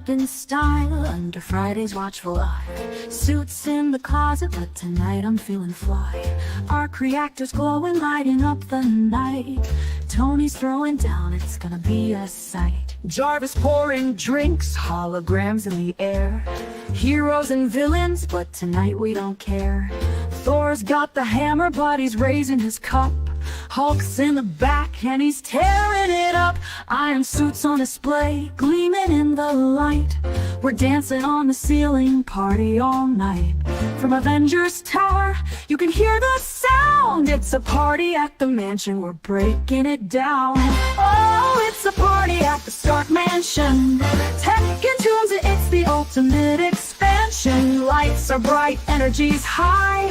up in style under Friday's watchful eye. Suits in the closet, but tonight I'm feeling fly. Arc reactors glowing, lighting up the night. Tony's throwing down, it's gonna be a sight. Jarvis pouring drinks, holograms in the air. Heroes and villains, but tonight we don't care. Thor's got the hammer, but he's raising his cup. Hulk's in the back and he's tearing it up. Iron suits on display, gleaming in the light. We're dancing on the ceiling, party all night. From Avengers Tower, you can hear the sound. It's a party at the mansion, we're breaking it down. Oh, it's a party at the Stark Mansion. Tech and tunes, it's the ultimate expansion. Lights are bright, energy's high.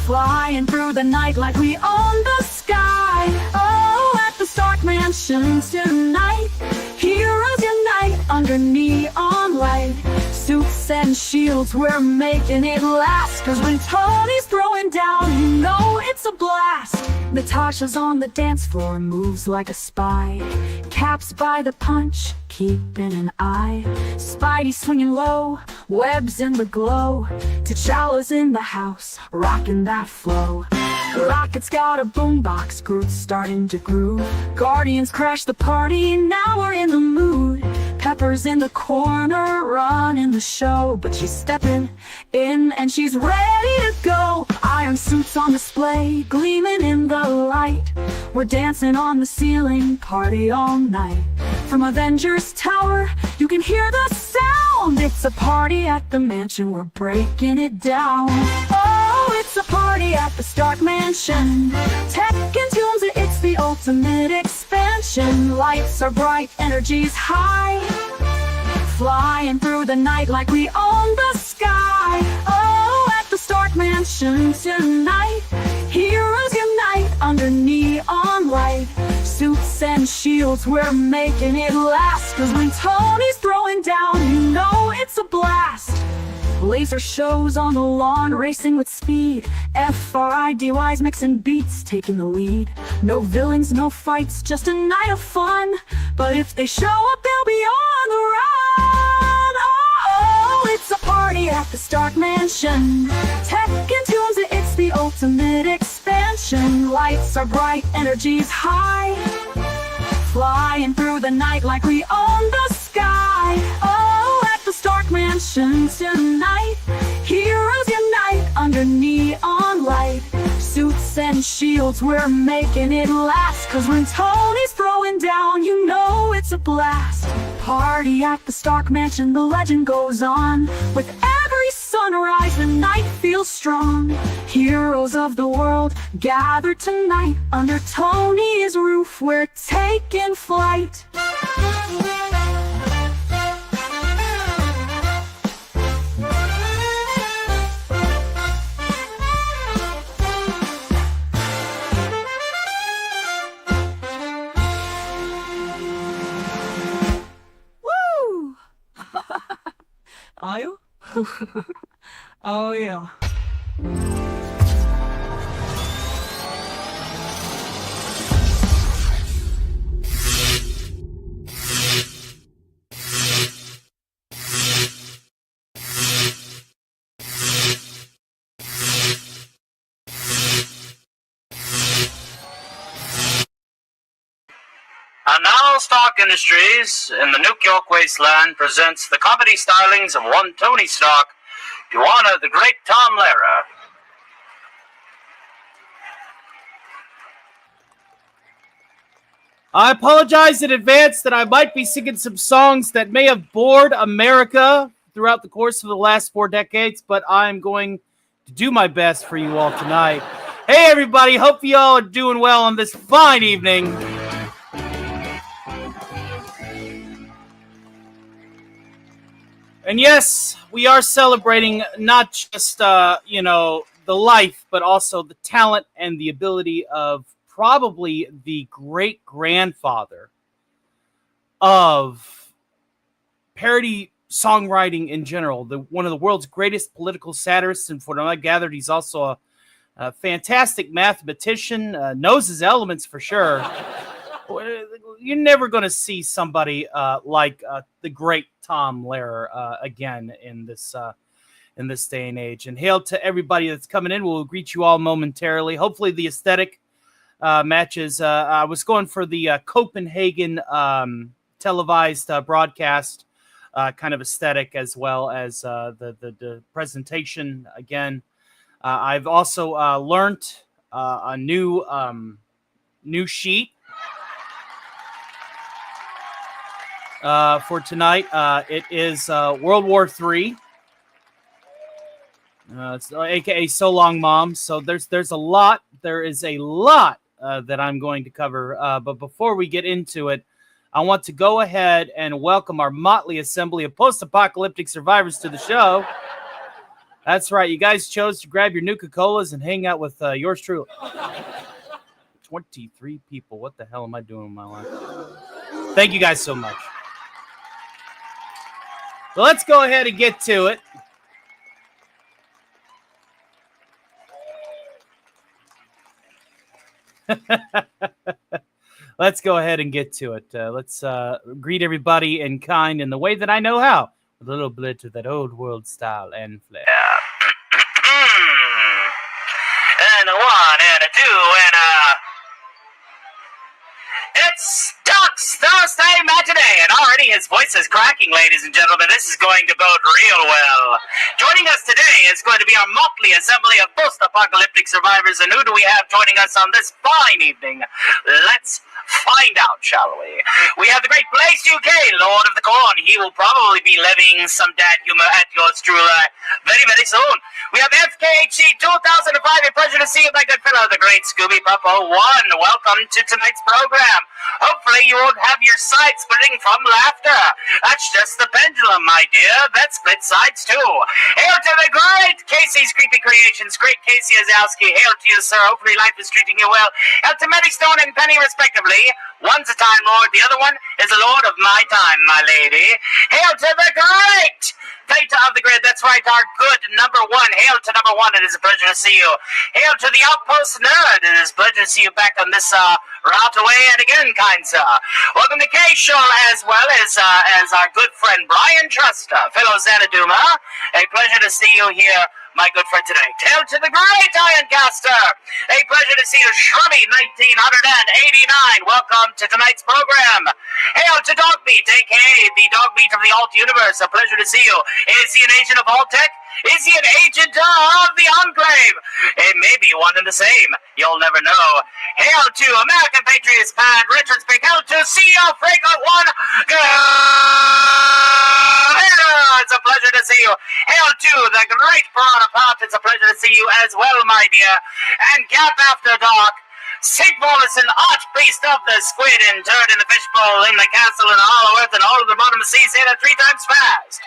Flying through the night like we own the sky. Oh, at the Stark Mansion tonight, heroes unite under neon light. Suits and shields, we're making it last. Cause when Tony's throwing down, you know it's a blast. Natasha's on the dance floor, moves like a spy. Cap's by the punch, keeping an eye. Spidey swinging low, webs in the glow. T'Challa's in the house, rocking that flow. Rocket's got a boombox, Groot's starting to groove. Guardians crash the party, now we're in the mood. Pepper's in the corner, running the show. But she's stepping in and she's ready to go. Iron suits on display, gleaming in the light. We're dancing on the ceiling, party all night. From Avengers Tower, you can hear the sound. It's a party at the mansion, we're breaking it down. Oh, it's a party at the Stark Mansion. Tech and tunes, it's the ultimate expansion. Lights are bright, energy's high. Flying through the night like we own the sky. Oh, at the Stark Mansion tonight, heroes unite under neon light. Suits and shields, we're making it last. Cause when Tony's throwing down, you know it's a blast. Laser shows on the lawn, racing with speed. FRIDY's mixing beats, taking the lead. No villains, no fights, just a night of fun. But if they show up, they'll be on the run. Oh, it's a party at the Stark Mansion. Tech and tunes, it's the ultimate expansion. Lights are bright, energy's high. Flying through the night like we own the sky. Oh, at the Stark Mansion tonight, heroes unite under neon light. Suits and shields, we're making it last. Cause when Tony's throwing down, you know it's a blast. Party at the Stark Mansion, the legend goes on. With every sunrise, the night feels strong. Heroes of the world gather tonight. Under Tony's roof, we're taking flight. Woo! Are you? Oh yeah. And now Stark Industries, in the New York wasteland, presents the comedy stylings of one Tony Stark to honor the great Tom Lehrer. I apologize in advance that I might be singing some songs that may have bored America throughout the course of the last 4 decades, but I'm going to do my best for you all tonight. Hey everybody, hope you all are doing well on this fine evening. And yes, we are celebrating not just, the life, but also the talent and the ability of probably the great-grandfather of parody songwriting in general, one of the world's greatest political satirists, and from what I gathered, he's also a fantastic mathematician, knows his elements for sure. You're never going to see somebody like the great Tom Lehrer again in this day and age. And hail to everybody that's coming in. We'll greet you all momentarily. Hopefully the aesthetic matches. I was going for the Copenhagen televised broadcast kind of aesthetic, as well as the presentation again. I've also learned a new sheet for tonight. It is World War III. It's AKA So Long Mom. So there's a lot. There is a lot that I'm going to cover. But before we get into it, I want to go ahead and welcome our motley assembly of post-apocalyptic survivors to the show. That's right. You guys chose to grab your Nuka-Colas and hang out with yours truly. 23 people. What the hell am I doing with my life? Thank you guys so much. So let's go ahead and get to it. Let's go ahead and get to it. Let's greet everybody in kind in the way that I know how. With a little bit of that old world style and flair. And a one, and a two, and a... It's Doc's Thursday Matinee, and already his voice is cracking, ladies and gentlemen. This is going to bode real well. Joining us today is going to be our motley assembly of post-apocalyptic survivors, and who do we have joining us on this fine evening? Let's find out, shall we? We have the great Blaze UK, Lord of the Corn. He will probably be levying some dad humor at yours truly very, very soon. We have FKHC 2005, a pleasure to see you, my good fellow, the great Scooby Puppo 1. Welcome to tonight's program. Hopefully you won't have your sides splitting from laughter. That's just the pendulum, my dear. That split sides too. Hail to the great Casey's Creepy Creations, great Casey Azowski. Hail to you, sir. Hopefully life is treating you well. Hail to Stone and Penny, respectively. One's a Time Lord, the other one is a Lord of my time, my lady. Hail to the great Theta of the Grid, that's right, our good number one. Hail to number one, it is a pleasure to see you. Hail to the Outpost Nerd, it is a pleasure to see you back on this route away and again, kind sir. Welcome to K-Show, as well as our good friend Brian Truster, fellow Xanaduma. A pleasure to see you here, my good friend today. Hail to the great Ironcaster. A pleasure to see you, Shrubby 1989. Welcome to tonight's program. Hail to Dogbeat, aka the Dogbeat of the Alt Universe. A pleasure to see you. Is he an agent of Alt-Tech? Is he an agent of the Enclave? It may be one and the same. You'll never know. Hail to American Patriots Pad, Richard Speak. Hail to CEO Fragrant One. It's a pleasure to see you. Hail to the great Piranha Pot. It's a pleasure to see you as well, my dear. And Gap After Dark. St. Paulison, Archpriest of the Squid, interred in the fishbowl, in the castle, in the hollow earth, and all of the bottom of the sea, say that 3 times fast.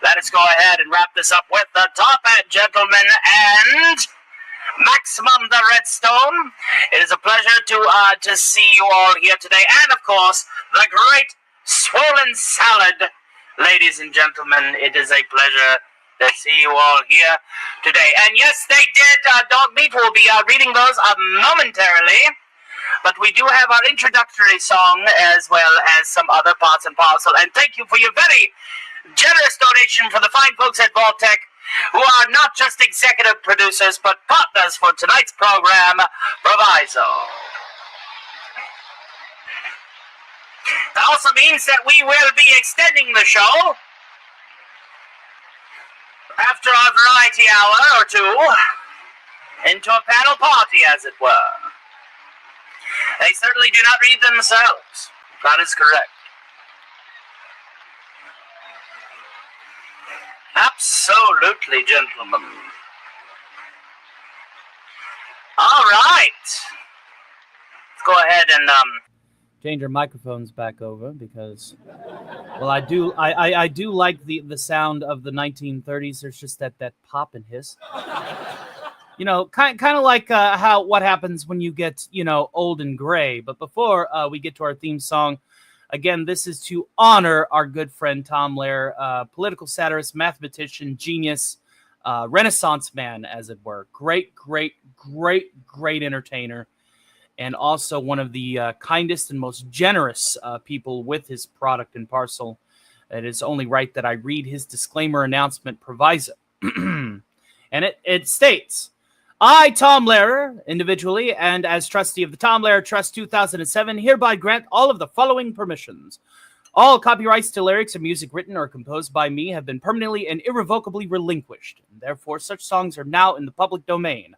Let us go ahead and wrap this up with the top hat, gentlemen, and Maximum the Redstone. It is a pleasure to see you all here today, and of course, the great Swollen Salad. Ladies and gentlemen, it is a pleasure to see you all here today. And yes, they did. Dog Meat will be reading those momentarily. But we do have our introductory song as well as some other parts and parcel. And thank you for your very generous donation for the fine folks at Vault-Tech, who are not just executive producers, but partners for tonight's program, Proviso. That also means that we will be extending the show after a variety hour or two into a panel party, as it were. They certainly do not read themselves. That is correct. Absolutely, gentlemen. All right. Let's go ahead and change our microphones back over because, well, I do like the sound of the 1930s. There's just that pop and hiss. You know, kind of like what happens when you get, old and gray. But before we get to our theme song, again, this is to honor our good friend Tom Lehrer, political satirist, mathematician, genius, Renaissance man, as it were. Great entertainer. and also one of the kindest and most generous people with his product and parcel. It is only right that I read his disclaimer announcement proviso. And it states, I, Tom Lehrer, individually and as trustee of the Tom Lehrer Trust 2007, hereby grant all of the following permissions. All copyrights to lyrics and music written or composed by me have been permanently and irrevocably relinquished, and therefore such songs are now in the public domain.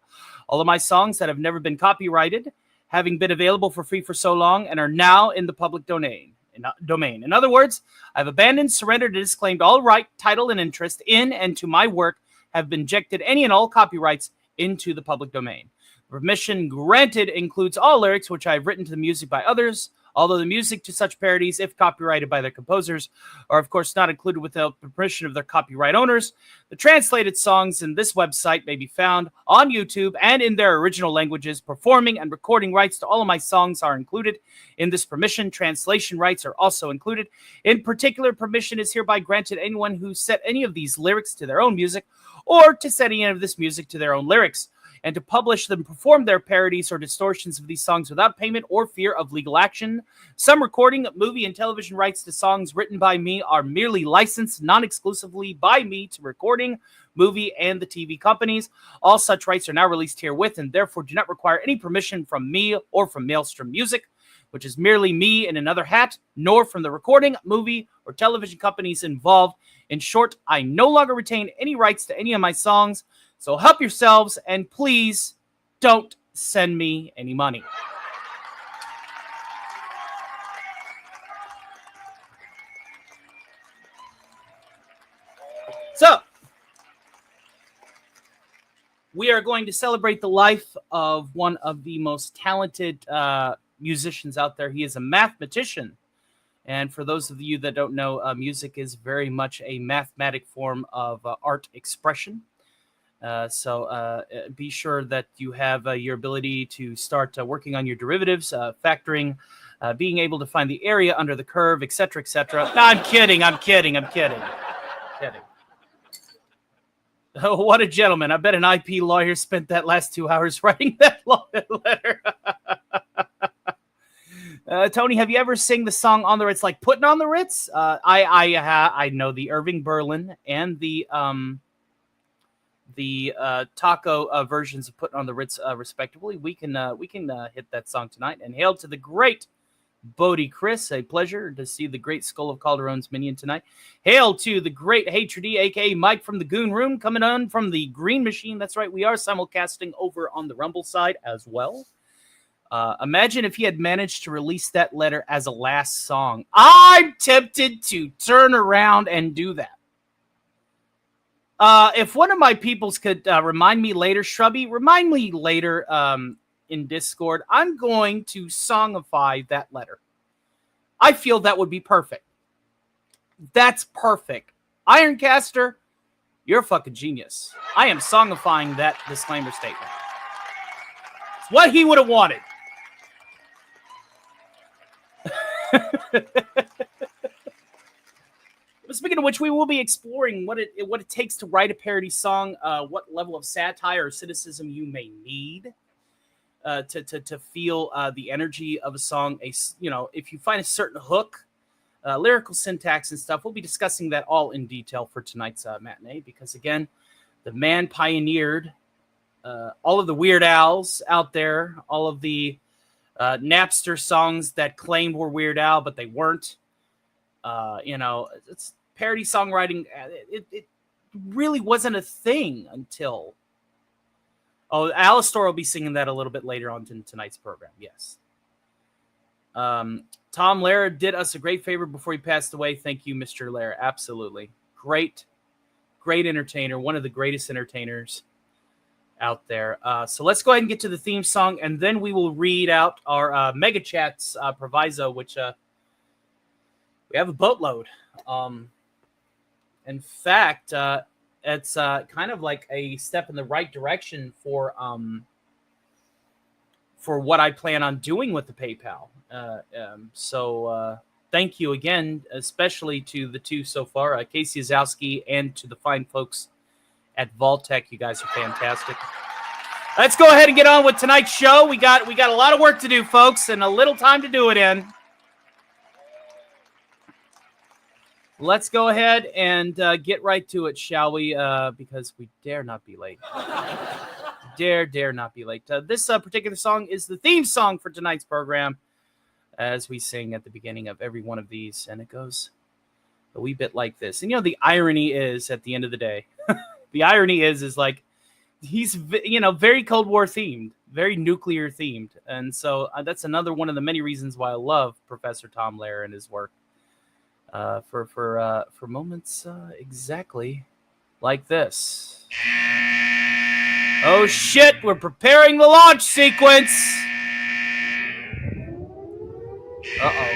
All of my songs that have never been copyrighted, having been available for free for so long, and are now in the public domain. In other words, I've abandoned, surrendered, and disclaimed all right, title, and interest in and to my work, have been injected any and all copyrights into the public domain. Permission granted includes all lyrics which I have written to the music by others, although the music to such parodies, if copyrighted by their composers, are of course not included without the permission of their copyright owners. The translated songs in this website may be found on YouTube and in their original languages. Performing and recording rights to all of my songs are included in this permission. Translation rights are also included. In particular, permission is hereby granted anyone who set any of these lyrics to their own music or to set any of this music to their own lyrics, and to publish them, perform their parodies or distortions of these songs without payment or fear of legal action. Some recording, movie, and television rights to songs written by me are merely licensed non-exclusively by me to recording, movie, and the TV companies. All such rights are now released herewith and therefore do not require any permission from me or from Maelstrom Music, which is merely me in another hat, nor from the recording, movie, or television companies involved. In short, I no longer retain any rights to any of my songs, so help yourselves and please don't send me any money. So, we are going to celebrate the life of one of the most talented musicians out there. He is a mathematician. And for those of you that don't know, music is very much a mathematic form of art expression. So be sure that you have your ability to start working on your derivatives, factoring, being able to find the area under the curve, etc., etc. No, I'm kidding. Oh, what a gentleman. I bet an IP lawyer spent that last 2 hours writing that letter. Tony, have you ever sing the song on the Ritz, like Putting on the Ritz? I know the Irving Berlin and the taco versions of Putting on the Ritz, respectively. We can hit that song tonight. And hail to the great Bodie Chris. A pleasure to see the great Skull of Calderon's minion tonight. Hail to the great Hatred, a.k.a. Mike from the Goon Room, coming on from the Green Machine. That's right, we are simulcasting over on the Rumble side as well. Imagine if he had managed to release that letter as a last song. I'm tempted to turn around and do that. If one of my peoples could remind me later, Shrubby, remind me later in Discord, I'm going to songify that letter. I feel that would be perfect. That's perfect. Ironcaster, you're a fucking genius. I am songifying that disclaimer statement. It's what he would have wanted. Speaking of which, we will be exploring what it takes to write a parody song, what level of satire or cynicism you may need to feel the energy of a song. If you find a certain hook, lyrical syntax and stuff, we'll be discussing that all in detail for tonight's matinee. Because again, the man pioneered all of the Weird Al's out there, all of the Napster songs that claimed were Weird Al, but they weren't. It's parody songwriting. It really wasn't a thing until. Oh, Alistor will be singing that a little bit later on in tonight's program. Yes. Tom Lehrer did us a great favor before he passed away. Thank you, Mr. Lehrer. Absolutely. Great entertainer. One of the greatest entertainers out there. So let's go ahead and get to the theme song, and then we will read out our Mega Chats proviso, which we have a boatload. In fact, it's kind of like a step in the right direction for what I plan on doing with the PayPal. So thank you again, especially to the two so far, Casey Azowski, and to the fine folks at Vaultech. You guys are fantastic. Let's go ahead and get on with tonight's show. We got a lot of work to do, folks, and a little time to do it in. Let's go ahead and get right to it, shall we? Because we dare not be late. dare not be late. This particular song is the theme song for tonight's program, as we sing at the beginning of every one of these, and it goes a wee bit like this. And the irony is, at the end of the day, the irony is like he's very Cold War themed, very nuclear themed, and so that's another one of the many reasons why I love Professor Tom Lehrer and his work. For moments exactly like this. Oh shit, we're preparing the launch sequence. Uh-oh.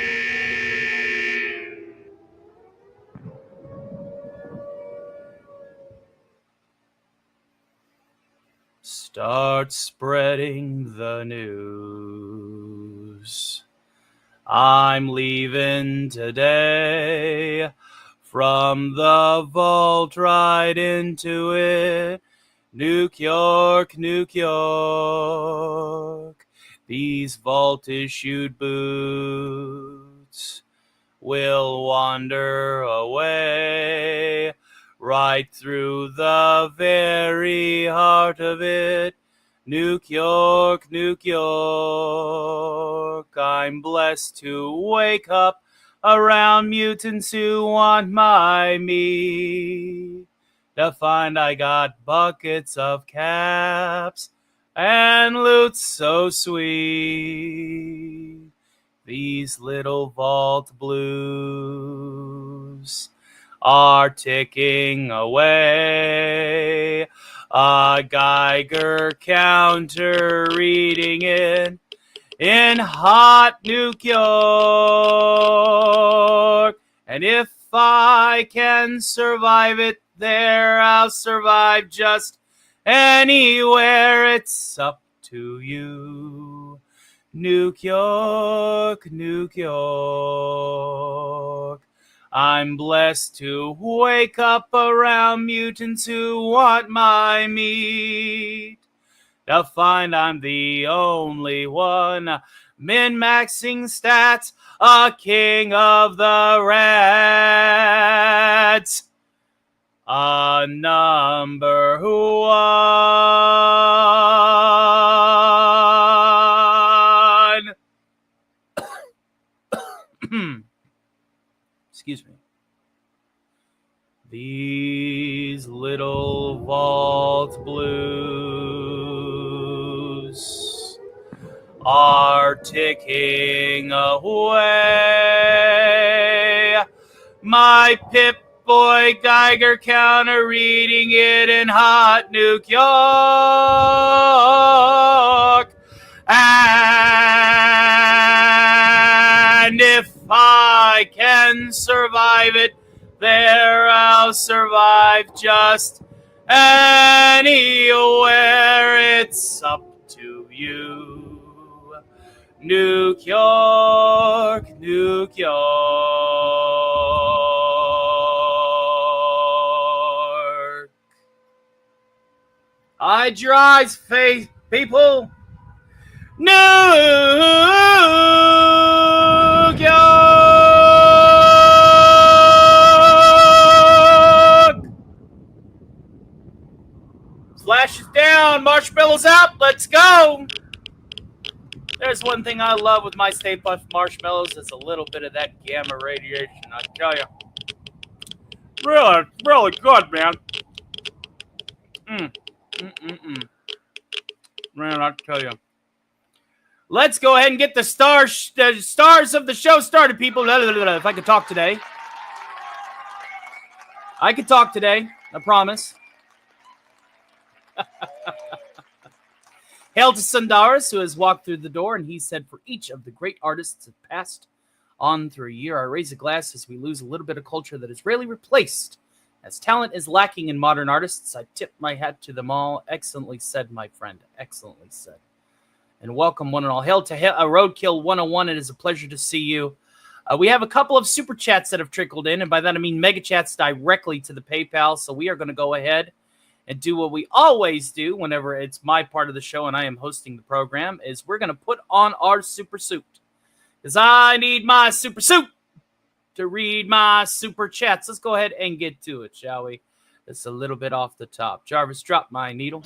Start spreading the news. I'm leaving today from the vault right into it. New York, New York. These vault-issued boots will wander away right through the very heart of it. New York, New York, I'm blessed to wake up around mutants who want my meat, to find I got buckets of caps and loot so sweet. These little vault blues are ticking away. A Geiger counter reading it in hot New York. And if I can survive it there, I'll survive just anywhere. It's up to you. New York, New York. I'm blessed to wake up around mutants who want my meat, to find I'm the only one min-maxing stats, a king of the rats, a number one. Excuse me. These little vault blues are ticking away. My Pip-Boy Geiger counter reading it in hot New York. And if I can survive it there, I'll survive just anywhere. It's up to you. New York, New York. Hide your eyes, faith people. New York. Flash is down, marshmallows out, let's go. There's one thing I love with my Stay Puft marshmallows, it's a little bit of that gamma radiation, I tell you. Really, really good, man. Man, I tell you. Let's go ahead and get the stars of the show started, people. If I could talk today. I could talk today, I promise. Hail to Sundaris, who has walked through the door, and he said, for each of the great artists that passed on through a year, I raise a glass as we lose a little bit of culture that is rarely replaced. As talent is lacking in modern artists, I tip my hat to them all. Excellently said, my friend. Excellently said. And welcome, one and all. Hail to Roadkill 101. It is a pleasure to see you. We have a couple of super chats that have trickled in, and by that I mean mega chats directly to the PayPal. So we are going to go ahead and do what we always do whenever it's my part of the show and I am hosting the program, is we're going to put on our super suit. Because I need my super suit to read my super chats. Let's go ahead and get to it, shall we? It's a little bit off the top. Jarvis, drop my needle.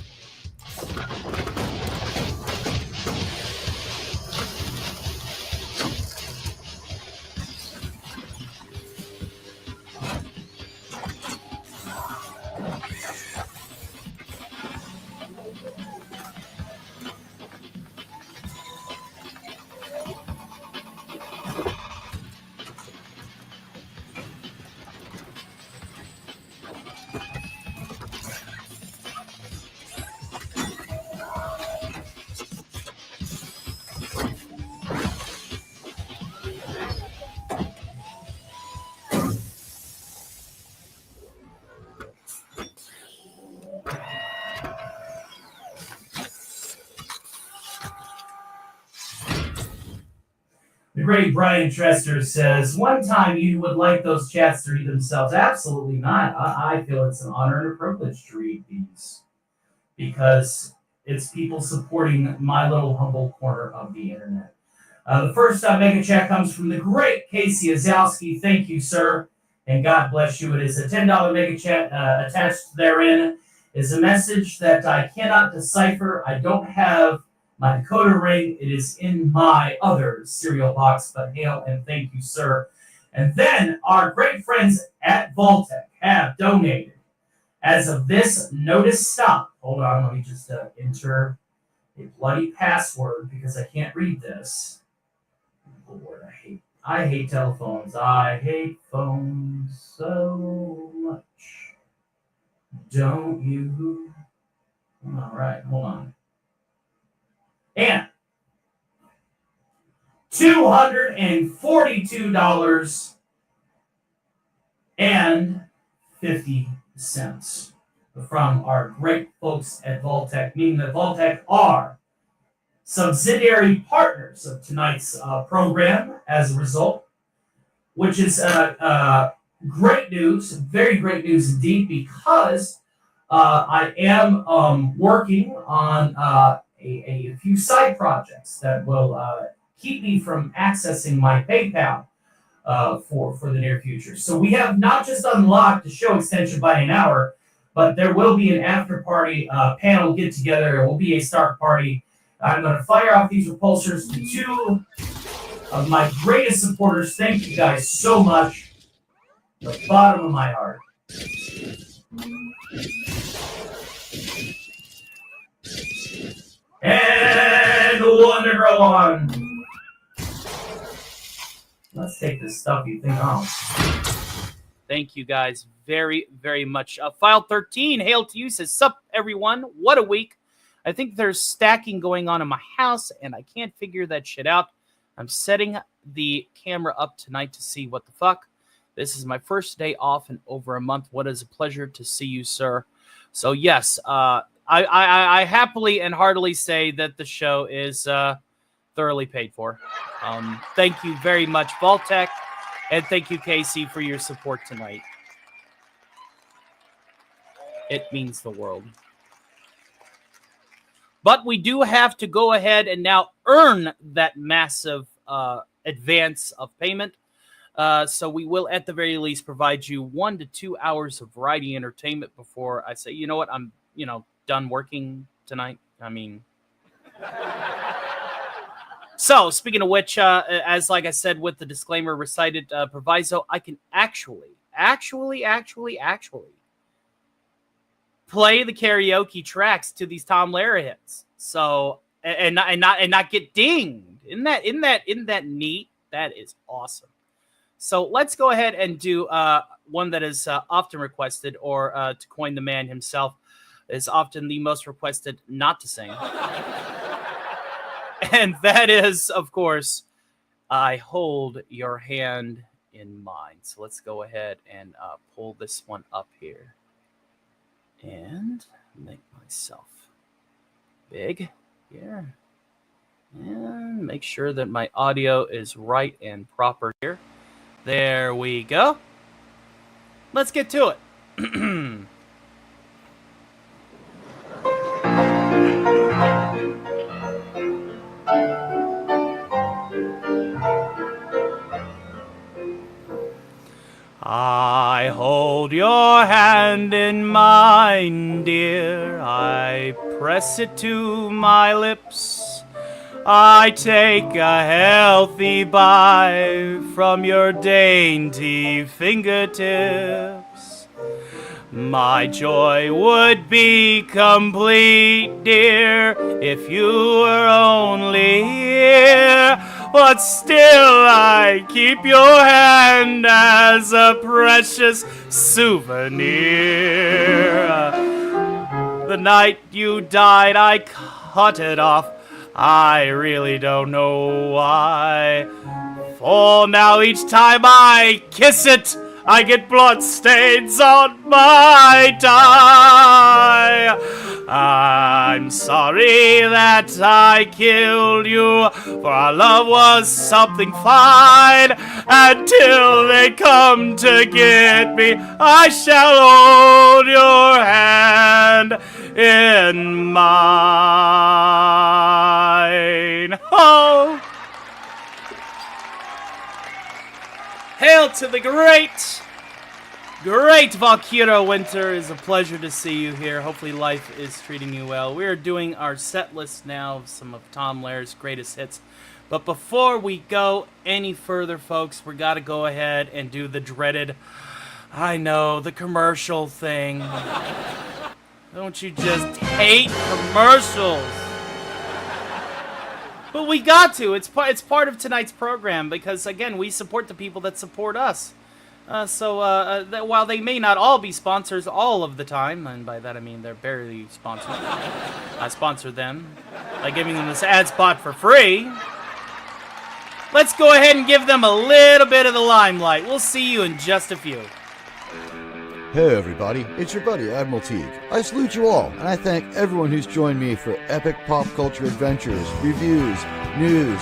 The great Brian Trester says, one time you would like those chats to read themselves. Absolutely not. I feel it's an honor and a privilege to read these because it's people supporting my little humble corner of the internet. The first mega chat comes from the great Casey Azowski. Thank you, sir, and God bless you. It is a $10 mega chat. Attached therein is a message that I cannot decipher. I don't have my decoder ring. It is in my other cereal box, but hail and thank you, sir. And then our great friends at Vaultec have donated. As of this notice stop, hold on, let me just enter a bloody password because I can't read this. Lord, I hate telephones. I hate phones so much. Don't you? All right, hold on. And $242.50 from our great folks at Vaultec, meaning that Vaultec are subsidiary partners of tonight's program as a result, which is great news, very great news indeed, because I am working on a few side projects that will keep me from accessing my PayPal for the near future. So we have not just unlocked the show extension by an hour, but there will be an after party panel get together. There will be a start party. I'm going to fire off these repulsors to two of my greatest supporters. Thank you guys so much. From the bottom of my heart. And one to grow on. Let's take this stuffy thing off. Thank you guys very, very much. File 13, hail to you, says, sup, everyone. What a week. I think there's stacking going on in my house, and I can't figure that shit out. I'm setting the camera up tonight to see what the fuck. This is my first day off in over a month. What is a pleasure to see you, sir. So, yes, I happily and heartily say that the show is thoroughly paid for. Thank you very much, Vaultec, and thank you, Casey, for your support tonight. It means the world. But we do have to go ahead and now earn that massive advance of payment. So we will, at the very least, provide you 1 to 2 hours of variety entertainment before I say, you know what, I'm, done working tonight. I mean... So, speaking of which, as like I said with the disclaimer recited proviso, I can actually play the karaoke tracks to these Tom Lehrer hits. So, and not get dinged. Isn't that neat? That is awesome. So let's go ahead and do one that is often requested, or to coin the man himself, is often the most requested not to sing. And that is, of course, I Hold Your Hand in Mine. So let's go ahead and pull this one up here. And make myself big here. And make sure that my audio is right and proper here. There we go. Let's get to it. I hold your hand in mine, dear. I press it to my lips. I take a healthy bite from your dainty fingertips. My joy would be complete, dear, if you were only here. But still I keep your hand as a precious souvenir. The night you died, I cut it off. I really don't know why. For now each time I kiss it, I get bloodstains on my tie. I'm sorry that I killed you, for our love was something fine. Until they come to get me, I shall hold your hand in mine. Oh! Hail to the great Valkyra Winter. It is a pleasure to see you here. Hopefully life is treating you well. We are doing our set list now of some of Tom Lehrer's greatest hits. But before we go any further, folks, we got to go ahead and do the dreaded, I know, the commercial thing. Don't you just hate commercials? But we got to. It's part of tonight's program because, again, we support the people that support us. While they may not all be sponsors all of the time, and by that I mean they're barely sponsored, I sponsor them by giving them this ad spot for free. Let's go ahead and give them a little bit of the limelight. We'll see you in just a few. Hey everybody, it's your buddy Admiral Teague. I salute you all, and I thank everyone who's joined me for epic pop culture adventures, reviews, news,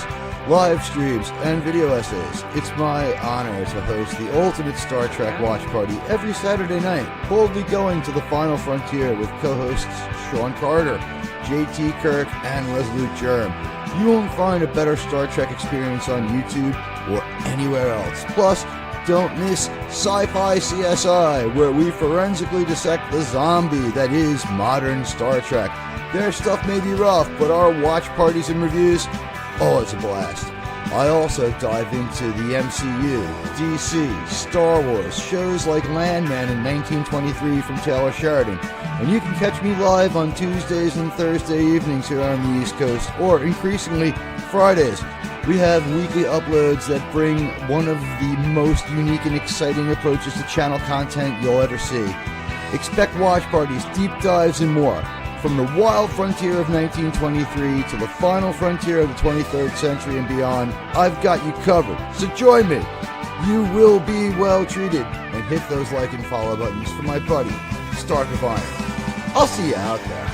live streams, and video essays. It's my honor to host the ultimate Star Trek watch party every Saturday night, boldly going to the final frontier with co-hosts Sean Carter, JT Kirk, and Resolute Germ. You won't find a better Star Trek experience on YouTube or anywhere else. Plus, don't miss Sci-Fi CSI, where we forensically dissect the zombie that is modern Star Trek. Their stuff may be rough, but our watch parties and reviews, oh, it's a blast. I also dive into the MCU, DC, Star Wars, shows like Landman in 1923 from Taylor Sheridan, and you can catch me live on Tuesdays and Thursday evenings here on the East Coast, or increasingly Fridays. We have weekly uploads that bring one of the most unique and exciting approaches to channel content you'll ever see. Expect watch parties, deep dives, and more. From the wild frontier of 1923 to the final frontier of the 23rd century and beyond, I've got you covered. So join me. You will be well treated. And hit those like and follow buttons for my buddy, Stark of Iron. I'll see you out there.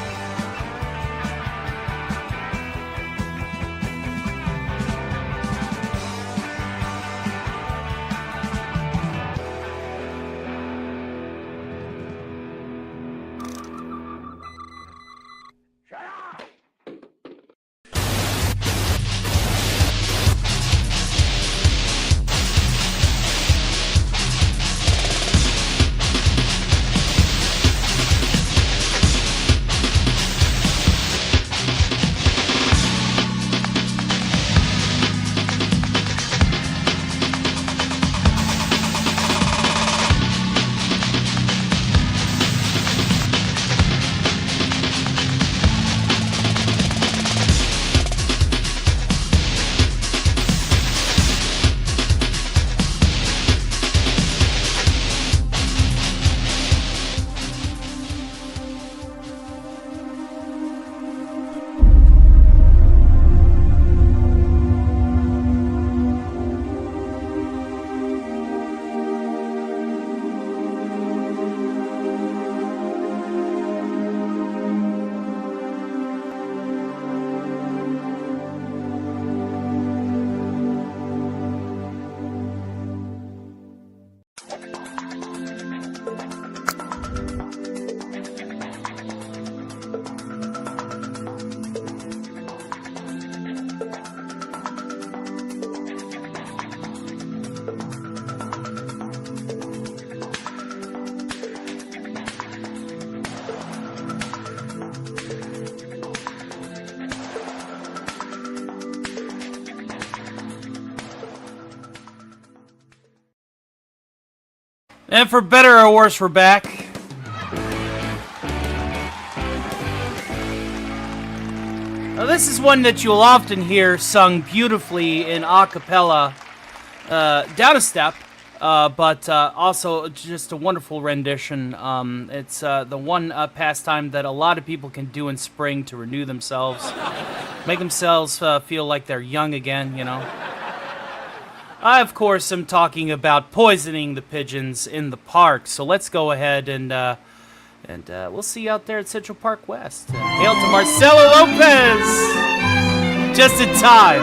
And for better or worse, we're back. Now, this is one that you'll often hear sung beautifully in a cappella, down a step, but also just a wonderful rendition. It's the one pastime that a lot of people can do in spring to renew themselves, make themselves feel like they're young again, you know. I, of course, am talking about poisoning the pigeons in the park. So let's go ahead and we'll see you out there at Central Park West. And hail to Marcelo Lopez! Just in time.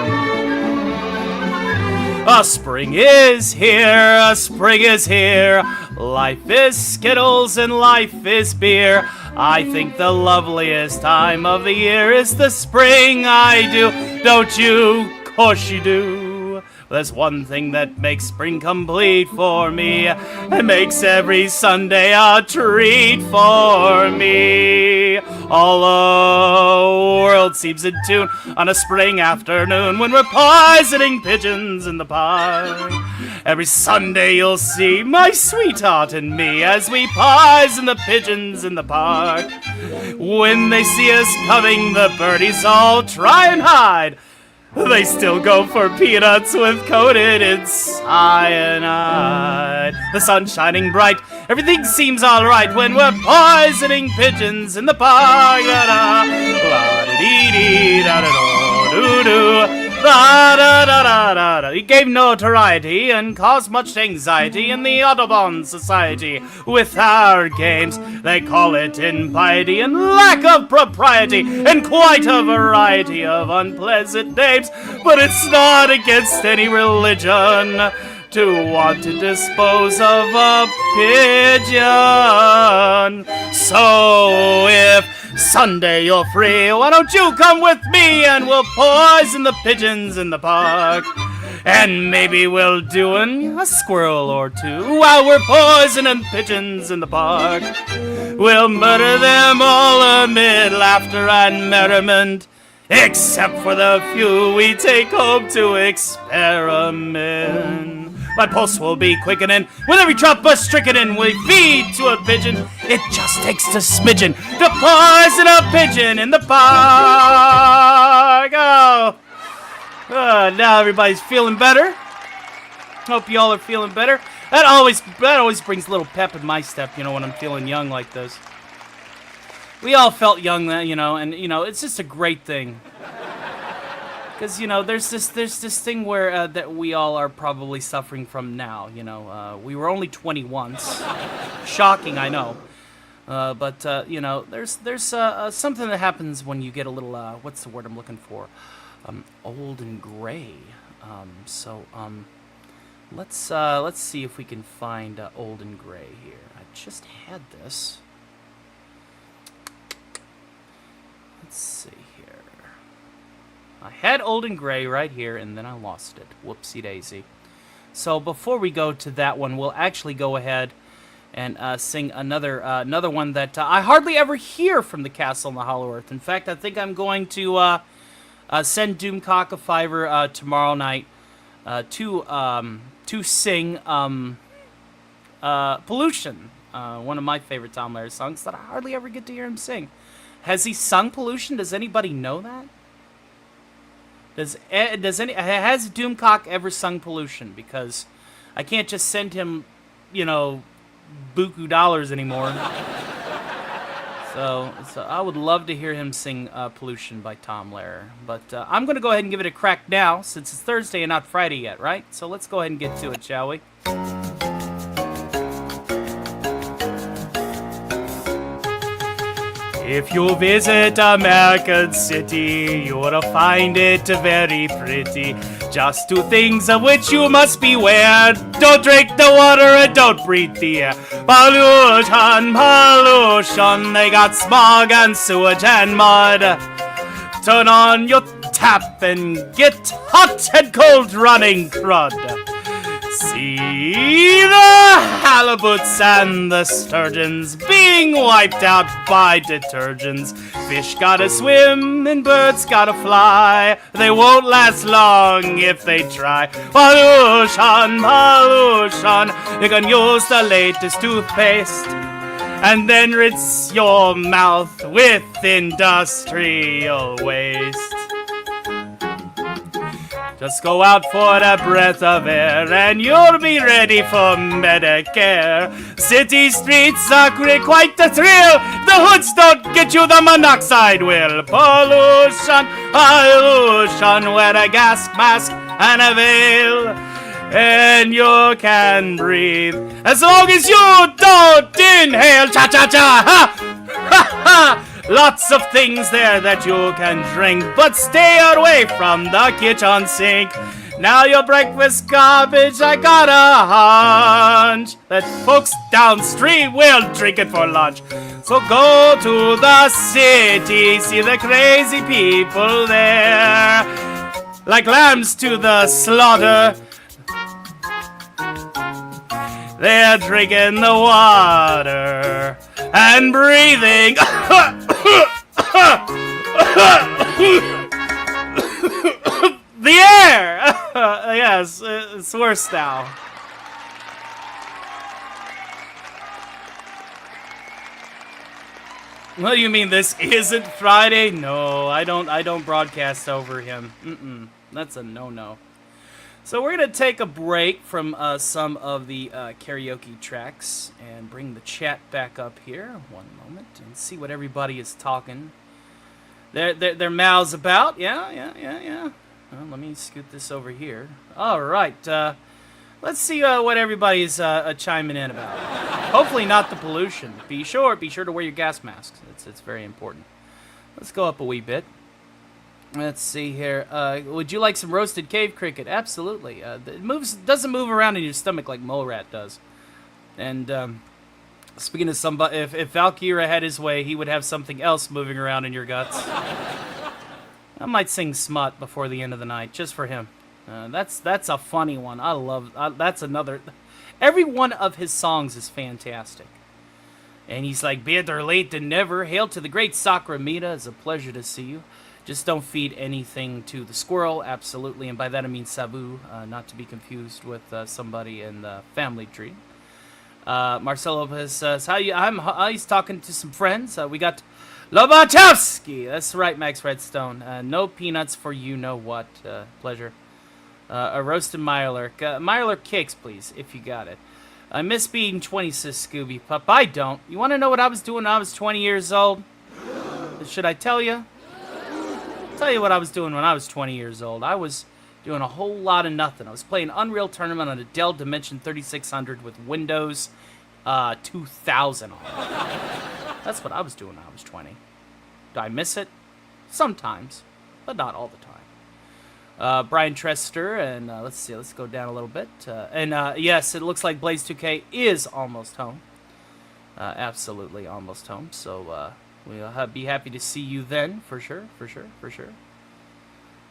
Spring is here, spring is here. Life is Skittles and life is beer. I think the loveliest time of the year is the spring. I do, don't you? Course you do. There's one thing that makes spring complete for me. It makes every Sunday a treat for me. All the world seems in tune on a spring afternoon when we're poisoning pigeons in the park. Every Sunday you'll see my sweetheart and me as we poison the pigeons in the park. When they see us coming, the birdies all try and hide. They still go for peanuts with coated in cyanide. The sun's shining bright, everything seems alright when we're poisoning pigeons in the park. He gave notoriety and caused much anxiety in the Audubon Society. With our games, they call it impiety and lack of propriety and quite a variety of unpleasant names. But it's not against any religion to want to dispose of a pigeon. So if Sunday you're free, why don't you come with me and we'll poison the pigeons in the park? And maybe we'll do a squirrel or two while we're poisoning pigeons in the park. We'll murder them all amid laughter and merriment, except for the few we take home to experiment. My pulse will be quickening with every drop of strychnine we feed to a pigeon. It just takes a smidgen to poison a pigeon in the park. Now everybody's feeling better. Hope y'all are feeling better. That always brings a little pep in my step, you know, when I'm feeling young like this. We all felt young then, you know, and you know, it's just a great thing. Because, you know, there's this thing where that we all are probably suffering from now, you know. We were only 20 once. Shocking, I know. But you know, there's something that happens when you get a little, what's the word I'm looking for? Old and gray. Let's see if we can find old and gray here. I just had this. Let's see here. I had old and gray right here, and then I lost it. Whoopsie daisy. So before we go to that one, we'll actually go ahead and sing another one that I hardly ever hear from the Castle in the Hollow Earth. In fact, I think I'm going to send Doomcock a $5 tomorrow night to sing Pollution, one of my favorite Tom Lehrer songs that I hardly ever get to hear him sing. Has he sung Pollution? Does anybody know that? Has Doomcock ever sung Pollution? Because I can't just send him, you know, buku dollars anymore. So I would love to hear him sing Pollution by Tom Lehrer. But I'm going to go ahead and give it a crack now, since it's Thursday and not Friday yet, right? So let's go ahead and get to it, shall we? If you visit American City, you will find it very pretty. Just two things of which you must beware. Don't drink the water and don't breathe the air. Pollution, pollution, they got smog and sewage and mud. Turn on your tap and get hot and cold running crud. See the halibuts and the sturgeons being wiped out by detergents. Fish gotta swim and birds gotta fly. They won't last long if they try. Pollution, pollution. You can use the latest toothpaste and then rinse your mouth with industrial waste. Just go out for a breath of air and you'll be ready for Medicare. City streets are quite the thrill. The hoods don't get you, the monoxide will. Pollution, pollution, wear a gas mask and a veil, and you can breathe as long as you don't inhale. Cha-cha-cha, ha! Ha ha! Lots of things there that you can drink, but stay away from the kitchen sink. Now your breakfast garbage, I got a hunch that folks downstream will drink it for lunch. So go to the city, see the crazy people there, like lambs to the slaughter. They're drinking the water and breathing the air. Yes, it's worse now. What do you mean this isn't Friday? No, I don't broadcast over him. That's a no-no. So we're going to take a break from some of the karaoke tracks and bring the chat back up here. One moment and see what everybody is talking. Their mouths about. Yeah. Well, let me scoot this over here. All right. Let's see what everybody's chiming in about. Hopefully not the pollution. Be sure to wear your gas masks. It's very important. Let's go up a wee bit. Let's see here. Would you like some roasted cave cricket? Absolutely. It doesn't move around in your stomach like mole rat does. And speaking of somebody, if Valkyra had his way, he would have something else moving around in your guts. I might sing Smut before the end of the night, just for him. That's a funny one. I love. That's another. Every one of his songs is fantastic. And he's like, better late than never. Hail to the great Sakramita. It's a pleasure to see you. Just don't feed anything to the squirrel, absolutely. And by that I mean Sabu, not to be confused with somebody in the family tree. Marcelo Lopez says, he's talking to some friends. We got Lobachevsky. That's right, Max Redstone. No peanuts for you know what. Pleasure. A roasted Mirelurk. Mirelurk cakes, please, if you got it. I miss being 20, says Scooby Pup. I don't. You want to know what I was doing when I was 20 years old? Should I tell you? Tell you what I was doing when I was 20 years old. I was doing a whole lot of nothing. I was playing Unreal Tournament on a Dell Dimension 3600 with Windows 2000 on it. That's what I was doing when I was 20. Do I miss it? Sometimes, but not all the time. Brian Trester, and let's see, let's go down a little bit. Yes, it looks like Blaze 2K is almost home. Absolutely almost home, so we'll be happy to see you then, for sure.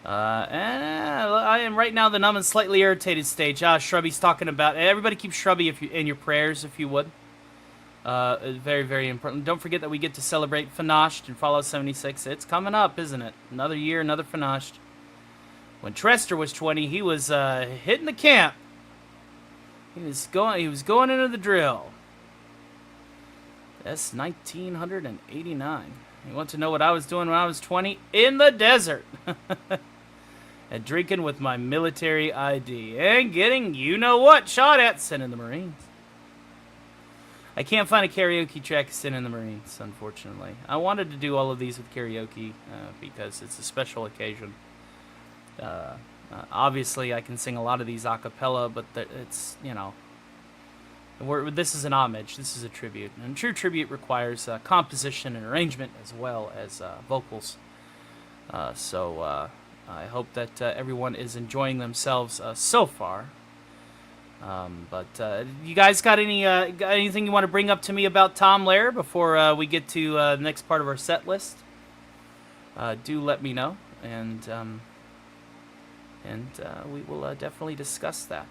And I am right now the numb and slightly irritated stage. Shrubby's talking about. Everybody keep Shrubby in your prayers, if you would. Very, very important. Don't forget that we get to celebrate Finished and Fallout 76. It's coming up, isn't it? Another year, another Finished. When Trester was 20, he was hitting the camp. He was going into the drill. That's 1989. You want to know what I was doing when I was 20? In the desert. And drinking with my military ID. And getting you-know-what shot at, sent in the Marines. I can't find a karaoke track sent in the Marines, unfortunately. I wanted to do all of these with karaoke because it's a special occasion. Obviously, I can sing a lot of these a cappella, but it's, you know... this is an homage. This is a tribute. And true tribute requires composition and arrangement as well as vocals. So I hope that everyone is enjoying themselves so far. But you guys got anything you want to bring up to me about Tom Lehrer before we get to the next part of our set list? Do let me know, and we will definitely discuss that.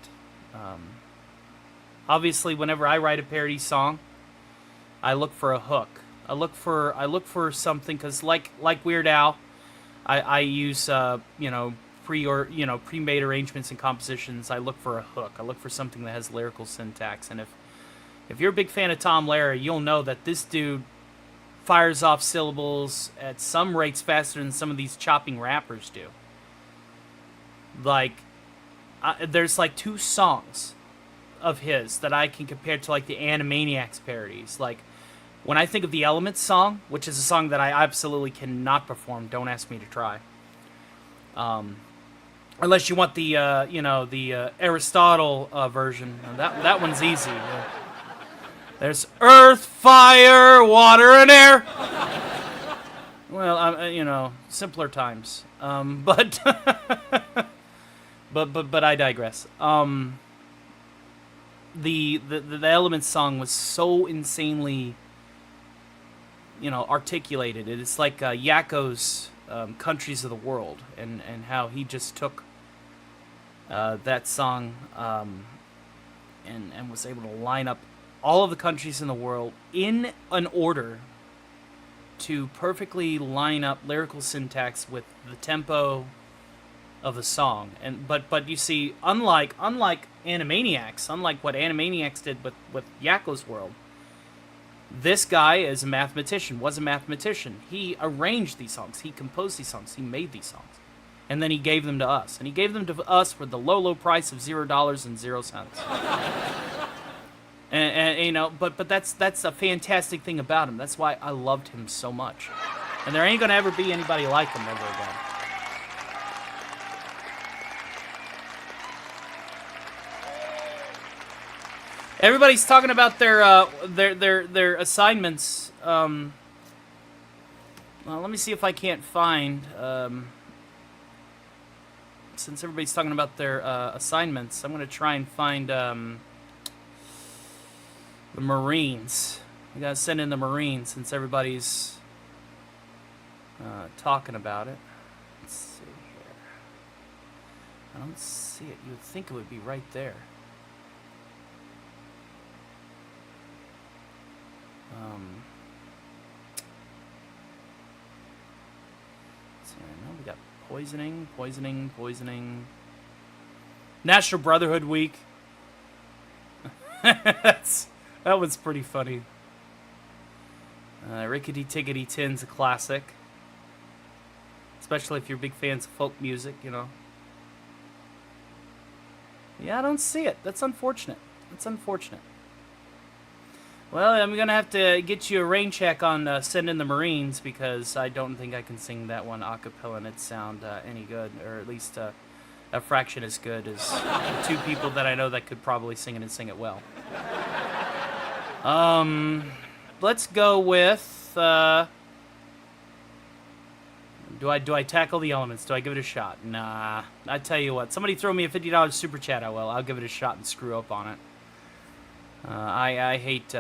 Obviously, whenever I write a parody song, I look for a hook. I look for something, because like Weird Al, I use pre-made arrangements and compositions. I look for a hook. I look for something that has lyrical syntax. And if you're a big fan of Tom Lehrer, you'll know that this dude fires off syllables at some rates faster than some of these chopping rappers do. Like, there's like 2 songs of his that I can compare to like the Animaniacs parodies. Like, when I think of the Elements song, which is a song that I absolutely cannot perform, don't ask me to try. Unless you want the Aristotle version. That one's easy. There's earth, fire, water, and air. Well, simpler times. But I digress. The Elements song was so insanely, articulated. It's like Yakko's Countries of the World, and how he just took that song and was able to line up all of the countries in the world in an order to perfectly line up lyrical syntax with the tempo of the song. But you see, unlike Animaniacs, unlike what Animaniacs did with Yakko's World, this guy was a mathematician. He arranged these songs, he composed these songs, he made these songs, and then he gave them to us. And he gave them to us for the low price of $0.00. But that's a fantastic thing about him. That's why I loved him so much. And there ain't gonna ever be anybody like him ever again. Everybody's talking about their assignments. Well, let me see if I can't find. Since everybody's talking about their assignments, I'm gonna try and find the Marines. We gotta send in the Marines since everybody's talking about it. Let's see here. I don't see it. You would think it would be right there. So I know we got poisoning. National Brotherhood Week. That was pretty funny. Rickety Tickety Tin's a classic, especially if you're big fans of folk music. Yeah, I don't see it. That's unfortunate. Well, I'm going to have to get you a rain check on Send in the Marines, because I don't think I can sing that one a cappella and it sound any good, or at least a fraction as good as the 2 people that I know that could probably sing it and sing it well. Let's go with, do I tackle the Elements? Do I give it a shot? Nah. I tell you what, somebody throw me a $50 super chat, I will. I'll give it a shot and screw up on it. I hate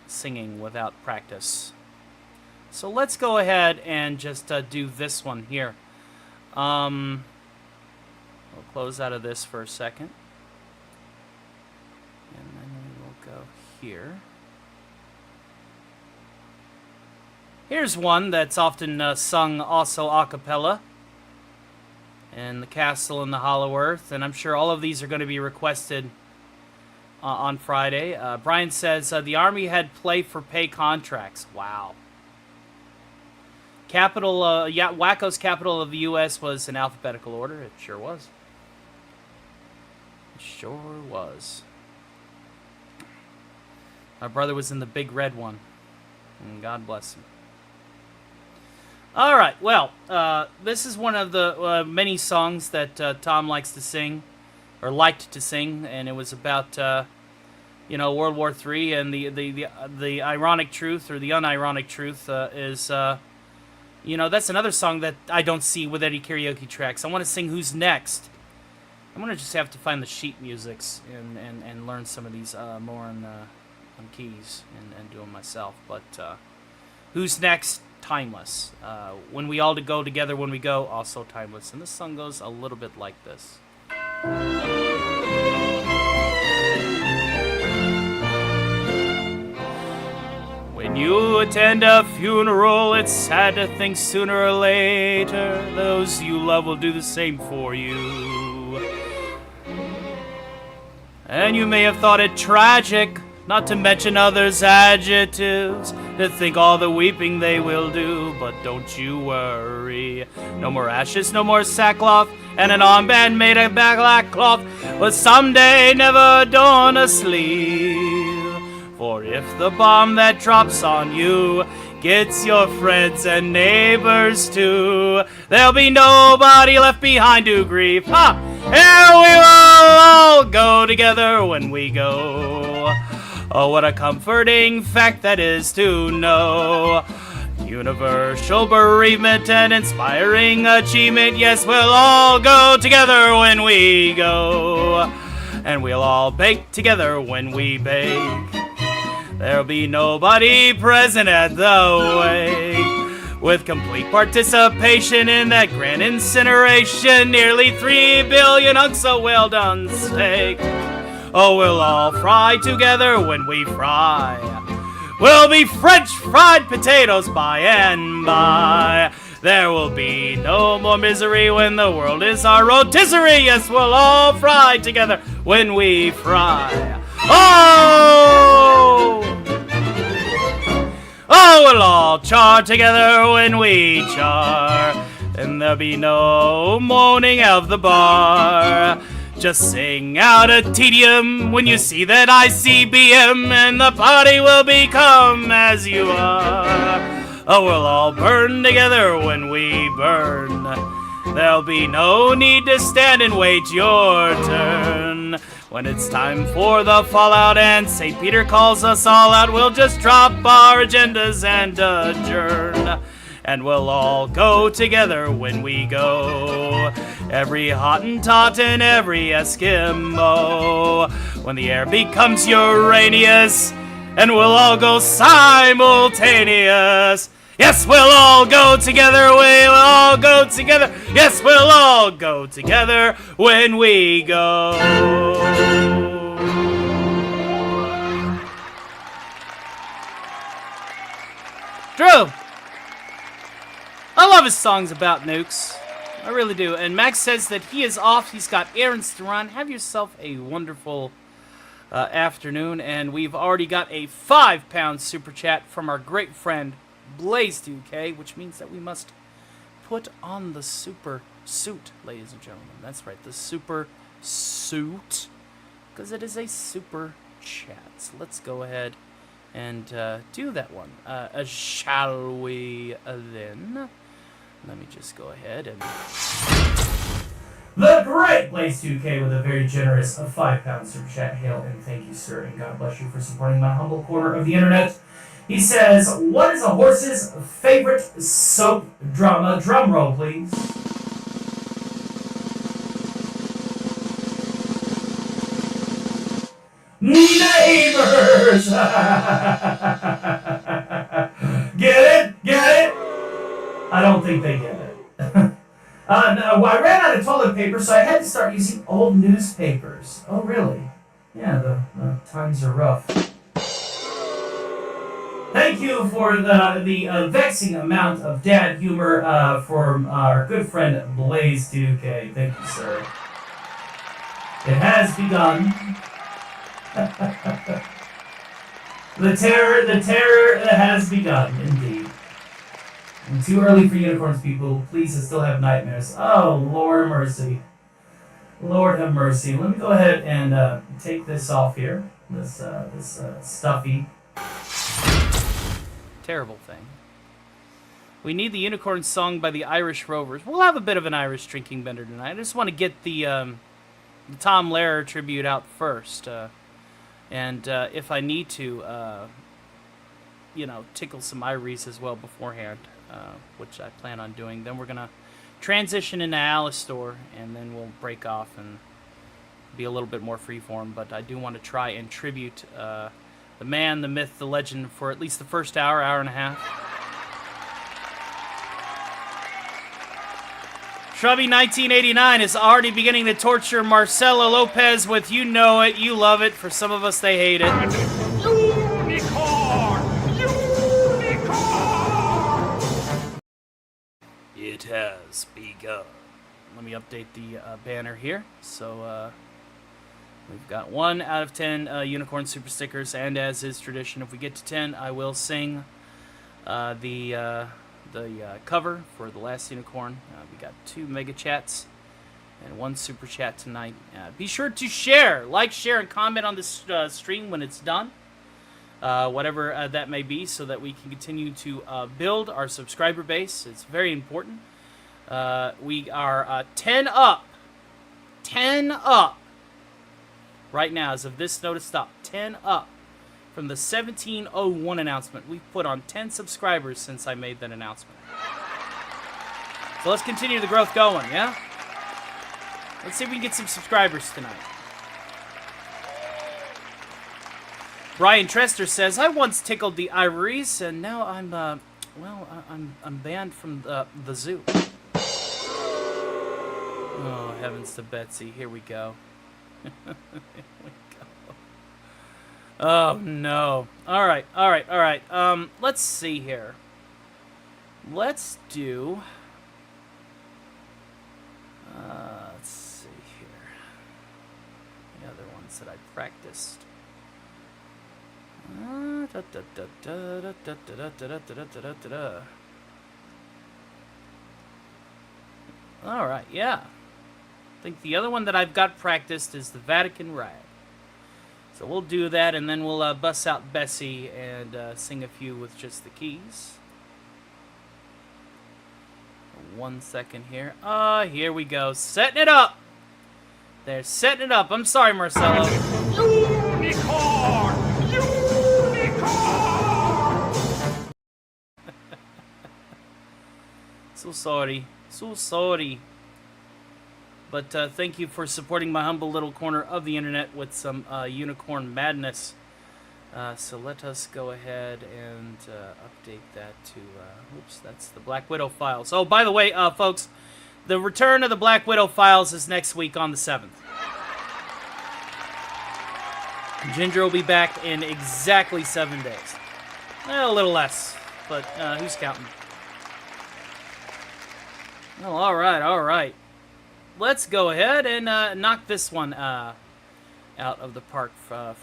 singing without practice. So let's go ahead and just do this one here. We'll close out of this for a second. And then we'll go here. Here's one that's often sung also a cappella. And The Castle in the Hollow Earth. And I'm sure all of these are going to be requested on Friday. Brian says, the Army had play-for-pay contracts. Wow. Wacko's capital of the U.S. was in alphabetical order. It sure was. My brother was in the big red one. And God bless him. All right, well, this is one of the many songs that Tom likes to sing, or liked to sing, and it was about World War III. And the ironic truth, or the unironic truth, is that's another song that I don't see with any karaoke tracks. I want to sing Who's Next. I'm gonna just have to find the sheet musics and learn some of these more on keys and do them myself. But Who's Next? Timeless. When we all go together, when we go, also timeless. And this song goes a little bit like this. attend a funeral, it's sad to think sooner or later those you love will do the same for you. And you may have thought it tragic, not to mention others' adjectives, to think all the weeping they will do, but don't you worry. No more ashes, no more sackcloth, and an armband made of black cloth will someday never dawn a sleeve. For if the bomb that drops on you gets your friends and neighbors too, there'll be nobody left behind to grieve. Ha! Here we will all go together when we go. Oh, what a comforting fact that is to know. Universal bereavement and inspiring achievement. Yes, we'll all go together when we go. And we'll all bake together when we bake. There'll be nobody present at the wake. With complete participation in that grand incineration, nearly 3 billion hunks of well-done steak. Oh, we'll all fry together when we fry. We'll be French fried potatoes by and by. There will be no more misery when the world is our rotisserie. Yes, we'll all fry together when we fry. Oh! Oh, we'll all char together when we char. And there'll be no moaning of the bar. Just sing out a tedium when you see that ICBM, and the party will become as you are. Oh, we'll all burn together when we burn. There'll be no need to stand and wait your turn. When it's time for the fallout and St. Peter calls us all out, we'll just drop our agendas and adjourn. And we'll all go together when we go. Every Hottentot and every Eskimo. When the air becomes Uranus, and we'll all go simultaneous. Yes, we'll all go together, we'll all go together. Yes, we'll all go together when we go. Drew! I love his songs about nukes. I really do. And Max says that he is off. He's got errands to run. Have yourself a wonderful afternoon. And we've already got a £5 super chat from our great friend Blaze2K, which means that we must put on the super suit, ladies and gentlemen. That's right, the super suit, because it is a super chat. So let's go ahead and do that one. Shall we then? Let me just go ahead and... The great Blaze2K with a very generous £5 super chat. Hail and thank you, sir, and God bless you for supporting my humble corner of the internet. He says, what is a horse's favorite soap drama? Drum roll, please. Neighbors! Get it? Get it? I don't think they get it. No, well, I ran out of toilet paper, so I had to start using old newspapers. Oh, really? Yeah, the times are rough. Thank you for the vexing amount of dad humor from our good friend Blaze2K. Thank you, sir. It has begun. The terror has begun, indeed. And too early for unicorns, people. Please, I still have nightmares. Oh, Lord mercy. Lord have mercy. Let me go ahead and take this off here. This stuffy, terrible thing. We need the unicorn song by the Irish Rovers. We'll have a bit of an Irish drinking bender tonight. I just want to get the Tom Lehrer tribute out first. And if I need to, tickle some Iries as well beforehand, which I plan on doing. Then we're going to transition into Alistor, and then we'll break off and be a little bit more freeform. But I do want to try and tribute the man, the myth, the legend for at least the first hour and a half. Shrubby 1989 is already beginning to torture Marcelo Lopez with You Know It, You Love It. For some of us, they hate it. Unicorn! Unicorn! go. Let me update the banner here. So we've got 1 out of 10 unicorn super stickers, and as is tradition, if we get to 10, I will sing the cover for the last unicorn. We got 2 mega chats and 1 super chat tonight. Be sure to share, share, and comment on this stream when it's done, whatever that may be, so that we can continue to build our subscriber base. It's very important. We are 10 up right now as of this notice stop. 10 up from the 1701 announcement. We've put on 10 subscribers since I made that announcement. So let's continue the growth going, yeah? Let's see if we can get some subscribers tonight. Brian Trester says, I once tickled the ivories, and now I'm banned from the zoo. Oh, heavens to Betsy. Here we go. Here we go. Oh, no. All right. Let's see here. Let's do... let's see here. The other ones that I practiced. All right, yeah. I think the other one that I've got practiced is the Vatican Rag. So we'll do that, and then we'll bust out Bessie and sing a few with just the keys. 1 second here. Here we go. Setting it up. They're setting it up. I'm sorry, Marcelo. Unicorn! Unicorn! So sorry. So sorry. But thank you for supporting my humble little corner of the internet with some unicorn madness. So let us go ahead and update that to... oops, that's the Black Widow files. Oh, by the way, folks, the return of the Black Widow files is next week on the 7th. Ginger will be back in exactly 7 days. A little less, but who's counting? Well, all right. Let's go ahead and knock this one out of the park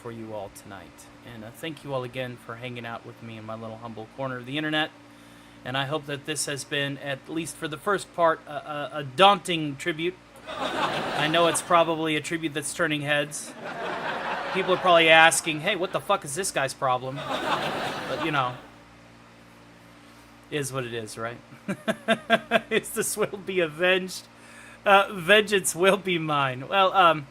for you all tonight. And thank you all again for hanging out with me in my little humble corner of the internet. And I hope that this has been, at least for the first part, a daunting tribute. I know it's probably a tribute that's turning heads. People are probably asking, hey, what the fuck is this guy's problem? But, you know, is what it is, right? This will be avenged. Vengeance will be mine. Well,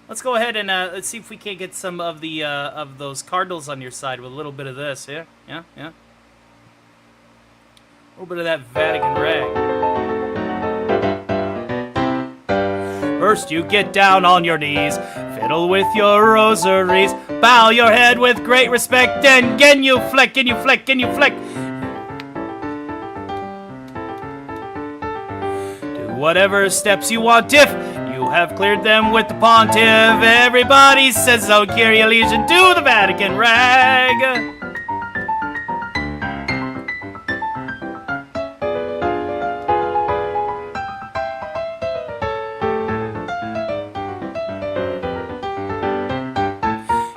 let's go ahead and let's see if we can't get some of the of those cardinals on your side with a little bit of this. Yeah. A little bit of that Vatican rag. First you get down on your knees, fiddle with your rosaries, bow your head with great respect, and genuflect. Whatever steps you want, if you have cleared them with the pontiff. Everybody says so, carry allegiance to the Vatican rag.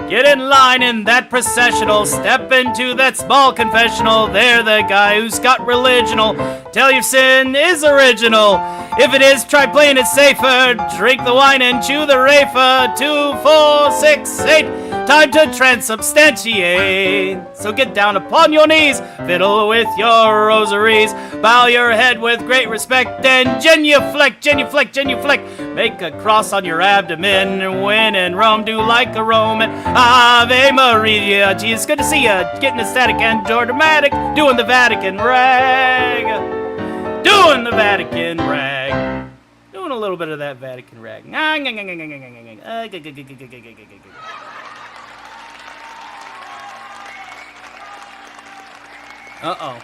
Get in line in that processional, step into that small confessional. They're the guy who's got religional. Tell your sin is original. If it is, try playing it safer. Drink the wine and chew the rafer. 2, 4, 6, 8. Time to transubstantiate. So get down upon your knees, fiddle with your rosaries, bow your head with great respect, and genuflect. Make a cross on your abdomen. When in Rome, do like a Roman. Ave Maria. Geez, good to see ya. Getting ecstatic and dramatic. Doing the Vatican rag. Doing a little bit of that Vatican rag. Uh-oh.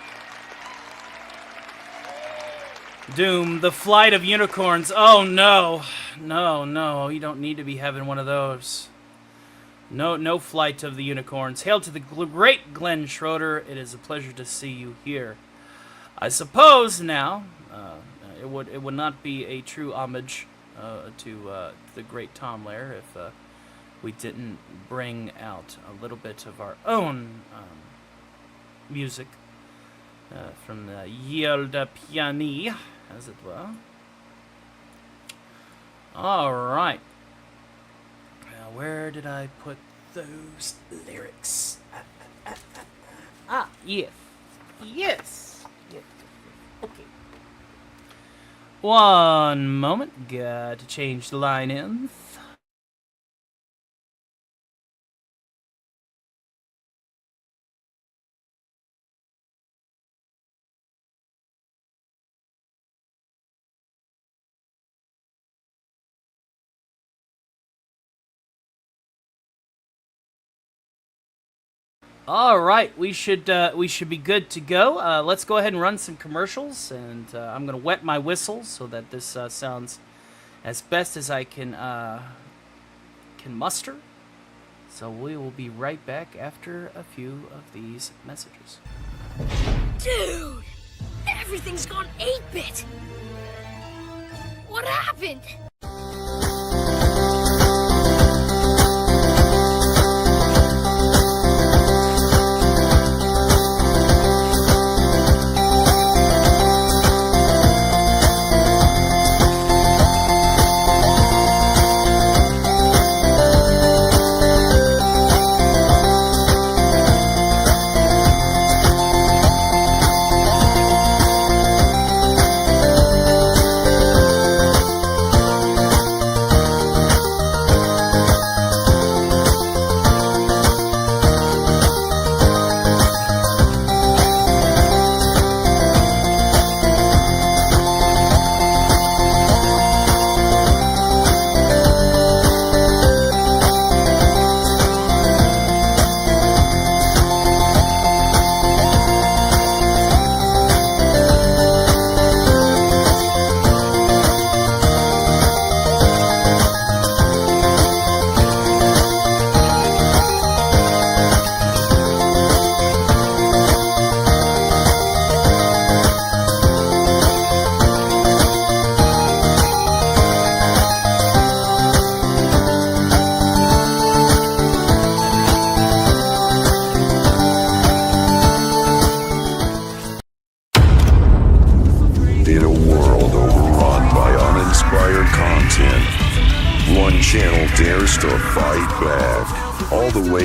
Doom, the flight of unicorns. Oh, no. No, you don't need to be having one of those. No flight of the unicorns. Hail to the great Glenn Schroeder. It is a pleasure to see you here. I suppose now, it would not be a true homage to the great Tom Lehrer if we didn't bring out a little bit of our own music from the Yield Piani, as it were. All right. Now, where did I put those lyrics? Yes. Yes. Yes. Okay. One moment. Got to change the line in. All right, we should be good to go. Let's go ahead and run some commercials, and I'm gonna wet my whistle so that this sounds as best as I can muster. So we will be right back after a few of these messages. Dude, everything's gone 8-bit. What happened?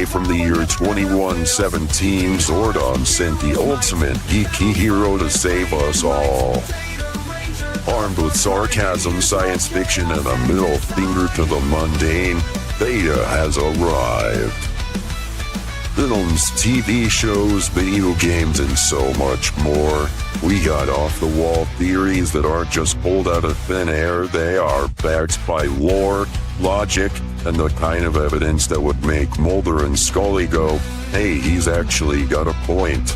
From the year 2117, Zordon sent the ultimate geeky hero to save us all. Armed with sarcasm, science fiction, and a middle finger to the mundane, Beta has arrived. Films, TV shows, video games, and so much more. We got off-the-wall theories that aren't just pulled out of thin air, they are backed by lore, logic, and the kind of evidence that would make Mulder and Scully go, hey, he's actually got a point.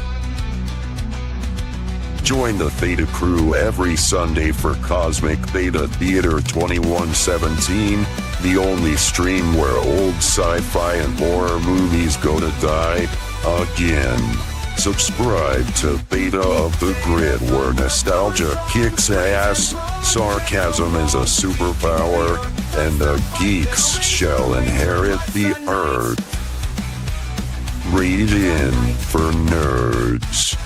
Join the Theta crew every Sunday for Cosmic Theta Theater 2117, the only stream where old sci-fi and horror movies go to die again. Subscribe to Theta of the Grid, where nostalgia kicks ass, sarcasm is a superpower, and the geeks shall inherit the earth. Read in for nerds.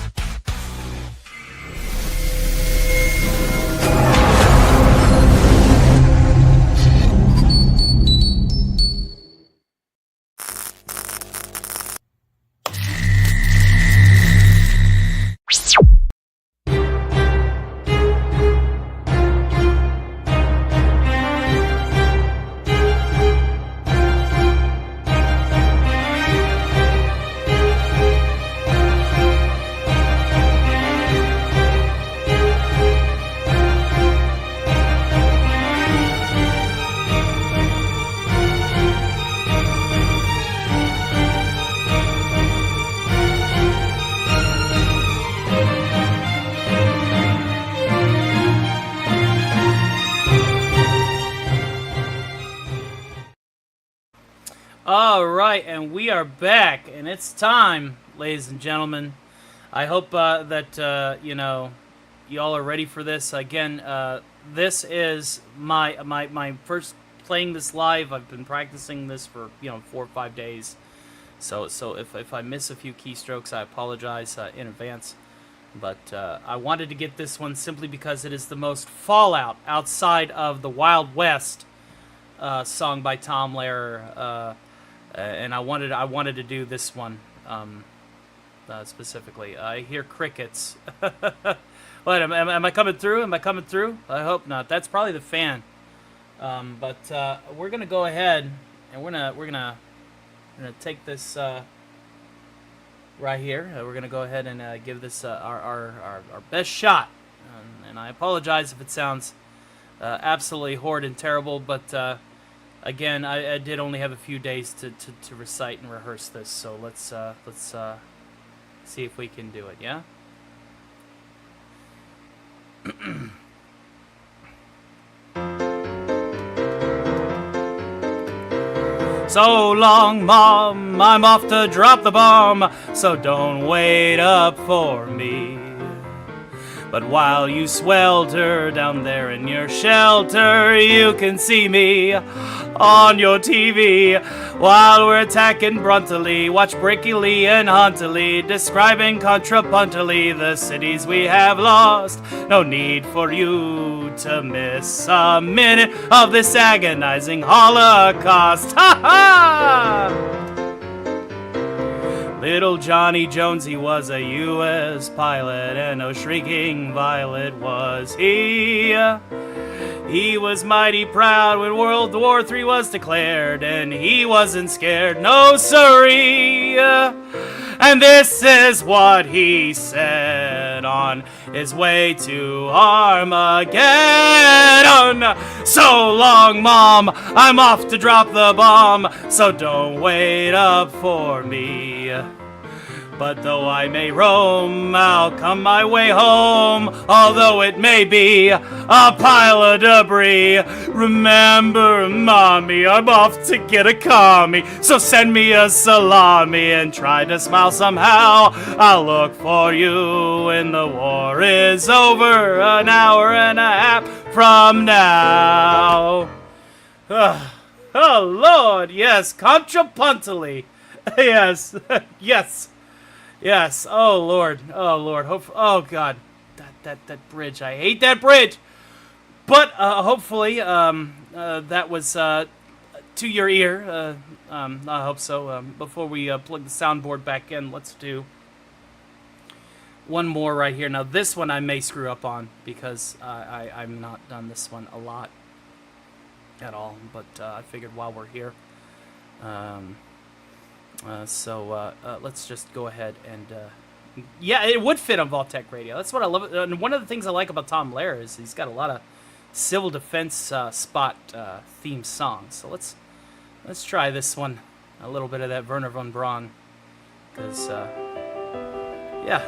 All right, and we are back, and it's time, ladies and gentlemen. I hope that y'all are ready for this. Again, this is my first playing this live. I've been practicing this for 4 or 5 days. So if I miss a few keystrokes, I apologize in advance. But I wanted to get this one simply because it is the most Fallout outside of the Wild West song by Tom Lehrer, and I wanted to do this one specifically. I hear crickets. What am I coming through? Am I coming through? I hope not. That's probably the fan. But we're gonna go ahead and we're gonna take this right here. We're gonna go ahead and give this our best shot. And I apologize if it sounds absolutely horrid and terrible, but again, I did only have a few days to recite and rehearse this. So let's see if we can do it. Yeah. So long, Mom, I'm off to drop the bomb, so don't wait up for me. But while you swelter down there in your shelter, you can see me on your TV. While we're attacking Bruntily, watch Brickily and Huntily, describing contrapuntily the cities we have lost. No need for you to miss a minute of this agonizing holocaust. Ha ha! Little Johnny Jones, he was a U.S. pilot, and no shrieking violet was he. He was mighty proud when World War III was declared, and he wasn't scared, no siree. And this is what he said on his way to Armageddon. So long, Mom, I'm off to drop the bomb, so don't wait up for me. But though I may roam, I'll come my way home, although it may be a pile of debris. Remember, Mommy, I'm off to get a commie, so send me a salami and try to smile somehow. I'll look for you when the war is over, an hour and a half from now. Oh, Lord, yes, contrapuntily. Yes, yes. Yes. Oh Lord. Oh Lord. Oh God. That bridge. I hate that bridge. But hopefully that was to your ear. I hope so. Before we plug the soundboard back in, let's do one more right here. Now this one I may screw up on because I'm not done this one a lot at all. But I figured while we're here. So let's just go ahead and yeah, it would fit on Vault-Tec Radio. That's what I love. And one of the things I like about Tom Lehrer is he's got a lot of civil defense spot theme songs. So let's try this one. A little bit of that Werner von Braun, because yeah.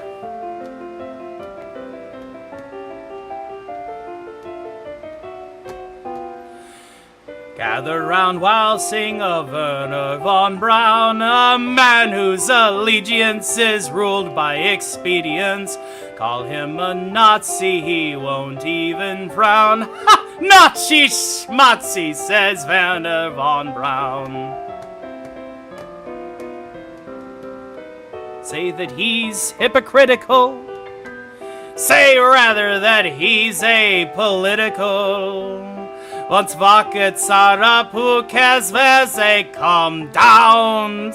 Gather round while sing of Werner von Braun, a man whose allegiance is ruled by expedience. Call him a Nazi, he won't even frown. Ha! Nazi schmatzi, says Werner von Braun. Say that he's hypocritical. Say rather that he's apolitical. Once vaket sarapu kesve calm down.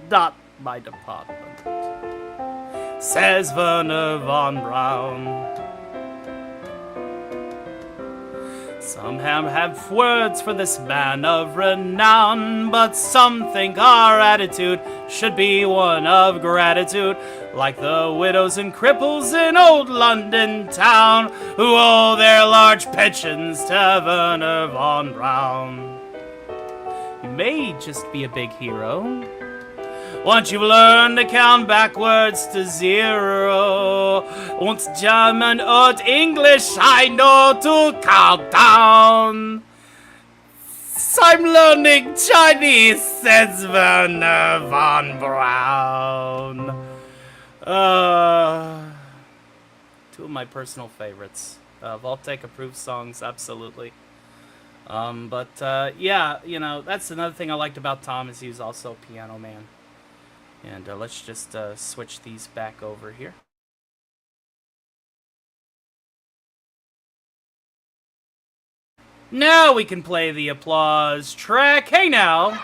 Not my department, says Werner von Braun. Some have words for this man of renown, but some think our attitude should be one of gratitude, like the widows and cripples in old London town, who owe their large pensions to Werner von Braun. You may just be a big hero. Once you've learned to count backwards to 0, und German und English I know to count down. I'm learning Chinese, says Werner von Braun. Too my personal favorites. Vault-Tec approved songs, absolutely. Yeah, you know, that's another thing I liked about Tom is he was also a piano man. And let's just switch these back over here. Now we can play the applause track. Hey now!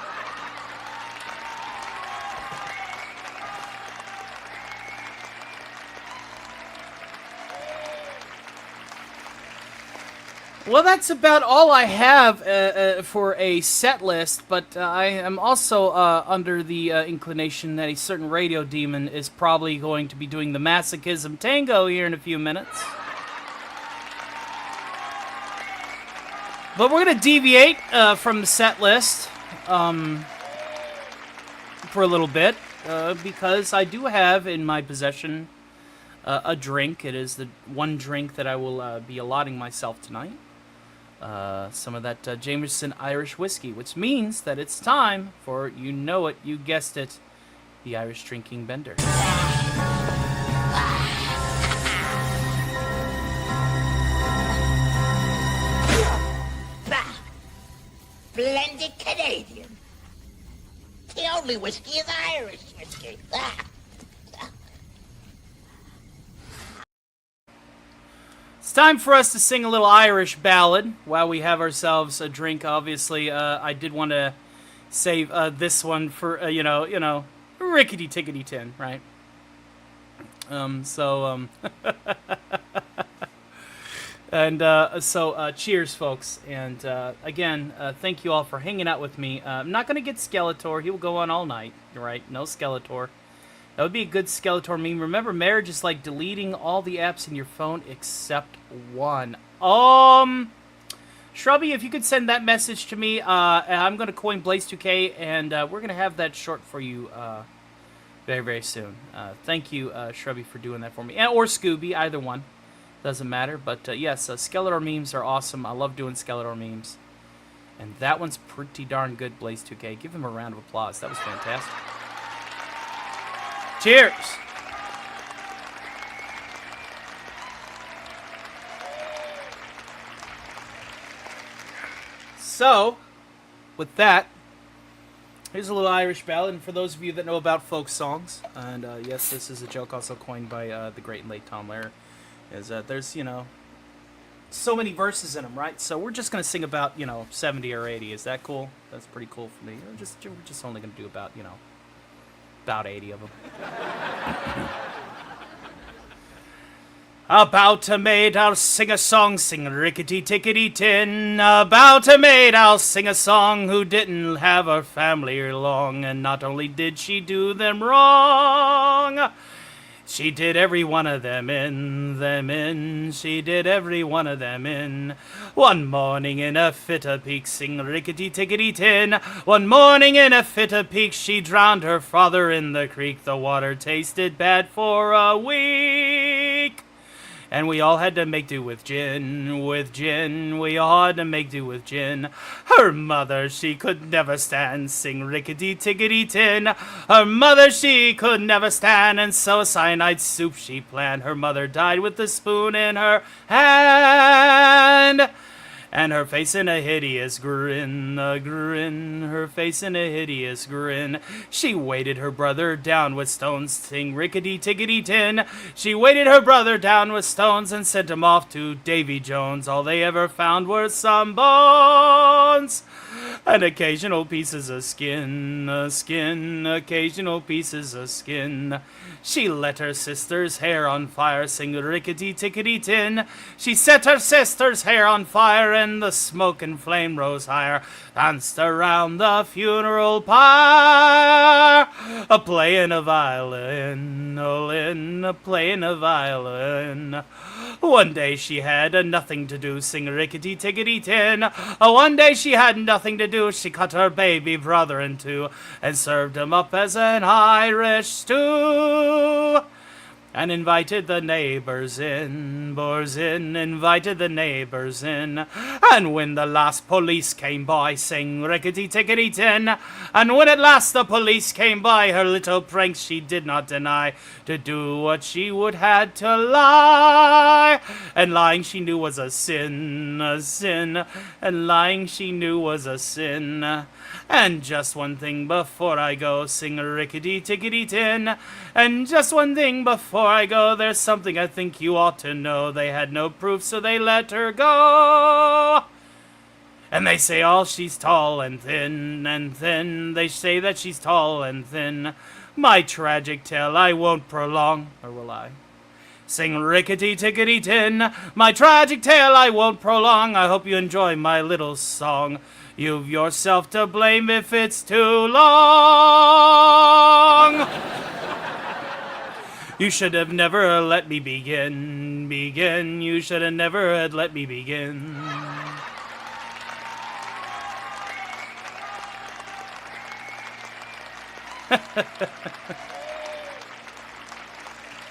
Well, that's about all I have for a set list, but I am also under the inclination that a certain radio demon is probably going to be doing the Masochism Tango here in a few minutes. But we're going to deviate from the set list for a little bit, because I do have in my possession a drink. It is the one drink that I will be allotting myself tonight. Some of that Jameson Irish whiskey, which means that it's time for, you know it, you guessed it, the Irish drinking bender. Blended Canadian. The only whiskey is Irish whiskey. It's time for us to sing a little Irish ballad while we have ourselves a drink. Obviously, I did want to save this one for, rickety tickety tin, right? So cheers, folks. And again, thank you all for hanging out with me. I'm not going to get Skeletor. He will go on all night, right? No Skeletor. That would be a good Skeletor meme. Remember, marriage is like deleting all the apps in your phone except one. Shrubby, if you could send that message to me, I'm going to coin Blaze2K, and we're going to have that short for you very, very soon. Thank you, Shrubby, for doing that for me. Or Scooby, either one. Doesn't matter. But yes, Skeletor memes are awesome. I love doing Skeletor memes. And that one's pretty darn good, Blaze2K. Give him a round of applause. That was fantastic. Cheers! So, with that, here's a little Irish ballad, and for those of you that know about folk songs, and yes, this is a joke also coined by the great and late Tom Lehrer, is that there's, so many verses in them, right? So we're just going to sing about, 70 or 80. Is that cool? That's pretty cool for me. We're just only going to do about, about 80 of them. About a maid I'll sing a song, sing rickety-tickety-tin. About a maid I'll sing a song who didn't have her family long. And not only did she do them wrong, she did every one of them in. She did every one of them in. One morning in a fit of pique, sing rickety-tickety-tin. One morning in a fit of pique, she drowned her father in the creek. The water tasted bad for a week. And we all had to make do with gin, we all had to make do with gin. Her mother, she could never stand, sing rickety-tickety-tin. Her mother, she could never stand, and so cyanide soup she planned. Her mother died with the spoon in her hand, and her face in a hideous grin, her face in a hideous grin. She weighted her brother down with stones, sing rickety-tickety-tin. She weighted her brother down with stones and sent him off to Davy Jones. All they ever found were some bones and occasional pieces of skin, occasional pieces of skin. She lit her sister's hair on fire, sing rickety-tickety-tin. She set her sister's hair on fire, and the smoke and flame rose higher. Danced around the funeral pyre, a-playing a violin, a-playing a violin. One day she had nothing to do, sing rickety-tickety-tin. One day she had nothing to do, she cut her baby brother in two and served him up as an Irish stew. and invited the neighbors in, invited the neighbors in. And when the last police came by, sing rickety-tickety-tin. And when at last the police came by, her little pranks she did not deny, to do what she would had to lie. And lying she knew was a sin, and lying she knew was a sin. And just one thing before I go, sing a rickety-tickety-tin. And just one thing before I go, there's something I think you ought to know. They had no proof, so they let her go. And they say all she's tall and thin, and thin. They say that she's tall and thin. My tragic tale I won't prolong, or will I? Sing rickety-tickety-tin. My tragic tale I won't prolong. I hope you enjoy my little song. You've yourself to blame if it's too long. You should have never let me begin. You should have never let me begin.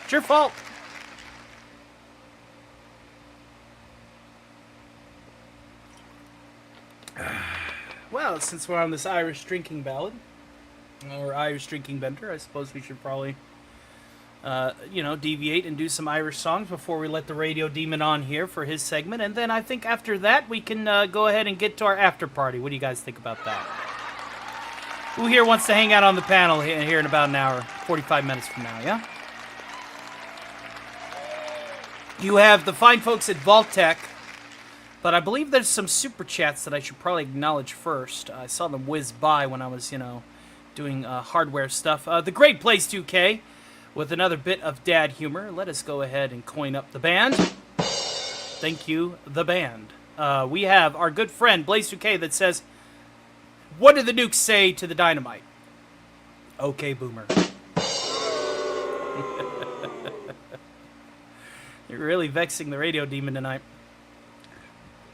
It's your fault. Well, since we're on this Irish drinking ballad, or Irish drinking bender, I suppose we should probably, deviate and do some Irish songs before we let the radio demon on here for his segment. And then I think after that, we can go ahead and get to our after party. What do you guys think about that? Who here wants to hang out on the panel here in about an hour, 45 minutes from now, yeah? You have the fine folks at Vault-Tech. But I believe there's some super chats that I should probably acknowledge first. I saw them whiz by when I was, doing hardware stuff. The Great Place 2K with another bit of dad humor. Let us go ahead and coin up the band. Thank you, the band. We have our good friend Blaze 2K that says, "What did the nukes say to the dynamite?" Okay, boomer. You're really vexing the radio demon tonight.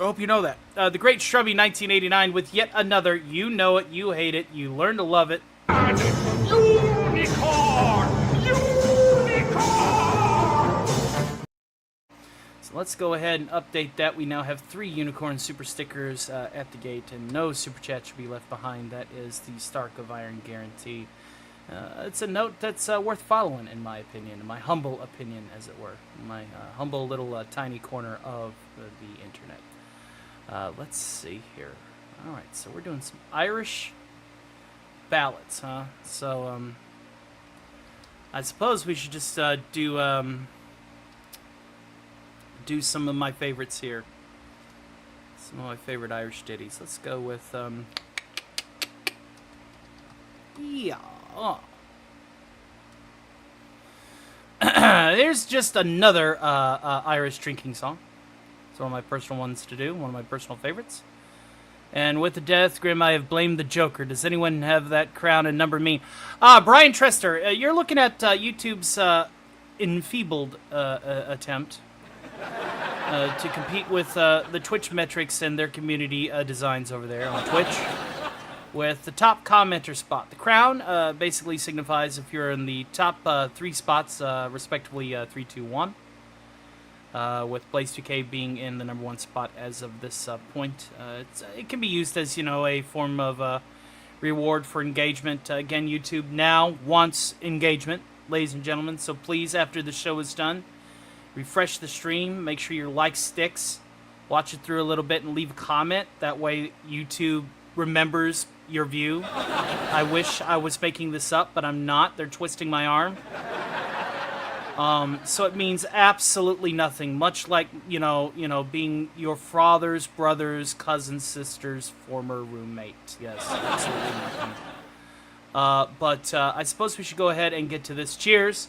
I hope you know that. The Great Shrubby 1989 with yet another You Know It, You Hate It, You Learn to Love It. Unicorn! Unicorn! So let's go ahead and update that. We now have 3 unicorn super stickers at the gate, and no super chat should be left behind. That is the Stark of Iron guarantee. It's a note that's worth following, in my opinion, in my humble opinion, as it were. My humble little tiny corner of the internet. Let's see here. Alright, so we're doing some Irish ballads, huh? So, I suppose we should just do some of my favorites here. Some of my favorite Irish ditties. Let's go with, yeah. There's just another Irish drinking song. It's one of my personal ones to do, one of my personal favorites. And with the death grim, I have blamed the Joker. Does anyone have that crown and number me? Brian Trester, you're looking at YouTube's enfeebled attempt to compete with the Twitch metrics and their community designs over there on Twitch. With the top commenter spot. The crown basically signifies if you're in the top 3 spots, respectively 3, 2, 1. With Blaze 2K being in the number 1 spot as of this point. It can be used as, a form of reward for engagement. Again, YouTube now wants engagement, ladies and gentlemen. So please, after the show is done, refresh the stream. Make sure your like sticks. Watch it through a little bit and leave a comment. That way YouTube remembers your view. I wish I was making this up, but I'm not. They're twisting my arm. So it means absolutely nothing. Much like, being your father's brother's cousin sister's former roommate. Yes, absolutely nothing. But I suppose we should go ahead and get to this. Cheers.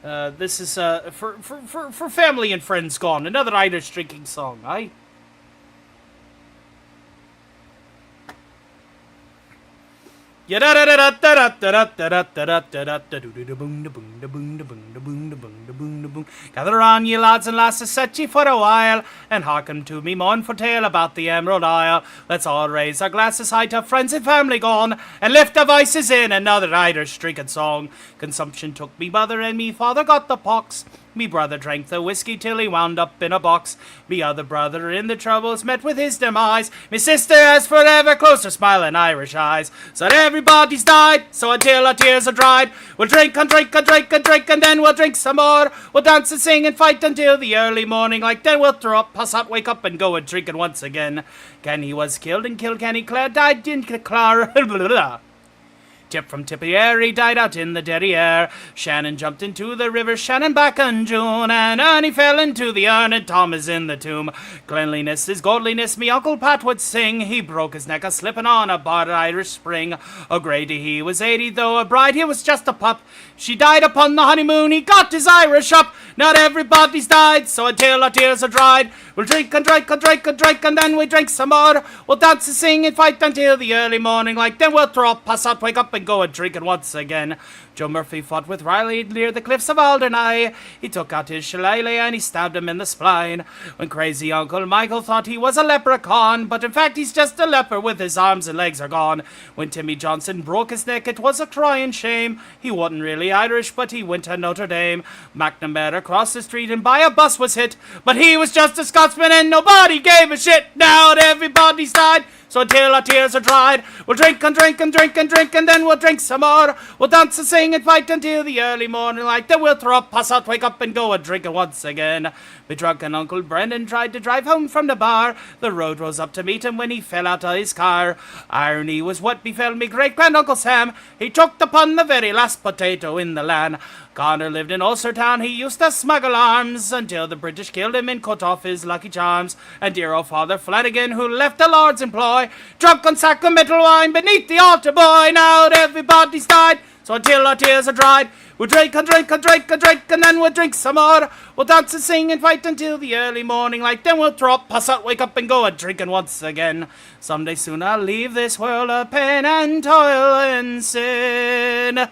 This is for family and friends gone. Another Irish drinking song, aye? Gather on, ye lads and lasses, set ye for a while, and hearken to me mournful tale about the Emerald Isle. Let's all raise our glasses high to friends and family gone, and lift our voices in another Irish drinking song. Consumption took me mother, and me father got the pox. Me brother drank the whiskey till he wound up in a box. Me other brother in the troubles met with his demise. Me sister has forever closed her smiling Irish eyes. So everybody's died, so until our tears are dried, we'll drink and drink and drink and drink, and then we'll drink some more. We'll dance and sing and fight until the early morning, like then we'll throw up, pass out, wake up, and go a drinking once again. Kenny was killed and Kilkenny Clare died in Clara. Tip from Tipperary died out in the derriere. Shannon jumped into the river, Shannon back in June, and Ernie fell into the urn, and Tom is in the tomb. Cleanliness is godliness, me Uncle Pat would sing. He broke his neck a-slipping on a bar Irish spring. O'Grady he was 80, though a bride he was just a pup. She died upon the honeymoon, he got his Irish up. Not everybody's died, so until our tears are dried, we'll drink and drink and drink and drink, and then we drink some more. We'll dance and sing and fight until the early morning, like then we'll throw up, pass out, wake up, and go a drinking once again. Joe Murphy fought with Riley near the cliffs of Alderney. He took out his shillelagh and he stabbed him in the spine. When crazy Uncle Michael thought he was a leprechaun, but in fact he's just a leper with his arms and legs are gone. When Timmy Johnson broke his neck, it was a crying shame. He wasn't really Irish, but he went to Notre Dame. McNamara crossed the street and by a bus was hit, but he was just a Scotsman and nobody gave a shit. Now everybody's died, so until our tears are dried, we'll drink and drink and drink and drink, and then we'll drink some more. We'll dance and sing and fight until the early morning light. Then we'll throw up, pass out, wake up, and go a drinking once again. The drunken Uncle Brendan tried to drive home from the bar. The road rose up to meet him when he fell out of his car. Irony was what befell me great-grand-uncle Sam. He choked upon the very last potato in the land. Connor lived in Ulstertown, he used to smuggle arms until the British killed him and cut off his lucky charms. And dear old Father Flanagan, who left the Lord's employ, drunk on sacramental wine beneath the altar boy. Now everybody's died, so until our tears are dried, we'll drink and drink and drink and drink, and then we'll drink some more. We'll dance and sing and fight until the early morning light. Then we'll throw up, pass out, wake up, and go a drinking once again. Someday soon I'll leave this world of pain and toil and sin.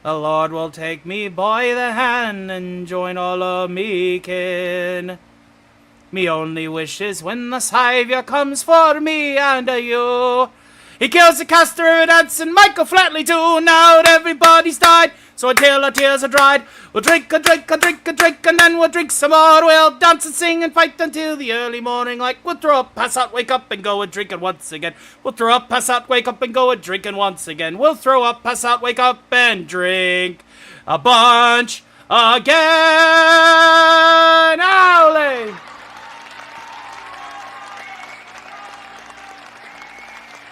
The Lord will take me by the hand and join all of me kin. Me only wish is when the Saviour comes for me and you. He kills the Castor and Anson, Michael Flatley too. Now everybody's died, so until our tears are dried, we'll drink and drink and drink and drink, and then we'll drink some more. We'll dance and sing and fight until the early morning like we'll throw up, pass out, wake up, and go a drinking once again. We'll throw up, pass out, wake up, and go a drinking once again. We'll throw up, pass out, wake up, and drink a bunch again. Owly!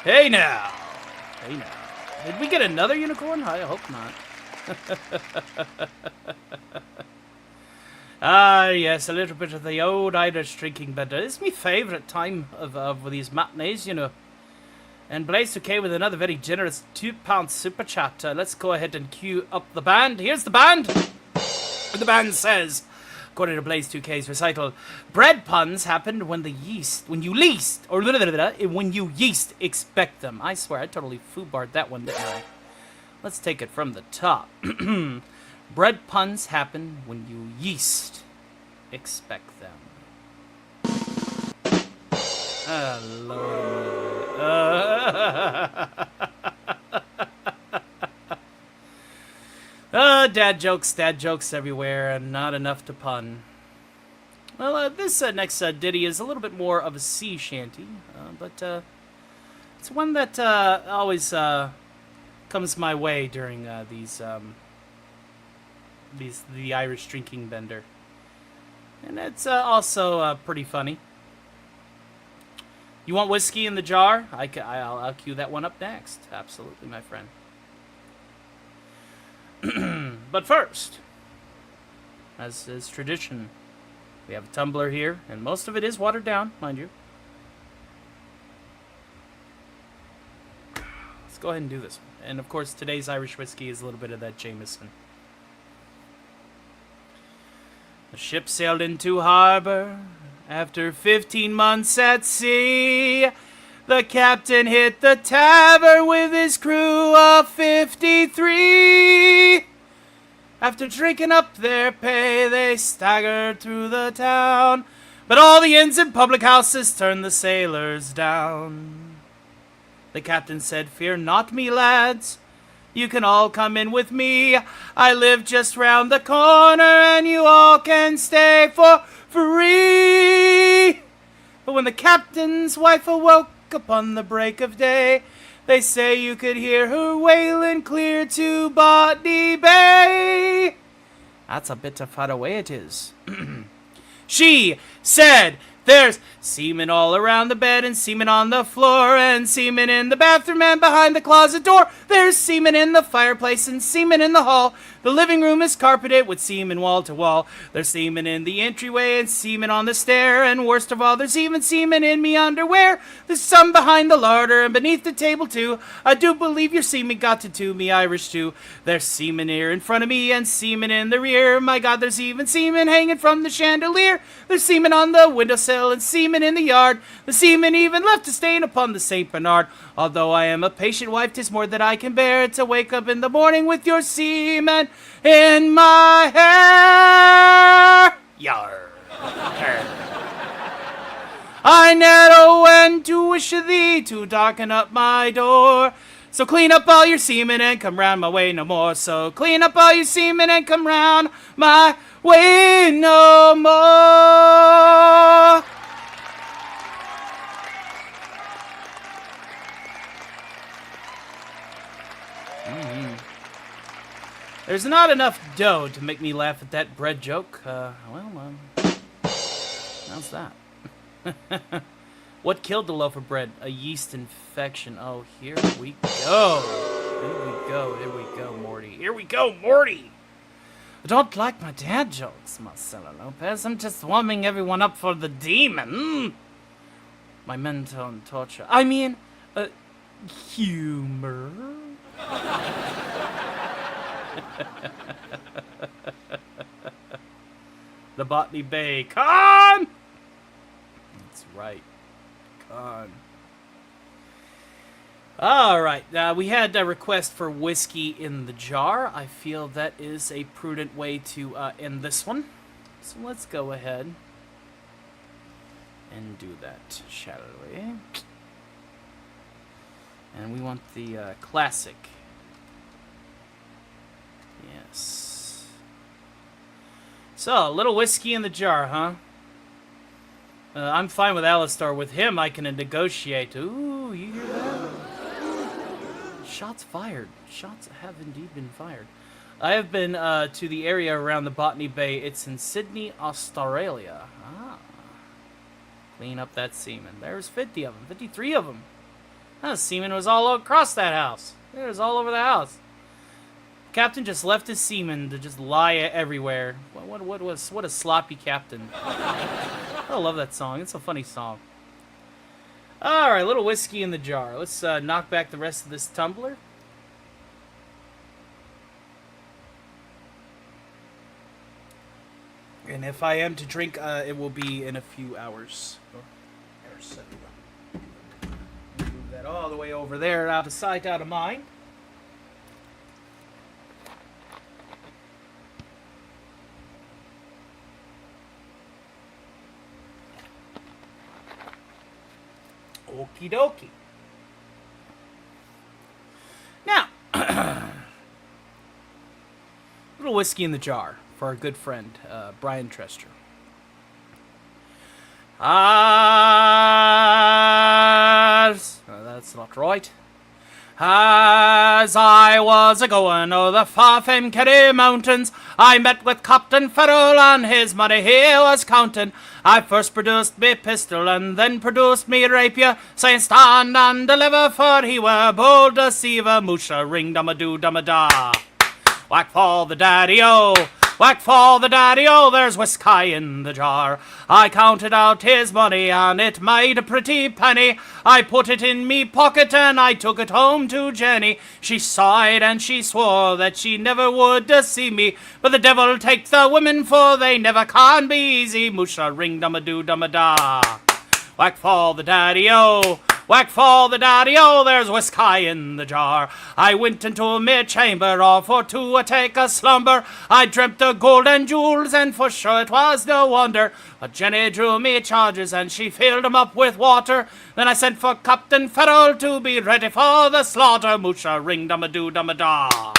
Hey now. Hey now. Did we get another unicorn? I hope not. Ah, yes, a little bit of the old Irish drinking, but it's my favourite time of these matinees, you know. And Blaze okay with another very generous £2 super chat. Let's go ahead and cue up the band. Here's the band. The band says, according to Blaze 2K's recital, bread puns happened when when you least expect them. I swear, I totally foobarred that one, didn't I? Let's take it from the top. Bread puns happen when you yeast expect them. Dad jokes everywhere, and not enough to pun. Well, this next ditty is a little bit more of a sea shanty, but it's one that always comes my way during the Irish drinking bender, and it's also pretty funny. You want whiskey in the jar? I'll cue that one up next. Absolutely, my friend. But first, as is tradition, we have a tumbler here, and most of it is watered down, mind you. Let's go ahead and do this one. And of course, today's Irish whiskey is a little bit of that Jameson. The ship sailed into harbor after 15 months at sea. The captain hit the tavern with his crew of 53. After drinking up their pay, they staggered through the town. But all the inns and public houses turned the sailors down. The captain said, "Fear not me, lads. You can all come in with me. I live just round the corner, and you all can stay for free." But when the captain's wife awoke upon the break of day, they say you could hear her wailing clear to Botany Bay. That's a bit far away it is. She said, "There's semen all around the bed, and semen on the floor, and semen in the bathroom and behind the closet door. There's semen in the fireplace and semen in the hall. The living room is carpeted with semen wall to wall. There's semen in the entryway and semen on the stair, and worst of all, there's even semen in me underwear. There's some behind the larder and beneath the table too. I do believe your semen got to me Irish too. There's semen here in front of me and semen in the rear. My God, there's even semen hanging from the chandelier. There's semen on the windowsill and semen in the yard. The semen even left a stain upon the St. Bernard. Although I am a patient wife, 'tis more that I can bear to wake up in the morning with your semen in my hair. Yar. I never went to wish thee to darken up my door. So clean up all your semen and come round my way no more. So clean up all your semen and come round my way no more. There's not enough dough to make me laugh at that bread joke. How's that? What killed the loaf of bread? A yeast infection. Oh, here we go. Here we go, Morty. Here we go, Morty. I don't like my dad jokes, Marcelo Lopez. I'm just warming everyone up for the demon. My mental torture. I mean, humor. The Botany Bay. Con! That's right. Con. Alright, we had a request for whiskey in the jar. I feel that is a prudent way to end this one. So let's go ahead and do that, shall we? And we want the classic. Yes. So, a little whiskey in the jar, huh? I'm fine with Alistar. With him, I can negotiate. Ooh, you hear that? Shots fired. Shots have indeed been fired. I have been to the area around the Botany Bay. It's in Sydney, Australia. Ah. Clean up that semen. There's 50 of them. 53 of them. That semen was all across that house. It was all over the house. Captain just left his semen to just lie everywhere. What a sloppy captain. I love that song. It's a funny song. Alright, a little whiskey in the jar. Let's knock back the rest of this tumbler. And if I am to drink, it will be in a few hours. Move that all the way over there, out of sight, out of mind. Okie dokie. Now, little whiskey in the jar for our good friend, Brian Trester. That's not right. As I was a-going o'er the far-famed Kerry mountains, I met with Captain Farrell and his money he was counting. I first produced me pistol and then produced me rapier, saying stand and deliver, for he were bold deceiver. Moosha ring dum-a-doo dum-a-da. Whack fall the daddy-o, whack fall the daddy-o, there's whiskey in the jar. I counted out his money and it made a pretty penny. I put it in me pocket and I took it home to Jenny. She sighed and she swore that she never would deceive me, but the devil take the women, for they never can be easy. Moosha ring dum-a-doo dum-a-da. Whack fall the daddy-o, Whack fall the daddy-o, there's whiskey in the jar. I went into my chamber all for to take a slumber. I dreamt of gold and jewels, and for sure it was no wonder. But Jenny drew me charges, and she filled 'em up with water. Then I sent for Captain Farrell to be ready for the slaughter. Moocha ring dum a doo dum a da.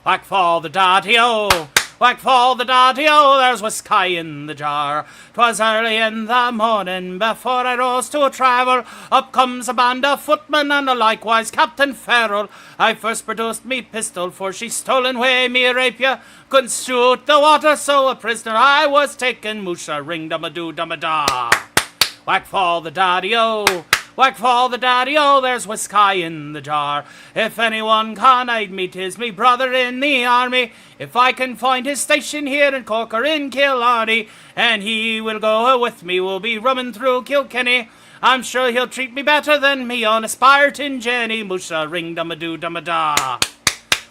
Whack fall the daddy-o, whack fall the daddy-o, there's whiskey in the jar. 'Twas early in the morning before I rose to travel. Up comes a band of footmen and likewise Captain Farrell. I first produced me pistol, for she stolen away me rapier. Couldn't shoot the water, so a prisoner I was taken. Moocha ring dum a doo dum a da. Whack fall the daddy-o, whack fall the daddy-o, there's whiskey in the jar. If anyone can aid me, 'tis me brother in the army. If I can find his station here in Cork or in Killarney, and he will go with me, we'll be roaming through Kilkenny. I'm sure he'll treat me better than me on a Spirtin Jenny. Moocha ring dum a doo dum a da.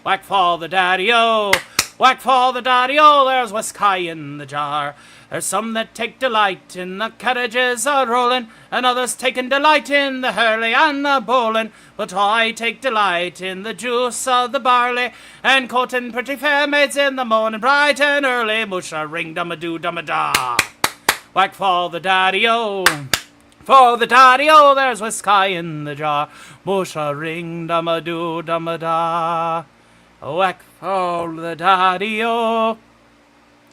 Whack fall the daddy-o, whack fall the daddy-o, there's whiskey in the jar. There's some that take delight in the carriages a-rolling, and others taking delight in the hurley and the bowling. But I take delight in the juice of the barley, and courting pretty fair maids in the morning bright and early. Moocha ring dum a doo dum a da. Whack fall the daddy-o, for the daddy-o, there's whiskey in the jar. Moocha ring dum a doo dum a da. Whack fall the daddy-o,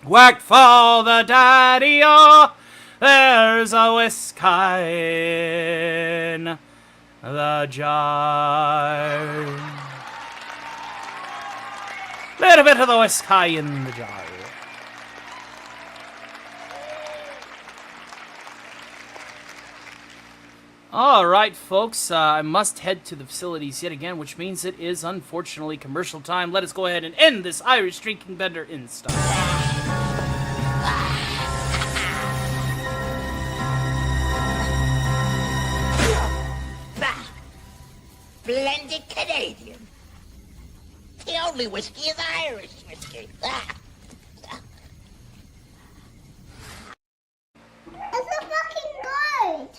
whack fall the daddy-o, there's a whiskey in the jar. Little bit of the whiskey in the jar. All right, folks, I must head to the facilities yet again, which means it is unfortunately commercial time. Let us go ahead and end this Irish drinking bender in style. Blended Canadian. The only whiskey is Irish whiskey. It's a fucking goat!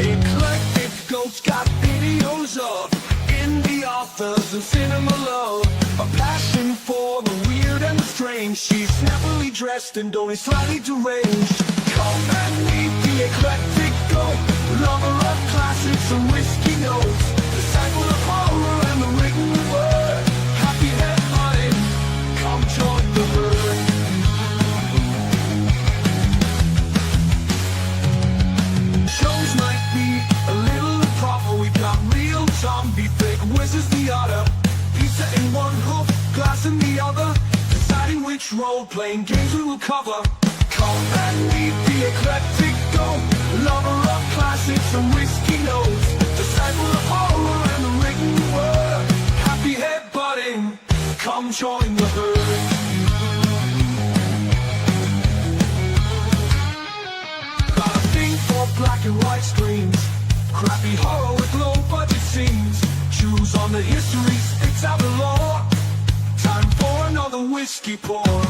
Eclectic Goats got videos of indie authors and cinema love. A passion for the weird and the strange. She's snappily dressed and only slightly deranged. Come and meet the Eclectic Goat, lover of classics and whiskey notes, disciple of horror and the written word. Happy head hunting, come join the herd. Shows might be a little improper. We've got real zombie, fake whizzes the otter, pizza in one hoof, glass in the other, deciding which role-playing games we will cover. Come and meet the Eclectic Goat, lover of classics and whiskey notes, disciple of horror and the written word. Happy head butting, come join the herd. Got a thing for black and white screens, crappy horror with low budget scenes. Choose on the history, sticks out the law. Time for another whiskey pour.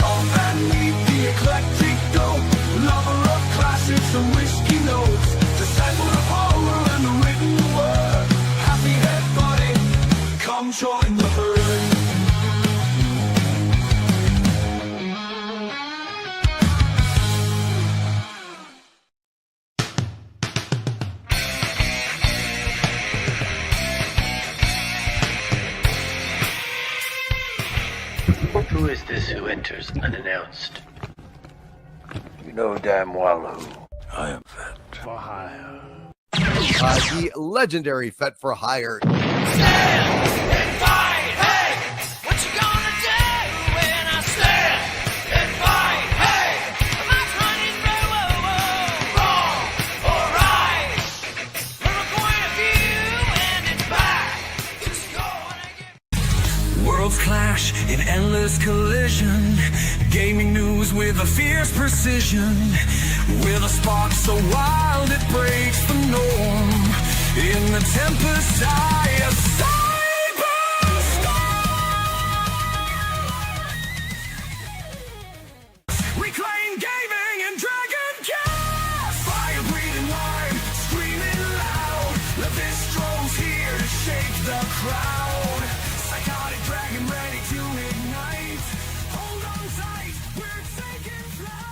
Come and meet the Eclectic Goat, lover of classics and whiskey notes, disciple of horror and the written word. Happy head buddy, come join the herd. Who is this who enters unannounced? You know damn well who. I am Fet for Hire. The legendary Fet for Hire. Stand and fight, hey! What you gonna do when I stand and fight, hey? My front is wrong or right. From a point of view and it's back. Just go and get. Worlds clash in endless collision. Gaming news with a fierce precision. With a spark so wild it breaks the norm. In the tempest eye, a cyberstorm. Reclaim gaming and dragon. crowd. Psychotic dragon ready to ignite. Hold on tight, we're taking flight.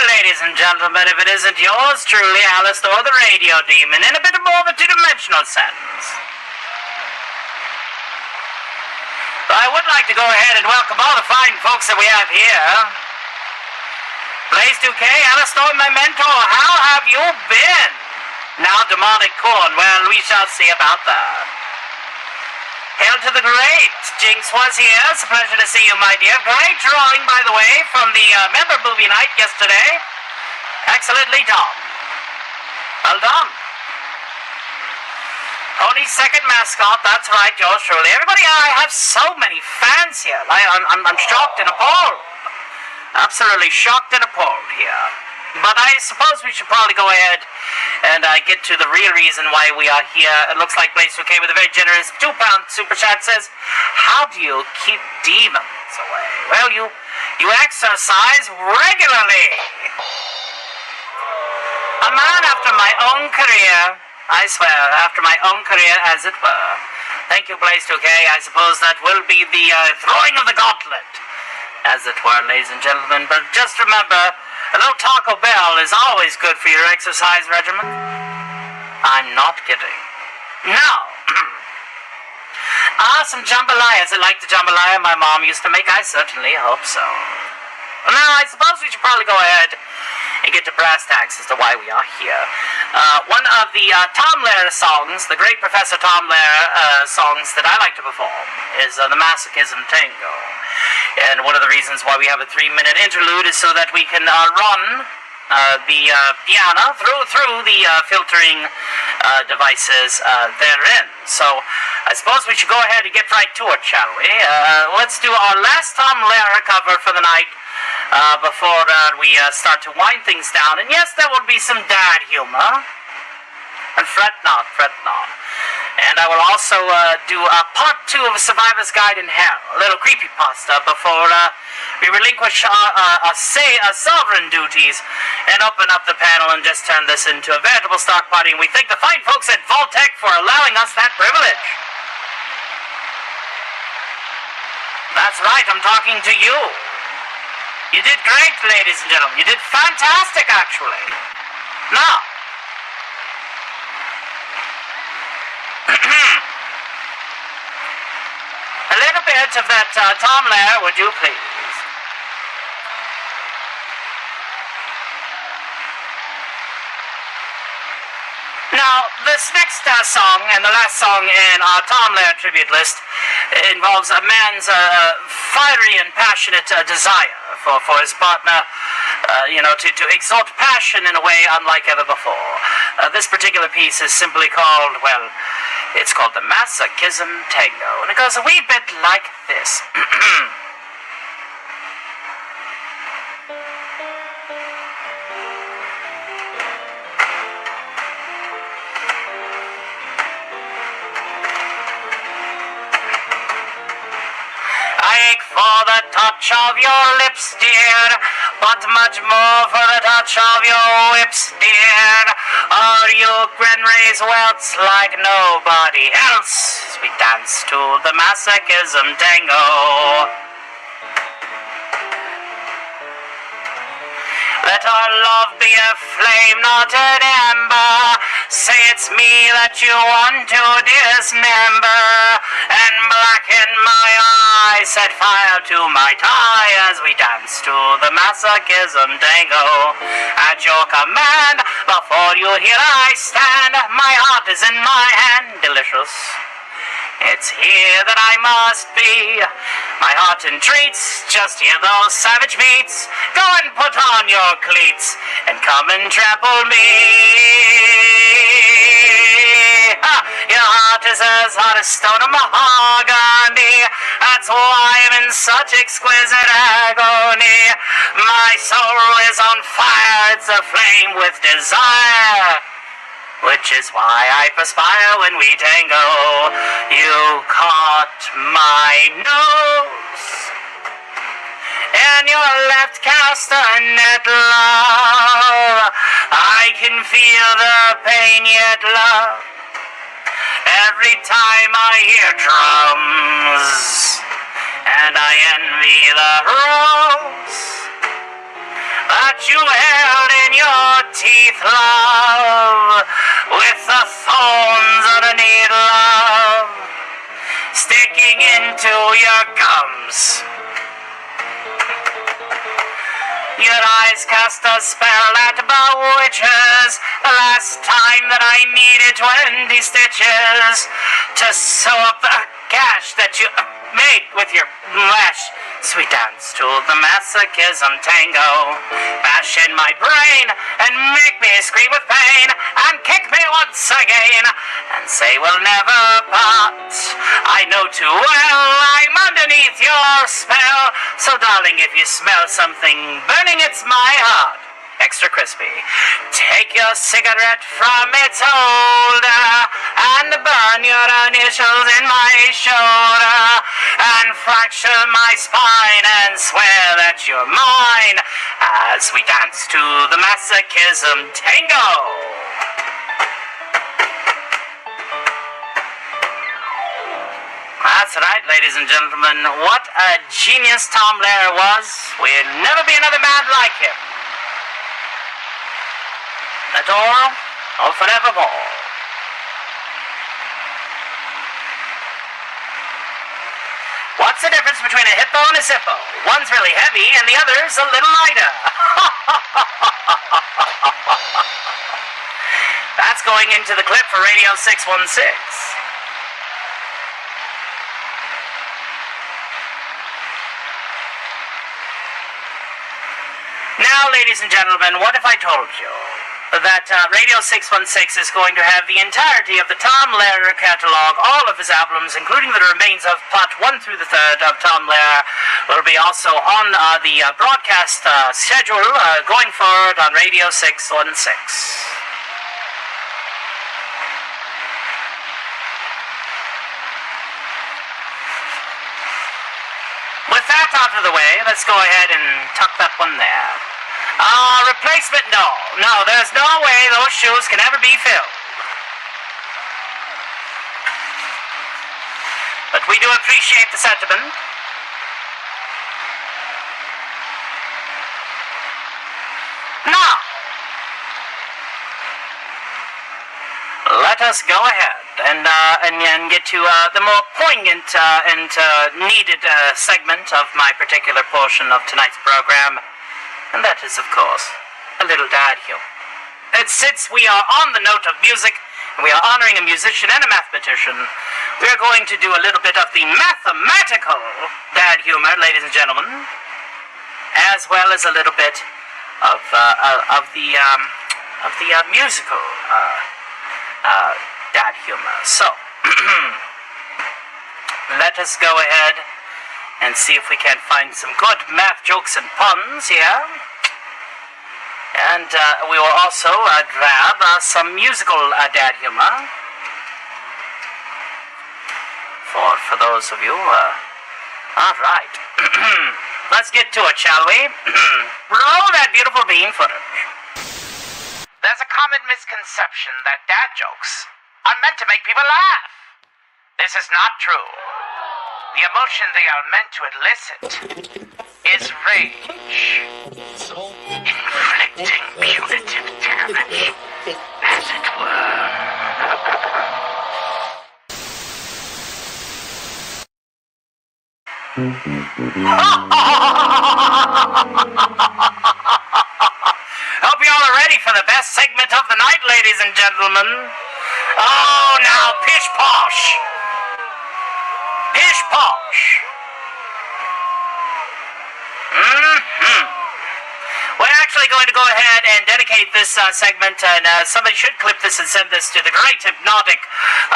Ladies and gentlemen, if it isn't yours truly, Alistair the Radio Demon, in a bit more of a two-dimensional sense. I would like to go ahead and welcome all the fine folks that we have here. Blaze 2K, Alistair, my mentor, how have you been? Now demonic corn, well, we shall see about that. Hail to the great. Jinx was here. It's a pleasure to see you, my dear. Great drawing, by the way, from the member movie night yesterday. Excellently done. Well done. Tony's second mascot, that's right, yours truly. Everybody, I have so many fans here. I'm shocked and appalled. Absolutely shocked and appalled here. But I suppose we should probably go ahead and get to the real reason why we are here. It looks like Blaze 2K with a very generous £2 super chat says, how do you keep demons away? Well, you exercise regularly. A man after my own career, I swear, after my own career, as it were. Thank you, Blaze 2K. I suppose that will be the throwing of the gauntlet, as it were, ladies and gentlemen. But just remember, a little Taco Bell is always good for your exercise regimen. I'm not kidding. Now, some jambalaya. Is it like the jambalaya my mom used to make? I certainly hope so. Now, I suppose we should probably go ahead and get to brass tacks as to why we are here. One of the Tom Lehrer songs, the great Professor Tom Lehrer songs that I like to perform is the Masochism Tango. And one of the reasons why we have a 3-minute interlude is so that we can run the piano through the filtering devices therein. So I suppose we should go ahead and get right to it, shall we? Let's do our last Tom Lehrer cover for the night before we start to wind things down. And yes, there will be some dad humor. And fret not, fret not. And I will also do part 2 of Survivor's Guide in Hell, a little creepypasta before we relinquish our sovereign duties and open up the panel and just turn this into a veritable stock party. And we thank the fine folks at Voltec for allowing us that privilege. That's right, I'm talking to you. You did great, ladies and gentlemen. You did fantastic, actually. Now, a little bit of that Tom Lehrer, would you please? Now, this next song, and the last song in our Tom Lehrer tribute list, involves a man's fiery and passionate desire for his partner, to exalt passion in a way unlike ever before. This particular piece is simply called, well, it's called the Masochism Tango, and it goes a wee bit like this. I ache for the touch of your lips, dear, but much more for the touch of your whips, dear. Or you grin raise welts like nobody else. We dance to the Masochism Tango. Let our love be a flame, not an ember. Say it's me that you want to dismember. And blacken my eyes, set fire to my tie as we dance to the Masochism Tango. At your command, before you here I stand. My heart is in my hand, delicious. It's here that I must be. My heart entreats, just hear those savage beats. Go and put on your cleats and come and trample me. Your heart is as hot as stone of mahogany. That's why I'm in such exquisite agony. My soul is on fire, it's aflame with desire, which is why I perspire when we tango. You caught my nose, and your left cast a net, love. I can feel the pain yet, love, every time I hear drums, and I envy the rose that you held in your teeth, love, with the thorns underneath, love, sticking into your gums. Your eyes cast a spell that bewitches. The last time that I needed 20 stitches to sew up the gash that you made with your lash. Sweet dance to the Masochism Tango. Bash in my brain and make me scream with pain, and kick me once again and say we'll never part. I know too well I'm underneath your spell, so darling, if you smell something burning, it's my heart. Extra crispy. Take your cigarette from its holder and burn your initials in my shoulder and fracture my spine and swear that you're mine as we dance to the Masochism Tango. That's right, ladies and gentlemen. What a genius Tom Lehrer was. We'll never be another man like him. At all, or forevermore. What's the difference between a hippo and a zippo? One's really heavy and the other's a little lighter. That's going into the clip for Radio 616. Now, ladies and gentlemen, what if I told you that Radio 616 is going to have the entirety of the Tom Lehrer catalog, all of his albums, including the remains of Part 1 through the 3rd of Tom Lehrer, will be also on the broadcast schedule going forward on Radio 616. With that out of the way, let's go ahead and tuck that one there. Replacement, no. No, there's no way those shoes can ever be filled. But we do appreciate the sentiment. Now, let us go ahead and get to the more poignant and needed segment of my particular portion of tonight's program. And that is, of course, a little dad humor. And since we are on the note of music, and we are honoring a musician and a mathematician, we are going to do a little bit of the mathematical dad humor, ladies and gentlemen, as well as a little bit of the musical dad humor. So, let us go ahead and see if we can find some good math jokes and puns here. And we will also grab some musical dad humor for those of you. All right. Let's get to it, shall we? Roll that beautiful bean footage. There's a common misconception that dad jokes are meant to make people laugh. This is not true. The emotion they are meant to elicit is rage, inflicting punitive damage, as it were. Hope you all are ready for the best segment of the night, ladies and gentlemen. Oh, now, pish posh. Pish posh. We're actually going to go ahead and dedicate this segment, and somebody should clip this and send this to the great Hypnotic.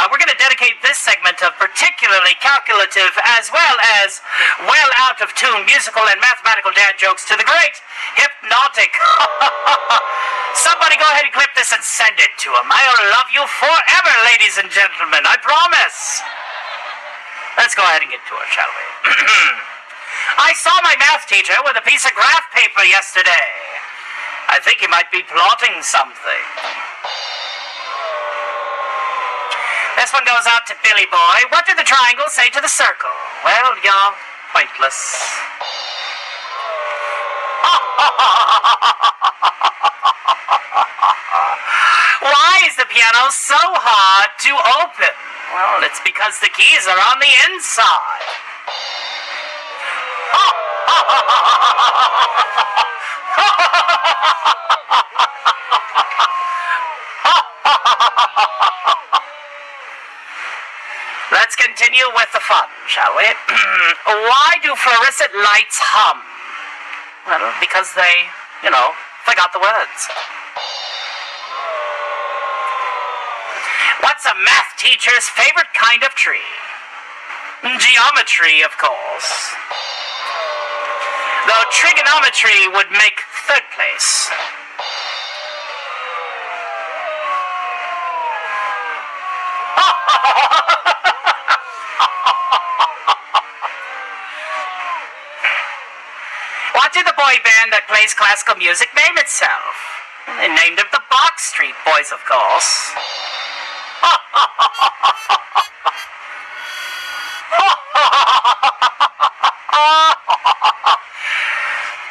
We're going to dedicate this segment of particularly calculative as well as well out of tune musical and mathematical dad jokes to the great Hypnotic. Somebody go ahead and clip this and send it to him. I'll love you forever, ladies and gentlemen. I promise. Let's go ahead and get to it, shall we? I saw my math teacher with a piece of graph paper yesterday. I think he might be plotting something. This one goes out to Billy Boy. What did the triangle say to the circle? Well, you're pointless. Why is the piano so hard to open? Well, it's because the keys are on the inside. Let's continue with the fun, shall we? Why do fluorescent lights hum? Well, because they, forgot the words. What's a math teacher's favorite kind of tree? Geometry, of course. Though trigonometry would make third place. What did the boy band that plays classical music name itself? They named it the Box Street Boys, of course.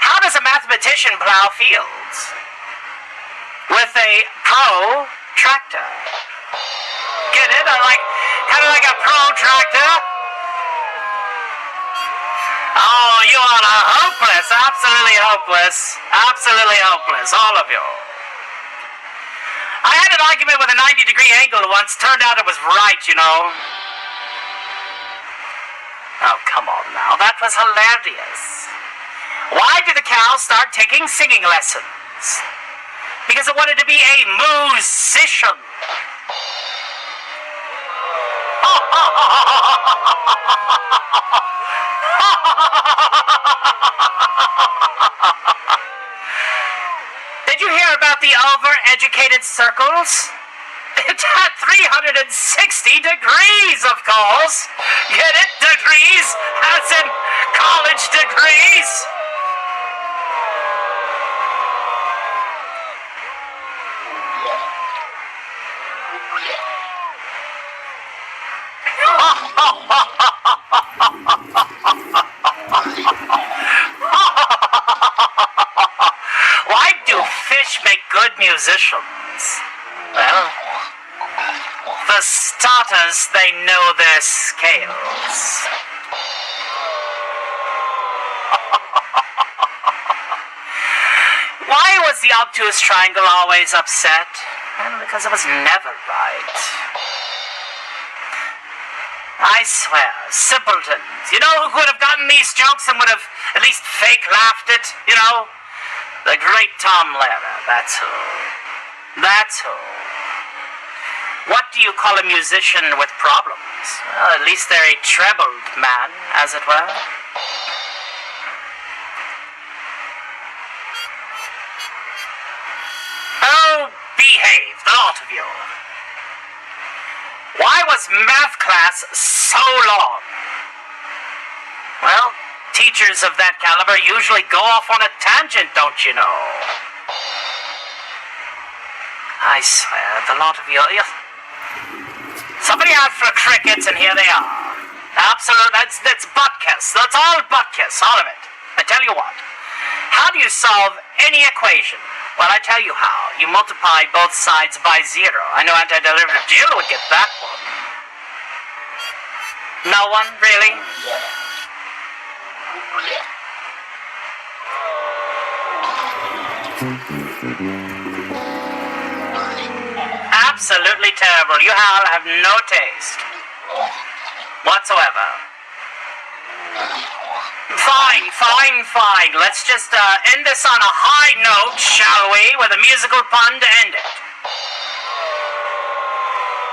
How does a mathematician plow fields? With a protractor. Get it? Kind of like a protractor? Oh, you all are hopeless. Absolutely hopeless. Absolutely hopeless. All of you. I had an argument with a 90-degree angle once. Turned out it was right, you know. Oh, come on now. That was hilarious. Why did the cow start taking singing lessons? Because it wanted to be a musician. Did you hear about the over-educated circles? It had 360 degrees, of course. Get it? Degrees? As in college degrees? Why do fish make good musicians? Well, for starters, they know their scales. Why was the obtuse triangle always upset? Well, because it was never right. I swear, simpletons. You know who could have gotten these jokes and would have at least fake laughed it? You know? The great Tom Lehrer, that's who. That's who. What do you call a musician with problems? Well, at least they're a trebled man, as it were. Oh, behave, the lot of you. Why was math class so long? Well, teachers of that caliber usually go off on a tangent, don't you know? I swear, the lot of you... Somebody asked for crickets, and here they are. Absolute, that's butt-kiss. That's all butt-kiss, all of it. I tell you what. How do you solve any equation? Well, I tell you how. You multiply both sides by 0. I know antiderivative Jill would get that one. No one, really? Absolutely terrible. You all have no taste whatsoever. Fine. Let's just end this on a high note, shall we? With a musical pun to end it.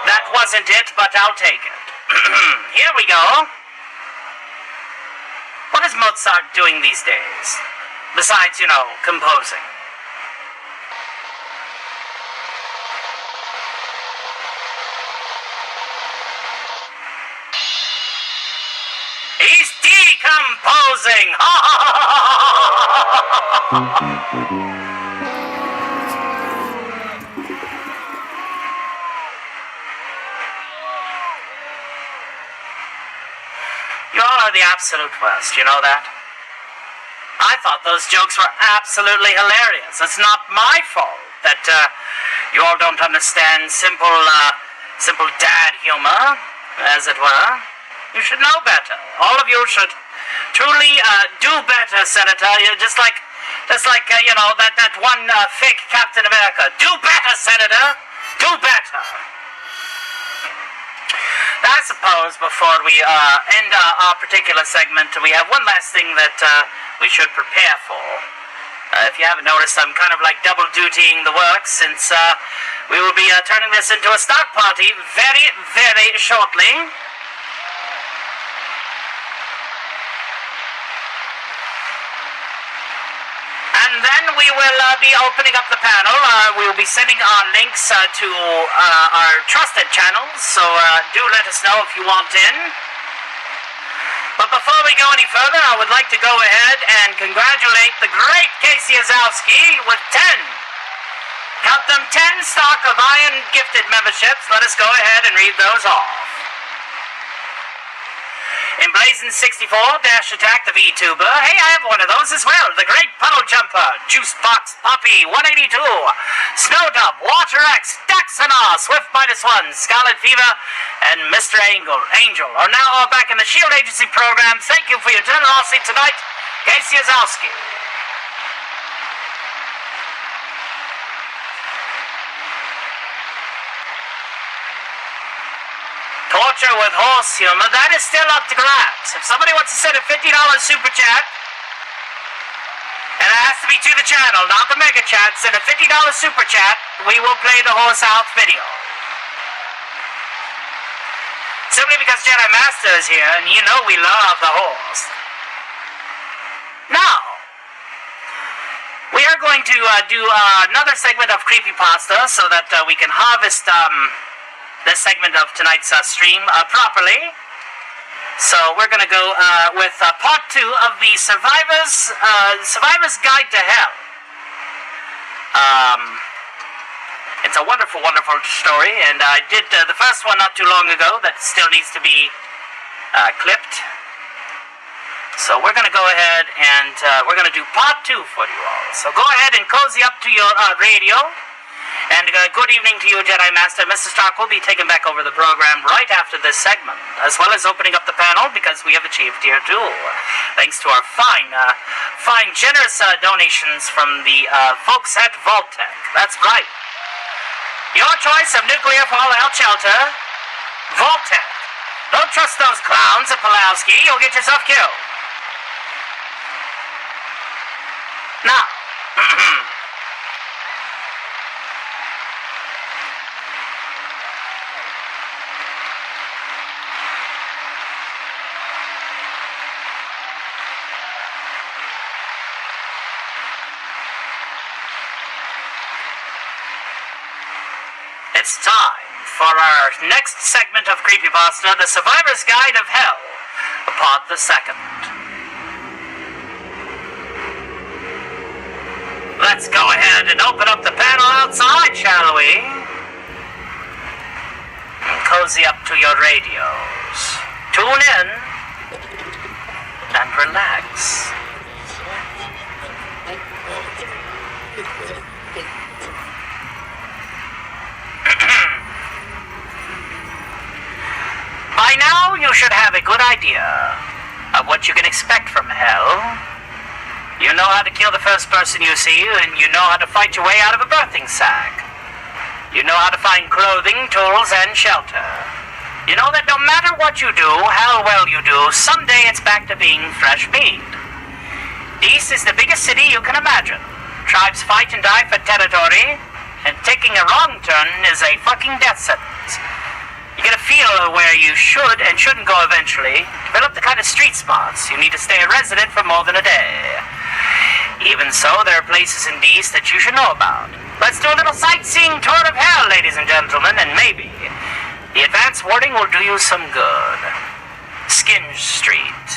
That wasn't it, but I'll take it. Here we go. What is Mozart doing these days? Besides, you know, composing. He's decomposing! You all are the absolute worst, you know that? I thought those jokes were absolutely hilarious. It's not my fault that you all don't understand simple dad humor, as it were. You should know better. All of you should truly do better, Senator. Just like you know, that one fake Captain America. Do better, Senator. Do better. I suppose before we end our particular segment, we have one last thing that we should prepare for. If you haven't noticed, I'm kind of like double dutying the works, since we will be turning this into a stock party very, very shortly. And then we will be opening up the panel. We will be sending our links to our trusted channels, so do let us know if you want in. But before we go any further, I would like to go ahead and congratulate the great Casey Azowski with 10. Count them, 10 stock of Iron Gifted memberships. Let us go ahead and read those off. Emblazon64, Dash Attack the VTuber. Hey, I have one of those as well. The Great Puddle Jumper, Juicebox Poppy 182, Snowdub, Water X, Daxonar, Swift -1, Scarlet Fever, and Mr. Angel are now all back in the Shield Agency program. Thank you for your generosity tonight, Casey Azowski. torture with horse humor, that is still up to grabs. If somebody wants to send a $50 super chat, and it has to be to the channel, not the mega chat, send a $50 super chat, we will play the horse out video. Simply because Jedi Master is here, and you know we love the horse. Now, we are going to do another segment of Creepypasta so that we can harvest this segment of tonight's stream properly. So we're going to go with part 2 of the Survivor's Guide to Hell. It's a wonderful, wonderful story, and I did the first one not too long ago that still needs to be clipped. So we're going to go ahead and we're going to do part 2 for you all. So go ahead and cozy up to your radio. And good evening to you, Jedi Master. Mr. Stark will be taking back over the program right after this segment, as well as opening up the panel because we have achieved Tier 2. Thanks to our fine, generous donations from the folks at Vault-Tec. That's right. Your choice of nuclear fallout shelter, Vault-Tec. Don't trust those clowns at Pulowski. You'll get yourself killed. Now, it's time for our next segment of Creepypasta, The Survivor's Guide of Hell, Part the 2nd. Let's go ahead and open up the panel outside, shall we? And cozy up to your radios. Tune in and relax. By now, you should have a good idea of what you can expect from hell. You know how to kill the first person you see, and you know how to fight your way out of a birthing sack. You know how to find clothing, tools, and shelter. You know that no matter what you do, how well you do, someday it's back to being fresh meat. East is the biggest city you can imagine. Tribes fight and die for territory, and taking a wrong turn is a fucking death sentence. You get a feel of where you should and shouldn't go eventually. Develop the kind of street smarts you need to stay a resident for more than a day. Even so, there are places in East that you should know about. Let's do a little sightseeing tour of hell, ladies and gentlemen, and maybe the advance warning will do you some good. Skin Street.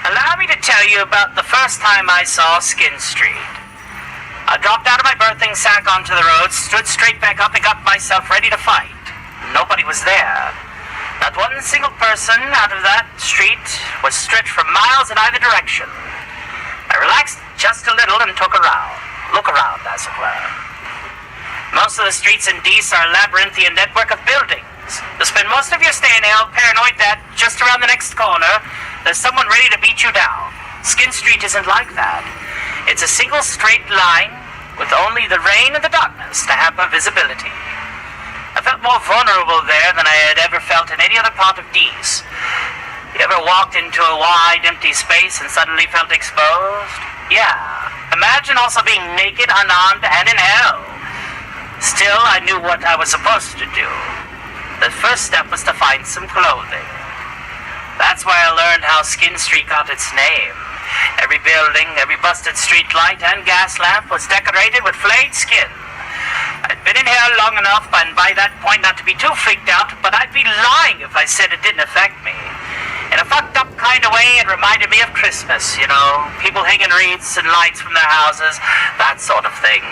Allow me to tell you about the first time I saw Skin Street. I dropped out of my birthing sack onto the road, stood straight back up, and got myself ready to fight. Nobody was there. Not one single person out of that street was stretched for miles in either direction. I relaxed just a little and took a look around, as it were. Most of the streets in Dees are a labyrinthian network of buildings. You'll spend most of your stay in hell paranoid that just around the next corner, there's someone ready to beat you down. Skin Street isn't like that. It's a single straight line with only the rain and the darkness to hamper visibility. I felt more vulnerable there than I had ever felt in any other part of Dees. You ever walked into a wide, empty space and suddenly felt exposed? Yeah. Imagine also being naked, unarmed, and in hell. Still, I knew what I was supposed to do. The first step was to find some clothing. That's why I learned how Skin Street got its name. Every building, every busted street light and gas lamp was decorated with flayed skin. I'd been in here long enough, and by that point not to be too freaked out, but I'd be lying if I said it didn't affect me. In a fucked up kind of way, it reminded me of Christmas, you know, people hanging wreaths and lights from their houses, that sort of thing.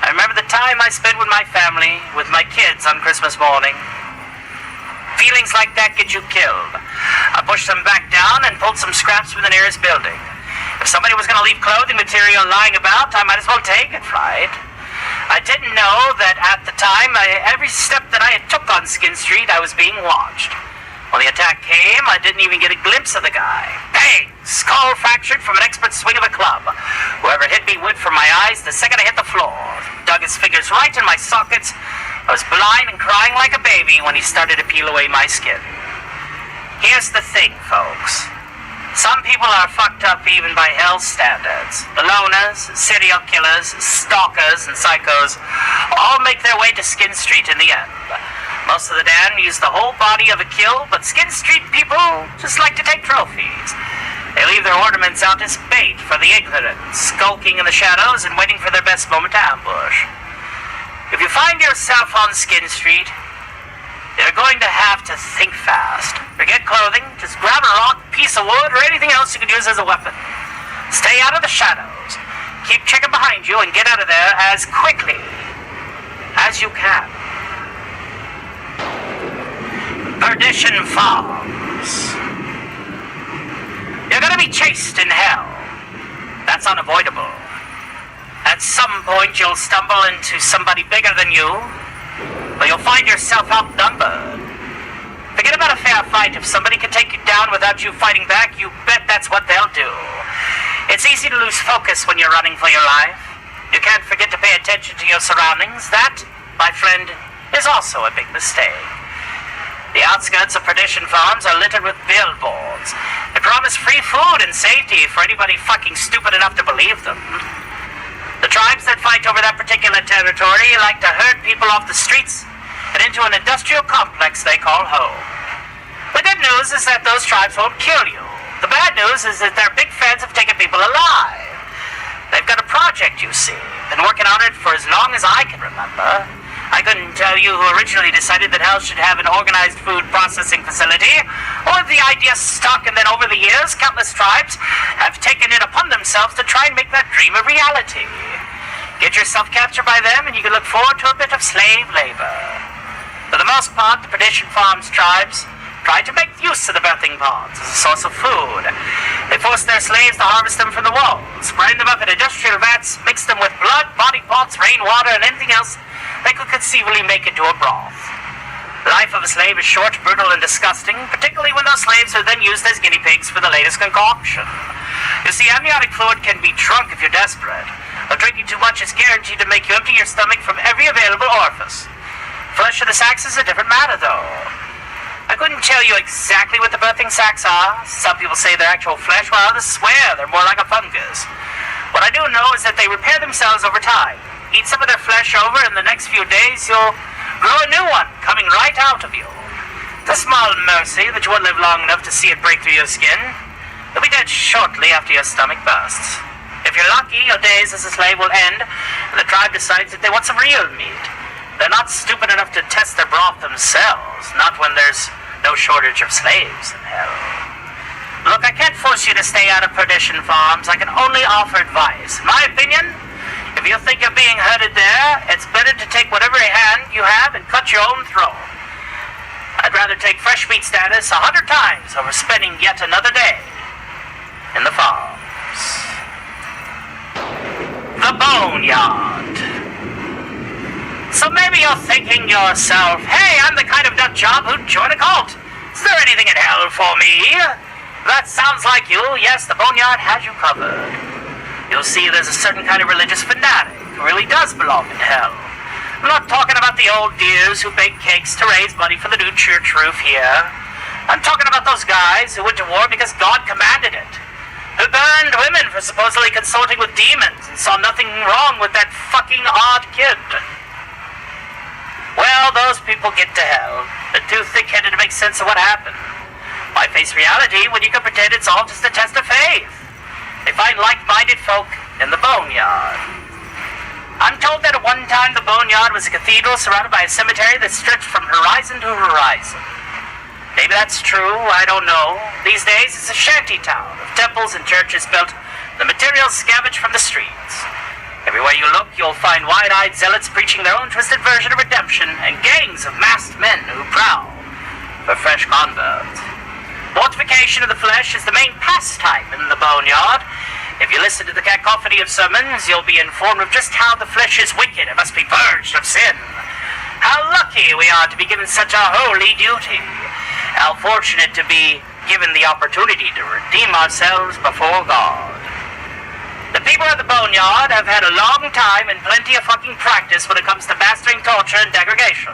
I remember the time I spent with my family, with my kids on Christmas morning. Feelings like that get you killed. I pushed them back down and pulled some scraps from the nearest building. If somebody was going to leave clothing material lying about, I might as well take it, right? I didn't know that at the time, every step that I had took on Skin Street, I was being watched. When the attack came, I didn't even get a glimpse of the guy. Bang! Skull fractured from an expert swing of a club. Whoever hit me would from my eyes the second I hit the floor. Dug his fingers right in my sockets, I was blind and crying like a baby when he started to peel away my skin. Here's the thing, folks. Some people are fucked up even by hell's standards. The loners, serial killers, stalkers, and psychos all make their way to Skin Street in the end. Most of the damn use the whole body of a kill, but Skin Street people just like to take trophies. They leave their ornaments out as bait for the ignorant, skulking in the shadows and waiting for their best moment to ambush. If you find yourself on Skin Street, you're going to have to think fast. Forget clothing, just grab a rock, piece of wood, or anything else you can use as a weapon. Stay out of the shadows. Keep checking behind you and get out of there as quickly as you can. Perdition Farms. You're gonna be chased in hell. That's unavoidable. At some point you'll stumble into somebody bigger than you, or you'll find yourself outnumbered. Forget about a fair fight. If somebody can take you down without you fighting back, you bet that's what they'll do. It's easy to lose focus when you're running for your life. You can't forget to pay attention to your surroundings. That, my friend, is also a big mistake. The outskirts of Perdition Farms are littered with billboards. They promise free food and safety for anybody fucking stupid enough to believe them. The tribes that fight over that particular territory like to herd people off the streets and into an industrial complex they call home. The good news is that those tribes won't kill you. The bad news is that they're big fans of taking people alive. They've got a project, you see. Been working on it for as long as I can remember. I couldn't tell you who originally decided that hell should have an organized food processing facility, or the idea stuck, and then over the years, countless tribes have taken it upon themselves to try and make that dream a reality. Get yourself captured by them, and you can look forward to a bit of slave labor. For the most part, the Perdition Farms tribes tried to make use of the birthing pods as a source of food. They forced their slaves to harvest them from the walls, grind them up in industrial vats, mix them with blood, body parts, rainwater, and anything else they could conceivably make into a broth. The life of a slave is short, brutal, and disgusting, particularly when those slaves are then used as guinea pigs for the latest concoction. You see, amniotic fluid can be drunk if you're desperate, but drinking too much is guaranteed to make you empty your stomach from every available orifice. Flesh of the sacks is a different matter, though. I couldn't tell you exactly what the birthing sacs are. Some people say they're actual flesh, while others swear they're more like a fungus. What I do know is that they repair themselves over time. Eat some of their flesh over, and the next few days you'll grow a new one coming right out of you. It's a small mercy that you won't live long enough to see it break through your skin. You'll be dead shortly after your stomach bursts. If you're lucky, your days as a slave will end, and the tribe decides that they want some real meat. They're not stupid enough to test their broth themselves, not when there's no shortage of slaves in hell. Look, I can't force you to stay out of Perdition Farms. I can only offer advice. In my opinion, if you think you're being herded there, it's better to take whatever hand you have and cut your own throat. I'd rather take fresh meat status 100 times over spending yet another day in the farms. The Boneyard. So maybe you're thinking yourself, hey, I'm the kind of nut job who'd join a cult. Is there anything in hell for me? That sounds like you. Yes, the Boneyard has you covered. You'll see there's a certain kind of religious fanatic who really does belong in hell. I'm not talking about the old dears who bake cakes to raise money for the new church roof here. I'm talking about those guys who went to war because God commanded it, who burned women for supposedly consulting with demons and saw nothing wrong with that fucking odd kid. Well, those people get to hell. They're too thick-headed to make sense of what happened. Why face reality when you can pretend it's all just a test of faith? They find like-minded folk in the Boneyard. I'm told that at one time the Boneyard was a cathedral surrounded by a cemetery that stretched from horizon to horizon. Maybe that's true, I don't know. These days it's a shanty town of temples and churches built, the materials scavenged from the streets. Everywhere you look, you'll find wide-eyed zealots preaching their own twisted version of redemption and gangs of masked men who prowl for fresh converts. Mortification of the flesh is the main pastime in the Boneyard. If you listen to the cacophony of sermons, you'll be informed of just how the flesh is wicked and must be purged of sin. How lucky we are to be given such a holy duty. How fortunate to be given the opportunity to redeem ourselves before God. The people people at the Boneyard have had a long time and plenty of fucking practice when it comes to mastering torture and degradation.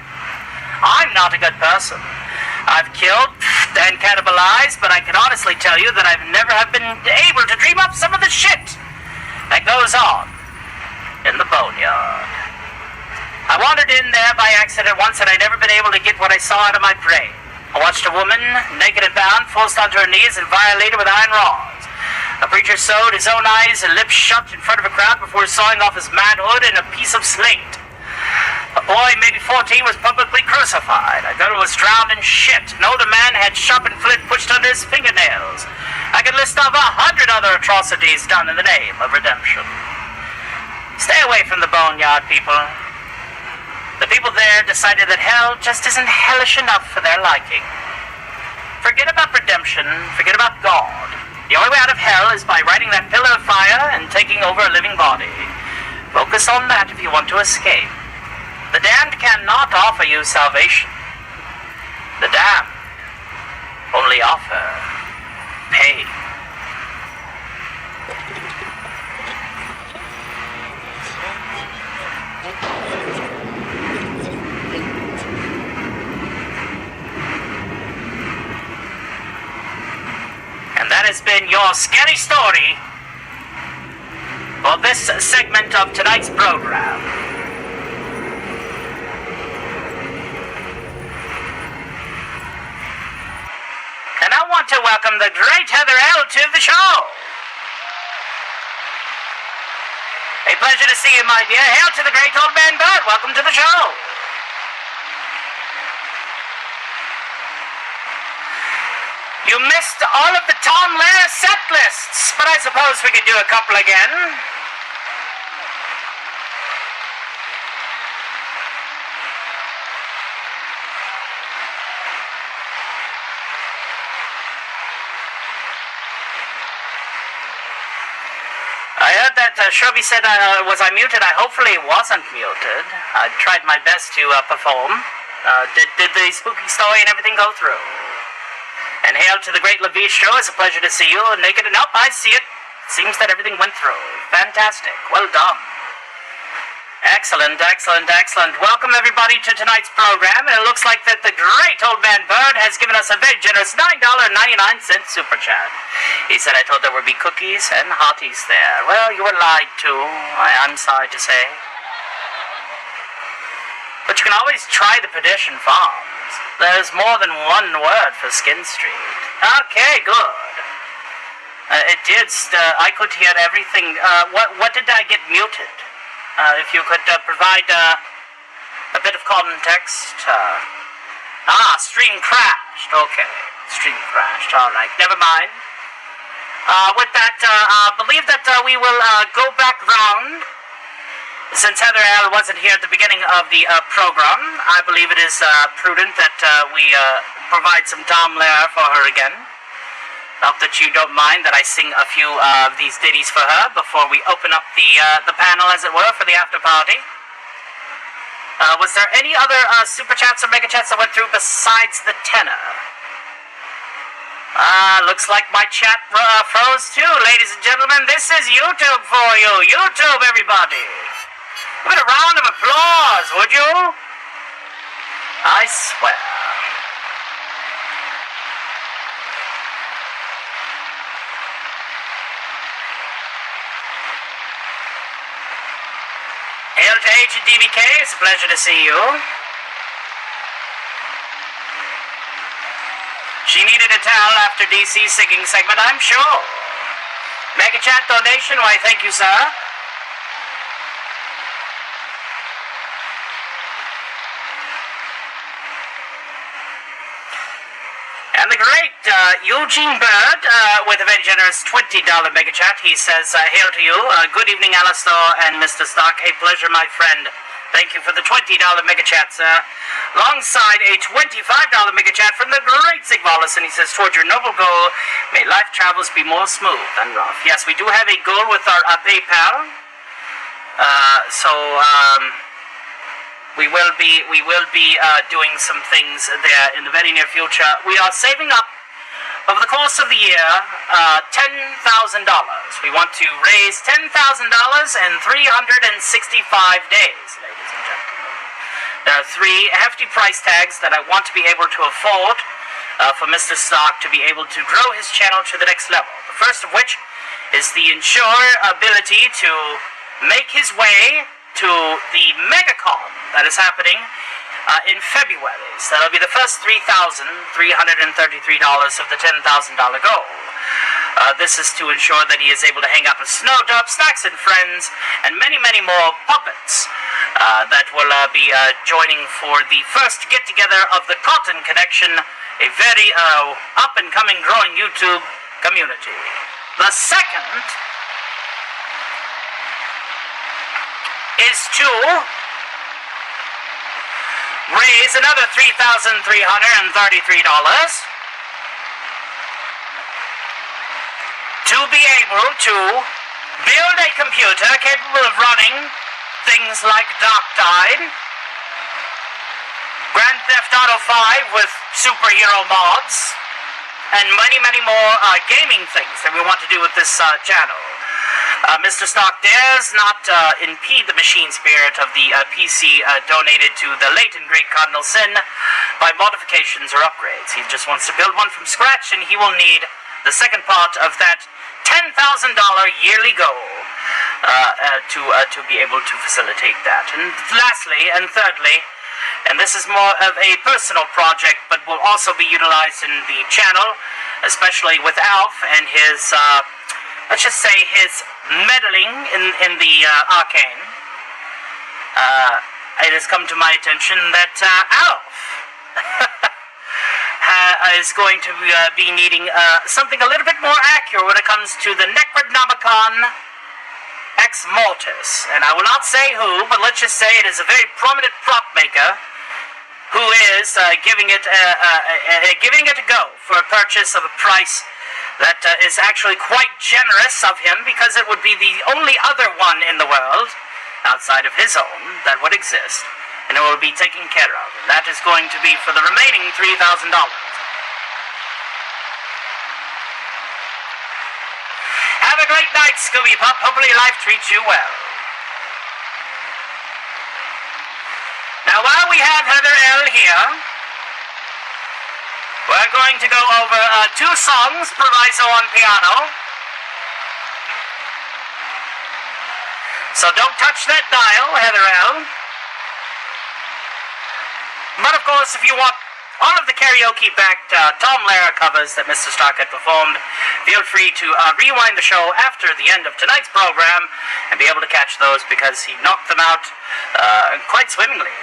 I'm not a good person. I've killed and cannibalized, but I can honestly tell you that I've never have been able to dream up some of the shit that goes on in the Boneyard. I wandered in there by accident once, and I'd never been able to get what I saw out of my brain. I watched a woman, naked and bound, forced onto her knees and violated with iron rods. A preacher sewed his own eyes and lips shut in front of a crowd before sawing off his manhood in a piece of slate. A boy, maybe 14, was publicly crucified. A girl was drowned in shit. An older man had sharpened flint pushed under his fingernails. I could list off 100 other atrocities done in the name of redemption. Stay away from the Boneyard, people. The people there decided that hell just isn't hellish enough for their liking. Forget about redemption. Forget about God. The only way out of hell is by riding that pillar of fire and taking over a living body. Focus on that if you want to escape. The damned cannot offer you salvation. The damned only offer pain. And that has been your scary story for this segment of tonight's program. And I want to welcome the great Heather L. to the show. A pleasure to see you, my dear. Hail to the great old man Bird. Welcome to the show. You missed all of the Tom Lehrer set lists, but I suppose we could do a couple again. I heard that Shelby said, was I muted? I hopefully wasn't muted. I tried my best to perform. Did the spooky story and everything go through? And hail to the great Levistro. It's a pleasure to see you. Naked and up, I see it. Seems that everything went through. Fantastic. Well done. Excellent, excellent, excellent. Welcome, everybody, to tonight's program. And it looks like that the great old man Bird has given us a very generous $9.99 super chat. He said, I thought there would be cookies and hotties there. Well, you were lied to, I'm sorry to say. But you can always try the Perdition Farms. There's more than one word for Skin Street. Okay, good. It did, I could hear everything. What did I get muted? If you could provide a bit of context. Stream crashed. Okay, stream crashed. All right, never mind. With that, believe that we will go back round. Since Heather L. wasn't here at the beginning of the program, I believe it is prudent that we provide some Tom Lehrer for her again. Not that you don't mind that I sing a few of these ditties for her before we open up the panel, as it were, for the after party. Was there any other super chats or mega chats that went through besides the tenor? Looks like my chat froze too, ladies and gentlemen. This is YouTube for you. YouTube, everybody. Give it a round of applause, would you? I swear. Hail to H and DVK, it's a pleasure to see you. She needed a towel after DC's singing segment, I'm sure. Mega chat donation, why thank you, sir. And the great Eugene Bird, with a very generous $20 mega chat, he says, hail to you. Good evening, Alistair and Mr. Stark. A pleasure, my friend. Thank you for the $20 mega chat, sir. Alongside a $25 mega chat from the great Zig Wallace, and he says, toward your noble goal, may life travels be more smooth than rough. Yes, we do have a goal with our PayPal. We will be doing some things there in the very near future. We are saving up over the course of the year, $10,000. We want to raise $10,000 in 365 days, ladies and gentlemen. There are three hefty price tags that I want to be able to afford for Mr. Stark to be able to grow his channel to the next level. The first of which is the ensure ability to make his way to the MegaCon that is happening in February. So that'll be the first $3,333 of the $10,000 goal. This is to ensure that he is able to hang up a snowdrop, snacks and friends, and many, many more puppets that will be joining for the first get-together of the Cotton Connection, a very up-and-coming growing YouTube community. The second is to raise another $3,333 to be able to build a computer capable of running things like Dark Tide, Grand Theft Auto 5 with superhero mods, and many, many more gaming things that we want to do with this channel. Mr. Stark dares not impede the machine spirit of the PC donated to the late and great Cardinal Sin by modifications or upgrades. He just wants to build one from scratch, and he will need the second part of that $10,000 yearly goal to be able to facilitate that. And lastly, and thirdly, and this is more of a personal project, but will also be utilized in the channel, especially with Alf and his, let's just say, his meddling in the arcane. It has come to my attention that Alf is going to be needing something a little bit more accurate when it comes to the Necronomicon Ex Mortis. And I will not say who, but let's just say it is a very prominent prop maker who is giving it a go for a purchase of a price that is actually quite generous of him, because it would be the only other one in the world outside of his own that would exist, and it will be taken care of. And that is going to be for the remaining $3,000. Have a great night, Scooby Pup. Hopefully life treats you well. Now, while we have Heather L. here, we're going to go over two songs, proviso on piano. So don't touch that dial, Heather L. But of course, if you want all of the karaoke-backed Tom Lehrer covers that Mr. Stark had performed, feel free to rewind the show after the end of tonight's program and be able to catch those, because he knocked them out quite swimmingly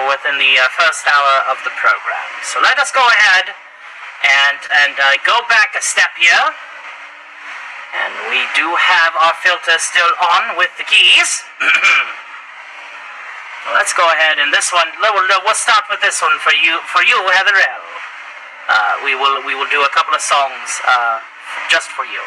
within the first hour of the program. So let us go ahead and go back a step here. And we do have our filter still on with the keys. Let's go ahead, and this one, we'll start with this one for you, Heather L. We will do a couple of songs just for you.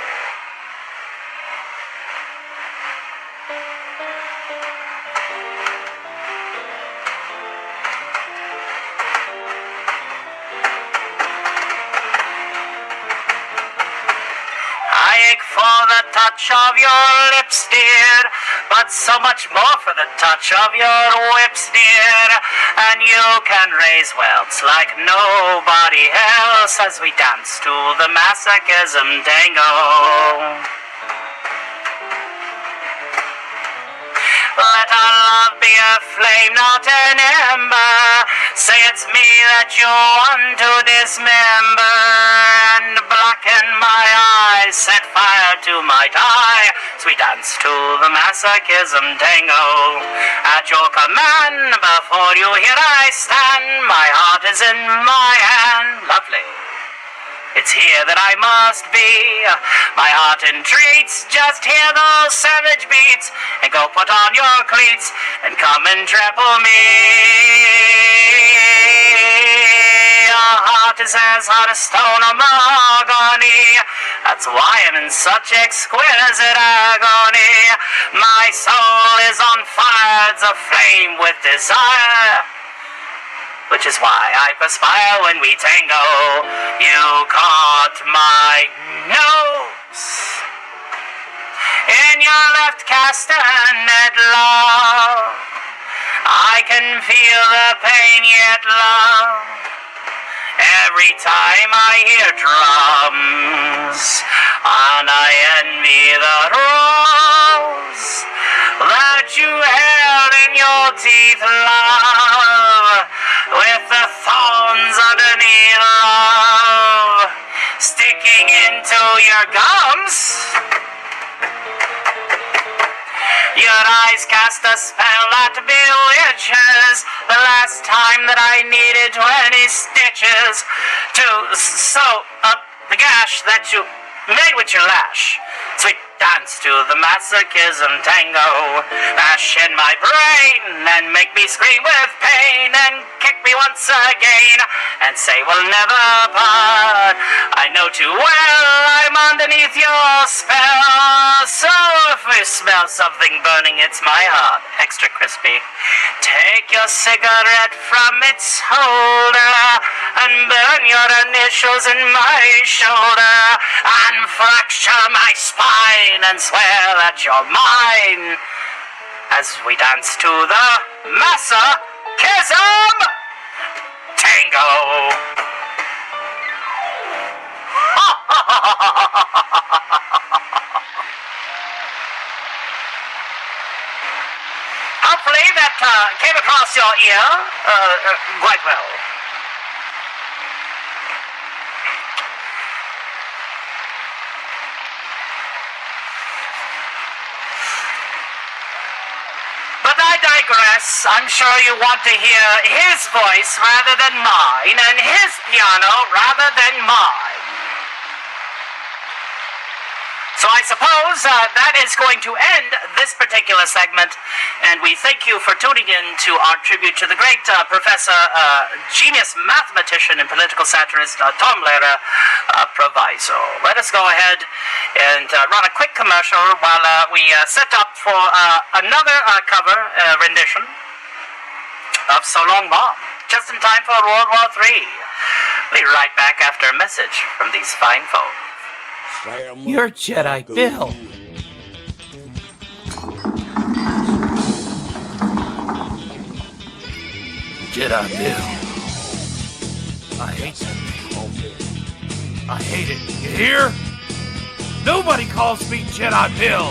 For the touch of your lips, dear, but so much more for the touch of your whips, dear. And you can raise welts like nobody else as we dance to the masochism tango. Let our love be a flame, not an ember. Say it's me that you want to dismember, and blacken my eyes, set fire to my tie, as we dance to the masochism tango. At your command, before you here I stand, my heart is in my hand. Lovely. It's here that I must be. My heart entreats, just hear those savage beats, and go put on your cleats, and come and trample me. Your heart is as hot as stone of mahogany. That's why I'm in such exquisite agony. My soul is on fire, it's aflame with desire. which is why I perspire when we tango. You caught my nose in your left castanet, love. I can feel the pain yet, love. Every time I hear drums, and I envy the rose that you held in your teeth, love, with the thorns underneath, love, sticking into your gums. Your eyes cast a spell that bewitches. The last time that I needed 20 stitches to sew up the gash that you made with your lash. Sweet dance to the masochism tango. Bash in my brain and make me scream with pain and kick me once again and say we'll never part. I know too well I'm underneath your spell. So if we smell something burning, it's my heart, extra crispy. Take your cigarette from its holder and burn your initials in my shoulder and fracture my spine and swear that you're mine as we dance to the masochism tango. Hopefully that came across your ear quite well. But I digress. I'm sure you want to hear his voice rather than mine, and his piano rather than mine. So I suppose that is going to end this particular segment, and we thank you for tuning in to our tribute to the great professor, genius mathematician and political satirist, Tom Lehrer, Proviso. Let us go ahead and run a quick commercial while we set up for another cover rendition of So Long Mom, just in time for World War III. We'll be right back after a message from these fine folk. You're Jedi Bill. Jedi Bill. I hate that name. I hate it. You hear? Nobody calls me Jedi Bill.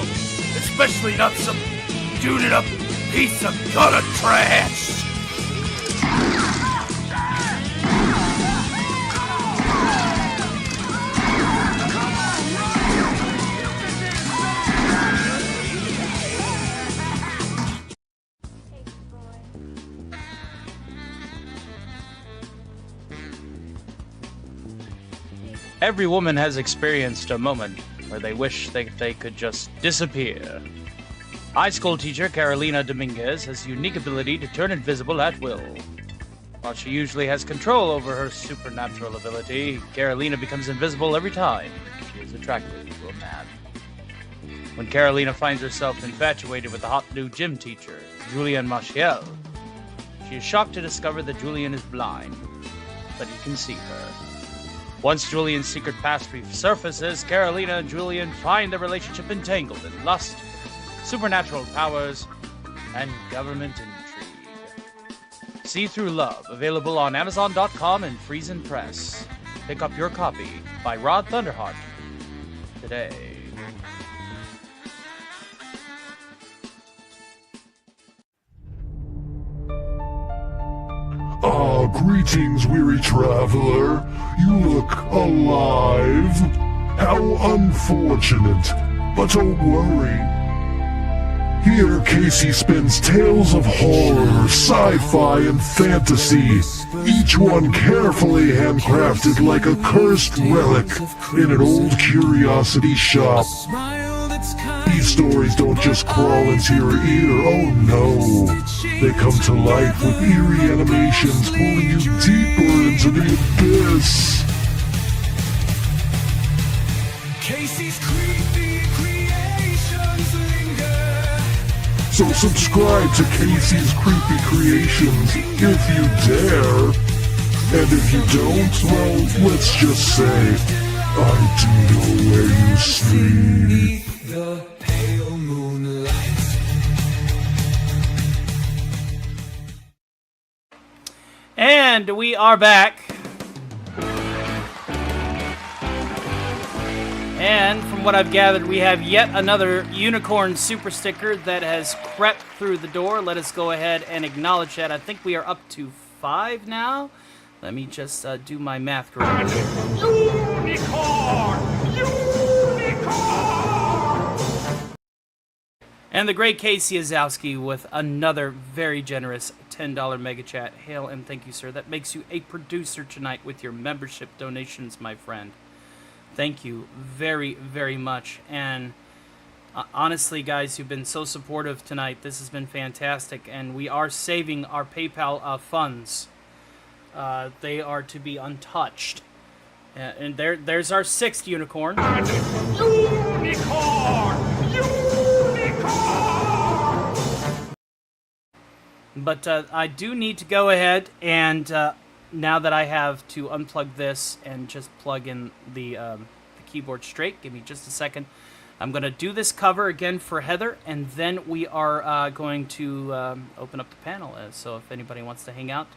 Especially not some duded up piece of gutter trash. Every woman has experienced a moment where they wish they could just disappear. High school teacher Carolina Dominguez has a unique ability to turn invisible at will. While she usually has control over her supernatural ability, Carolina becomes invisible every time she is attracted to a man. When Carolina finds herself infatuated with the hot new gym teacher, Julian Machiel, she is shocked to discover that Julian is blind, but he can see her. Once Julian's secret past resurfaces, Carolina and Julian find their relationship entangled in lust, supernatural powers, and government intrigue. See Through Love, available on Amazon.com and Friesen Press. Pick up your copy by Rod Thunderheart today. Greetings, weary traveler. You look alive. How unfortunate. But don't worry. Here, Casey spins tales of horror, sci-fi, and fantasy, each one carefully handcrafted like a cursed relic in an old curiosity shop. These stories don't just crawl into your ear, oh no. They come to life with eerie animations pulling you deeper into the abyss. Casey's creepy creations linger, So subscribe to Casey's Creepy Creations if you dare. And if you don't, well, let's just say, I do know where you sleep. The pale moonlight. And we are back. And from what I've gathered, we have yet another unicorn super sticker that has crept through the door. Let us go ahead and acknowledge that. I think we are up to 5 now. Let me just do my math correctly. Unicorn! Unicorn! And the great Casey Azowski with another very generous $10 mega chat. Hail and thank you, sir. That makes you a producer tonight with your membership donations, my friend. Thank you very, very much. And honestly, guys, you've been so supportive tonight. This has been fantastic. And we are saving our PayPal funds. They are to be untouched. And there's our 6th unicorn. Unicorn! Unicorn! But I do need to go ahead and... now that I have to unplug this and just plug in the keyboard straight, give me just a second. I'm going to do this cover again for Heather, and then we are going to open up the panel. So if anybody wants to hang out,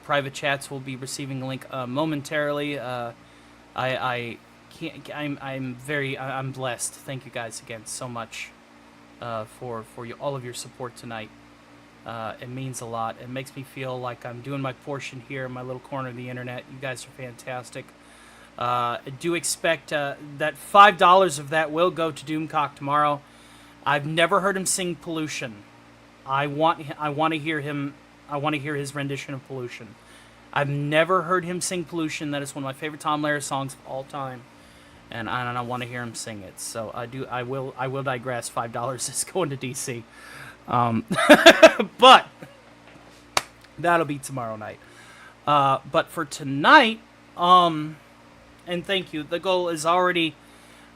private chats will be receiving a link momentarily. I can't. I'm blessed. Thank you guys again so much for all of your support tonight. It means a lot. It makes me feel like I'm doing my portion here in my little corner of the internet. You guys are fantastic. I do expect that $5 of that will go to Doomcock tomorrow. I've never heard him sing Pollution. I want to hear him. I want to hear his rendition of Pollution. I've never heard him sing Pollution. That is one of my favorite Tom Lehrer songs of all time, and I want to hear him sing it. So I will digress. $5 is going to DC. But that'll be tomorrow night. But for tonight, and thank you. The goal is we're already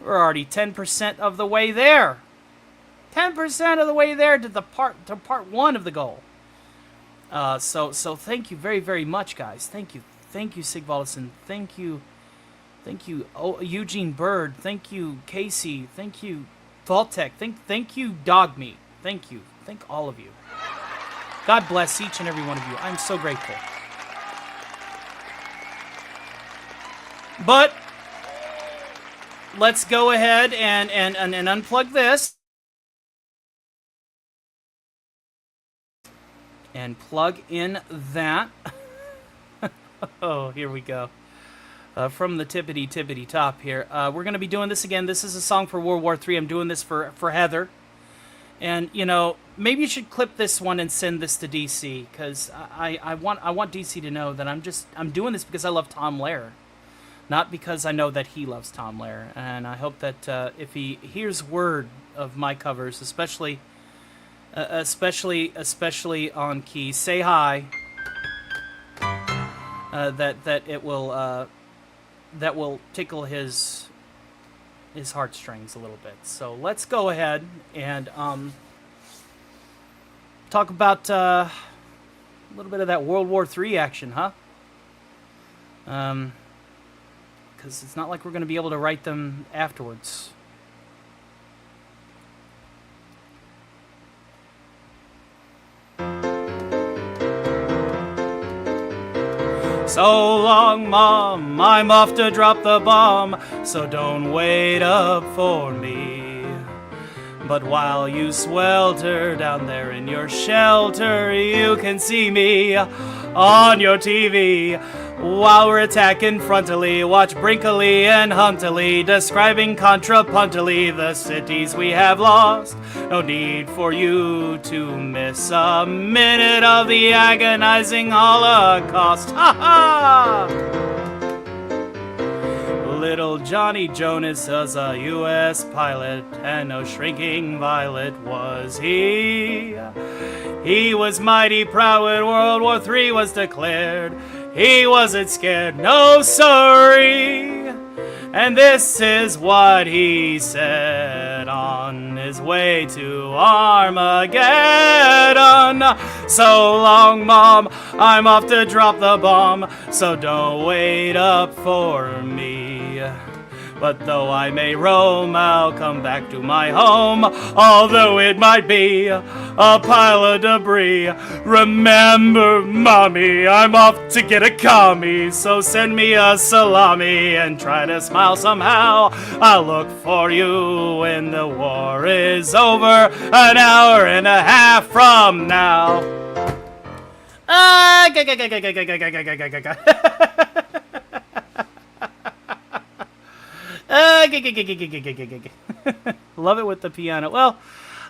10% of the way there. 10% of the way there to part 1 of the goal. So thank you very, very much, guys. Thank you, Sigvaldson. Thank you, Eugene Bird. Thank you, Casey. Thank you, Vaultec. Thank you, Dog Meat. Thank you. Thank all of you. God bless each and every one of you. I'm so grateful. But let's go ahead and unplug this. And plug in that. Oh, here we go. From the tippity top here. We're going to be doing this again. This is a song for World War III. I'm doing this for Heather. And, you know, maybe you should clip this one and send this to DC, because I want DC to know that I'm doing this because I love Tom Lehrer, not because I know that he loves Tom Lehrer. And I hope that if he hears word of my covers, especially on key, say hi. That will tickle his heartstrings a little bit. So let's go ahead and talk about a little bit of that World War III action, huh? Because it's not like we're going to be able to write them afterwards. So long, Mom, I'm off to drop the bomb, so don't wait up for me. But while you swelter down there in your shelter, you can see me on your TV. While we're attacking frontally, watch Brinkley and Huntley describing contrapuntally the cities we have lost. No need for you to miss a minute of the agonizing Holocaust. Ha ha! Little Johnny Jonas was a U.S. pilot, and no shrinking violet was he. He was mighty proud when World War III was declared. He wasn't scared, no sorry. And this is what he said on his way to Armageddon. So long, Mom, I'm off to drop the bomb, so don't wait up for me. But though I may roam, I'll come back to my home, although it might be a pile of debris. Remember, Mommy, I'm off to get a commie, so send me a salami and try to smile somehow. I'll look for you when the war is over, an hour and a half from now. Love it with the piano. Well,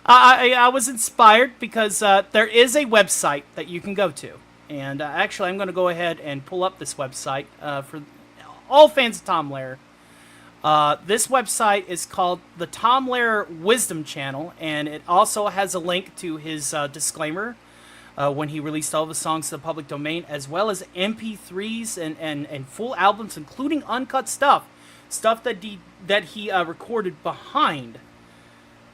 I was inspired because there is a website that you can go to. And actually, I'm going to go ahead and pull up this website for all fans of Tom Lehrer. This website is called the Tom Lehrer Wisdom Channel, and it also has a link to his disclaimer when he released all the songs to the public domain, as well as MP3s and full albums, including uncut stuff that he recorded behind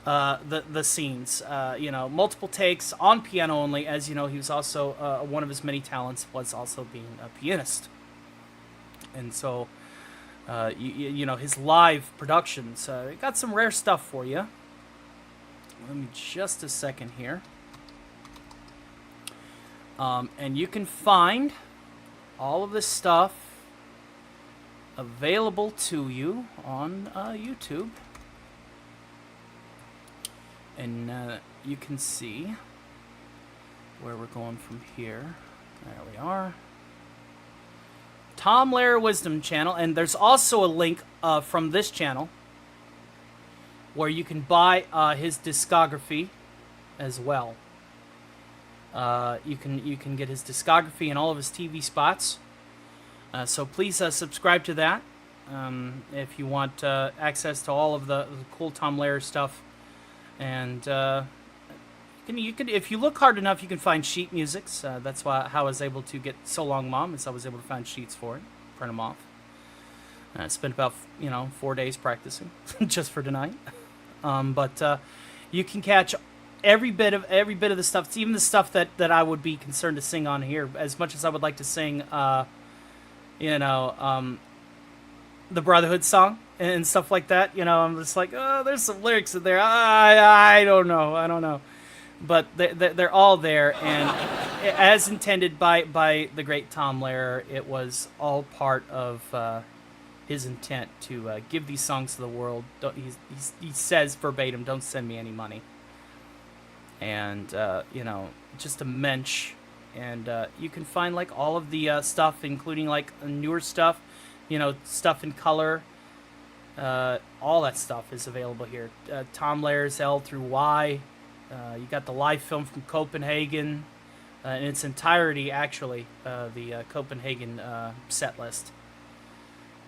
the scenes. Multiple takes on piano only, as you know, he was also one of his many talents was also being a pianist, and so his live productions got some rare stuff for you. Let me just a second here, and you can find all of this stuff available to you on YouTube, and you can see where we're going from here. There we are. Tom Lehrer Wisdom Channel, and there's also a link from this channel where you can buy his discography as well. You can get his discography and all of his TV spots. So please subscribe to that if you want access to all of the cool Tom Lehrer stuff. And you can, if you look hard enough, you can find sheet musics. That's how I was able to get So Long, Mom, is I was able to find sheets for it, print them off. I spent about 4 days practicing just for tonight. But you can catch every bit of the stuff, even the stuff that I would be concerned to sing on here. As much as I would like to sing the Brotherhood song and stuff like that, I'm just like, oh, there's some lyrics in there. I don't know. But they're all there, and as intended by the great Tom Lehrer, it was all part of his intent to give these songs to the world. He says verbatim, "Don't send me any money." And just a mensch. And you can find all of the stuff, including newer stuff, stuff in color. All that stuff is available here. Tom Lehrer's L through Y. You got the live film from Copenhagen in its entirety, actually, the Copenhagen set list.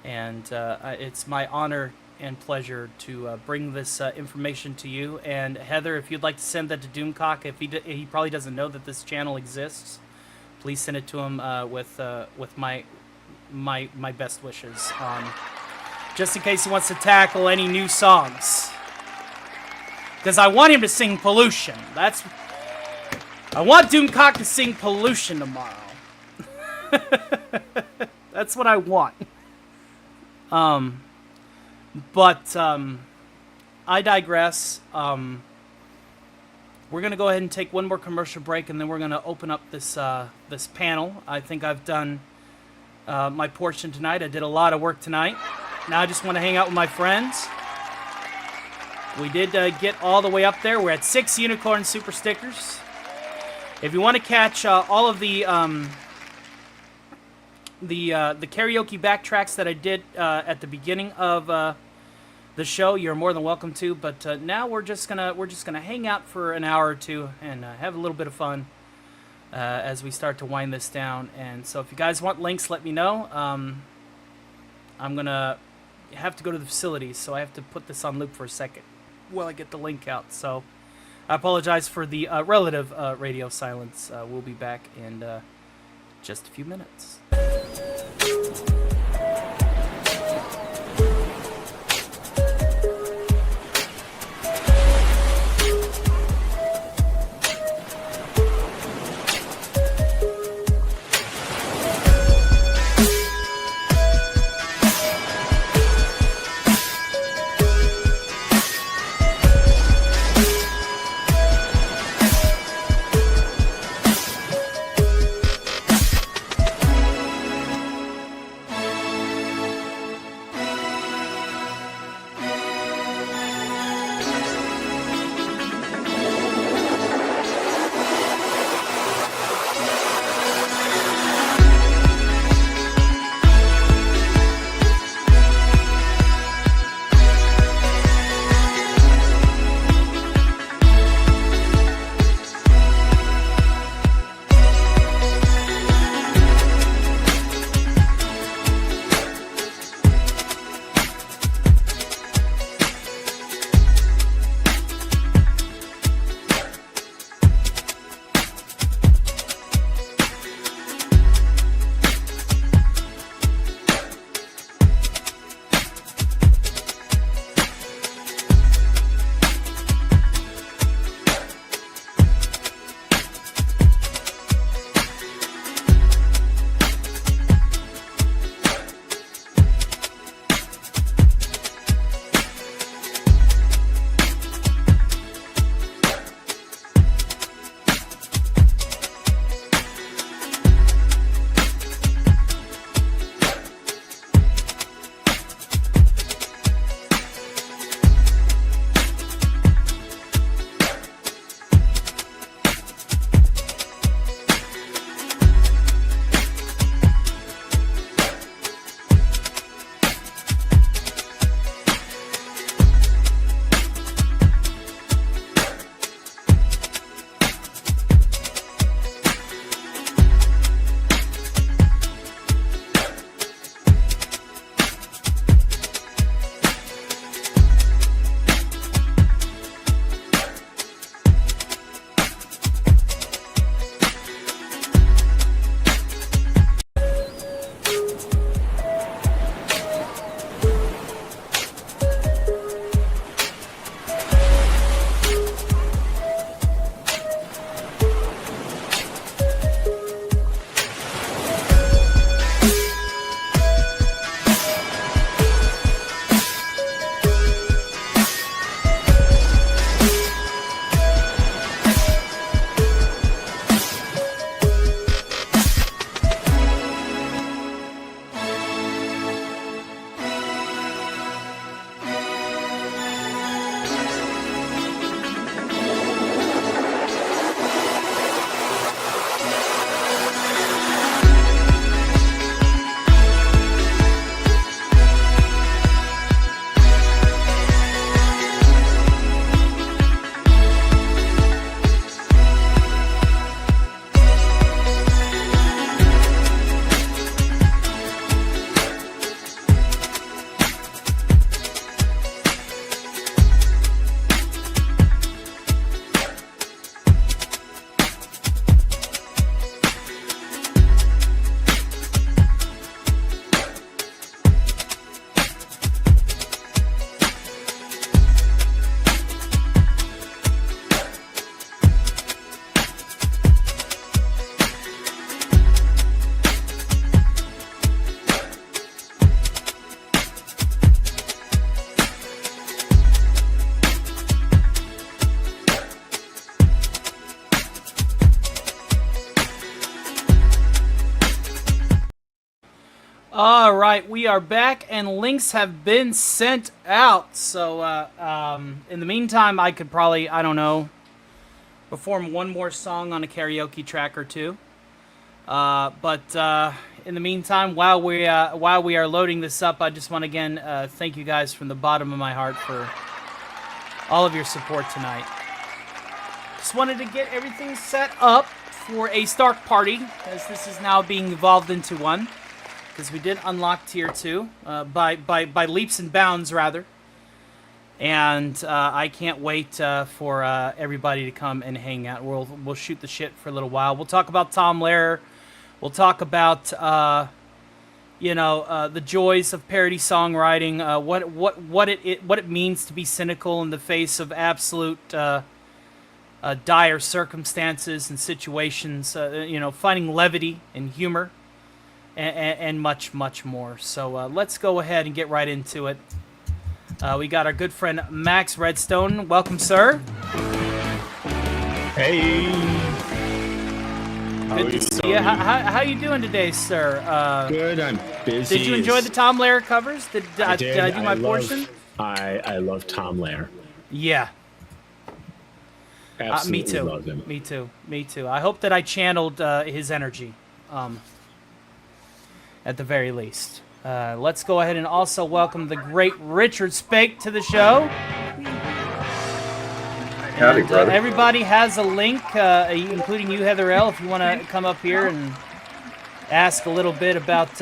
And it's my honor and pleasure to bring this information to you. And Heather, if you'd like to send that to Doomcock, if he probably doesn't know that this channel exists, please send it to him with my best wishes, just in case he wants to tackle any new songs. Because I want him to sing Pollution. I want Doomcock to sing Pollution tomorrow. That's what I want. But I digress. We're going to go ahead and take one more commercial break, and then we're going to open up this panel. I think I've done my portion tonight. I did a lot of work tonight. Now I just want to hang out with my friends. We did get all the way up there. We're at 6 Unicorn Super Stickers. If you want to catch all of the karaoke backtracks that I did at the beginning of the show, you're more than welcome to. But now we're just gonna hang out for an hour or two and have a little bit of fun as we start to wind this down. And so, if you guys want links, let me know. I'm gonna have to go to the facilities, so I have to put this on loop for a second while I get the link out. So I apologize for the relative radio silence. We'll be back in just a few minutes. All right, we are back, and links have been sent out. So, in the meantime, I could probably, I don't know, perform one more song on a karaoke track or two. But in the meantime, while we are loading this up, I just want to again thank you guys from the bottom of my heart for all of your support tonight. Just wanted to get everything set up for a Stark party, as this is now being evolved into one, because we did unlock tier 2 by leaps and bounds, rather. And I can't wait for everybody to come and hang out. We'll shoot the shit for a little while. We'll talk about Tom Lehrer. We'll talk about the joys of parody songwriting. What it means to be cynical in the face of absolute dire circumstances and situations. Finding levity and humor, and much more. So let's go ahead and get right into it. We got our good friend Max Redstone. Welcome, sir. Hey. Good to see you. How you doing today, sir? Good. I'm busy. Did you enjoy the Tom Lehrer covers? Did I do my portion? I love Tom Lehrer. Yeah. Absolutely me too. love him. Me too. I hope that I channeled his energy, at the very least. Let's go ahead and also welcome the great Richard Spake to the show. Howdy, and, brother. everybody has a link, including you, Heather L., if you want to come up here and ask a little bit about,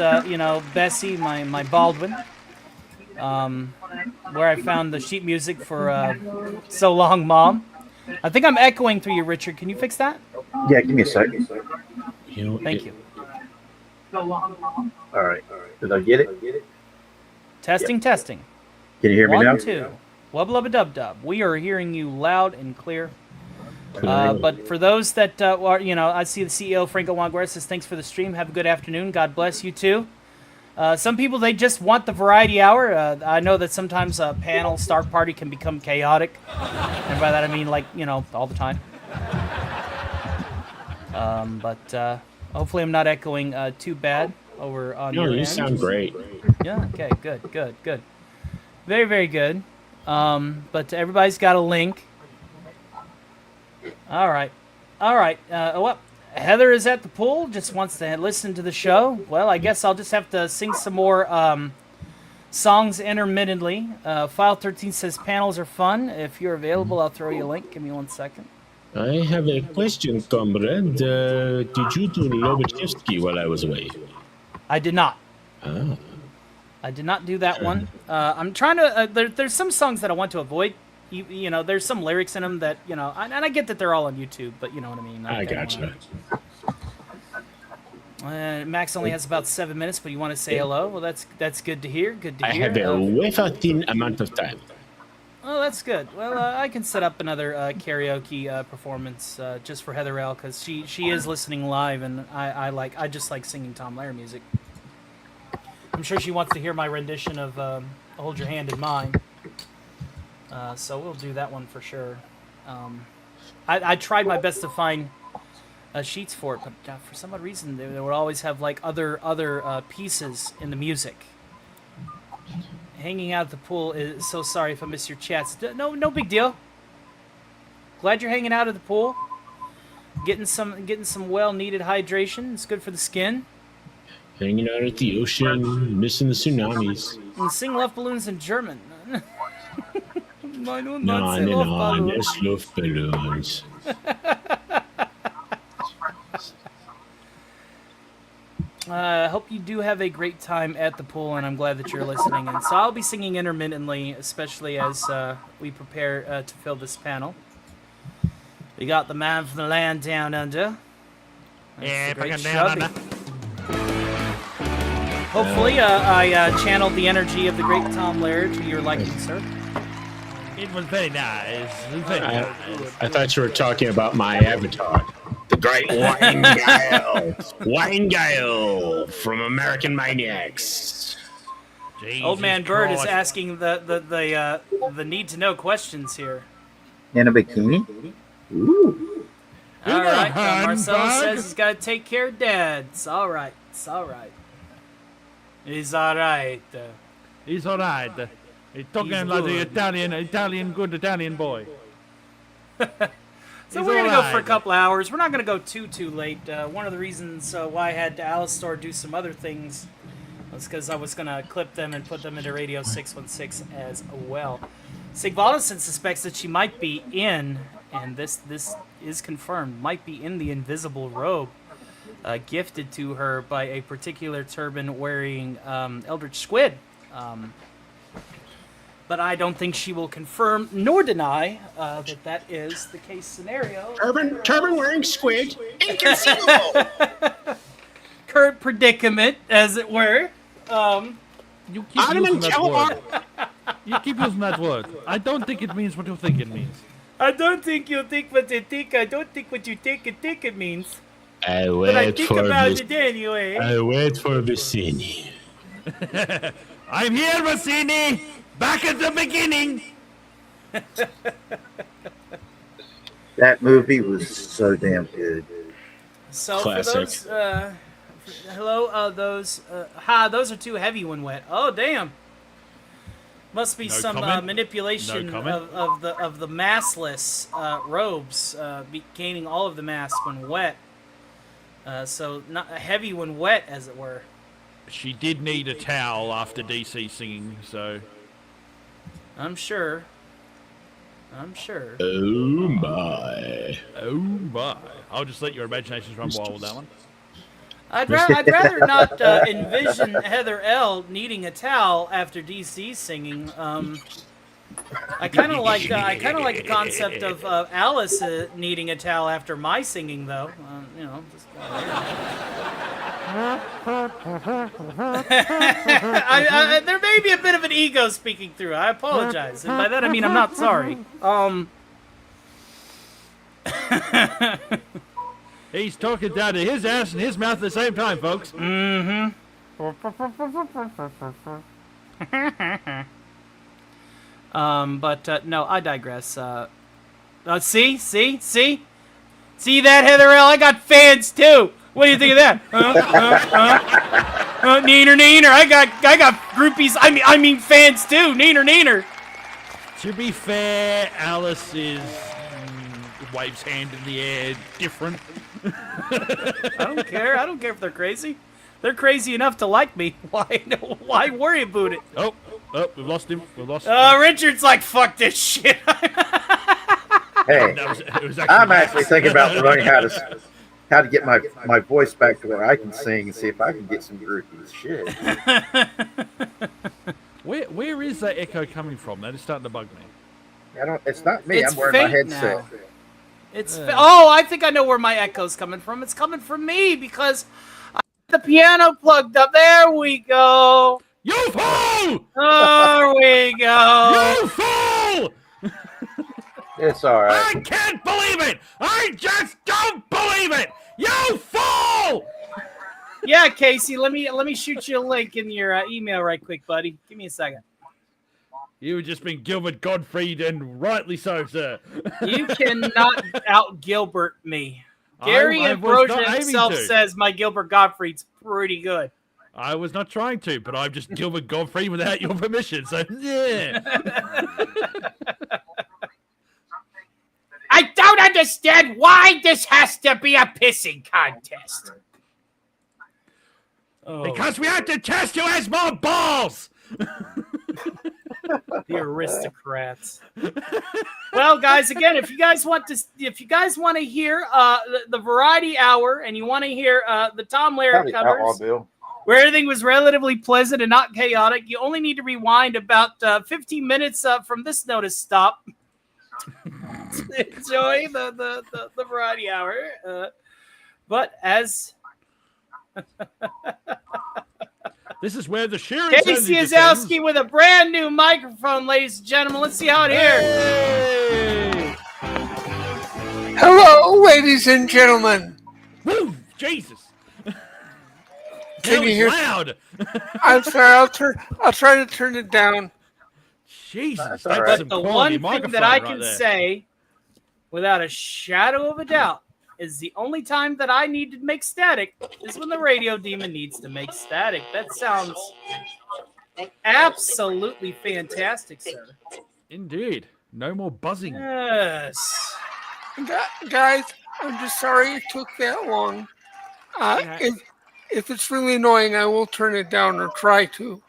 Bessie, my Baldwin, where I found the sheet music for So Long, Mom. I think I'm echoing through you, Richard. Can you fix that? Yeah, give me a sec. Thank you. All right. Did I get it? Testing. Can you hear me now? 1, 2. Wubba-lubba-dub-dub. We are hearing you loud and clear. But for those that are, I see the CEO, Franco Wanguera, says, thanks for the stream. Have a good afternoon. God bless you, too. Some people, they just want the variety hour. I know that sometimes a panel, Stark Party, can become chaotic. And by that I mean, all the time. But hopefully I'm not echoing too bad over on your end. No, you sound great. Yeah, okay, good. Very, very good. But everybody's got a link. All right. Heather is at the pool, just wants to listen to the show. Well, I guess I'll just have to sing some more songs intermittently. File 13 says panels are fun. If you're available, I'll throw you a link. Give me 1 second. I have a question, comrade. Did you do Lobachevsky while I was away? I did not. Ah. I did not do that one. I'm trying to... there's some songs that I want to avoid. There's some lyrics in them that, and I get that they're all on YouTube, but you know what I mean. I gotcha. Max only has about 7 minutes, but you want to say hello? Well, that's good to hear. I have a within amount of time. Oh, that's good. Well, I can set up another karaoke performance just for Heather L, because she is listening live, and I just like singing Tom Lehrer music. I'm sure she wants to hear my rendition of "Hold Your Hand in Mine," so we'll do that one for sure. I tried my best to find sheets for it, but for some odd reason they would always have other pieces in the music. Hanging out at the pool is so sorry if I miss your chats. No big deal. Glad you're hanging out at the pool. Getting some well-needed hydration. It's good for the skin. Hanging out at the ocean, missing the tsunamis. And sing Love Balloons in German. Nein, es Luftballons. I hope you do have a great time at the pool, and I'm glad that you're listening. And so I'll be singing intermittently, especially as we prepare to fill this panel. We got the man from the land down under. That's the great down under. Hopefully, I channeled the energy of the great Tom Lehrer to your liking, sir. It was very nice. I thought you were talking about my avatar. The great Weingale from American Maniacs. Jesus Old Man Bird is Christ. asking the need-to-know questions here. In a bikini? Ooh. All right, handbag. Marcelo says he's got to take care of dads. All right, it's all right. He's all right. He's all right. He's talking He's like the good. good Italian boy. So He's we're going to all go for a right. couple hours. We're not going to go too late. One of the reasons why I had Alistar do some other things was because I was going to clip them and put them into Radio 616 as well. Sigvalison suspects that she might be in, and this is confirmed, might be in the invisible robe gifted to her by a particular turban-wearing Eldritch Squid. But I don't think she will confirm nor deny that is the case scenario. Turban wearing squid. Inconceivable. Current predicament, as it were. You keep using that word. You keep using that word. I don't think it means what you think it means. I don't think you think what you think. I don't think what you think it means. I But I wait think for about this. it anyway. I wait for Vicini. I'm here, Matinee! Back at the beginning! That movie was so damn good. So Classic. for those, hello, those are too heavy when wet. Oh damn! Must be No some comment? manipulation No comment? of the massless robes, gaining all of the mass when wet. So not heavy when wet, as it were. She did need a towel after DC singing, so... I'm sure. Oh my. Oh my. I'll just let your imaginations run wild with that one. I'd rather not envision Heather L needing a towel after DC singing. I kind of like the concept of Alice needing a towel after my singing, though. You know. Just, there may be a bit of an ego speaking through. I apologize, and by that I mean I'm not sorry. He's talking down to his ass and his mouth at the same time, folks. Mm-hmm. But no, I digress. See that, Heather L? I got fans too. What do you think of that? Neener. I got groupies. I mean fans too. Neener. To be fair, Alice's waves hand in the air different. I don't care if they're crazy. They're crazy enough to like me. Why worry about it? Oh, we've lost him. Richard's like, fuck this shit. Hey, I'm actually thinking about learning how to get my voice back to where I can sing and see if I can get some groupies. Shit. Where is that echo coming from? That is starting to bug me. It's not me. It's I'm wearing my faint headset. now. Oh, I think I know where my echo's coming from. It's coming from me because I have the piano plugged up. There we go. You fool! There we go. You fool! It's all right. I can't believe it! I just don't believe it! You fool! Yeah, Casey, let me shoot you a link in your email right quick, buddy. Give me a second. You've just been Gilbert Gottfried, and rightly so, sir. You cannot out Gilbert me. Gary I was not Ambrosia aiming himself to. says my Gilbert Gottfried's pretty good. I was not trying to, but I'm just Gilbert Gottfried without your permission, so yeah. I don't understand why this has to be a pissing contest. Because we have to test you as more balls! The aristocrats. Well, guys, again, if you guys want to hear the variety hour, and you want to hear the Tom Lehrer covers, where everything was relatively pleasant and not chaotic, you only need to rewind about 15 minutes from this notice stop. Enjoy the variety hour. But as this is where the sheer Casey Azowski with a brand new microphone, ladies and gentlemen. Let's see how it hears. Hello, ladies and gentlemen. Woo! Jesus. Can you hear? Loud. I'm sorry. I'll try to turn it down. Jesus, But the one thing that I can say, without a shadow of a doubt, is the only time that I need to make static is when the radio demon needs to make static. That sounds absolutely fantastic, sir. Indeed. No more buzzing. Yes. Guys, I'm just sorry it took that long. If it's really annoying, I will turn it down or try to.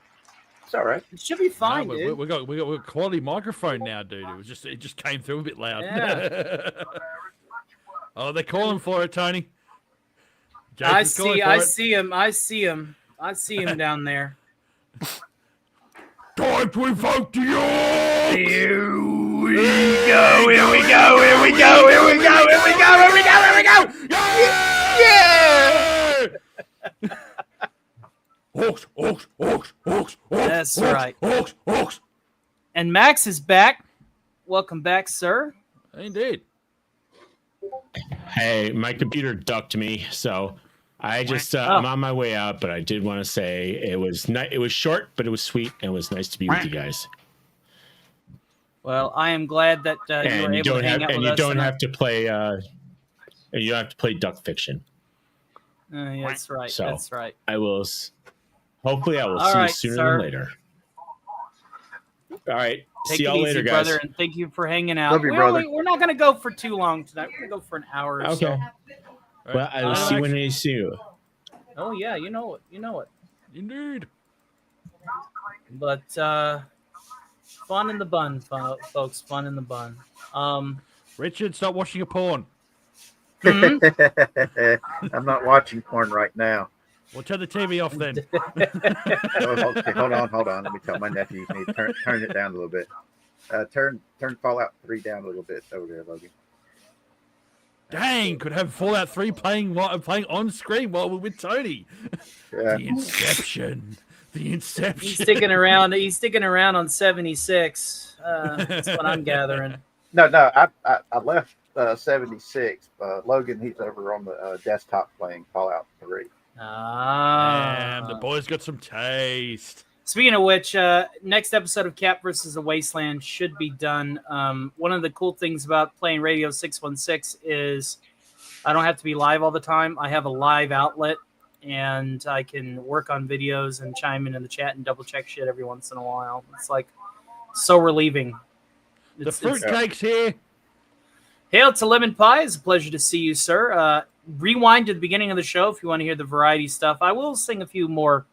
It's all right. It should be fine, No, dude. we got a quality microphone now, dude. It just came through a bit loud. Yeah. Oh, they're calling for it, Tony. I see him down there. Time to invoke the Here we go. Here we go. Here we go. Here we go. Here we go. Here we go. Here we go. Yeah! Hawks. That's right. Hawks. And Max is back. Welcome back, sir. Indeed. Hey, my computer ducked me, so I just I'm on my way out. But I did want to say it was it was short, but it was sweet, and it was nice to be with you guys. Well, I am glad that you were able to hang out with us. And you don't have to play. You don't have to play Duck Fiction. That's right. So that's right. I will. Hopefully, I will see you sooner than later. All right. Take see y'all later, guys. Brother, and thank you for hanging out. Love you, brother. We're not going to go for too long tonight. We're going to go for an hour or so. Well, I will see you when I see you. Oh yeah, you know it. Indeed. But fun in the bun, folks. Fun in the bun. Richard, stop watching a porn. I'm not watching porn right now. Well, turn the TV off then. Okay, hold on. Let me tell my nephew you need to turn it down a little bit. Turn Fallout 3 down a little bit over there, Logan. Dang, could have Fallout 3 playing on screen while we're with Tony. Yeah. The Inception. He's sticking around on 76. That's what I'm gathering. No, I left 76. Logan, he's over on the desktop playing Fallout 3. Damn, the boy's got some taste. Speaking of which, next episode of Cap versus the Wasteland should be done. One of the cool things about playing Radio 616 is I don't have to be live all the time. I have a live outlet, and I can work on videos and chime in the chat and double check shit every once in a while. It's like so relieving. The fruitcake's here. Hail to Lemon Pie. It's a pleasure to see you, sir. Rewind to the beginning of the show if you want to hear the variety stuff. I will sing a few more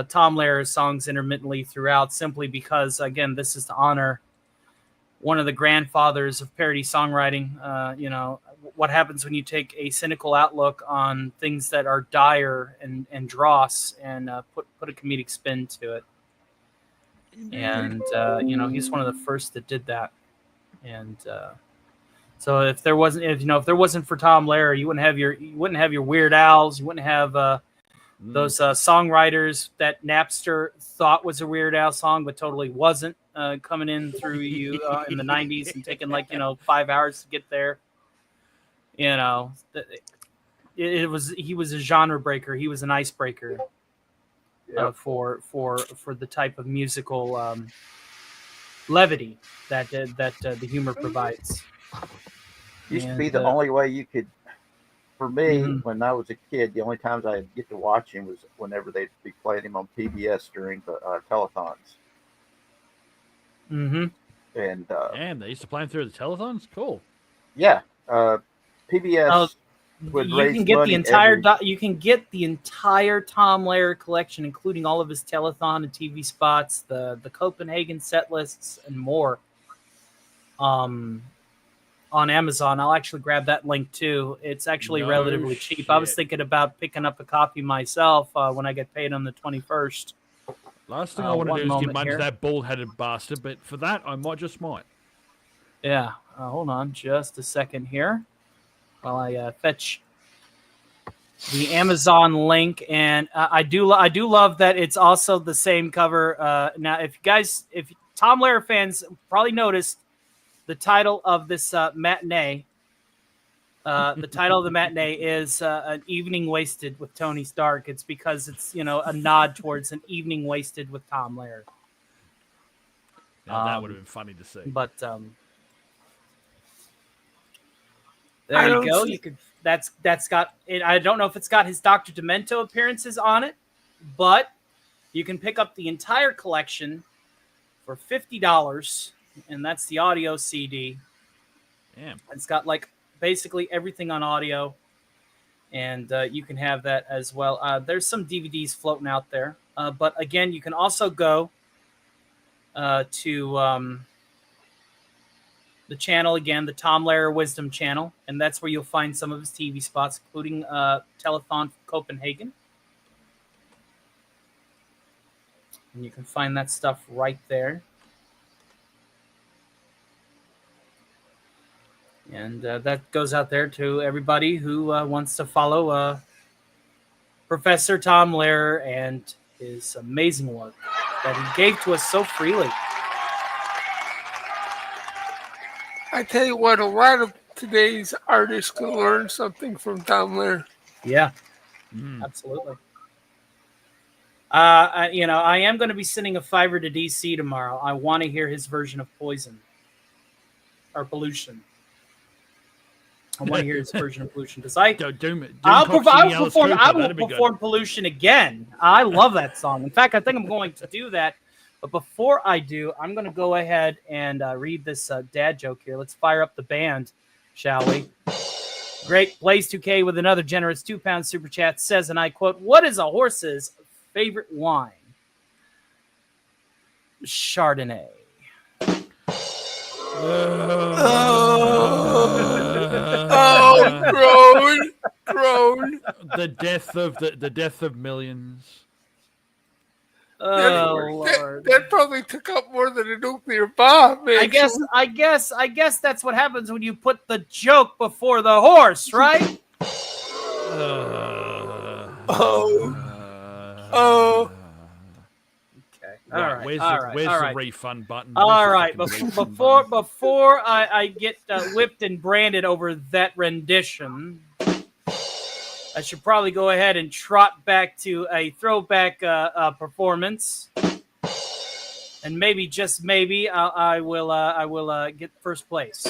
Tom Lehrer songs intermittently throughout, simply because, again, this is to honor one of the grandfathers of parody songwriting. What happens when you take a cynical outlook on things that are dire and dross and put a comedic spin to it. And he's one of the first that did that. And so if there wasn't for Tom Lehrer, you wouldn't have your Weird Als, you wouldn't have those songwriters that Napster thought was a Weird Al song but totally wasn't, coming in through you in the 90s and taking 5 hours to get there. He was a genre breaker. He was an icebreaker for the type of musical levity that the humor provides. Used to be the only way you could. For me, when I was a kid, the only times I'd get to watch him was whenever they'd be playing him on PBS during the telethons. Mm-hmm. And they used to play him through the telethons? Cool. Yeah. PBS would you raise can get money the entire you can get the entire Tom Lehrer collection, including all of his telethon and TV spots, the Copenhagen set lists, and more. On Amazon. I'll actually grab that link too. It's actually relatively cheap. I was thinking about picking up a copy myself when I get paid on the 21st. Last thing I want to do is give money to that bald-headed bastard, but for that, I might. Yeah. Hold on just a second here while I fetch the Amazon link. And I do love that it's also the same cover. Now, if Tom Lehrer fans probably noticed, the title of this matinee, the title of the matinee is An Evening Wasted with Tony Stark. It's because it's, a nod towards An Evening Wasted with Tom Lehrer. Now, that would have been funny to see. But There I you don't go. see- You could. That's got. I don't know if it's got his Dr. Demento appearances on it, but you can pick up the entire collection for $50, and that's the audio CD. Damn. It's got like basically everything on audio, and you can have that as well. There's some DVDs floating out there, but again, you can also go to the channel again, the Tom Lehrer Wisdom channel, and that's where you'll find some of his TV spots, including Telethon Copenhagen. And you can find that stuff right there. And that goes out there to everybody who wants to follow Professor Tom Lehrer and his amazing work that he gave to us so freely. I tell you what, a lot of today's artists can learn something from Tom Lehrer. Yeah, absolutely. I am going to be sending a $5 to DC tomorrow. I want to hear his version of Poison or Pollution. I want to hear his version of Pollution because I will perform Pollution again. I love that song. In fact, I think I'm going to do that. But before I do, I'm going to go ahead and read this dad joke here. Let's fire up the band, shall we? Great. Blaze 2K with another generous £2 super chat says, and I quote, "What is a horse's favorite wine?" Chardonnay. Groan. The death of millions. Lord. That probably took up more than a nuclear bomb, man. I guess that's what happens when you put the joke before the horse, right? Okay. Where's the refund button? All right. Before I get whipped and branded over that rendition, I should probably go ahead and trot back to a throwback performance, and maybe, just maybe, I will get first place.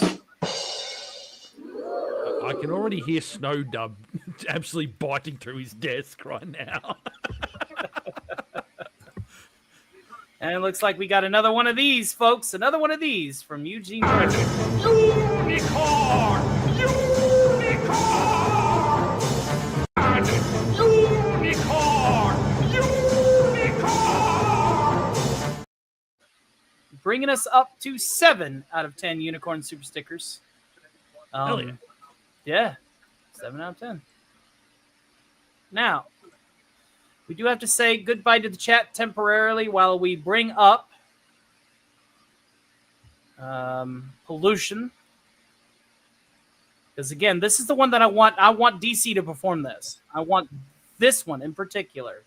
I can already hear Snow Dub absolutely biting through his desk right now. And it looks like we got another one of these, folks. Another one of these from Eugene Bridger. Unicorn! Bringing us up to 7 out of 10 Unicorn Super Stickers. Hell yeah. Yeah, 7 out of 10. Now, we do have to say goodbye to the chat temporarily while we bring up Pollution. Because again, this is the one that I want. I want DC to perform this. I want this one in particular.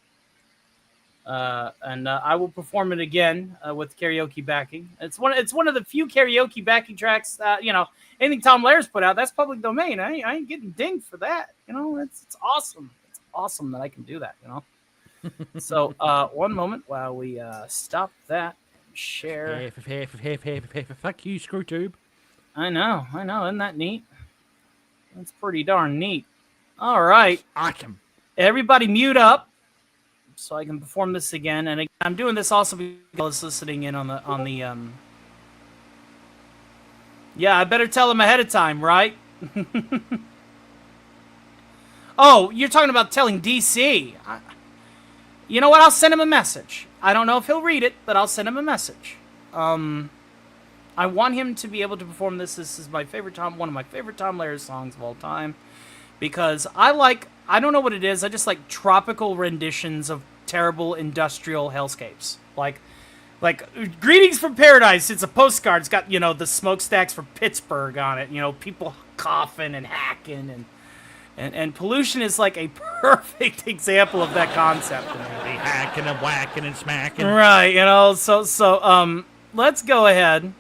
And I will perform it again with karaoke backing. It's one of the few karaoke backing tracks. Anything Tom Lehrer's put out, that's public domain. I ain't getting dinged for that. It's awesome. It's awesome that I can do that. So 1 moment while we stop that. Share. Fuck you, Screwtube. I know. Isn't that neat? That's pretty darn neat. All right. Awesome. Everybody mute up so I can perform this again. And again, I'm doing this also because I was listening in on the Yeah, I better tell him ahead of time, right? Oh, you're talking about telling DC. You know what? I'll send him a message. I don't know if he'll read it, but I'll send him a message. I want him to be able to perform this. This is one of my favorite Tom Lehrer songs of all time, because I don't know what it is. I just like tropical renditions of terrible industrial hellscapes. Like Greetings from Paradise. It's a postcard. It's got, the smokestacks for Pittsburgh on it. People coughing and hacking and Pollution is like a perfect example of that concept. They hacking and whacking and smacking. Right, so let's go ahead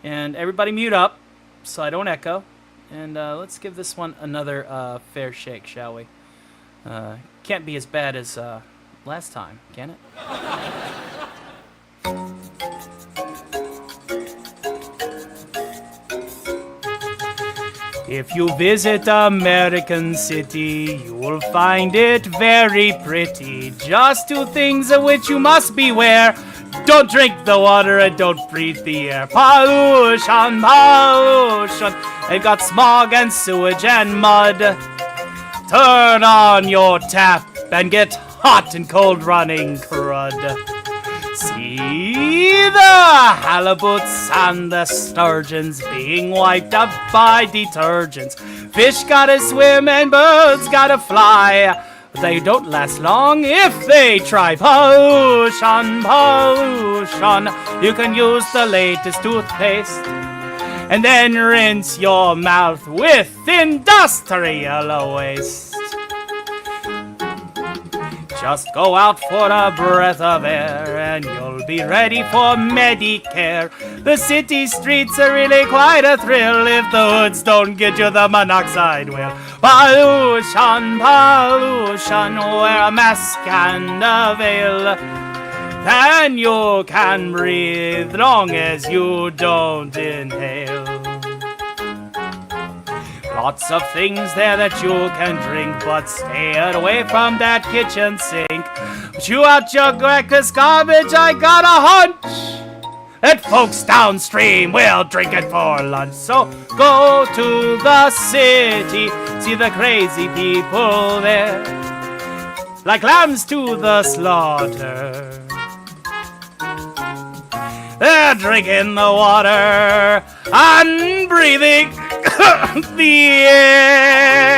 and everybody mute up so I don't echo. And let's give this one another fair shake, shall we? Can't be as bad as last time, can it? If you visit American City, you'll find it very pretty. Just two things of which you must beware. Don't drink the water and don't breathe the air. Pollution, pollution. They've got smog and sewage and mud. Turn on your tap and get hot and cold running crud. See the halibuts and the sturgeons being wiped up by detergents. Fish gotta swim and birds gotta fly. But they don't last long if they try. Pollution, pollution. You can use the latest toothpaste and then rinse your mouth with industrial waste. Just go out for a breath of air and you'll be ready for Medicare. The city streets are really quite a thrill if the hoods don't get you the monoxide wheel. Pollution, pollution, wear a mask and a veil. Then you can breathe long as you don't inhale. Lots of things there that you can drink, but stay away from that kitchen sink. Chew out your breakfast garbage, I got a hunch that folks downstream will drink it for lunch. So go to the city, see the crazy people there, like lambs to the slaughter. They're drinking the water and breathing the air.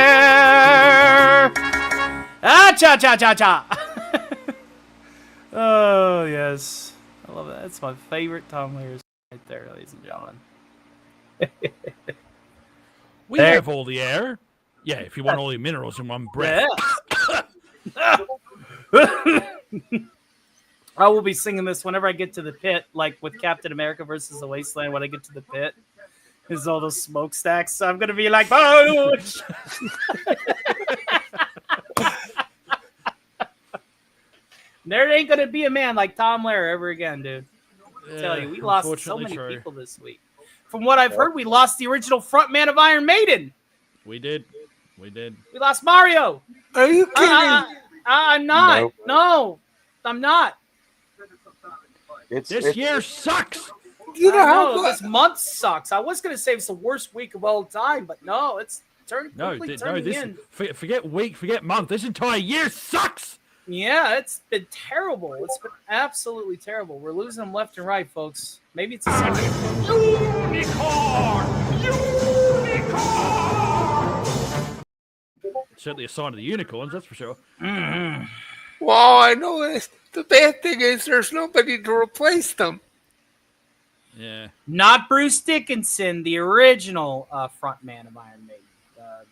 Ah, cha cha cha cha. Oh yes, I love that. That's my favorite Tom Lehrer right there, ladies and gentlemen. We have all the air. Yeah, if you want all the minerals in one breath. Yeah. I will be singing this whenever I get to the pit, like with Captain America versus the Wasteland. When I get to the pit, is all those smokestacks. So I'm gonna be like, oh! There ain't gonna be a man like Tom Lehrer ever again, dude. I tell you, we lost so many people this week. From what I've heard, we lost the original frontman of Iron Maiden. We did. We lost Mario. Are you kidding? I'm not. Nope. No, I'm not. This year sucks. You know this month sucks. I was gonna say it's the worst week of all time, but no, it's turning in. Forget week, forget month. This entire year sucks. Yeah, it's been terrible. It's been absolutely terrible. We're losing them left and right, folks. Maybe it's a unicorn. Certainly a sign of the unicorns, that's for sure. Mm-hmm. Well, I know this. The bad thing is there's nobody to replace them. Yeah. Not Bruce Dickinson, the original frontman of Iron Maiden,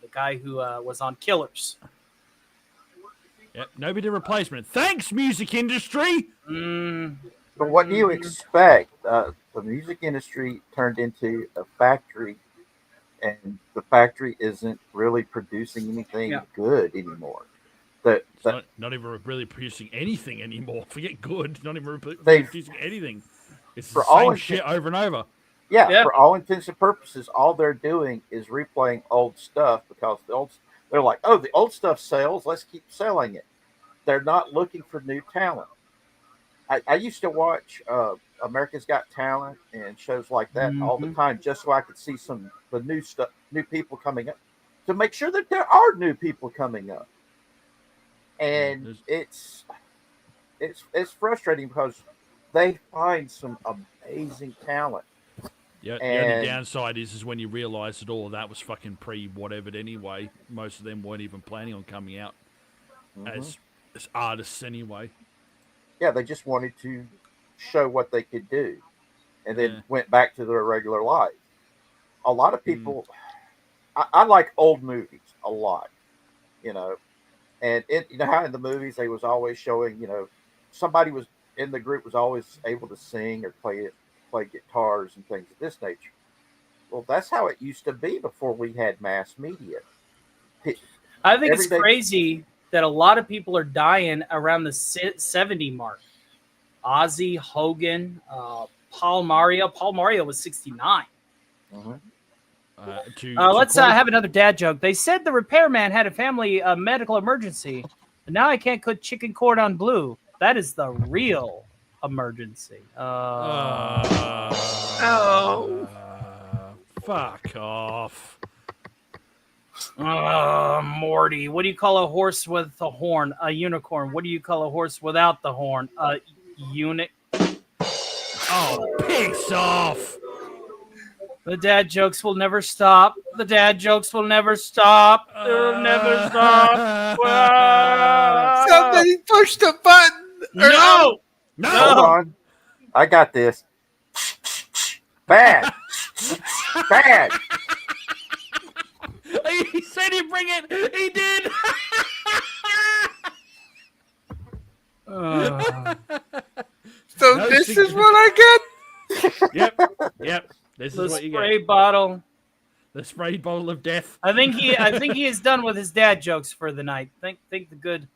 the guy who was on Killers. Yep, nobody to replacement. Thanks, music industry. But what do you expect? The music industry turned into a factory, and the factory isn't really producing anything good anymore. Not even really producing anything anymore. Forget good. Not even producing anything. It's the same shit over and over. Yeah, for all intents and purposes, all they're doing is replaying old stuff because they're like, oh, the old stuff sells. Let's keep selling it. They're not looking for new talent. I used to watch America's Got Talent and shows like that all the time, just so I could see the new people coming up, to make sure that there are new people coming up. And it's frustrating because they find some amazing talent. Yeah, the only downside is when you realise that all of that was fucking pre-whatever anyway. Most of them weren't even planning on coming out as artists anyway. Yeah, they just wanted to show what they could do, and then went back to their regular life. A lot of people, I like old movies a lot, and you know how in the movies they was always showing, somebody was in the group was always able to sing or play guitars and things of this nature. Well, that's how it used to be before we had mass media. I think it's crazy that a lot of people are dying around the 70 mark. Ozzy, Hogan, Paul Mario. Paul Mario was 69. Let's have another dad joke. They said the repairman had a family medical emergency, but now I can't cook chicken cordon bleu. That is the real emergency. Fuck off. Morty, what do you call a horse with a horn? A unicorn. What do you call a horse without the horn? A eunuch. Oh, piss off! The dad jokes will never stop. The dad jokes will never stop. They'll never stop. Somebody push the button. No! Hold on. I got this. Bad. Bad. He said he'd bring it. He did. So this is what I get? Yep. This The is what you get. spray bottle. The spray bottle of death. I think he is done with his dad jokes for the night. Think the good.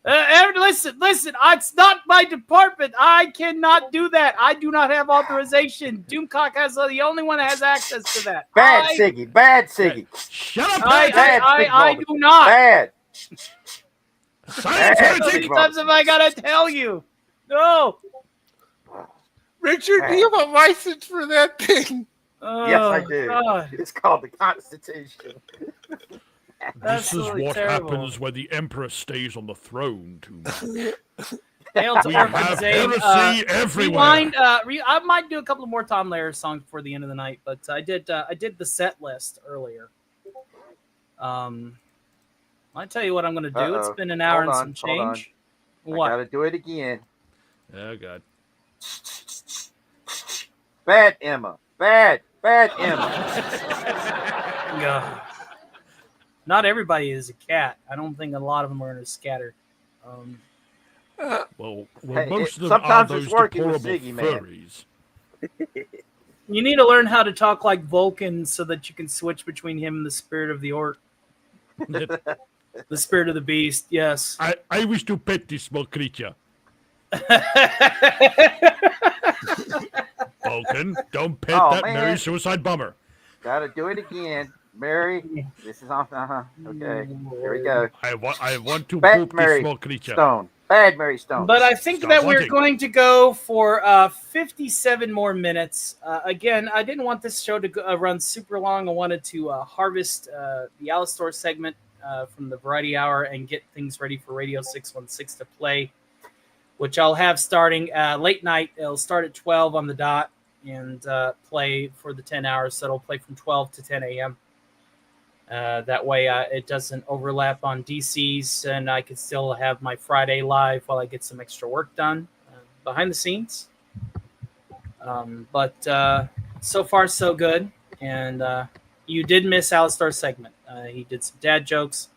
Listen. It's not my department. I cannot do that. I do not have authorization. Doomcock has the only one that has access to that. Bad Siggy. Bad Siggy. Shut up. I do not. Bad. How many times have I gotta tell you? No. Richard, do you have a license for that thing? Yes, I do. God. It's called the Constitution. This is what happens when the emperor stays on the throne too much. Hail to We Orphan have Zane. heresy everywhere. Rewind, I might do a couple more Tom Lehrer songs before the end of the night, but I did the set list earlier. I'll tell you what I'm going to do. It's been an hour and some change. What? I gotta do it again. Oh God. Bad Emma. Bad Emma. Yeah. Not everybody is a cat. I don't think a lot of them are going to scatter. Well, Hey, most of them sometimes are it's those working with deplorable Ziggy, man. furries. You need to learn how to talk like Vulcan so that you can switch between him and the spirit of the orc. The spirit of the beast, yes. I wish to pet this small creature. Vulcan, don't pet that man. Mary Suicide Bummer. Gotta do it again. Mary, this is on. Okay, here we go. I want to Bad poop Mary this small creature. Stone. Bad Mary Stone. But I think Stop that we're hunting. going to go for 57 more minutes. Again, I didn't want this show to run super long. I wanted to harvest the Alistor segment from the Variety Hour and get things ready for Radio 616 to play, which I'll have starting late night. It'll start at 12 on the dot and play for the 10 hours. So it'll play from 12 to 10 a.m. That way it doesn't overlap on DCs, and I can still have my Friday live while I get some extra work done behind the scenes. But so far, so good. And you did miss Alistar's segment. He did some dad jokes.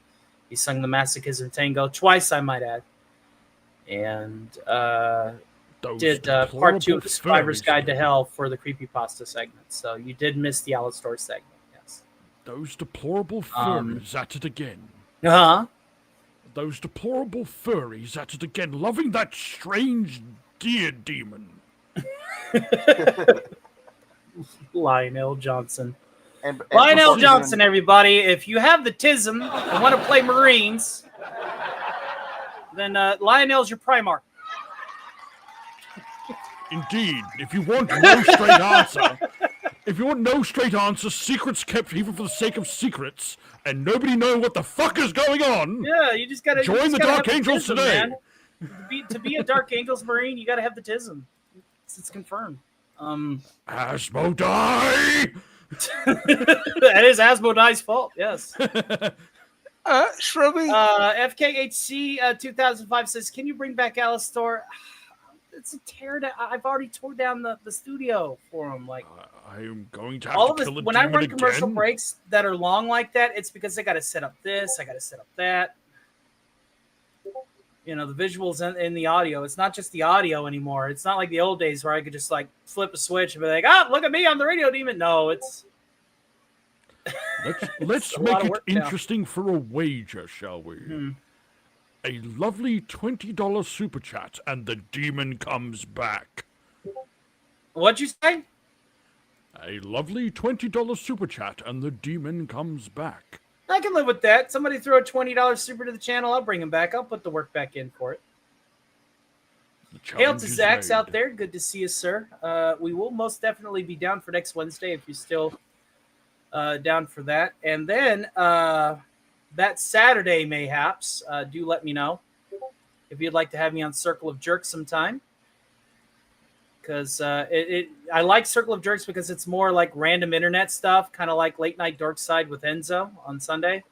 He sung the Masochism Tango twice, I might add. And did part 2 of the Survivor's Guide to Hell for the Creepypasta segment. So you did miss the Alistar segment. Those deplorable furries at it again. Uh-huh. Those deplorable furries at it again, loving that strange deer demon. Lionel Johnson. And Lionel Johnson, everybody. If you have the tism and want to play Marines, then Lionel's your Primarch. Indeed, if you want no straight answer, secrets kept even for the sake of secrets, and nobody knowing what the fuck is going on. Yeah, you just gotta join the Dark Angels today. To be a Dark Angels Marine, you gotta have the tism. It's confirmed. Asmodai! That is Asmodai's fault. Yes. Shrubby. FKHC 2005 says, "Can you bring back Alistor?" It's a tear down. I've already tore down the studio for him. Like I'm going to have all to of this. kill a When I demon run commercial again. breaks that are long like that, it's because I got to set up this. I got to set up that. You know, the visuals and the audio. It's not just the audio anymore. It's not like the old days where I could just like flip a switch and be like, "Ah, look at me, I'm the radio demon." No, it's. Let's a make lot of it work now. interesting for a wager, shall we? A lovely $20 super chat, and the demon comes back. What'd you say? A lovely $20 super chat, and the demon comes back. I can live with that. Somebody throw a $20 super to the channel. I'll bring him back. I'll put the work back in for it. Hail to Zach's out there. Good to see you, sir. We will most definitely be down for next Wednesday if you're still down for that. And then that Saturday, mayhaps, do let me know if you'd like to have me on Circle of Jerks sometime. Because I like Circle of Jerks because it's more like random internet stuff, kind of like Late Night Dork Side with Enzo on Sunday.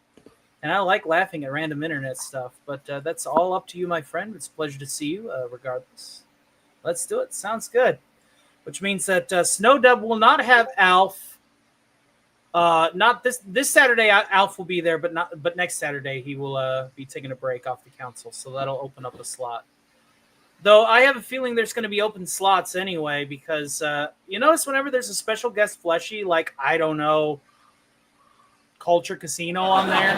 And I like laughing at random internet stuff. But that's all up to you, my friend. It's a pleasure to see you, regardless. Let's do it. Sounds good. Which means that Snowdub will not have Alf. Not this Saturday. Alf will be there, but next Saturday he will be taking a break off the council, so that'll open up a slot. Though I have a feeling there's going to be open slots anyway, because you notice whenever there's a special guest fleshy, like, I don't know, Culture Casino on there,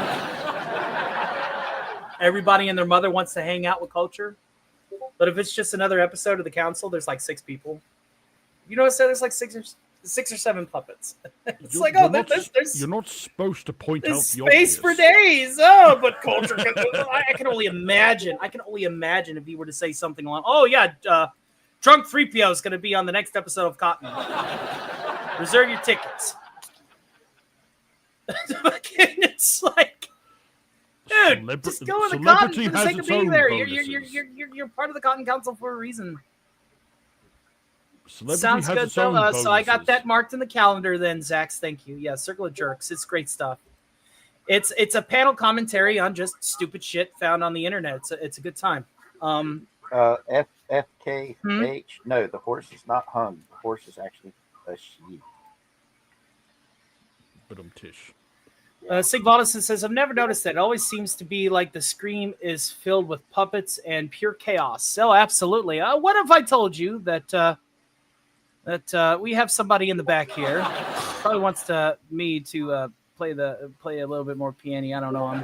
everybody and their mother wants to hang out with Culture. But if it's just another episode of the council, there's like 6 people. You notice that there's like six or seven puppets. It's like, oh, there's you're not supposed to point out the space obvious. for days. Oh, but Culture. I can only imagine. I can only imagine if he were to say something along. Oh yeah, Drunk 3PO is going to be on the next episode of Cotton. Reserve your tickets. It's like, dude, just go in the Cotton for the sake of being there. You're part of the Cotton Council for a reason. Sounds good, though. So I got that marked in the calendar then, Zax. Thank you. Yeah, Circle of Jerks. It's great stuff. It's a panel commentary on just stupid shit found on the internet. It's a good time. FKH. No, the horse is not hung. The horse is actually a sheep. Tish. Sigvaldison says, I've never noticed that. It always seems to be like the screen is filled with puppets and pure chaos. Oh, absolutely. What if I told you that we have somebody in the back here? Probably wants me to play a little bit more piano. I don't know. I'm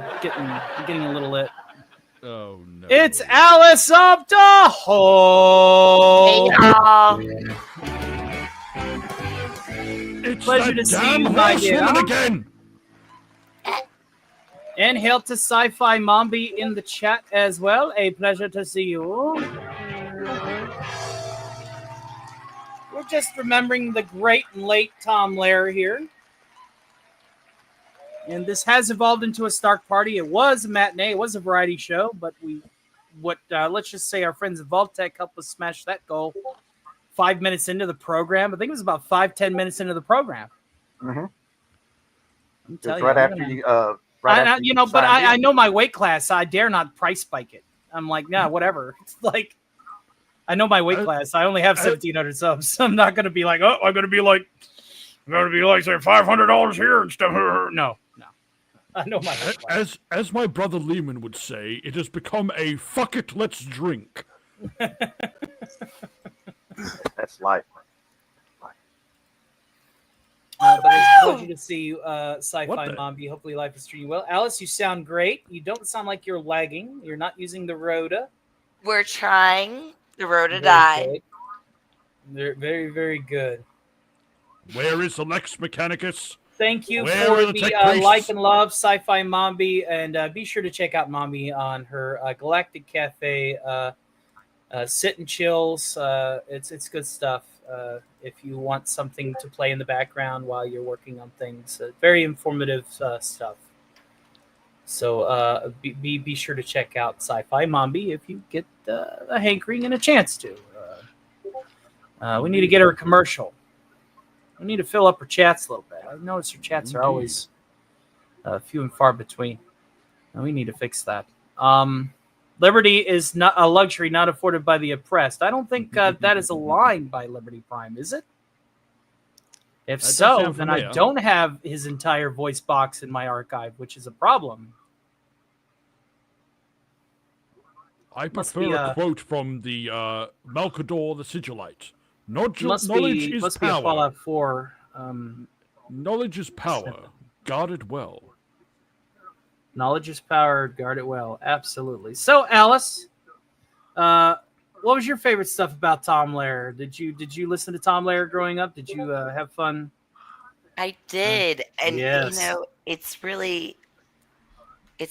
getting a little lit. Oh no! It's Alice of Tahoe. It's pleasure to see you, my dear. Again. And hail to Sci-Fi Mombi in the chat as well. A pleasure to see you. We're just remembering the great and late Tom Lehrer here. And this has evolved into a Stark Party. It was a matinee. It was a variety show. But let's just say our friends at Vault-Tec helped us smash that goal 5 minutes into the program. I think it was about 5-10 minutes into the program. Mm-hmm. Just right after you... I know my weight class. I dare not price spike it. I'm like, nah, whatever. It's like, I know my weight class. I only have 1,700 subs. I'm not going to be like, I'm going to be like, say $500 here and stuff. No. I know my weight class. As my brother Lehman would say, it has become a fuck it, let's drink. That's life. But it's a pleasure to see you, Sci-Fi Mombi. Hopefully life is treating you well. Alice, you sound great. You don't sound like you're lagging. You're not using the Rhoda. We're trying. The Rhoda died. They're very, very good. Where is the Lex Mechanicus? Thank you for the like and love, Sci-Fi Mombi. And be sure to check out Mombi on her Galactic Cafe Sit and Chills. It's good stuff. If you want something to play in the background while you're working on things, very informative stuff. So be sure to check out Sci-Fi Mombi if you get a hankering and a chance to. We need to get her a commercial. We need to fill up her chats a little bit. I've noticed her chats are always few and far between. And we need to fix that. Liberty is not a luxury not afforded by the oppressed. I don't think that is a line by Liberty Prime, is it? If so, then I don't have his entire voice box in my archive, which is a problem. I prefer a quote from the Malkador the Sigillite. Knowledge is power. Be a Fallout 4. Knowledge is power. Guard it well. Knowledge is power. Guard it well. Absolutely. So, Alice, what was your favorite stuff about Tom Lehrer? Did you listen to Tom Lehrer growing up? Did you have fun? I did. And, Yes. it's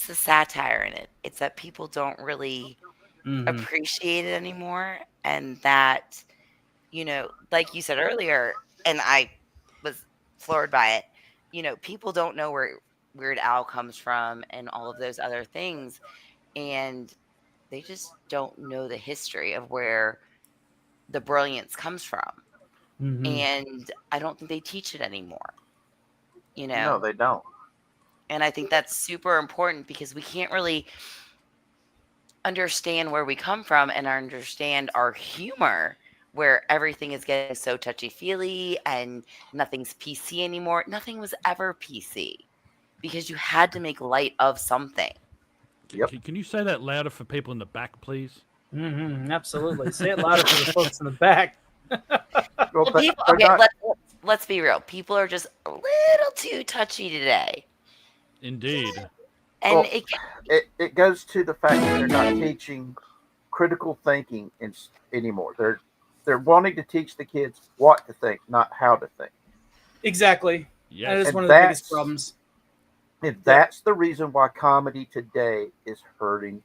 the satire in it. It's that people don't really Mhm. appreciate it anymore. And that, like you said earlier, and I was floored by it, people don't know where Weird Al comes from and all of those other things. And they just don't know the history of where the brilliance comes from. Mhm. And I don't think they teach it anymore, No, they don't. And I think that's super important because we can't really understand where we come from and understand our humor, where everything is getting so touchy-feely and nothing's PC anymore. Nothing was ever PC because you had to make light of something. Can you say that louder for people in the back, please? Absolutely. Say it louder for the folks in the back. Well, people, okay, let's be real. People are just a little too touchy today. Indeed. And it goes to the fact that they're not teaching critical thinking anymore. They're wanting to teach the kids what to think, not how to think. Exactly. Yes. That is And one of the biggest problems. And that's the reason why comedy today is hurting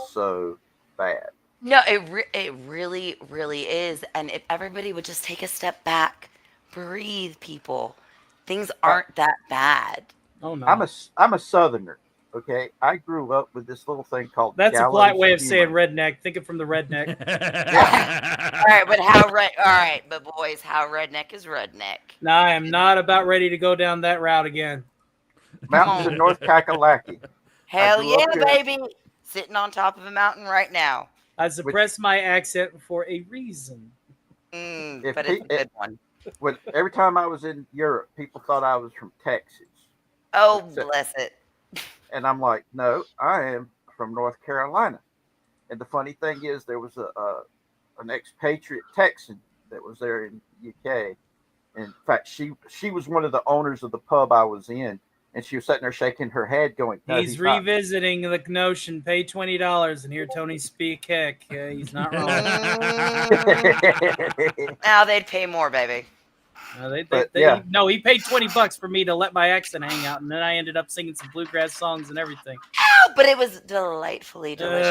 so bad. No, it really, really is. And if everybody would just take a step back, breathe, people, things aren't that bad. Oh no. I'm a Southerner. Okay, I grew up with this little thing called That's a gallows polite way of humor. saying redneck. Think it from the redneck. All right, but boys, how redneck is redneck? No, I am not about ready to go down that route again. Mountains of North Kakalaki. Hell grew up yeah, here. baby! Sitting on top of a mountain right now. I suppressed my accent for a reason. But it's a good one. Every time I was in Europe, people thought I was from Texas. Oh, bless it. And I'm like, no, I am from North Carolina. And the funny thing is, there was an expatriate Texan that was there in UK. In fact, she was one of the owners of the pub I was in, and she was sitting there shaking her head, going, no, He's not. revisiting the notion. Pay $20 and hear Tony speak. Heck, he's not wrong. Now they'd pay more, baby. No, he paid $20 for me to let my accent hang out, and then I ended up singing some bluegrass songs and everything. Oh, but it was delightfully delicious.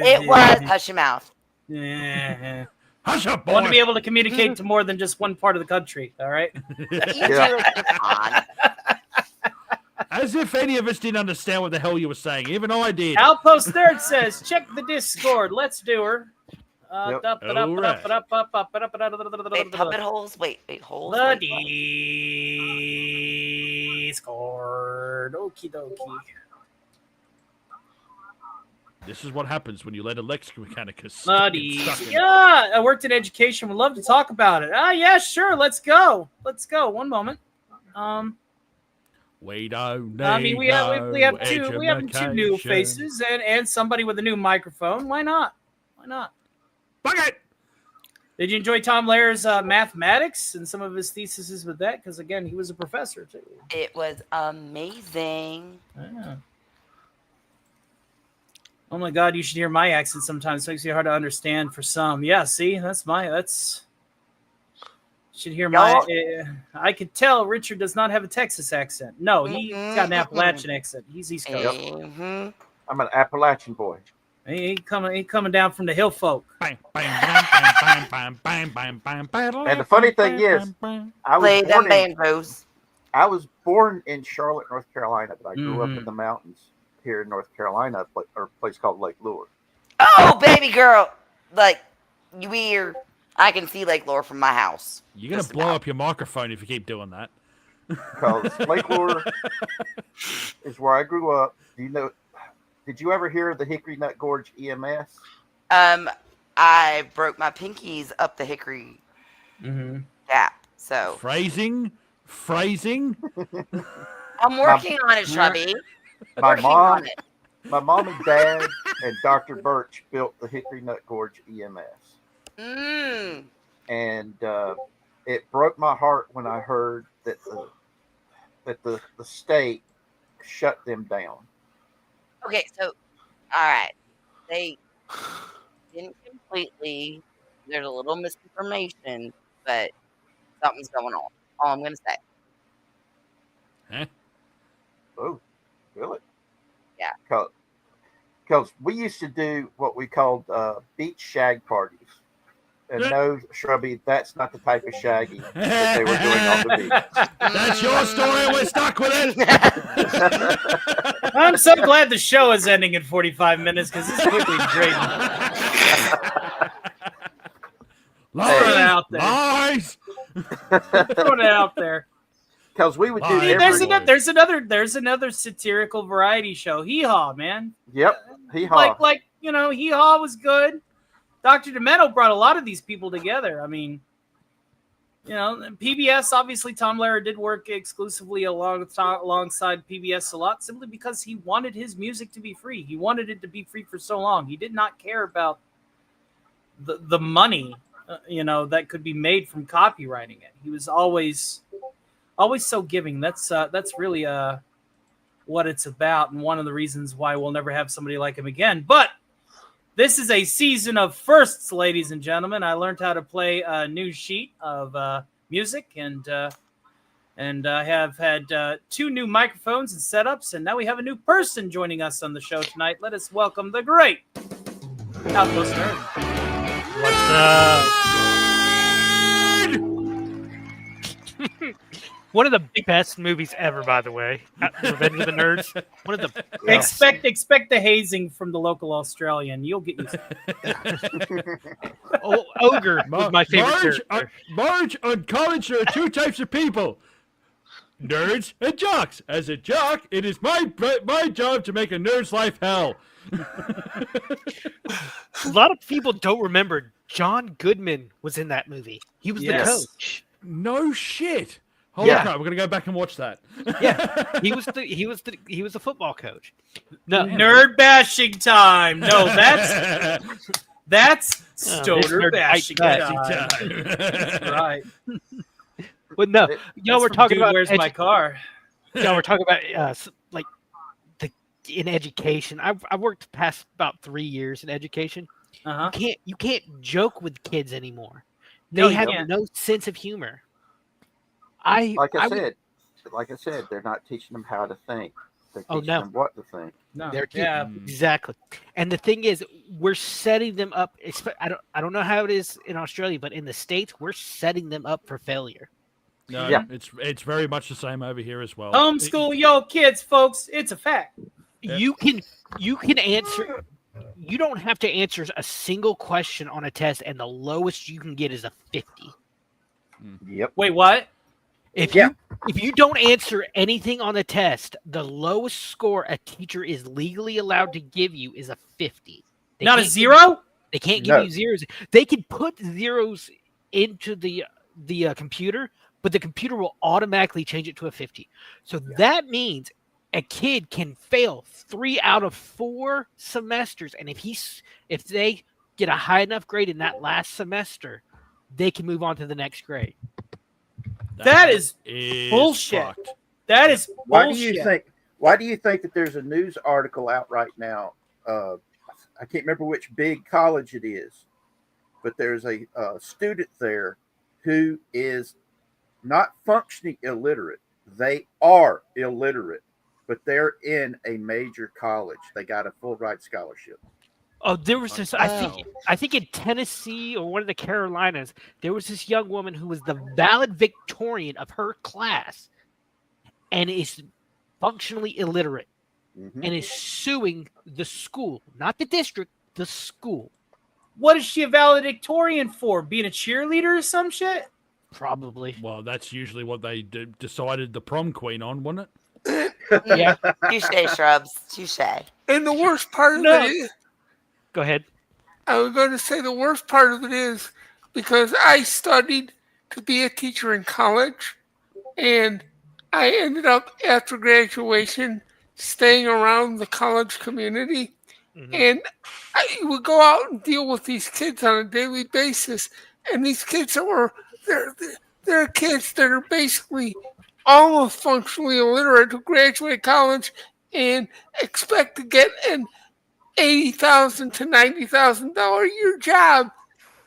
It was. Hush your mouth. Yeah. Hush up, boy. I want to be able to communicate to more than just one part of the country. All right. As if any of us didn't understand what the hell you were saying. Even I did. Outpost Nerd says, check the Discord. Let's do her. Wait, puppet holes? Wait, holes? The Discord. Okie dokie. This is what happens when you let a Lex Mechanicus. Yeah, I worked in education. Would love to talk about it. Yeah, sure. Let's go. One moment. We don't need I mean, we have two new faces and somebody with a new microphone. Why not? Bucket. Did you enjoy Tom Lehrer's mathematics and some of his theses with that? Because again, he was a professor too. It was amazing. Yeah. Oh my God, you should hear my accent sometimes. It makes it hard to understand for some. Yeah, see, you should hear my. I could tell Richard does not have a Texas accent. No, he's got an Appalachian accent. He's East Coast. I'm an Appalachian boy. He coming down from the hill folk. And the funny thing is, I was born in Charlotte, North Carolina, but I grew up in the mountains here in North Carolina, or a place called Lake Lure. Oh, baby girl! Like, I can see Lake Lure from my house. You're going to blow up your microphone if you keep doing that. Because Lake Lure is where I grew up. Did you ever hear of the Hickory Nut Gorge EMS? I broke my pinkies up the Hickory gap. So phrasing. I'm working on it, Shrubby. My mom and dad and Dr. Birch built the Hickory Nut Gorge EMS. And it broke my heart when I heard that the state shut them down. Okay, so all right, they didn't completely. There's a little misinformation, but something's going on. All I'm gonna say. Oh, really? Yeah. Because we used to do what we called beach shag parties. And no, Shrubby, that's not the type of shagging that they were doing on the beach. That's your story. We're stuck with it. I'm so glad the show is ending in 45 minutes because this quickly drained. Throwing it out there. Lies. Throwing it out there. Because we would do. See, there's another satirical variety show. Hee Haw, man. Yep. Hee Haw. Like Hee Haw was good. Dr. Demento brought a lot of these people together. I mean, PBS, obviously Tom Lehrer did work exclusively alongside PBS a lot, simply because he wanted his music to be free. He wanted it to be free for so long. He did not care about the money, that could be made from copywriting it. He was always so giving. That's really what it's about, and one of the reasons why we'll never have somebody like him again. But this is a season of firsts, ladies and gentlemen. I learned how to play a new sheet of music, and I have had 2 new microphones and setups, and now we have a new person joining us on the show tonight. Let us welcome the great Outpost Nerd. What's up? One of the best movies ever, by the way. Revenge of the Nerds. One of the best. Expect the hazing from the local Australian. You'll get used to it. Ogre was my favorite character. Marge, on college there are 2 types of people. Nerds and jocks. As a jock, it is my job to make a nerd's life hell. A lot of people don't remember John Goodman was in that movie. He was the coach. No shit. Holy crap, we're gonna go back and watch that. Yeah, he was the football coach. No, nerd bashing time. No, that's stoner bashing time. Right. But no, we're talking about where's my car. We're talking about in education. I've worked past about 3 years in education. You can't joke with kids anymore. They have no sense of humor. Like I said, they're not teaching them how to think. They're teaching them what to think. No. Exactly. And the thing is, we're setting them up. I don't know how it is in Australia, but in the States, we're setting them up for failure. No, it's very much the same over here as well. Homeschool your kids, folks. It's a fact. You can answer. You don't have to answer a single question on a test, and the lowest you can get is a 50. Yep. Wait, what? If you don't answer anything on the test, the lowest score a teacher is legally allowed to give you is a 50. Not a 0? They can't give you zeros. They can put zeros into the computer, but the computer will automatically change it to a 50. So that means a kid can fail 3 out of 4 semesters, and if they get a high enough grade in that last semester, they can move on to the next grade. That is bullshit. Fucked. That is bullshit. Why do you think that there's a news article out right now? I can't remember which big college it is, but there's a student there who is not functioning illiterate. They are illiterate, but they're in a major college. They got a full ride scholarship. Oh, there was this. I think in Tennessee or one of the Carolinas, there was this young woman who was the valedictorian of her class, and is functionally illiterate, and is suing the school, not the district, the school. What is she a valedictorian for? Being a cheerleader or some shit? Probably. Well, that's usually what they decided the prom queen on, wasn't it? Yeah. Touche, Shrubs. Touche. And the worst part of it is... Go ahead. I was going to say the worst part of it is because I studied to be a teacher in college, and I ended up after graduation staying around the college community, and I would go out and deal with these kids on a daily basis, and these kids they're kids that are basically almost functionally illiterate who graduate college and expect to get an $80,000 to $90,000 a year job.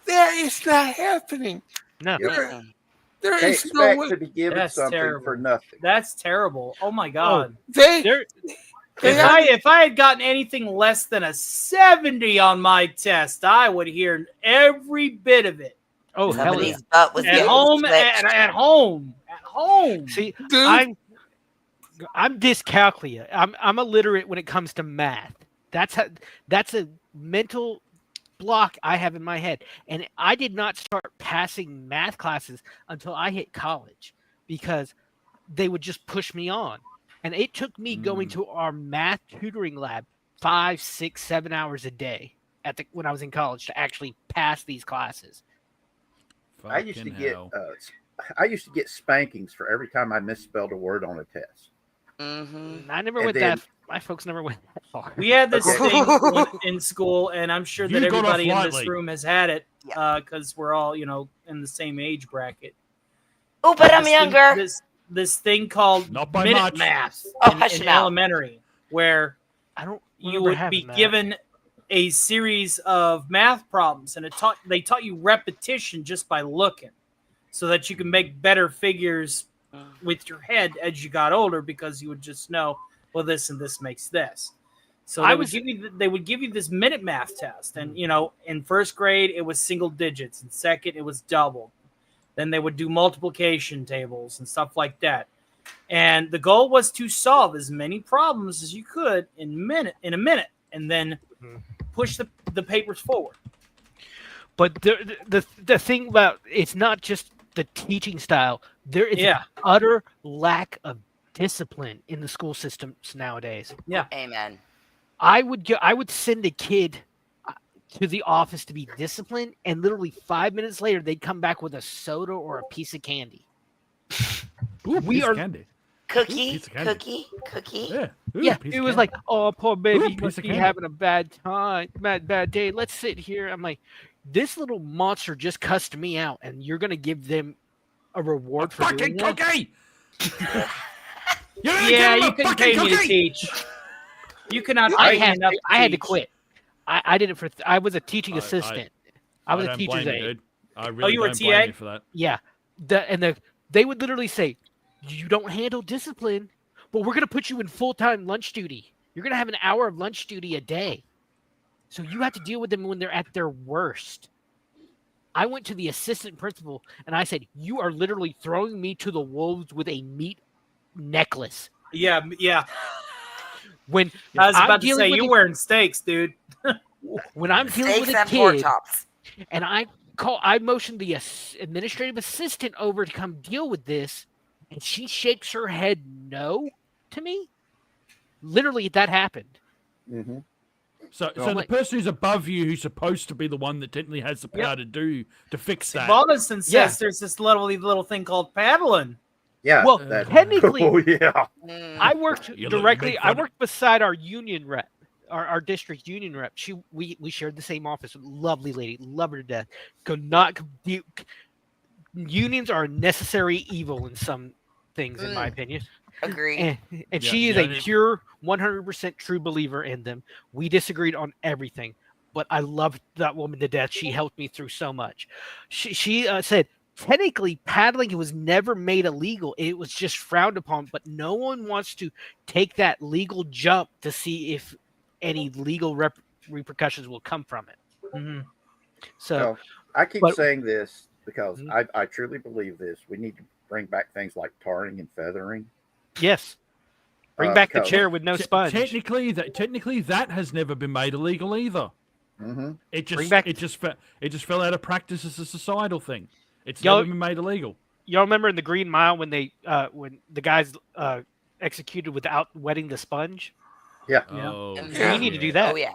That is not happening. No. There They is no expect way. to be given That's something terrible. for nothing. That's terrible. Oh my god. If I had gotten anything less than a 70 on my test, I would hear every bit of it. Oh, hell yeah. Somebody's butt was At getting home, switched. at home. See, I'm dyscalculia. I'm illiterate when it comes to math. That's a mental block I have in my head, and I did not start passing math classes until I hit college because they would just push me on, and it took me going to our math tutoring lab 5, 6, 7 hours a day when I was in college to actually pass these classes. I used to get spankings for every time I misspelled a word on a test. I never went that. My folks never went that far. We had this thing in school, and I'm sure that everybody in this room has had it because we're all, in the same age bracket. Oh, but I'm younger. This thing called by minute much. math hush in now. elementary, where you would be given a series of math problems, and they taught you repetition just by looking, so that you can make better figures with your head as you got older, because you would just know, well, this and this makes this. So they would give you this minute math test, and in first grade it was single digits, in second it was double. Then they would do multiplication tables and stuff like that. And the goal was to solve as many problems as you could in a minute, and then push the papers forward. But the thing about it's not just the teaching style. There is an utter lack of discipline in the school systems nowadays. Yeah. Amen. I would send a kid to the office to be disciplined, and literally 5 minutes later they'd come back with a soda or a piece of candy. Candy. Cookie. Yeah. It was like, oh, poor baby, he must be having a bad time, bad day. Let's sit here. I'm like, this little monster just cussed me out, and you're gonna give them a reward for doing that? Cookie. You can pay me to teach. You cannot. I had to quit. I did it for. I was a teaching assistant. I was a teacher's aide. I really you were don't TA? blame you for that. Yeah, they would literally say, "You don't handle discipline, but we're gonna put you in full-time lunch duty. You're gonna have an hour of lunch duty a day, so you have to deal with them when they're at their worst." I went to the assistant principal and I said, "You are literally throwing me to the wolves with a meat necklace." Yeah. When I was about to dealing say, with you're wearing steaks, dude. when I'm dealing with a kid, and I motioned the administrative assistant over to come deal with this, and she shakes her head no to me. Literally, that happened. Mm-hmm. So the person who's above you, who's supposed to be the one that technically has the power to fix that. Robinson says there's this little thing called paddling. Yeah. Well, technically, I worked You directly. look I big worked beside our union rep, our district union rep. We shared the same office. Lovely lady, love her to death. Unions are a necessary evil in some things, in my opinion. Agreed. And she is a pure 100% true believer in them. We disagreed on everything, but I loved that woman to death. She helped me through so much. She said, technically, paddling was never made illegal. It was just frowned upon, but no one wants to take that legal jump to see if any legal repercussions will come from it. Mm-hmm. So I keep saying this because I truly believe this. We need to bring back things like tarring and feathering. Yes. Bring back the chair with no sponge. Technically, that has never been made illegal either. Mm-hmm. It just fell out of practice as a societal thing. It's never been made illegal. Y'all remember in the Green Mile when when the guys executed without wetting the sponge? Yeah. Oh, we need to do that. Oh yeah.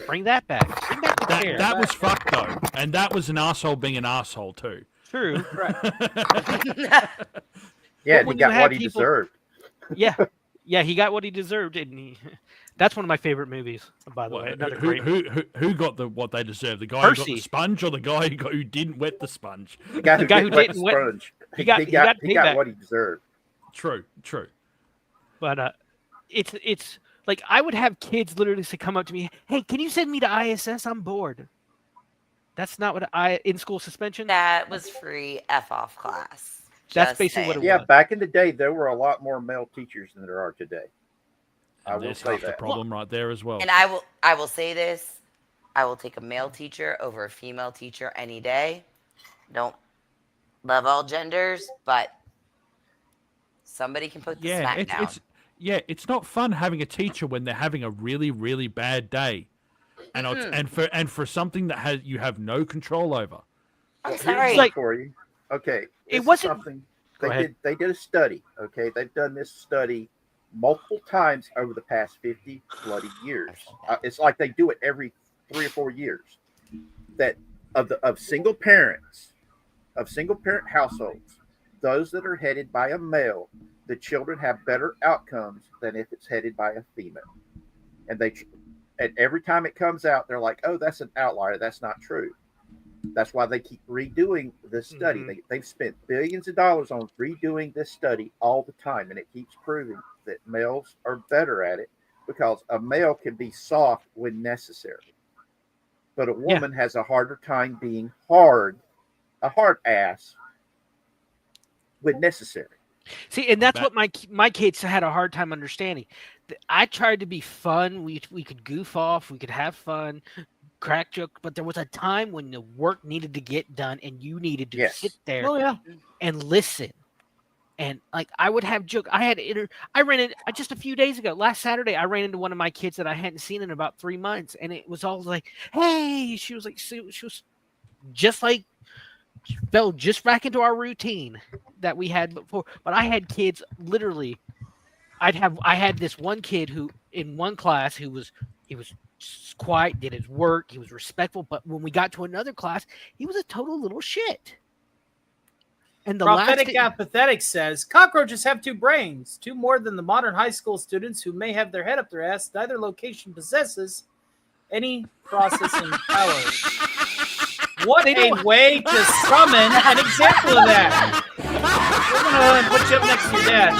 Bring that back. Bring back the chair. That was fucked though, and that was an asshole being an asshole too. True. Yeah, he got what he deserved. Yeah, he got what he deserved, and that's one of my favorite movies, by the way. Another Who got what they deserved? The guy who got the sponge, or the guy who didn't wet the sponge? The guy who didn't wet the sponge. He got what he deserved. True. But it's Like I would have kids literally say, come up to me, "Hey, can you send me to ISS? I'm bored." That's not what in school suspension. That was free F off class. That's Just basically what saying. it Yeah, was. back in the day, there were a lot more male teachers than there are today. I And will there's say half the that. problem right there as well. And I will say this: I will take a male teacher over a female teacher any day. Don't love all genders, but somebody can put the Yeah, smack down. it's not fun having a teacher when they're having a really, really bad day, and for something that you have no control over. I'm Here's sorry. one for you. Okay, It this wasn't- is something Go ahead. They did a study. Okay, they've done this study multiple times over the past 50 bloody years. It's like they do it every 3 or 4 years. That of single parent households, those that are headed by a male, the children have better outcomes than if it's headed by a female. And every time it comes out, they're like, "Oh, that's an outlier. That's not true." That's why they keep redoing this study. Mm-hmm. They've spent billions of dollars on redoing this study all the time, and it keeps proving that males are better at it because a male can be soft when necessary, but a woman has a harder time being a hard ass when necessary. See, and that's what my kids had a hard time understanding. I tried to be fun. We could goof off. We could have fun, crack joke. But there was a time when the work needed to get done, and you needed to sit there and listen. And like I would have joke. I ran in just a few days ago. Last Saturday, I ran into one of my kids that I hadn't seen in about 3 months, and it was all like, "Hey," she was like, she was just like. Fell just back into our routine that we had before. But I had kids literally. I had this one kid who in one class he was quiet, did his work, he was respectful. But when we got to another class, he was a total little shit. And the Prophetic Apathetic says cockroaches have 2 brains, 2 more than the modern high school students who may have their head up their ass. Neither location possesses any processing power. What a way to summon an example of that. We're going to put you up next to your dad.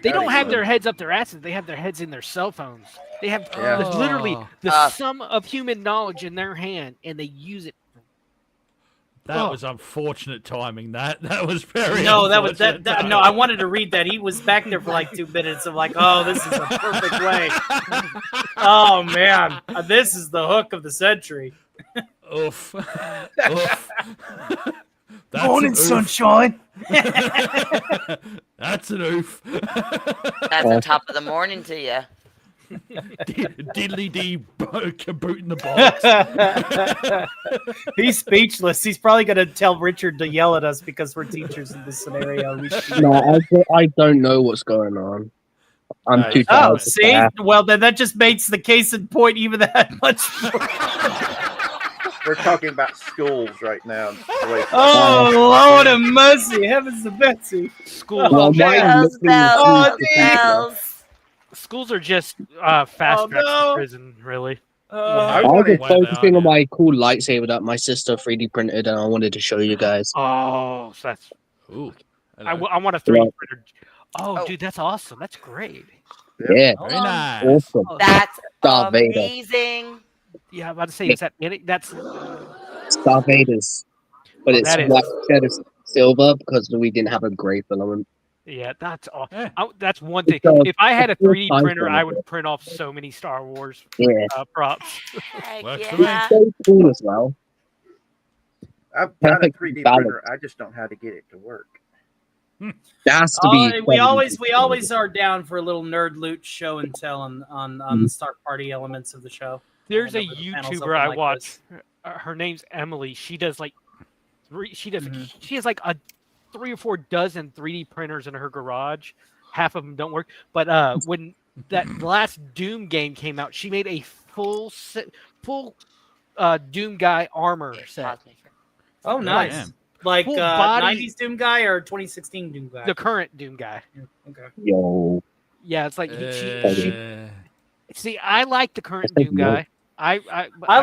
They don't have their heads up their asses. They have their heads in their cell phones. They have literally the sum of human knowledge in their hand, and they use it. That was unfortunate timing. That was very No, that was unfortunate that. timing. No, I wanted to read that. He was back there for like 2 minutes. I'm like, oh, this is a perfect way. Oh man, this is the hook of the century. Oof. Oof. That's Morning, an oof. sunshine. That's an oof. That's the top of the morning to you. Diddly dee kaboot in the box. He's speechless. He's probably going to tell Richard to yell at us because we're teachers in this scenario. No, I don't know what's going on. I'm too tired. Oh, see? Well, then that just makes the case in point even that much more. We're talking about schools right now. Oh, Lord of mercy. Heavens to Betsy. Schools. Well, Schools are just fast tracks to prison, really. I was just focusing on my cool lightsaber that my sister 3D printed, and I wanted to show you guys. Oh, so that's. Ooh. I want a 3D printer. Oh, dude, that's awesome. That's great. Yeah, very nice. Awesome. That's Darth Vader. amazing. Yeah, I'm about to say, is that that's Darth Vader's, but it's that is- white instead of silver because we didn't have a gray filament. Yeah, that's awesome. That's one thing. So, If I had a it's full 3D size printer, I one. would print off so many Star Wars props. Works It's so cool as well. I've got a Perfect 3D balance. printer. I just don't know how to get it to work. It has to be. We always are down for a little nerd loot show and tell on the start party elements of the show. There's a Whenever the panel's YouTuber open I like watch. this. Her name's Emily. She does like she has Mm-hmm. like 3 or 4 dozen 3D printers in her garage. Half of them don't work. But when that last Doom game came out, she made a full Doom guy armor set. Oh, nice. Like full body- 90s Doom guy or 2016 Doom guy? The current Doom guy. Okay. Yo. Yeah, it's like see, I like the current Doom guy. I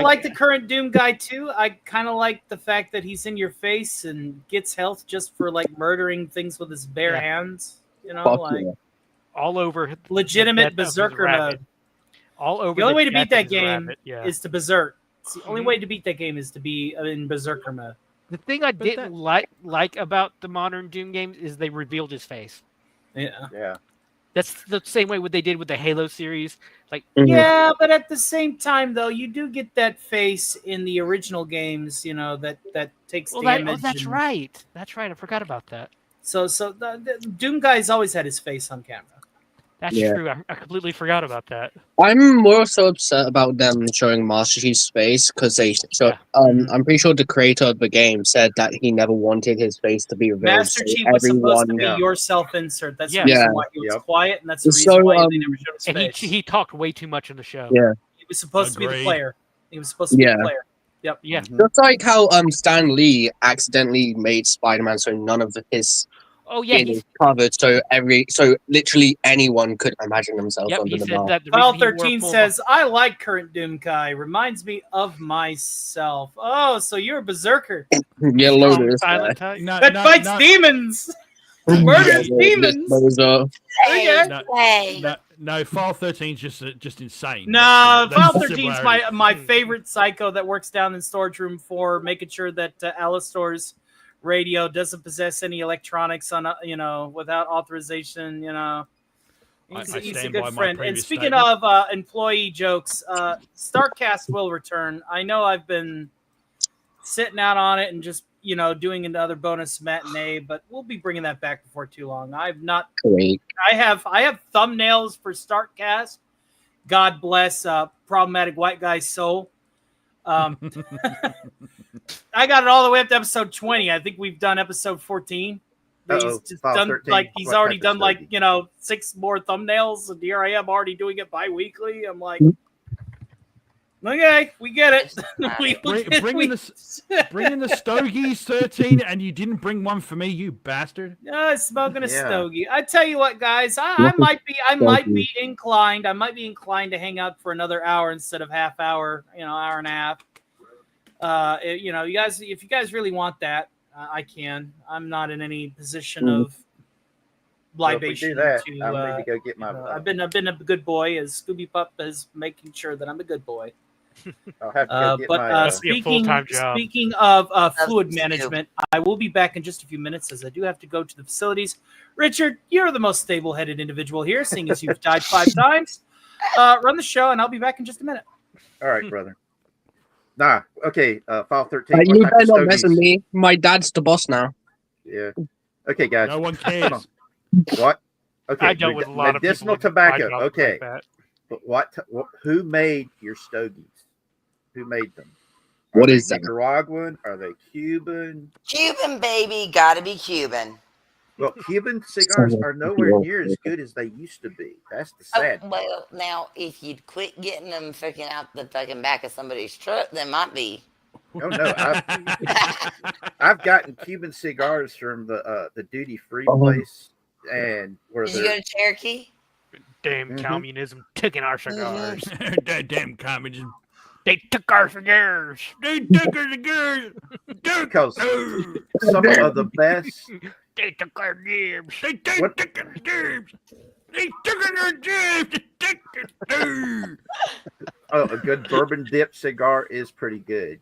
like the current Doom guy too. I kind of like the fact that he's in your face and gets health just for like murdering things with his bare hands. You know, Fuck like yeah. all over legitimate the death of his berserker rabbit. mode. All over The only way to death beat of that his game rabbit, yeah. is to berserk. It's the only Mhm. way to beat that game is to be in berserker mode. The thing I didn't like about the modern Doom games is they revealed his face. Yeah. Yeah. That's the same way what they did with the Halo series. Like, Yeah, but at the same time, though, you do get that face in the original games. You know that takes damage. that's and- right. That's right. I forgot about that. So the Doom guy's always had his face on camera. That's Yeah. true. I completely forgot about that. I'm more so upset about them showing Master Chief's face because they show. I'm pretty sure the creator of the game said that he never wanted his face to be revealed. Master so Chief was supposed to everyone- be your self-insert. That's Yeah. the reason Yeah. why he was Yep. quiet, and that's the So, reason why they never showed his And face. he talked way too much in the show. Yeah. He was supposed to be the Agreed. player. He was supposed to be Yeah. the player. Yep. Yeah. Just like how Stan Lee accidentally made Spider-Man so none of his Oh yeah. skin is covered, so literally anyone could imagine themselves Yep. under He the said mask. that the File reason he wore 13 full says, I like current Doom Kai. Reminds me of myself. Oh, so you're a berserker. Yeah, Lotus. silent type. that fights demons. Murders demons. Okay. No, File 13's just insane. No, That's File the 13 is similarity. my favorite psycho that works down in storage room 4, making sure that Alistor's radio doesn't possess any electronics on without authorization. He's I a stand good by my friend. And previous speaking statement. of employee jokes, Starcast will return. I know I've been sitting out on it and just doing another bonus matinee, but we'll be bringing that back before too long. I've not. Great. I have thumbnails for Startcast. God bless problematic white guy soul. I got it all the way up to episode 20. I think we've done episode 14. He's just File done 13. he's What already type of done 6 more thumbnails, and here I am already doing it bi-weekly. I'm like, okay, we get it. Bring in the stogies 13, and you didn't bring one for me, you bastard. Smoking a Yeah. stogie. I tell you what, guys, I What might is be inclined. I might be inclined to hang out for another hour instead of half hour. Hour and a half. You guys, if you guys really want that, I can. I'm not in any position of Well, if we libation do that, to. I need to go get my. I've been a good boy, as Scooby Pup is making sure that I'm a good boy. I'll have to go get But my. speaking of fluid management, I will be back in just a few minutes, as I do have to go to the facilities. Richard, you're the most stable-headed individual here, seeing as you've died 5 times. Run the show, and I'll be back in just a minute. All right, brother. Nah, okay. File 13. You What type better of not mess with stogies? me. My dad's the boss now. Yeah. Okay, guys. No one Hold on. cares. What? Okay. I dealt with a lot of people medicinal with my tobacco. job Okay. like that. But who made your stogies? Who made them? What Are is they that? Nicaraguan? Are they Cuban? Cuban, baby. Gotta be Cuban. Well, Cuban cigars are nowhere near as good as they used to be. That's the sad. Well, now, if you'd quit getting them fucking out the fucking back of somebody's truck, they might be. Oh no, I've gotten Cuban cigars from the duty free place, and where Did you go to Cherokee? Damn communism taking our cigars. That damn communism. They took our cigars. They took our cigars. because some of the best. They took our jibs. They took our jibs. They took our jibs. Oh, a good bourbon dip cigar is pretty good.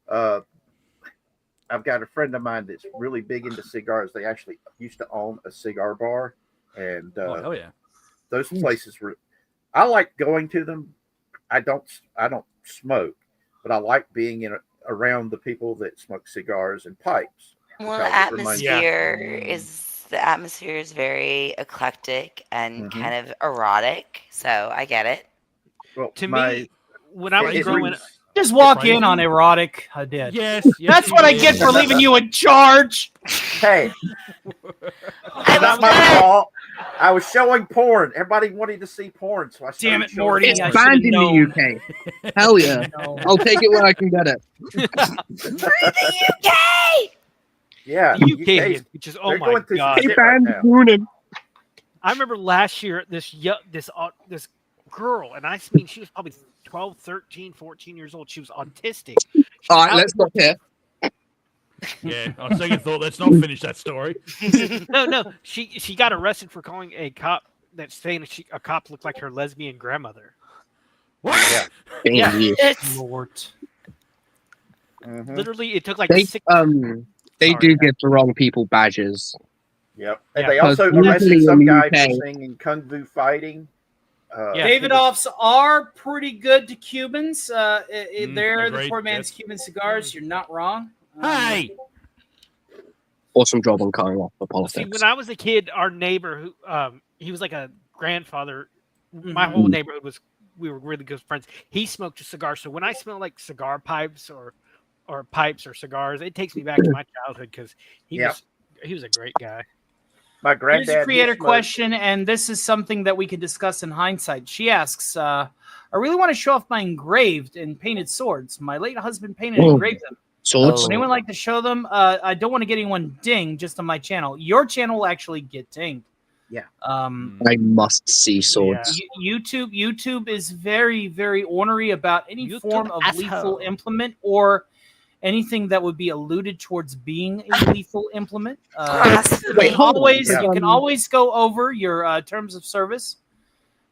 I've got a friend of mine that's really big into cigars. They actually used to own a cigar bar, and hell yeah, those places were. I like going to them. I don't smoke, but I like being around the people that smoke cigars and pipes. Well, because the it atmosphere is very eclectic and Mhm. kind of erotic. So I get it. Well, To me, when I was growing up, Just walk in on erotic. I did. Yes, That's what I get for leaving you in charge. Hey, not my fault. I was showing porn. Everybody wanted to see porn, so I started Damn it, showing Morty. It's porn. banned in the UK. Hell yeah. I'll take it when I can get it. UK! Yeah, the UK, UK's which is they're going through some shit right Banned now. Noonan. I remember last year this girl, and I mean she was probably 12, 13, 14 years old. She was autistic. All right, let's stop here. Yeah, on second thought, let's not finish that story. No. She got arrested for calling a cop saying a cop looked like her lesbian grandmother. What? Yeah. Lord. Literally, it took like They 6. they Sorry, do give the wrong people badges. Yep. And Yeah. they also Because arrested usually some in the guy for UK singing Kung Fu Fighting. David offs are pretty good to Cubans. They're the agreed, poor man's yes. Cuban cigars. You're not wrong. Hey! awesome job on cutting off the See, politics. when I was a kid, our neighbor, who he was like a grandfather. My whole neighborhood we were really good friends. He smoked a cigar, so when I smell like cigar pipes or pipes or cigars, it takes me back to my childhood because he was a great guy. My Here's granddad. a creator he smoked- question, and this is something that we could discuss in hindsight. She asks, I really want to show off my engraved and painted swords. My late husband painted and engraved them. Swords? Would anyone like to show them? I don't want to get anyone dinged just on my channel. Your channel will actually get dinged. Yeah. I must see swords. YouTube is very, very ornery about any YouTube form of asshole. lethal implement or anything that would be alluded towards being a lethal implement. Wait, hold on. You can always go over your terms of service.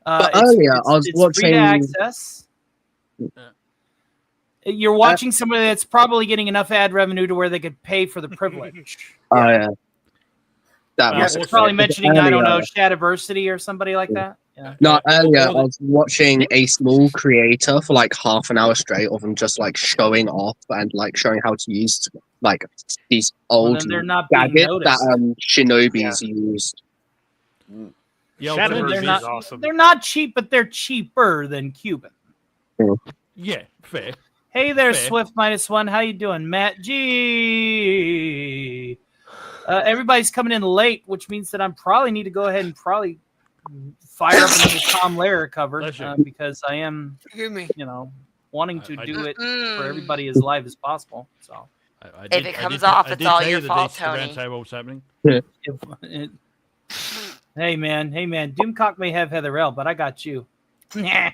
But earlier, I was it's free to watching. access. You're watching somebody that's probably getting enough ad revenue to where they could pay for the privilege. Oh yeah. That Yeah, was it's probably mentioning, I don't know, earlier. Shadiversity or somebody like that. Yeah. No, earlier I was watching a small creator for like half an hour straight of him just like showing off and like showing how to use like these old then they're not being gadgets noticed. that shinobi's used. Yeah, They're not, they're not cheap, but they're cheaper than Cuban. Yeah, fair. Hey there, Fair. Swift -1. How you doing, Matt G? Everybody's coming in late, which means that I probably need to go ahead and probably fire up another Tom Lehrer cover because I am, wanting to do it for everybody as live as possible. So, If it comes off, it's all your fault, Tony. Tony. Table was happening. Hey man, Doomcock may have Heather L, but I got you. Yay.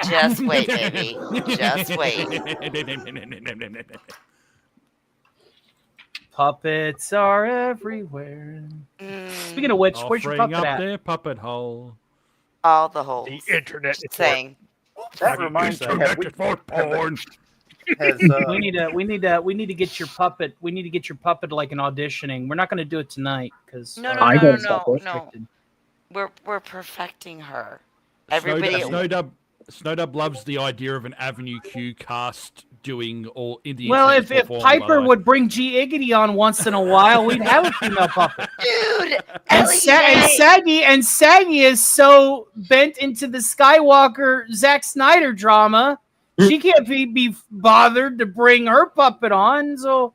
Just wait, baby. Just wait. Puppets are everywhere. Speaking of which, where's your puppet up at? their puppet hole. All the holes. The internet is saying. That reminds me. Porn. We need to get your puppet. We need to get your puppet like an auditioning. We're not going to do it tonight because No. We're perfecting her. Everybody. Snowdub loves the idea of an Avenue Q cast doing all Indian. Well, if Piper would bring G Iggity on once in a while, we'd have a female puppet. Dude, and Saggy is so bent into the Skywalker Zack Snyder drama, she can't be bothered to bring her puppet on. So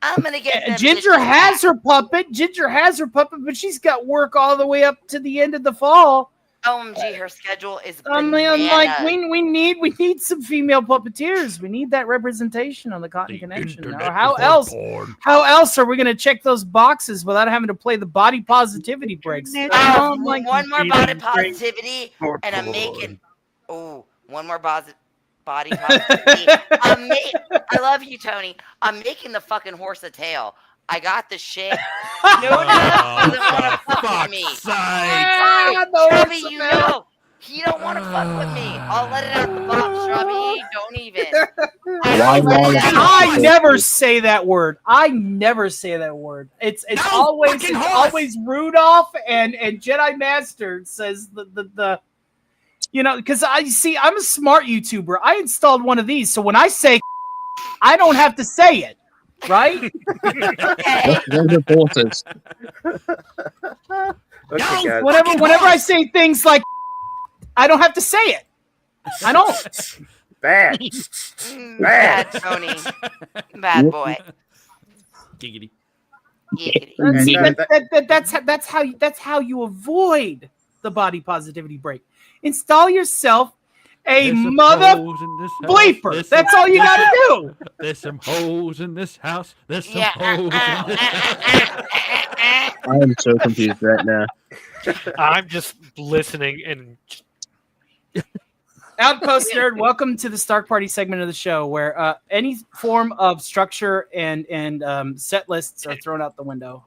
I'm gonna get Ginger has her puppet. But she's got work all the way up to the end of the fall. OMG, her schedule is I'm like, we need some female puppeteers. We need that representation on the Cotton Connection. Now, how else are we going to check those boxes without having to play the body positivity breaks? One more body positivity, and I'm making one more body positivity. I love you, Tony. I'm making the fucking horse a tail. I got the shit. No one doesn't want to fuck with me. Chubby, you know. He don't want to fuck with me. I'll let it out the box, Chubby. Don't even. I never say that word. It's always Rudolph and Jedi Master says the because I'm a smart YouTuber. I installed one of these, so when I say I don't have to say it. Right? Whenever I say things like I don't have to say it. I don't. Bad. Bad, Tony. Bad boy. Giggity. See, that's how you avoid the body positivity break. Install yourself a mother bleeper. That's all you got to do. There's some hoes in this house. There's some hoes in this house. I am so confused right now. I'm just listening and Outpost nerd, welcome to the Stark Party segment of the show, where any form of structure and set lists are thrown out the window.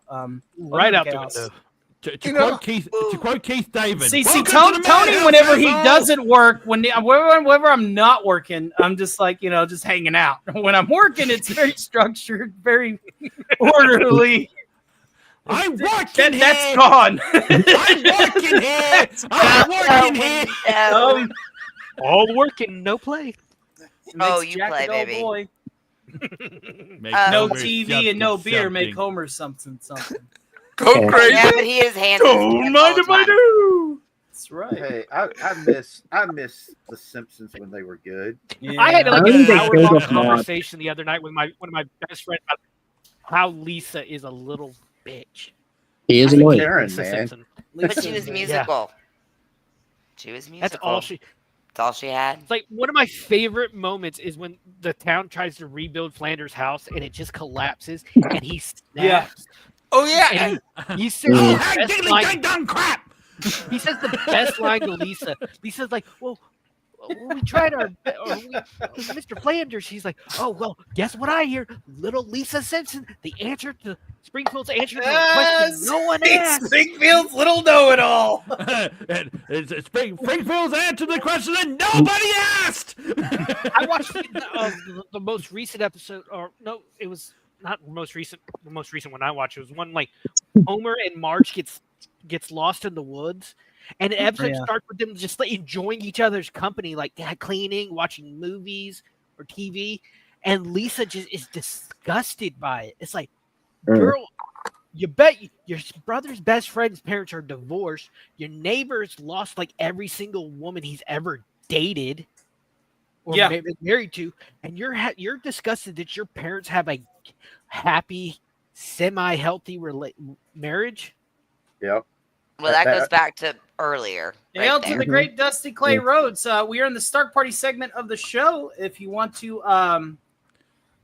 Right out the chaos. window. To quote Keith David. See, welcome to Tony, the madhouse, whenever he asshole! doesn't work, whenever I'm not working, I'm just like, just hanging out. When I'm working, it's very structured, very orderly. I'm working here. That's gone. I'm working here. I'm working here. All work and no play. Oh, Makes you Jack play, a dull baby. boy. Homer No TV and no something, beer make something. Homer something. Go crazy. Yeah, but he is hands in his Don't pants mind all the if I time. do. That's right. Hey, I miss the Simpsons when they were good. I had like Only an they hour-long killed off Marge. conversation the other night with one of my best friends about how Lisa is a little bitch. He is I hate annoying. Karen, Lisa man. Simpson. But she was musical. She was musical. That's all she. That's all she had. It's like one of my favorite moments is when the town tries to rebuild Flanders' house and it just collapses and he snaps. Yeah. Oh yeah. And he says Oh, the hey, best diddly line. dang dong crap! He says the best line to Lisa. Lisa's like, "Well, we tried Mr. Flanders." She's like, "Oh well, guess what I hear? Little Lisa Simpson, the answer to Springfield's answer to a question no one asked." Springfield's little know-it-all. It's Springfield's answer to the question that nobody asked. I watched the most recent episode, or no, it was not most recent. The most recent one I watched was one like Homer and Marge gets lost in the woods, and the episode starts with them just like enjoying each other's company, like cleaning, watching movies or TV, and Lisa just is disgusted by it. It's like, girl, you bet your brother's best friend's parents are divorced. Your neighbor's lost like every single woman he's ever dated or maybe married to, and you're disgusted that your parents have a happy, semi-healthy marriage. Yep. Well, that goes back to earlier. Hail to the great Dusty Clay Rhodes. We are in the Stark Party segment of the show. If you want to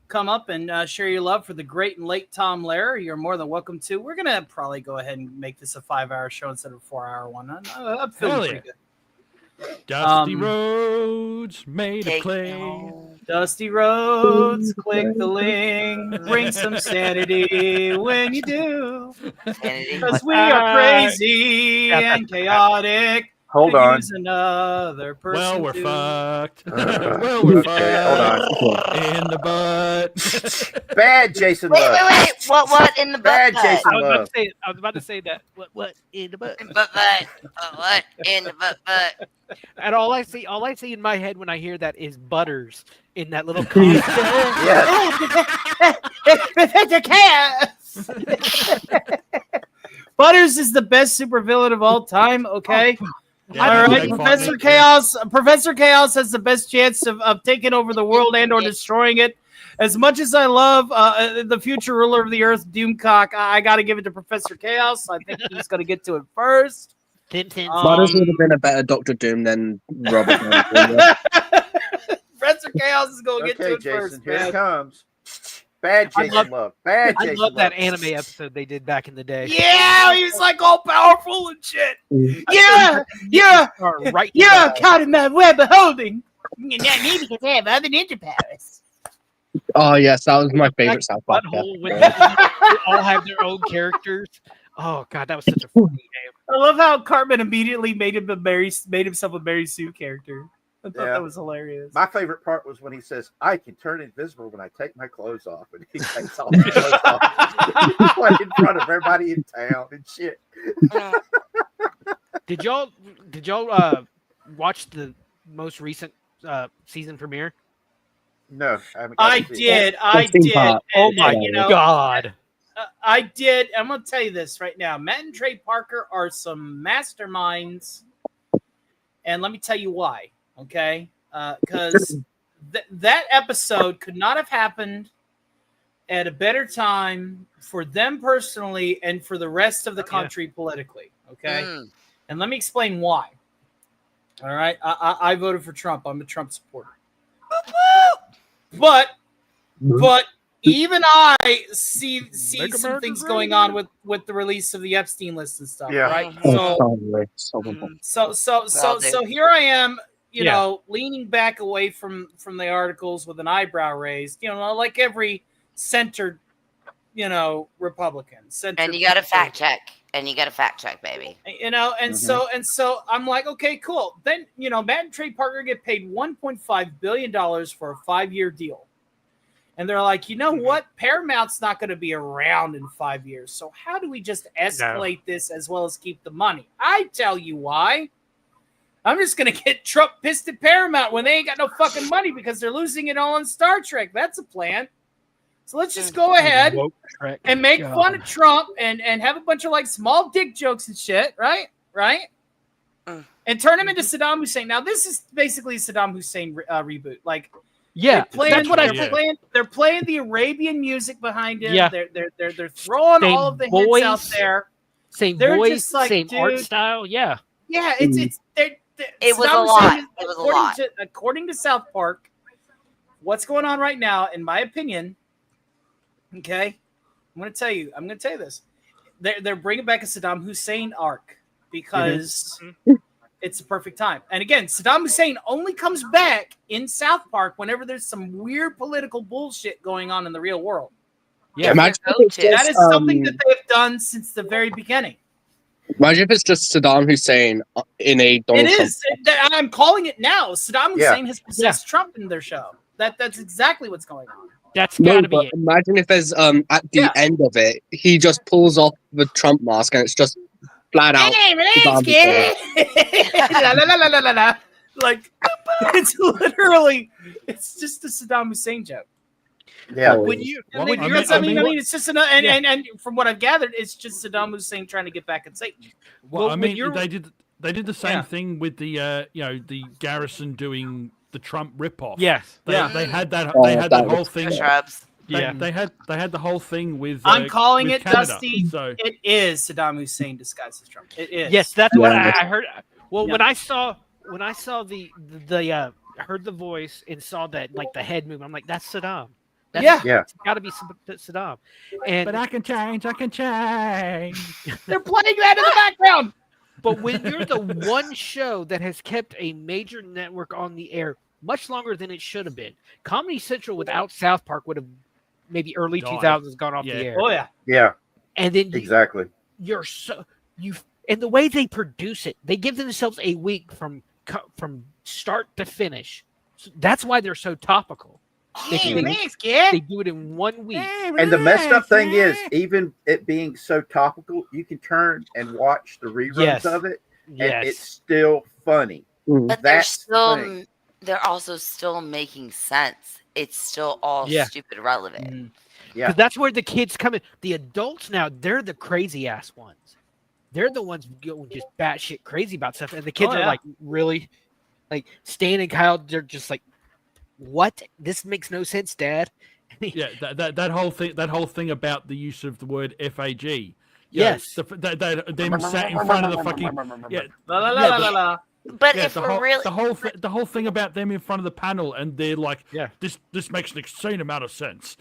come up and share your love for the great and late Tom Lehrer, you're more than welcome to. We're going to probably go ahead and make this a 5-hour show instead of a 4-hour one. I'm feeling pretty good. Dusty roads made of clay. Dusty roads, click the link, bring some sanity when you do. Because we are crazy and chaotic. Hold on. Use another person. Well, we're to... fucked. Well, we're fucked. Hold on. In the butt. Bad Jason Love. Wait. What in the butt? Bad Jason I Love. was about to say that. What in the butt? Butt. What in the butt? And all I see in my head when I hear that is Butters in that little costume. Professor Chaos. Butters is the best supervillain of all time. Okay. All right, Professor Chaos. Professor Chaos has the best chance of taking over the world and/or destroying it. As much as I love the future ruler of the Earth, Doomcock, I got to give it to Professor Chaos. I think he's going to get to it first. Butters would have been a better Doctor Doom than Robert. Professor Chaos is going to get to it Jason, first. Here Man. it comes. Bad Jason Love. Bad Jason I love that Love. anime episode they did back in the day. Yeah, he's like all powerful and shit. You're caught in that web of holding. Not me because I have other ninja powers. Oh yes, that was my favorite South Park. Butthole when they all have their own characters. Oh god, that was such a funny game. I love how Cartman immediately made himself a Mary Sue character. I thought that was hilarious. My favorite part was when he says, "I can turn invisible when I take my clothes off," and he takes all his clothes off like in front of everybody in town and shit. Did y'all watch the most recent season premiere? No, I haven't. I did. Oh my god! I did. I'm gonna tell you this right now. Matt and Trey Parker are some masterminds, and let me tell you why. Okay, because that episode could not have happened at a better time for them personally and for the rest of the country politically. Okay, and let me explain why. All right, I voted for Trump. I'm a Trump supporter. But even I see some things going on with the release of the Epstein list and stuff. Yeah. Right. So So here I am. you know, leaning back away from the articles with an eyebrow raised, you know, like every centered, you know, Republican. And you got to fact check. And you got to fact check, baby. You know, and so I'm like, okay, cool. Then, you know, Matt and Trey Parker get paid $1.5 billion for a 5-year deal. And they're like, you know what? Paramount's not going to be around in 5 years. So how do we just escalate this as well as keep the money? I tell you why. I'm just going to get Trump pissed at Paramount when they ain't got no fucking money because they're losing it all on Star Trek. That's a plan. So let's just go ahead and make fun of Trump and have a bunch of like small dick jokes and shit, right? Right? And turn him into Saddam Hussein. Now, this is basically a Saddam Hussein reboot. Like, that's what I think. They're playing the Arabian music behind him. Yeah. They're throwing Same all of the voice, hints out there. Same They're voice, just like, same art dude, style. Yeah. Yeah, It was a lot. It was a lot. According to South Park, what's going on right now, in my opinion, okay, I'm going to tell you this. They're bringing back a Saddam Hussein arc because it's the perfect time. And again, Saddam Hussein only comes back in South Park whenever there's some weird political bullshit going on in the real world. Yeah, imagine if it's That just, is something that they have done since the very beginning. Imagine if it's just Saddam Hussein in a Donald It Trump. is. I'm calling it now. Saddam Yeah. Hussein has possessed Trump in their show. That's exactly what's going on. That's No, gotta be but it. imagine if there's at the end of it, he just pulls off the Trump mask and it's just flat out. Saddam Hussein. La, la, la, la, la, la. Like, it's literally, it's just a Saddam Hussein joke. Yeah. When you, I when mean, you're, it's just another, and from what I've gathered, it's just Saddam Hussein trying to get back at Satan. Well, I when mean, you're- they did the same Yeah. thing with the the Garrison doing the Trump ripoff. Yes. They had that. Oh, They had that that whole was thing. The shrubs. They had the whole thing with. I'm calling with it, Canada, Dusty. So It is Saddam Hussein disguised as Trump. It is. Yes, that's what Yeah. I heard. Well, Yeah. when I saw the heard the voice and saw that like the head move, I'm like, that's Saddam. That's, Yeah. it's got to be Saddam. And but I can change. I can change. They're playing that in the background. but when you're the one show that has kept a major network on the air much longer than it should have been, Comedy Central without South Park would have maybe early Died. 2000s gone off Yeah. the air. Oh yeah. Yeah. And then Exactly. you're so you and the way they produce it, they give themselves a week from start to finish. So that's why they're so topical. They do it in 1 week. And the messed up thing is, even it being so topical, you can turn and watch the reruns Yes. of it, and Yes. it's still funny. But they're That's the still, thing. they're also still making sense. It's still all Yeah. stupid relevant. Yeah. Because that's where the kids come in. The adults now, they're the crazy ass ones. They're the ones going just batshit crazy about stuff. And the kids Oh, are yeah. like, really? Like Stan and Kyle, they're just like, what? This makes no sense, Dad. Yeah, that whole thing about the use of the word FAG. Yes. Them sat in front of the fucking La la la la la. But yeah, if the we're whole, really, the whole thing about them in front of the panel, and they're like, Yeah. this makes an insane amount of sense.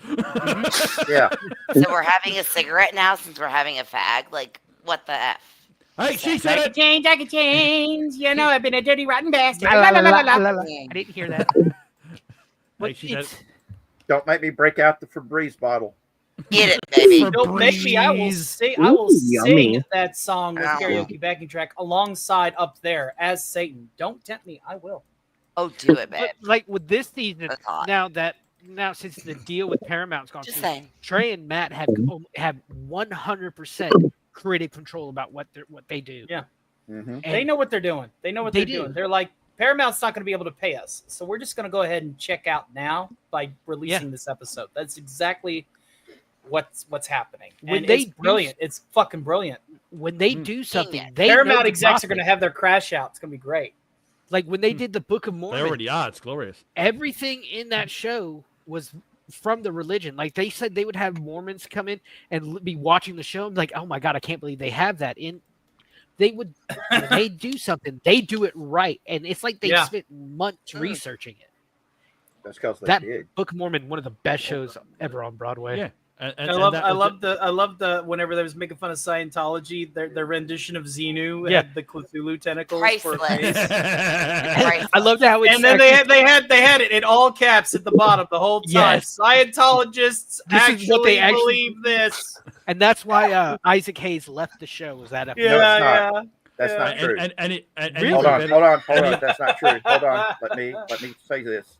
Yeah. so we're having a cigarette now since we're having a fag. Like, what the f? Hey, she I said can it. change. I can change. You know, I've been a dirty, rotten bastard. La, la, La, la, la, la, la, la. I didn't hear that. But Hey, she said it's- Don't make me break out the Febreze bottle. Get it, baby. Don't make me. I will sing. I will Ooh, sing yummy. that song with Ow. karaoke backing track alongside Up There as Satan. Don't tempt me. I will. Oh, do it, babe. but like with this season, That's hot. now since the deal with Paramount's gone Just through, saying. Trey and Matt have 100% creative control about what they do. Yeah. Mm-hmm. And They know what they're doing. They know what They they're do. doing. They're like, Paramount's not going to be able to pay us, so we're just going to go ahead and check out now by releasing this episode. That's exactly what's happening. When And they it's do- brilliant. It's fucking brilliant. when they do something, they Paramount know to execs drop are going to it. have their crash out. It's going to be great. Like when they did the Book of They Mormon, already are. It's glorious. everything in that show was from the religion. Like they said they would have Mormons come in and be watching the show and be like, oh my God, I can't believe they have that in. They would, when they do something, they do it right. And it's like they Yeah. spent months researching it. That's because they That did. Book of Mormon, one of the best shows ever on Broadway. Yeah. I love the whenever they was making fun of Scientology, their rendition of Xenu had the Cthulhu tentacles for a face. I loved how it's and then they had it in all caps at the bottom the whole time. Yes. Scientologists This is what they actually believe this. And that's why Isaac Hayes left the show. Was that episode? No, it's not. That's not true. Hold on. That's not true. Hold on. Let me say this.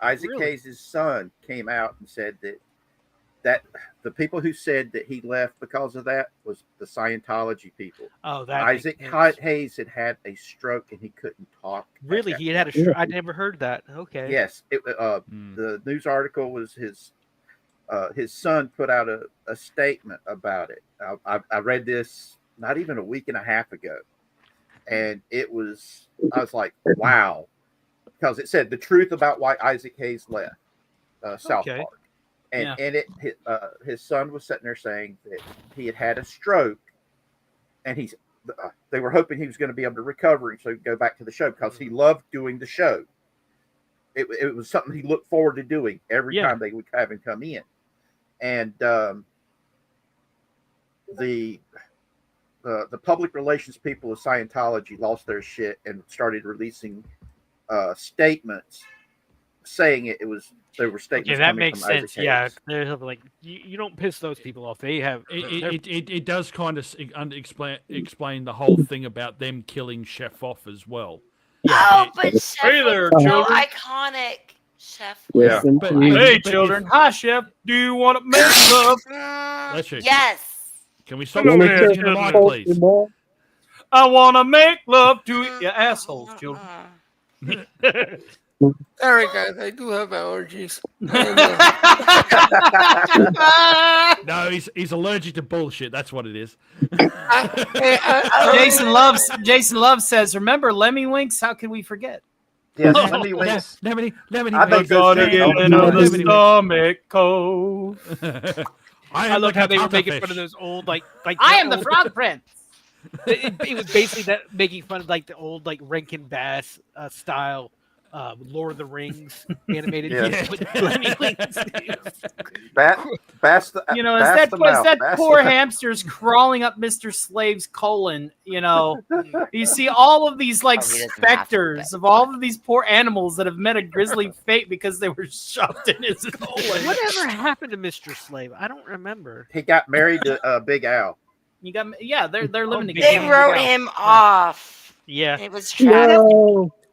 Isaac Hayes' son came out and said that the people who said that he left because of that was the Scientology people. Oh, that Isaac Hayes had a stroke and he couldn't talk. Really, he had a stroke. I never heard that. Okay. Yes, the news article was his son put out a statement about it. I read this not even a week and a half ago, and I was like, wow, because it said the truth about why Isaac Hayes left South Park. And his son was sitting there saying that he had a stroke, and they were hoping he was going to be able to recover so he could go back to the show because he loved doing the show. It was something he looked forward to doing every time they would have him come in. And the public relations people of Scientology lost their shit and started releasing statements saying there were statements. Yeah, that coming makes from Isaac sense. Hayes. Yeah, they're like you don't piss those people off. They have It does kind of explain the whole thing about them killing Chef off as well. Oh, but Chef Hey there, was so children. iconic. Chef. Yeah. Hey, children. Hi, Chef. Do you want to make love? Let's see. Yes. Can we stop Hello there, using the mic, children. please? I want to make love to your assholes, children. Sorry, guys, I do have allergies. No, he's allergic to bullshit. That's what it is. Jason Loves says, remember Lemmy Winks? How can we forget? Yes, Lemmy Winks. Lemmy I Winks. Gotta get into the stomach cove. I loved how they were making fun of those old like I am the Frog Prince. It was basically that making fun of like the old like Rankin Bass style Lord of the Rings animated. Yeah. With Lemmy Winks. Bass as that poor hamster's crawling up Mr. Slave's colon, you see all of these like specters of all of these poor animals that have met a grisly fate because they were shoved in his colon. Whatever happened to Mr. Slave? I don't remember. He got married to Big Al. They're living together. They wrote him off. Yeah. It was tragic.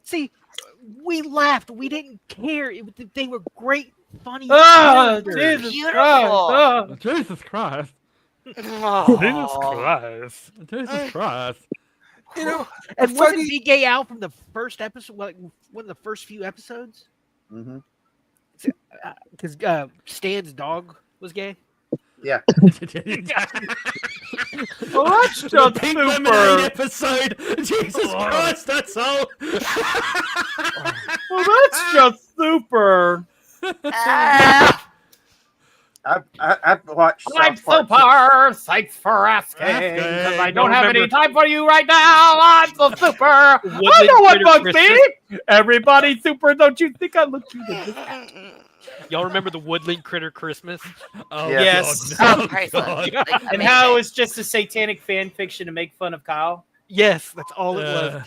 See, we laughed. We didn't care. They were great, funny. Jesus Beautiful. Jesus Christ. Oh. Jesus Christ. And wasn't he gay Al from the first episode? Like one of the first few episodes? Mm-hmm. Because Stan's dog was gay. Yeah. Well, that's just The Pink Lemonade super. episode. Jesus Christ, that's all. Well, that's just super. I've watched. I'm South Park. super. Thanks for asking. Because I don't have any time for you right now. I'm so super. I know what bugs me. Everybody super. Don't you think I look cute? Y'all remember the Woodland Critter Christmas? Oh, Yes. God. And how it was just a satanic fan fiction to make fun of Kyle. Yes, that's all it was.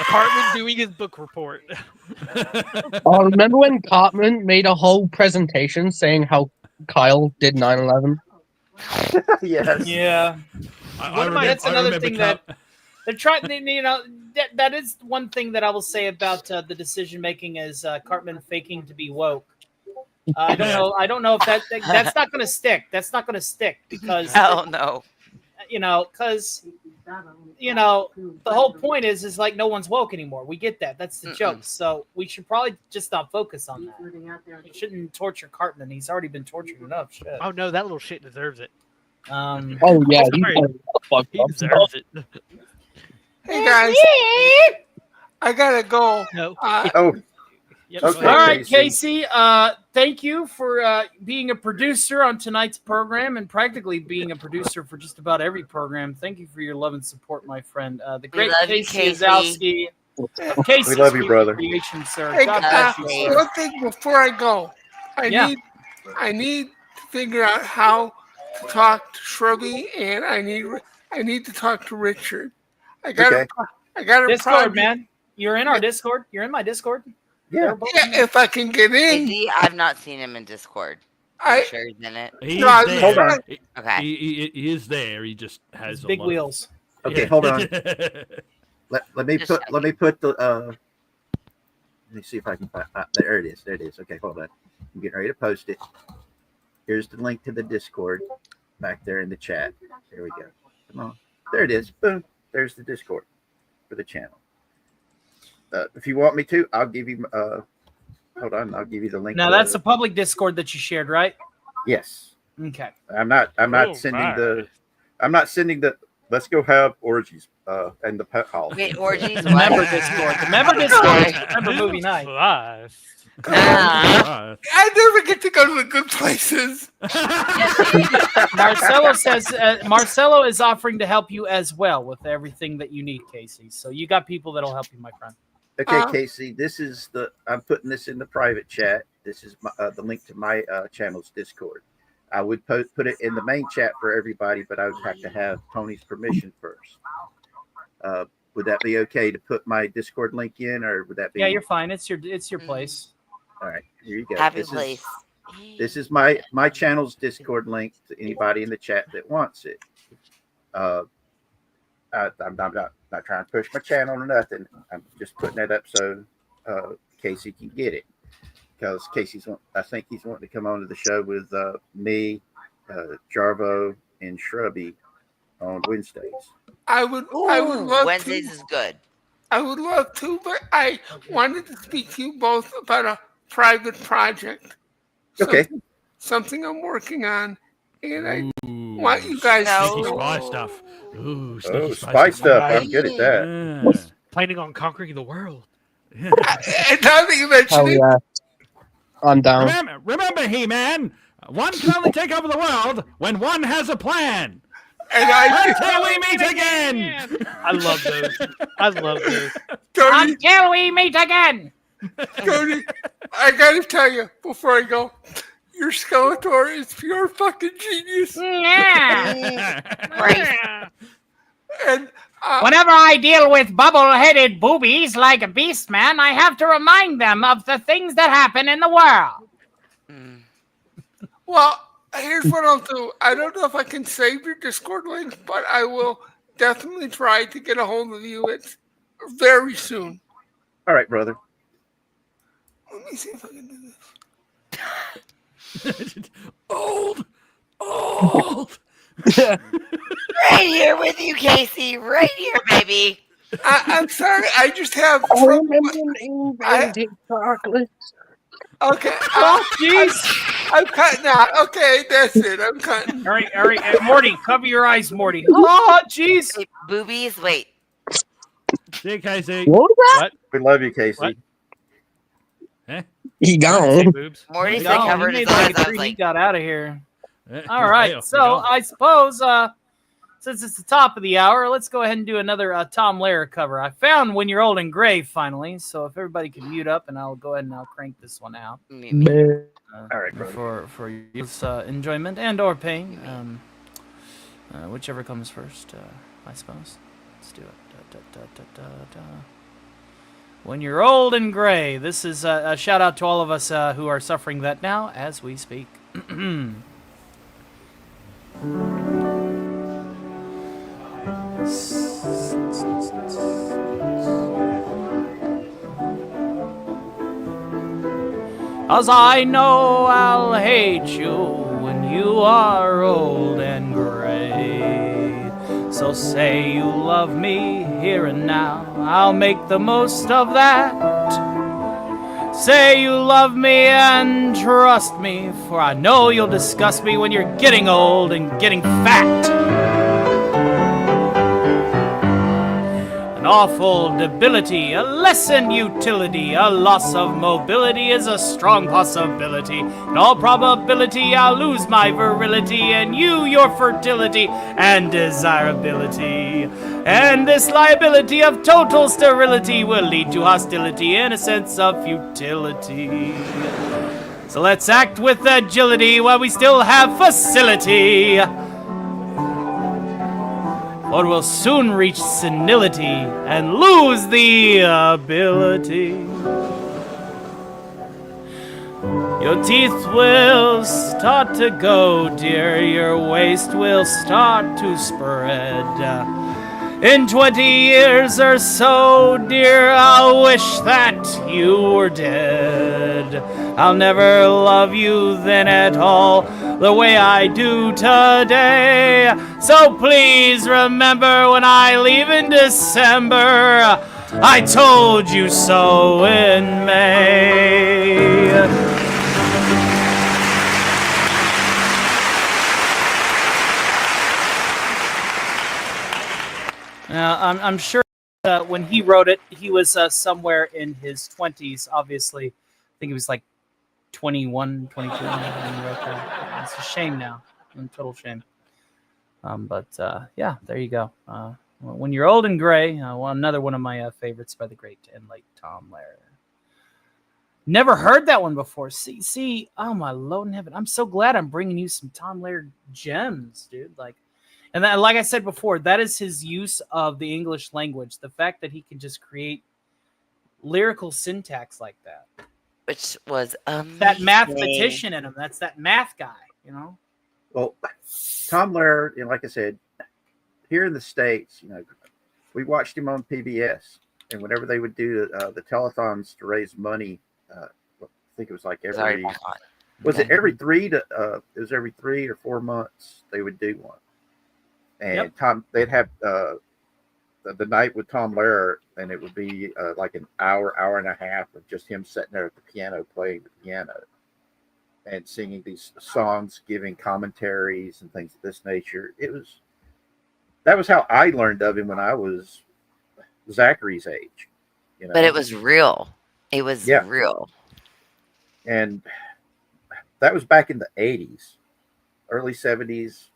Cartman doing his book report. Oh, remember when Cartman made a whole presentation saying how Kyle did 9/11? Yes. Yeah. That's another thing that they're trying. That is one thing that I will say about the decision making is Cartman faking to be woke. I don't know if that's not going to stick. That's not going to stick because Hell no. Because the whole point is like no one's woke anymore. We get that. That's the joke. So we should probably just not focus on that. We shouldn't torture Cartman. He's already been tortured enough. Shit. Oh no, that little shit deserves it. Oh yeah, he deserves it. Hey guys, I gotta go. No. Yep. Okay, All right, Casey. thank you for being a producer on tonight's program and practically being a producer for just about every program. Thank you for your love and support, my friend. The great love you, Casey Casey. Azowski. We love you, brother. Creation, sir. Hey, God bless you, sir. one thing before I go, I need to figure out how to talk to Shrubby, and I need to talk to Richard. I got Okay. a Discord, project. man. You're in our Discord. You're in my Discord. Yeah. Yeah, if I can get in. Is he? I've not seen him in Discord. Are you sure he's in it? He's No, there. hold on. Okay. He is there. He just has Big a lot wheels. Okay, hold on. Let me put the let me see if I can find there it is. There it is. Okay, hold on. I'm getting ready to post it. Here's the link to the Discord back there in the chat. There we go. Come on. There it is. Boom. There's the Discord for the channel. If you want me to, I'll give you hold on, I'll give you the link. Now that's a public Discord that you shared, right? Yes. Okay. I'm not sending the let's go have orgies and the pet hall. Wait, orgies? The member Discord. The member Discord. Member movie night. I never get to go to the good places. Marcelo says Marcelo is offering to help you as well with everything that you need, Casey. So you got people that'll help you, my friend. Okay, Casey, this is I'm putting this in the private chat. This is the link to my channel's Discord. I would put it in the main chat for everybody, but I would have to have Tony's permission first. Would that be okay to put my Discord link in, or would that be? Yeah, you're fine. It's your place. All right, here you go. Happy place. This is my channel's Discord link to anybody in the chat that wants it. I'm not trying to push my channel or nothing. I'm just putting that up so Casey can get it, because I think he's wanting to come on to the show with me, Jarvo, and Shrubby on Wednesdays. I would love Wednesdays to. is good. I would love to, but I wanted to speak to you both about a private project. Okay. Something I'm working on, and I want you guys Sneaky to spy stuff. Ooh, spy stuff. I'm good at that. Planning on conquering the world. And now that you mention it, yeah. I'm down. Remember, He-Man, one can only take over the world when one has a plan. And until we meet again. I love those. I love those. Tony, Until we meet again. Tony, I gotta tell you before I go, your Skeletor is pure fucking genius. Yeah. Right. And whenever I deal with bubble-headed boobies like a beast man, I have to remind them of the things that happen in the world. Well, here's what I'll do. I don't know if I can save your Discord link, but I will definitely try to get a hold of you very soon. All right, brother. Let me see if I can do this. Old. Right here with you, Casey. Right here, baby. I'm sorry. I just have chocolate. Okay. Oh, jeez. I'm cutting out. Okay, that's it. I'm cutting. All right. Morty, cover your eyes, Morty. Oh, jeez. Wait, boobies. Wait. See you, Casey. What was that? What? We love you, Casey. What? Eh? He gone. Morty He said covered made his eyes. like a I treat. was He like, got out of here. Eh, All right. hey, So I suppose since it's the top of the hour, let's go ahead and do another Tom Lehrer cover. I found When You're Old and Gray finally, so if everybody can mute up, and I'll go ahead and I'll crank this one out. All right, brother. For your enjoyment and or pain, whichever comes first, I suppose. Let's do it. When You're Old and Gray. This is a shout out to all of us who are suffering that now as we speak. As I know I'll hate you when you are old and gray. So say you love me here and now, I'll make the most of that. Say you love me and trust me, for I know you'll disgust me when you're getting old and getting fat. An awful debility, a lessened utility, a loss of mobility is a strong possibility. In all probability, I'll lose my virility, and you your fertility and desirability. And this liability of total sterility will lead to hostility and a sense of futility. So let's act with agility while we still have facility. Or we'll soon reach senility and lose the ability. Your teeth will start to go, dear. Your waist will start to spread. In 20 years or so, dear, I'll wish that you were dead. I'll never love you then at all the way I do today. So please remember when I leave in December, I told you so in May. I'm sure when he wrote it, he was somewhere in his 20s, obviously. I think he was like 21, 22 when he wrote that. It's a shame now. A total shame. But yeah, there you go. When You're Old and Gray, another one of my favorites by the great and late Tom Lehrer. Never heard that one before. See, oh my Lord in heaven. I'm so glad I'm bringing you some Tom Lehrer gems, dude. And that, like I said before, that is his use of the English language. The fact that he can just create lyrical syntax like that. Which was that mathematician in him. That's that math guy, you know? Well, Tom Lehrer, like I said, here in the States, we watched him on PBS. And whenever they would do the telethons to raise money, I think it was like every... Was it every 3 or 4 months they would do one. And they'd have the night with Tom Lehrer, and it would be like an hour and a half of just him sitting there at the piano playing the piano and singing these songs, giving commentaries and things of this nature. That was how I learned of him when I was Zachary's age. But it was real. It was real. And that was back in the 80s, early 70s.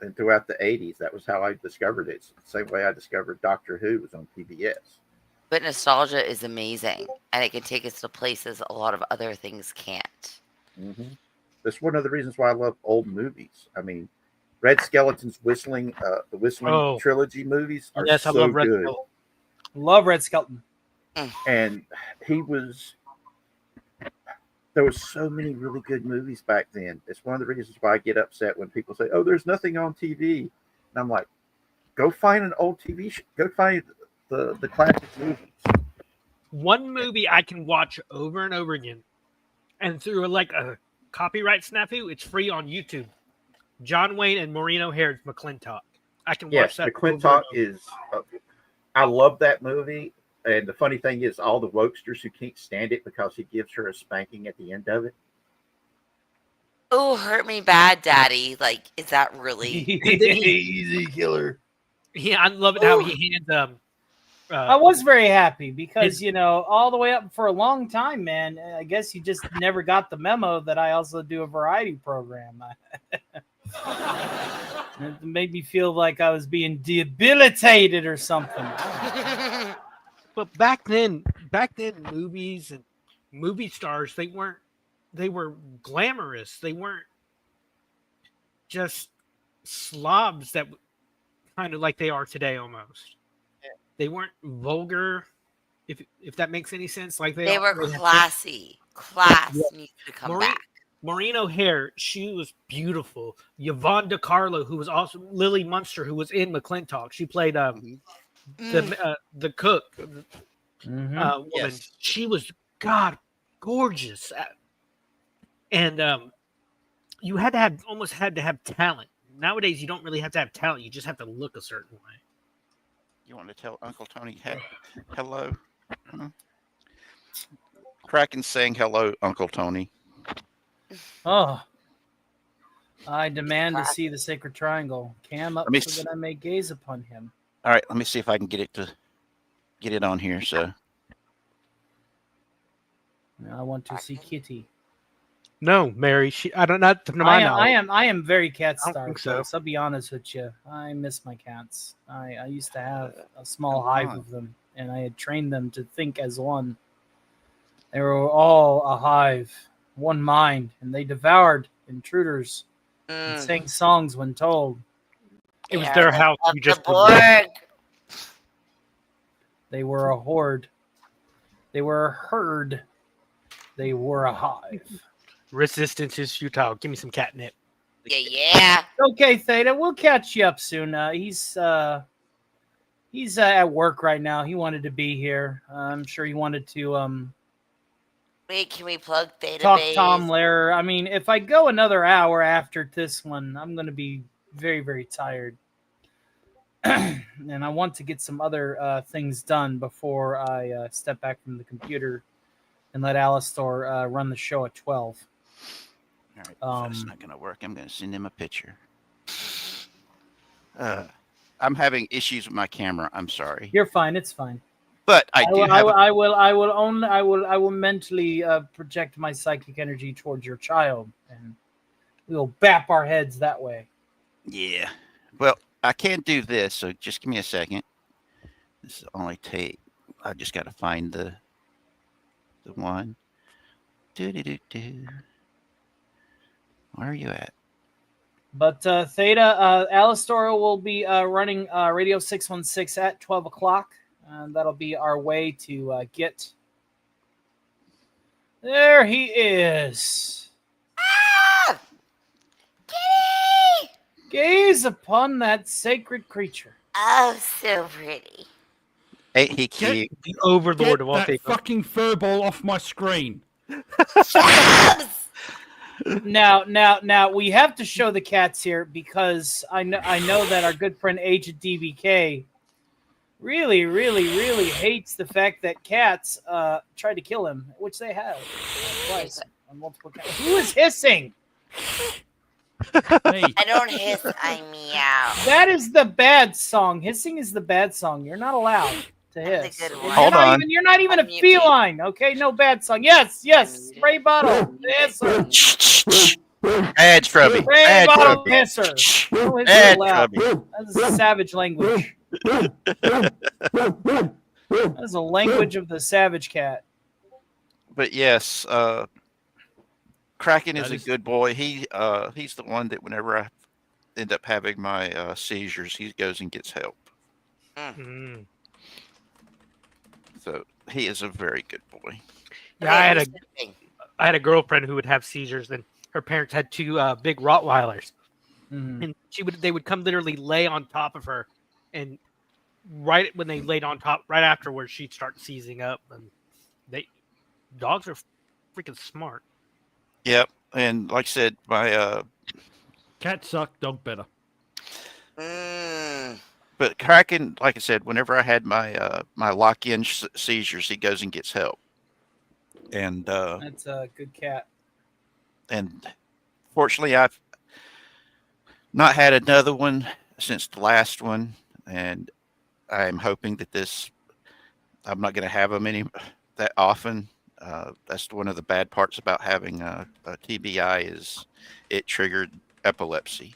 And throughout the 80s, that was how I discovered it. It's the same way I discovered Doctor Who was on PBS. But nostalgia is amazing, and it can take us to places a lot of other things can't. Mm-hmm. That's one of the reasons why I love old movies. I mean, Red Skeleton's Whistling, the Whistling trilogy movies are so I love Red good. Skeleton. Love Red Skeleton. And there was so many really good movies back then. It's one of the reasons why I get upset when people say, "Oh, there's nothing on TV," and I'm like, "Go find an old TV show. Go find the classic movies." One movie I can watch over and over again, and through like a copyright snafu, it's free on YouTube. John Wayne and Maureen O'Hare's McClintock. I can watch that. McClintock is. I love that movie. And the funny thing is, all the wokesters who can't stand it because he gives her a spanking at the end of it. Oh, hurt me bad, Daddy. Like, is that really easy killer? Yeah, I love it how he hands I was very happy because all the way up for a long time, man. I guess you just never got the memo that I also do a variety program. It made me feel like I was being debilitated or something. But back then, movies and movie stars, they were glamorous. They weren't just slobs that kind of like they are today almost. They weren't vulgar, if that makes any sense. Like they were classy. Class needs to come back. Maureen O'Hare, she was beautiful. Yvonne DiCarlo, who was also Lily Munster, who was in McClintock. She played the cook woman. Yes. She was gorgeous, and you almost had to have talent. Nowadays, you don't really have to have talent. You just have to look a certain way. You want to tell Uncle Tony hello? Kraken saying hello, Uncle Tony. Oh, I demand to see the sacred triangle. Cam up so that I may gaze upon him. All right, let me see if I can get it on here. So I want to see Kitty. No, Mary. I don't know. I am very cat starved. So. I'll be honest with you. I miss my cats. I used to have a small hive of them, and I had trained them to think as one. They were all a hive. one mind, and they devoured intruders and sang songs when told. It was their house. You just They were a horde. They were a herd. They were a hive. Resistance is futile. Give me some catnip. Yeah. Okay, Theta, we'll catch you up soon. He's at work right now. He wanted to be here. I'm sure he wanted to Wait, can we plug database? talk Tom Lehrer. I mean, if I go another hour after this one, I'm going to be very, very tired. And I want to get some other things done before I step back from the computer and let Alistor run the show at 12. All right, that's not going to work. I'm going to send him a picture. I'm having issues with my camera. I'm sorry. You're fine. It's fine. But I will mentally project my psychic energy towards your child, and we'll bap our heads that way. Yeah. Well, I can't do this, so just give me a second. This will only take. I just got to find the one. Where are you at? But Theta, Alistor will be running Radio 616 at 12 o'clock. And that'll be our way to get... There he is. Ah! Kitty! Gaze upon that sacred creature. Oh, so pretty. Hey, he cute. The overlord of all that fucking furball off my screen. Now, we have to show the cats here because I know that our good friend Agent DBK really, really, really hates the fact that cats tried to kill him, which they have twice on multiple counts. Who is hissing? I don't hiss, I meow. That is the bad song. Hissing is the bad song. You're not allowed to hiss. Hold on. You're not even a feline, okay? No bad song. Yes, spray bottle. Hisser. Bad Scrubby. Spray Bad bottle Scrubby. hisser. No hisser Bad allowed. Scrubby. That's savage language. That's a language of the savage cat. But yes, Kraken is a good boy. He's the one that whenever I end up having my seizures, he goes and gets help. Mm. So he is a very good boy. Yeah, I had a girlfriend who would have seizures, and her parents had two big Rottweilers, and they would come literally lay on top of her, and right when they laid on top, right afterwards, she'd start seizing up. And dogs are freaking smart. Yep, and like I said, my cat suck, dog better. But Kraken, like I said, whenever I had my my lock-in seizures, he goes and gets help. And that's a good cat. And fortunately, I've not had another one since the last one, and I'm hoping that I'm not going to have them that often. That's one of the bad parts about having a TBI is it triggered epilepsy,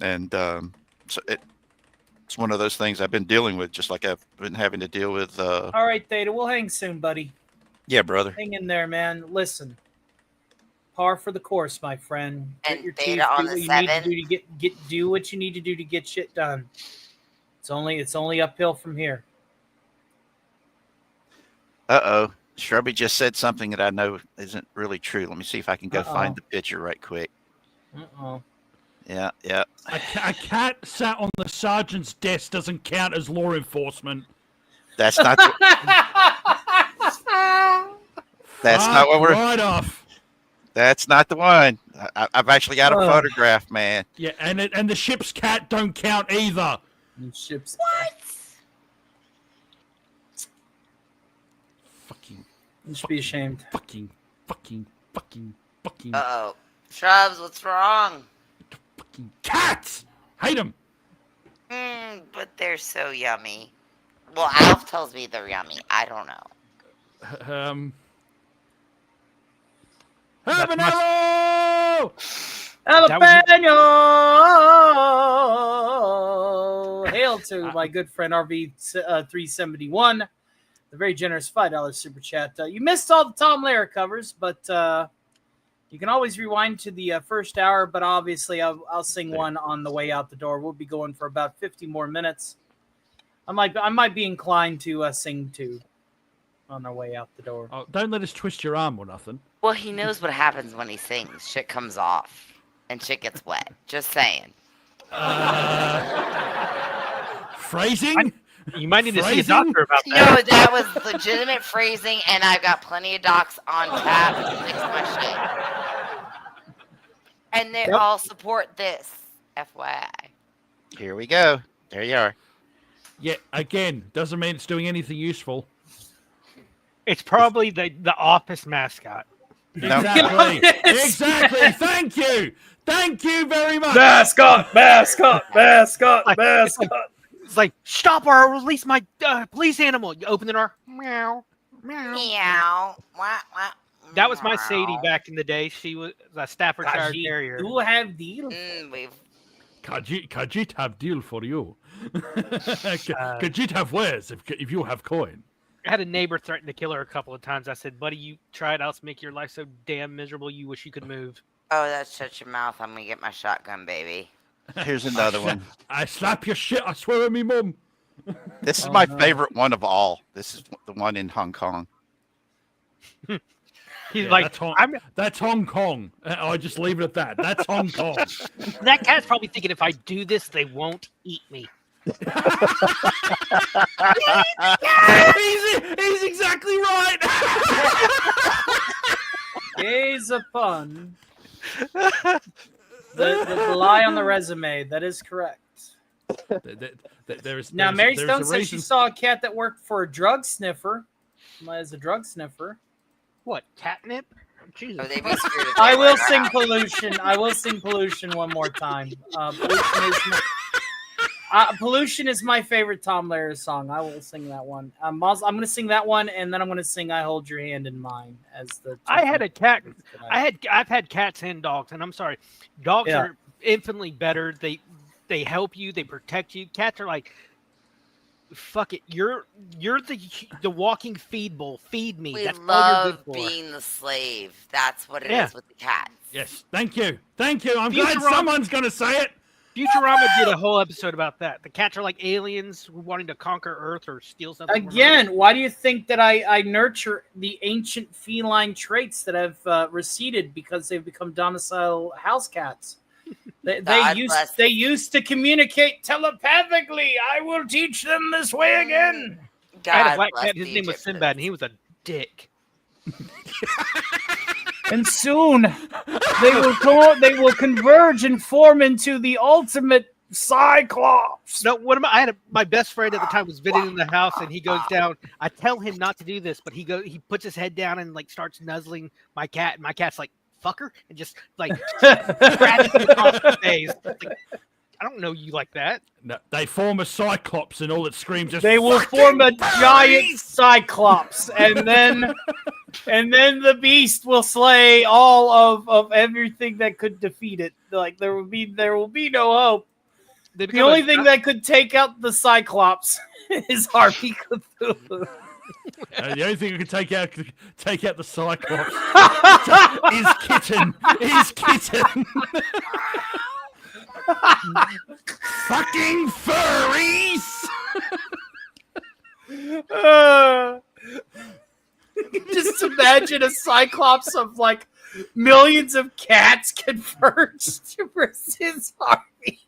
and so it's one of those things I've been dealing with, just like I've been having to deal with. All right, Theta, we'll hang soon, buddy. Yeah, brother. Hang in there, man. Listen, par for the course, my friend. Get And your Theta teeth. on Do what the you need to 7. do to do what you need to do to get shit done. It's only uphill from here. Uh-oh. Shrubby just said something that I know isn't really true. Let me see if I can go find the picture right quick. Uh-oh. Yeah. A cat sat on the sergeant's desk doesn't count as law enforcement. That's not. That's not what we're. Right off. That's not the one. I've actually got a photograph, man. Yeah, and the ship's cat don't count either. Ship's what? Fucking. You should be ashamed. Fucking. Uh-oh. Shrubs, what's wrong? Fucking cats! Hate them! But they're so yummy. Well, Alf tells me they're yummy. I don't know. Habanero! Jalapeno! Hail to my good friend RV371, the very generous $5 super chat. You missed all the Tom Lehrer covers, but You can always rewind to the first hour, but obviously I'll sing one on the way out the door. We'll be going for about 50 more minutes. I might be inclined to sing two on our way out the door. Oh, don't let us twist your arm or nothing. Well, he knows what happens when he sings. Shit comes off, and shit gets wet. Just saying. Phrasing? You might need to see a doctor about No, that. that was legitimate phrasing, and I've got plenty of docs on tap to fix my shit. And they all support this, FYI. Here we go. There you are. Yeah, again, doesn't mean it's doing anything useful. It's probably the office mascot. Exactly. Exactly. Thank you. Thank you very much. Mascot. It's like, stop or I'll release my police animal. You open the door. Meow. Meow. Meow. Wah, wah. That was my Sadie back in the day. She was a Staffordshire She Terrier. do have deal. Kajit have deal for you. Kajit have wares if you have coin. I had a neighbor threaten to kill her a couple of times. I said, buddy, you try it. I'll make your life so damn miserable you wish you could move. Oh, that's shut your mouth. I'm gonna get my shotgun, baby. Here's another one. I slap your shit. I swear on me mum. This is my favorite one of all. This is the one in Hong Kong. He's like, that's Hong Kong. I just leave it at that. That's Hong Kong. That cat's probably thinking if I do this, they won't eat me. He's exactly right. He's a pun. The lie on the resume. That is correct. Now, Mary Stone says she saw a cat that worked for a drug sniffer. As a drug sniffer. What, catnip? Jesus. I will sing pollution. I will sing pollution one more time. Pollution is my favorite Tom Lehrer song. I will sing that one. I'm going to sing that one, and then I'm going to sing "I Hold Your Hand in Mine" as the. I had a cat. I've had cats and dogs, and I'm sorry, dogs are infinitely better. They help you. They protect you. Cats are like, fuck it. You're the walking feed bowl. Feed me. We That's all love you're good for. being the slave. That's what it is with the cats. Yes, thank you. Thank you. I'm glad someone's going to say it. Futurama did a whole episode about that. The cats are like aliens wanting to conquer Earth or steal something. Again, why do you think that I nurture the ancient feline traits that have receded because they've become domicile house cats? They used to communicate telepathically. I will teach them this way again. I had a black cat. His name was Sinbad, and he was a dick. And soon they will converge and form into the ultimate Cyclops. No, my best friend at the time was visiting the house, and he goes down. I tell him not to do this, but he puts his head down and like starts nuzzling my cat, and my cat's like, fucker, and just like scratches it off his face. Like, I don't know you like that. No, they form a Cyclops, and all it screams is they will form a giant Cyclops, and then the beast will slay all of everything that could defeat it. Like there will be no hope. The only thing that could take out the Cyclops is Harvey Cthulhu. The only thing who can take out the Cyclops is Kitten. Fucking furries! Just imagine a Cyclops of like millions of cats converged versus Harvey.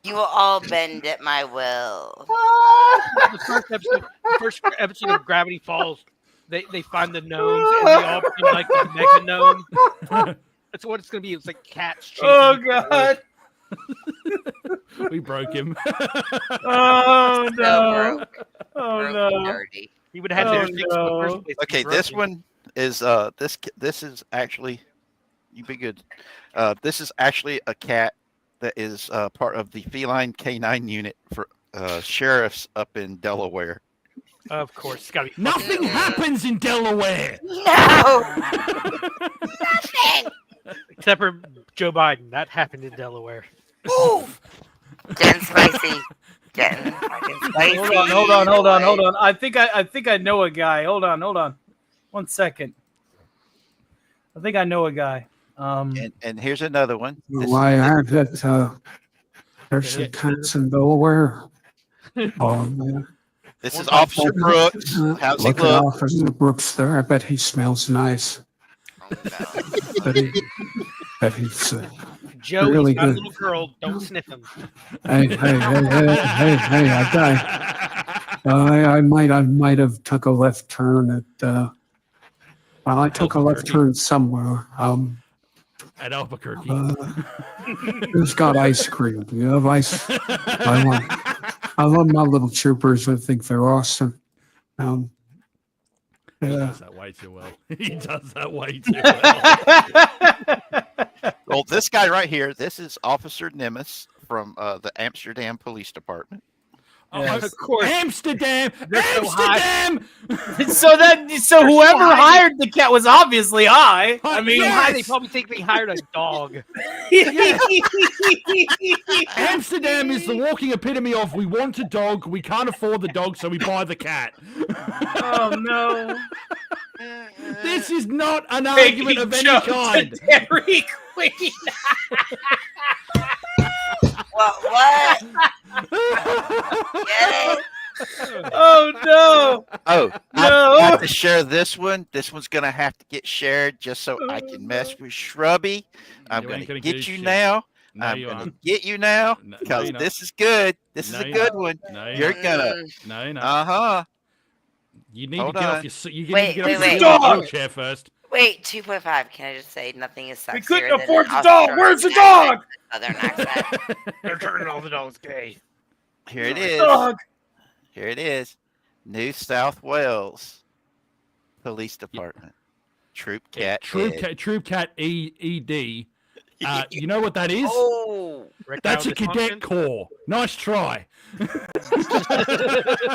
You will all bend at my will. The first episode of Gravity Falls, they find the gnomes and they all become like the mega gnome. That's what it's gonna be. It's like cats chasing. Oh god. We broke him. Oh no! Oh no! Dirty. He would have had to fix in the first place. Okay, this one is this is actually, you be good. This is actually a cat that is part of the feline canine unit for sheriffs up in Delaware. Of course, it's gotta be. Nothing happens in Delaware. No. Nothing. Except for Joe Biden, that happened in Delaware. Ooh. Getting spicy. Getting spicy. Hold on. I think I know a guy. Hold on. 1 second. I think I know a guy. And here's another one. Why aren't it? There's some cats in Delaware. This is Officer Brooks. How's he Look at look? Officer Brooks there. I bet he smells nice. Bet he's Joe, really he's got a good. little girl. Don't sniff him. Hey, I might have took a left turn at. Well, I took a left turn somewhere. At Albuquerque. It's got ice cream. You have ice. I love my little troopers. I think they're awesome. He Yeah. does that way too well. He does that way too well. Well, this guy right here, this is Officer Nimitz from the Amsterdam Police Department. Yes. Of course. Amsterdam! They're so high. Amsterdam! so whoever hired the cat was obviously high. I mean, So high, they probably think they hired a dog. Amsterdam is the walking epitome of we want a dog, we can't afford the dog, so we buy the cat. Oh no! This is not an argument of any kind. Dairy Queen. What? Get it? Oh no! Oh, No. I have to share this one. This one's gonna have to get shared just so I can mess with Shrubby. I'm You gonna ain't gonna get do you shit. now. No, I'm you gonna aren't. get you now No, because you're not. this is good. This No, is a you're good not. one. No, You're not. gonna. No, you're not. Uh-huh. You need Hold to get on. off your you Wait, need to get wait, off wait. your Dog! wheelchair first. Wait, 2.5. Can I just say nothing is sexier We couldn't than afford an the dog. Where's the dog? Southern accent. They're turning all the dogs gay. Here it is. Dog. Here it is. New South Wales Police Department. Troop Cat. Troop Cat ED. You know what that is? Oh, That's a cadet corps. Nice try.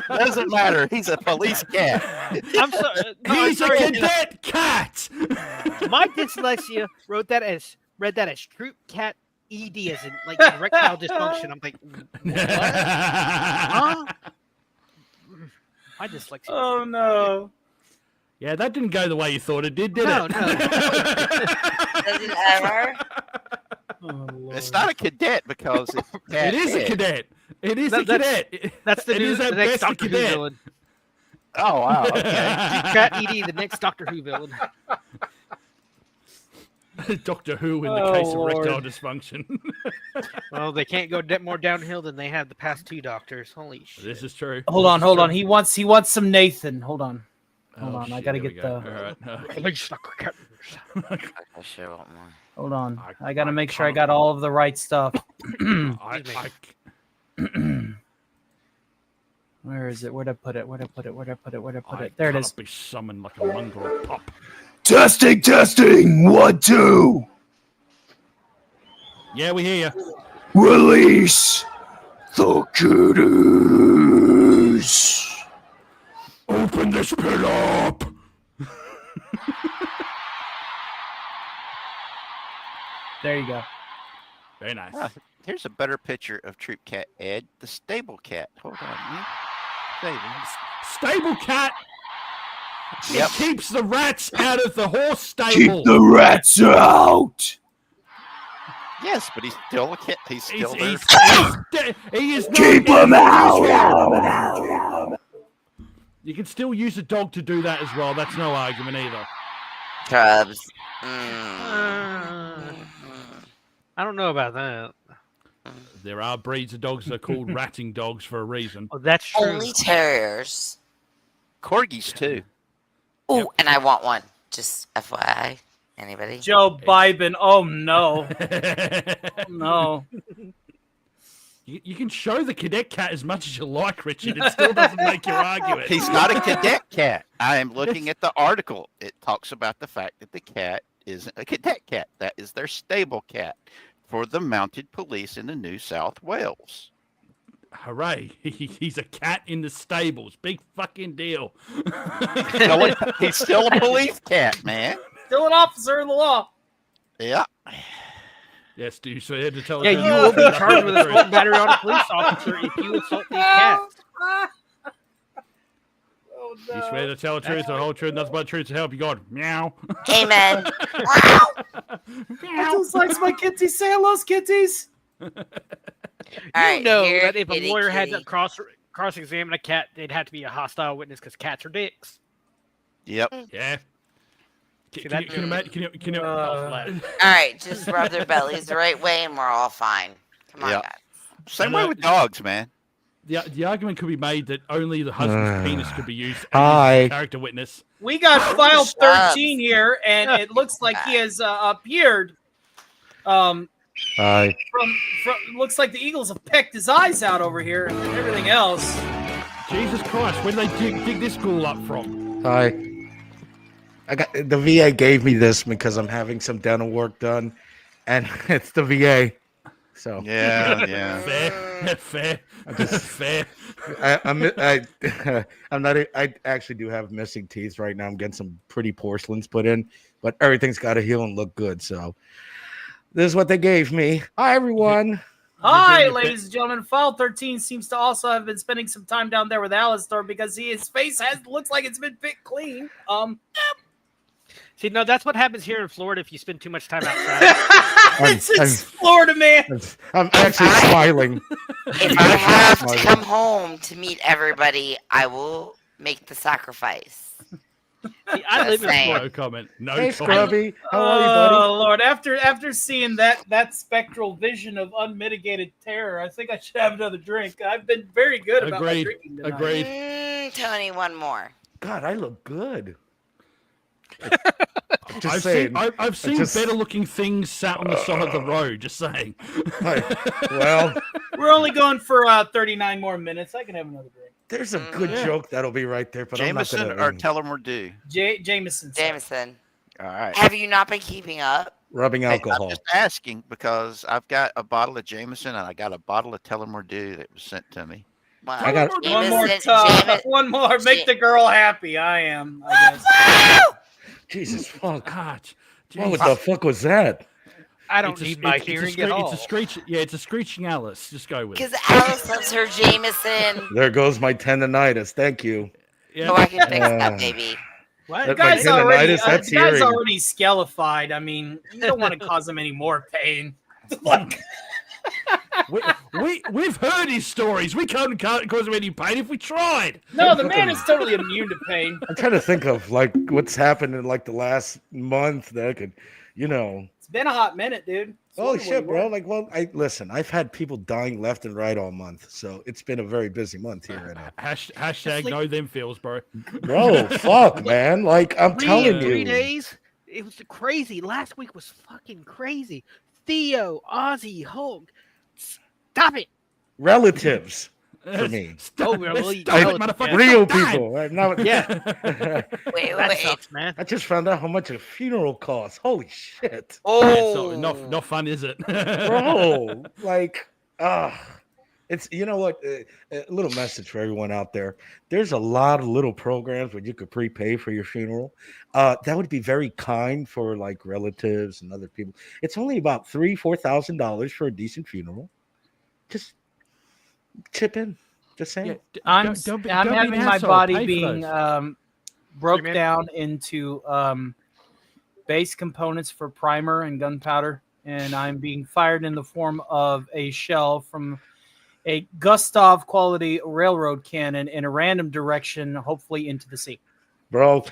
Doesn't matter. He's a police cat. I'm sorry. No, He's a cadet cat. My dyslexia read that as Troop Cat ED as in like erectile dysfunction. I'm like, what? Huh? My dyslexia. Oh no! Yeah, that didn't go the way you thought it did it? No. does it ever? It's not a cadet because it's a cat It is a head. cadet. It is a That's- cadet. That's the It new is the at next best a Doctor Who cadet. villain. Oh wow. Okay. Troop Cat ED, the next Doctor Who villain. Doctor Who in the Oh, case of Lord. erectile dysfunction. Well, they can't go more downhill than they have the past two doctors. Holy shit! This is true. Hold on, hold on. He wants some Nathan. Hold on. Hold Oh, on. I shit, gotta here we get go. the. All right. I sure want more. Hold on. I I gotta make sure I can't- got all of the right stuff. Where is it? Where'd I put it? Where'd I put it? Where'd I put it? Where'd I put it? There it is. Be summoned like a mongrel pup. Testing. 1, 2. Yeah, we hear you. Release the kitties. Open this pit up. There you go. Very nice. Ah, here's a better picture of Troop Cat Ed, the stable cat. Hold on. Stable cat. Yep. It keeps the rats out of the horse stable. Keep the rats out. Yes, but he's still a cat. He's still there. He is not Keep in them the out. You can still use a dog to do that as well. That's no argument either. Cubs. I don't know about that. There are breeds of dogs that are called ratting dogs for a reason. Oh, that's true. Only terriers. Corgis too. Oh, and I want one. Just FYI. Anybody? Joe Biden. Oh no. No. You can show the cadet cat as much as you like, Richard. It still doesn't make your argument. He's not a cadet cat. I am looking at the article. It talks about the fact that the cat isn't a cadet cat. That is their stable cat for the mounted police in the New South Wales. Hooray. He's a cat in the stables. Big fucking deal. He's still a police cat, man. Still an officer in the law. Yeah. Yes, do you so you had to tell Yeah, us you will be charged with assault and battery on a police officer if you assault these cats. You swear to tell the truth, the whole truth, nothing but the truth to help you, God. Meow. Amen. I just likes my kitties. Say hello, kitties. You know that if a lawyer had to cross-examine a cat, they'd have to be a hostile witness because cats are dicks. Yep. Yeah. Can you imagine? All right, just rub their bellies the right way, and we're all fine. Come on, Yeah. guys. Same way with dogs, man. The argument could be made that only the husband's penis could be used Hi. as a character witness. We got file 13 here, and it looks like he has appeared. Hi. From looks like the Eagles have pecked his eyes out over here and everything else. Jesus Christ, where did they dig this ghoul up from? Hi. I got the VA gave me this because I'm having some dental work done, and it's the VA. So yeah. Fair. Fair. I'm not. I actually do have missing teeth right now. I'm getting some pretty porcelains put in, but everything's got to heal and look good. So this is what they gave me. Hi, everyone. Hi, ladies and gentlemen. File 13 seems to also have been spending some time down there with Alistair because his face looks like it's been picked clean. See, no, that's what happens here in Florida if you spend too much time outside. It's Florida, man. I'm actually smiling. If I have to come home to meet everybody, I will make the sacrifice. See, I live in Florida. No comment. No Hey, comment. Scrubby. How are you, buddy? Oh Lord! After seeing that spectral vision of unmitigated terror, I think I should have another drink. I've been very good about my drinking tonight. Agreed. Tony, one more. God, I look good. I've seen better looking things sat on the side of the road. Just saying. Well, we're only going for 39 more minutes. I can have another drink. There's a good joke that'll be right there, but Jameson I'm not gonna or Tellermore Jameson. Jameson. All right. Have you not been keeping up? Rubbing alcohol. I'm just asking because I've got a bottle of Jameson and I got a bottle of Tellermore Dew that was sent to me. Wow. I got one more time. One more. Make the girl happy. I am. I guess. Jesus fuck. God. What the fuck was that? I don't need my hearing at all. It's a screech. Yeah, it's a screeching Alice. Just go with it. Because Alice loves her Jameson. There goes my tendonitis. Thank you. Yeah. Oh, I can fix that, baby. What? That- The guy's my already, tendonitis, that's the guy's hearing. already scalified. I mean, you don't want to cause him any more pain. Like, We've heard his stories. We can't cause him any pain if we tried. no, the man is totally immune to pain. I'm trying to think of like what's happened in like the last month that I could, It's been a hot minute, dude. Oh shit, bro! Like, well, I've had people dying left and right all month, so it's been a very busy month here right now. Hashtag no them feels, bro. Bro, fuck, man! Like, I'm telling you, 3 days. It was crazy. Last week was fucking crazy. Theo, Ozzy, Hulk. Stop it. relatives for me. Oh, really? Real people. Right? Not, Yeah. Wait. Sucks, man. I just found out how much a funeral costs. Holy shit! Oh, not fun, is it, Bro? Like, it's what? A little message for everyone out there. There's a lot of little programs where you could prepay for your funeral. That would be very kind for like relatives and other people. It's only about $3,000-$4,000 for a decent funeral. Just chip in. Just saying. I'm don't be having an my asshole. body Pay for being those. broke down into base components for primer and gunpowder, and I'm being fired in the form of a shell from a Gustav quality railroad cannon in a random direction, hopefully into the sea. Bro,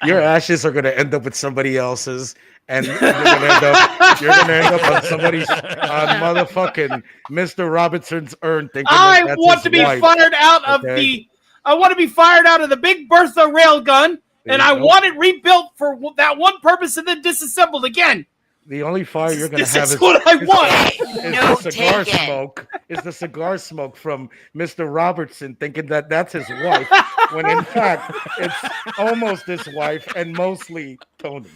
your ashes are going to end up with somebody else's, and you're going to end up on somebody's motherfucking Mr. Robinson's urn. Thinking I that's want his to be wife, fired out of okay? I want to be fired out of the Big Bertha railgun, There and you I go. want it rebuilt for that one purpose and then disassembled again. The only fire you're going to This have is what I want. is the cigar smoke. Is the cigar smoke from Mr. Robertson thinking that that's his wife, when in fact it's almost his wife and mostly Tony.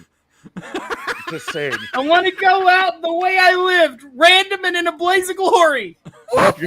Just saying. I want to go out the way I lived, random and in a blaze of glory. Yep,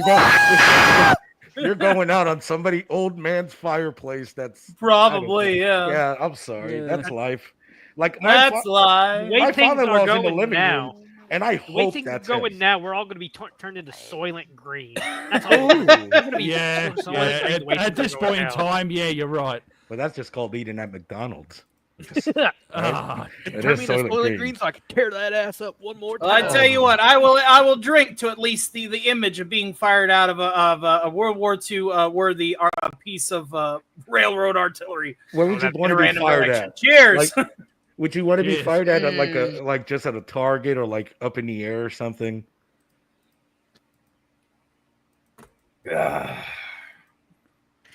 you're going out on somebody old man's fireplace. That's Probably, yeah. Yeah, I'm sorry. Yeah. That's life. Like That's life. The way my things father-in-law's are in the going living now, room, and I the way hope things are that's going him. now, we're all going to be turned into Soylent Green. That's all. We're gonna be Yeah. Soylent Green the way At things this are going point in now. time, yeah, you're right. Well, that's just called eating at McDonald's. It Turn is me into Soylent Soylent Green. Green so I can tear that ass up one more time. Well, I tell you what, I will drink to at least the image of being fired out of a World War II worthy piece of railroad artillery. Where would you in want a to be random fired direction. at? Cheers. Like, would you want to be Cheers. fired at like just at a target or like up in the air or something? I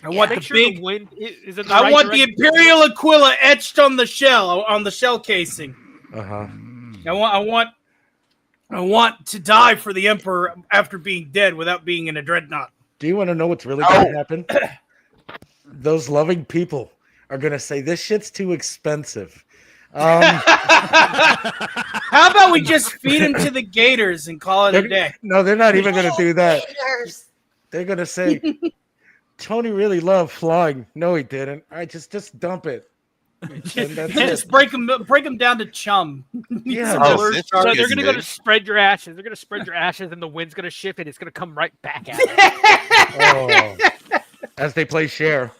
want Make the sure big. the wind is in the I right want the direction. Imperial Aquila etched on the shell casing. Uh-huh. I want to die for the Emperor after being dead without being in a dreadnought. Do you want to know what's really going to happen? Those loving people are going to say, this shit's too expensive. How about we just feed him to the gators and call it a day? No, they're not even going to do that. They're going to say, Tony really loved flying. No, he didn't. All right, just dump it. Just break them down to chum. Yeah. So they're going to go to spread your ashes. They're going to spread your ashes, and the wind's going to shift, and it's going to come right back at you. As they play share.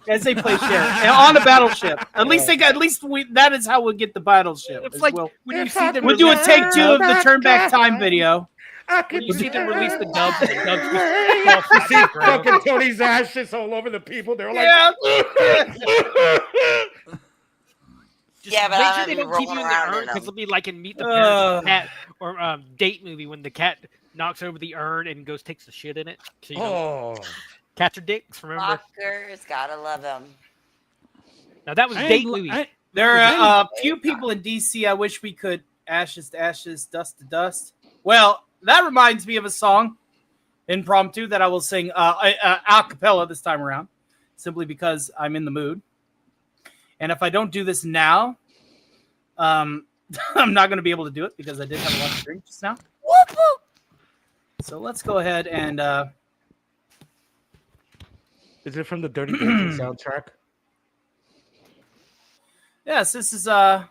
As they play share on a battleship. At least that is how we'll get the battleship. It's like when you see them. We'll do a take two of the turn back time video. When you see them release the dubs, and the dubs You see fucking Tony's ashes all over the people. They're like, Just make sure they don't keep you in the urn, because it'll be like in Meet the Parents Cat or Date movie when the cat knocks over the urn and takes the shit in it. So you know, cats are dicks, remember? Fuckers, gotta love them. Now that was Date movie. There are a few people in DC I wish we could ashes to ashes, dust to dust. Well, that reminds me of a song, impromptu, that I will sing a cappella this time around, simply because I'm in the mood. And if I don't do this now, I'm not going to be able to do it because I did have a lot to drink just now. So let's go ahead and... Is it from the Dirty Dancing soundtrack? Yes, this is... Hey,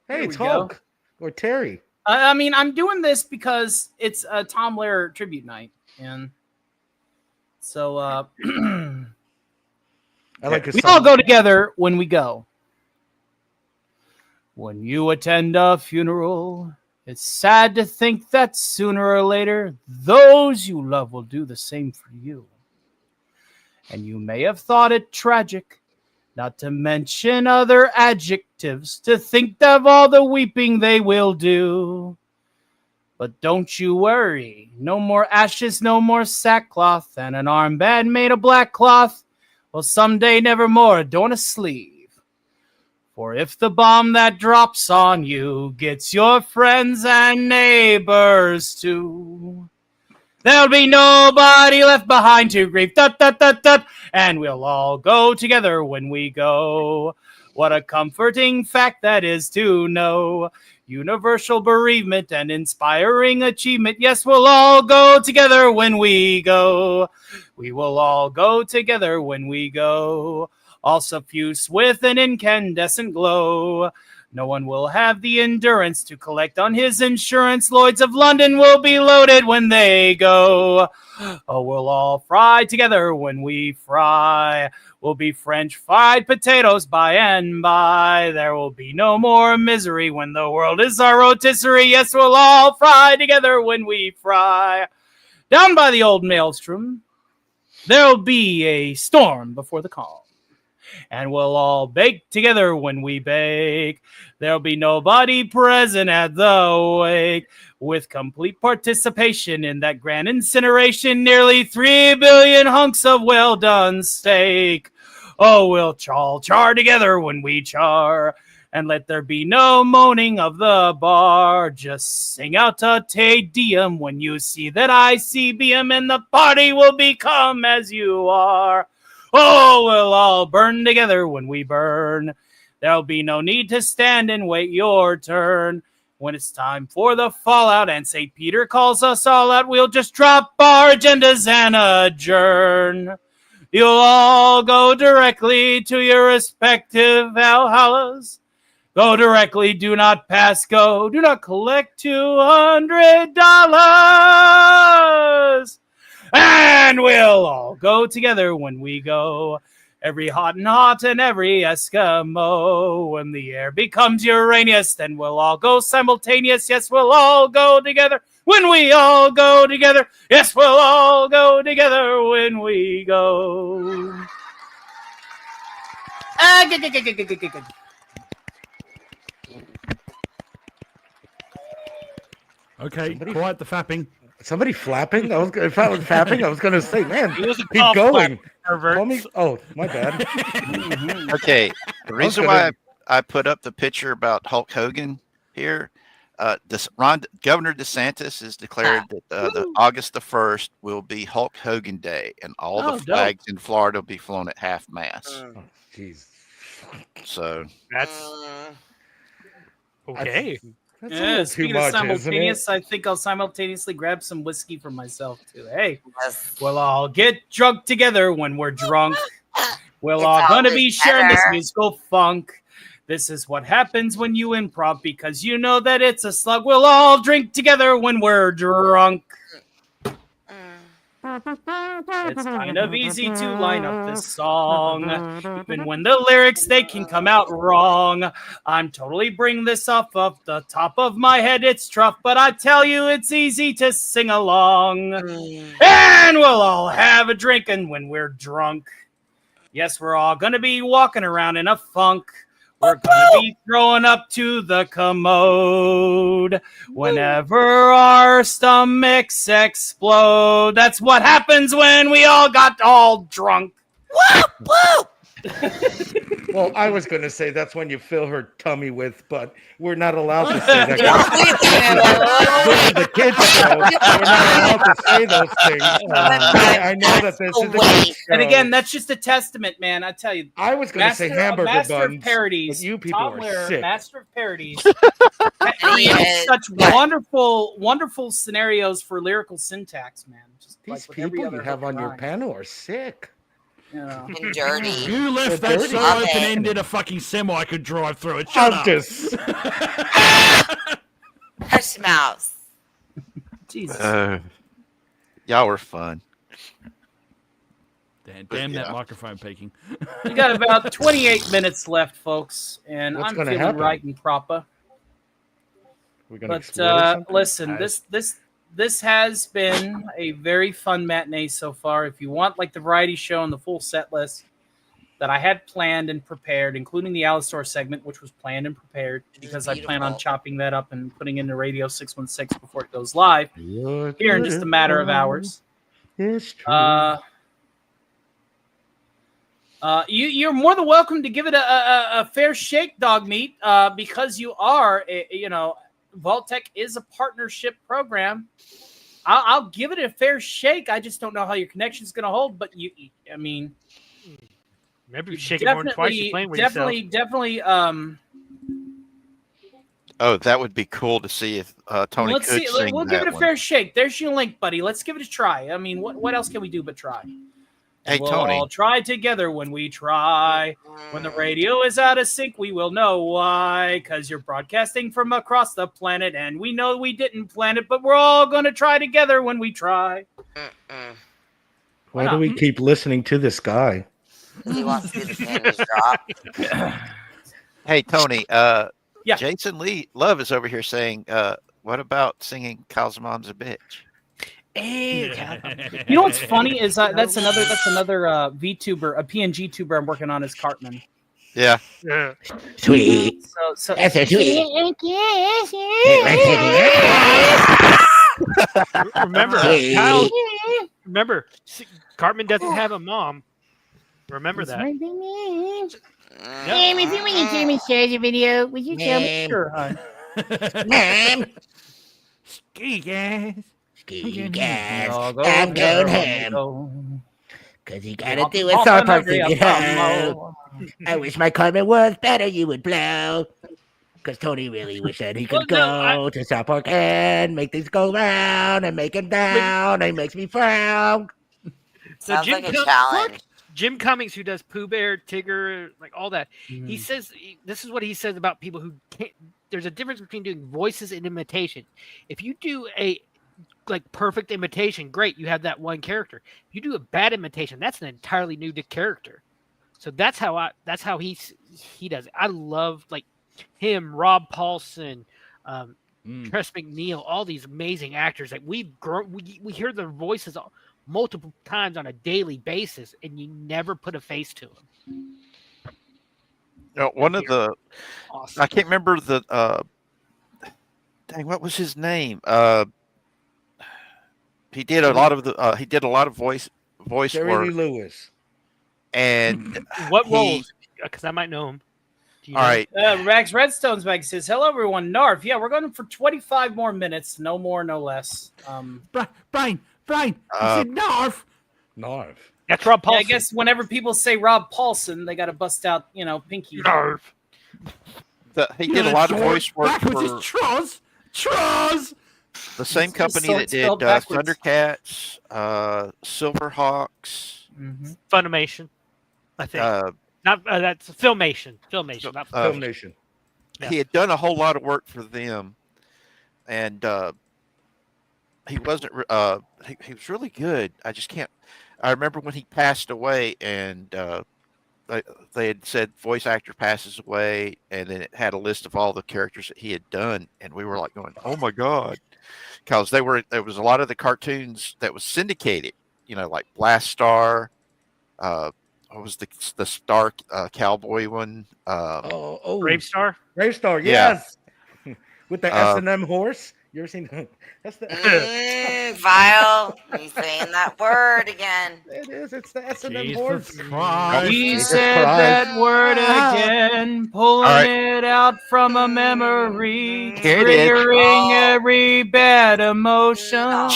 it's Hulk. Or Terry. I mean, I'm doing this because it's a Tom Lehrer tribute night. And so... I like we all go together when we go. When you attend a funeral, it's sad to think that sooner or later, those you love will do the same for you. And you may have thought it tragic, not to mention other adjectives, to think of all the weeping they will do. But don't you worry, no more ashes, no more sackcloth, and an armband made of black cloth will someday nevermore adorn a sleeve. For if the bomb that drops on you gets your friends and neighbors too, there'll be nobody left behind to grieve. Dut, dut, dut, dut. And we'll all go together when we go. What a comforting fact that is to know. Universal bereavement and inspiring achievement. Yes, we'll all go together when we go. We will all go together when we go. All suffused with an incandescent glow. No one will have the endurance to collect on his insurance. Lloyds of London will be loaded when they go. Oh, we'll all fry together when we fry. We'll be French fried potatoes by and by. There will be no more misery when the world is our rotisserie. Yes, we'll all fry together when we fry. Down by the old maelstrom, there'll be a storm before the calm. And we'll all bake together when we bake. There'll be nobody present at the wake. With complete participation in that grand incineration, nearly 3 billion hunks of well-done steak. Oh, we'll all char together when we char. And let there be no moaning of the bar. Just sing out a Te Deum when you see that ICBM, and the party will become as you are. Oh, we'll all burn together when we burn. There'll be no need to stand and wait your turn. When it's time for the fallout and St. Peter calls us all out, we'll just drop our agendas and adjourn. You'll all go directly to your respective Valhallas. Go directly, do not pass go. Do not collect $200. And we'll all go together when we go. Every hot and every Eskimo. When the air becomes Uranus, then we'll all go simultaneous. Yes, we'll all go together. When we all go together. Yes, we'll all go together when we go. Okay, quiet the fapping. Somebody flapping? If I was fapping, I was going to say, man, He was a keep cough going. clap, pervert. Call me. Oh, my bad. Okay, the reason why I put up the picture about Hulk Hogan here, Governor DeSantis has declared that the August the 1st will be Hulk Hogan Day, and all Oh, the dope. flags in Florida will be flown at half mast. Oh, jeez. So That's okay. That's a little too Speaking much, of isn't it? simultaneous, I think I'll simultaneously grab some whiskey for myself too. Hey, we'll all get drunk together when we're drunk. We're It's all gonna always be sharing this better. musical funk. This is what happens when you improv because you know that it's a slug. We'll all drink together when we're drunk. It's kind of easy to line up this song. Even when the lyrics, they can come out wrong. I'm totally bringing this off of the top of my head. It's tough, but I tell you, it's easy to sing along. And we'll all have a drink, and when we're drunk, yes, we're all going to be walking around in a funk. We're going to be throwing up to the commode whenever our stomachs explode. That's what happens when we all got all drunk. Well, I was going to say that's when you fill her tummy with, but we're not allowed to say that. This is the kids' show. We're not allowed to say those things. I know that this is a kids' show. And again, that's just a testament, man. I tell you. I was going to say hamburger master buns, of parodies. but you people Tom are Lehrer, sick. master of parodies. Creates such wonderful scenarios for lyrical syntax, man. Just These like with every people other you have hook on and your line. panel are sick. And dirty. You left They're that dirty. so Love open it. ended a fucking semi could drive through it. Shut I'm up. just. Hush mouse. Jesus. Y'all were fun. Damn that microphone peaking. We got about 28 minutes left, folks, and What's I'm gonna feeling happen? right and proper. We're gonna But explode or something? listen, this has been a very fun matinee so far. If you want like the variety show and the full set list that I had planned and prepared, including the Alistor segment, which was planned and prepared because I plan on chopping that up and putting into Radio 616 before it goes live here in just a matter of hours. It's true. You're more than welcome to give it a fair shake, dog meat, because you are, Vaultec is a partnership program. I'll give it a fair shake. I just don't know how your connection is going to hold, but I mean, Remember, you shake it more than twice. You're playing with yourself. Definitely. Oh, that would be cool to see if Tony Let's could see. sing We'll that give it a one. fair shake. There's your link, buddy. Let's give it a try. I mean, what else can we do but try? Hey, We'll Tony. all try together when we try. When the radio is out of sync, we will know why. Because you're broadcasting from across the planet, and we know we didn't plan it, but we're all going to try together when we try. Why do we keep listening to this guy? He wants to see the panties drop. Hey, Tony. Yeah. Jason Lee Love is over here saying, what about singing Kyle's Mom's a Bitch? You know what's funny is that's another VTuber, a PNG tuber I'm working on is Cartman. Yeah. Sweet. So That's so sweet. Remember, Hey. Kyle, remember, Cartman doesn't have a mom. Remember that. Mom, if you want to show me share the video, would you tell me? Sure, hon. Mom. Ski guys. Ski guys. I'll go I'm going there, home. Because you gotta Hop- do a hop South on Park every thing at up, home. I wish my Cartman was better, you would blow. Because Tony really wished that he could go to South Park and make things go round and make him down and makes me frown. So Sounds like a challenge. Jim Cummings, who does Pooh Bear, Tigger, like all that, he says this is what he says about people who can't. There's a difference between doing voices and imitation. If you do a perfect imitation, great, you have that one character. If you do a bad imitation, that's an entirely new character. So that's how he does it. I love like him, Rob Paulson, Tress McNeil, all these amazing actors that we hear their voices multiple times on a daily basis, and you never put a face to them. One of the Awesome. I can't remember the dang, what was his name? He did a lot of voice Jerry work. Lee Lewis. And what roles? Because I might know him. All right. Max Redstone's back says, "Hello, everyone." Narf. Yeah, we're going for 25 more minutes. No more, no less. Brian, I said Narf. Narf. That's Rob Paulson. Yeah, I guess whenever people say Rob Paulson, they got to bust out, Pinky. Narf. He did a lot of voice work That was for just Troz. the same company that did Thundercats, Silverhawks, Funimation, I think. Not that's Filmation. Not Filmation. He had done a whole lot of work for them, and he wasn't. He was really good. I just can't. I remember when he passed away, and they had said voice actor passes away, and then it had a list of all the characters that he had done, and we were like going, "Oh my god!" Because there was a lot of the cartoons that was syndicated, like Blast Star. What was the Star Cowboy one? Brave Star. Brave Star, Yeah. yes. With the S&M horse. You ever seen that? That's the Vile. He's saying that word again. It is. It's the S&M Jesus horse. Christ. He Jesus said Christ. that word again, pulling it out from a memory, Here it is. triggering every bad emotion.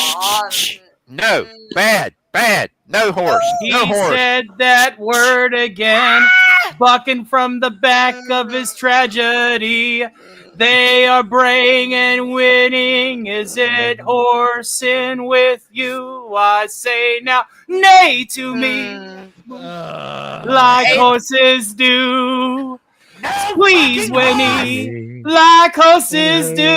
No, bad, no horse, no He horse. said that word again, bucking from the back of his tragedy. They are braying and winning. Is it horsing with you? I say now, nay to me, like horses do. Please, Winnie, like horses do.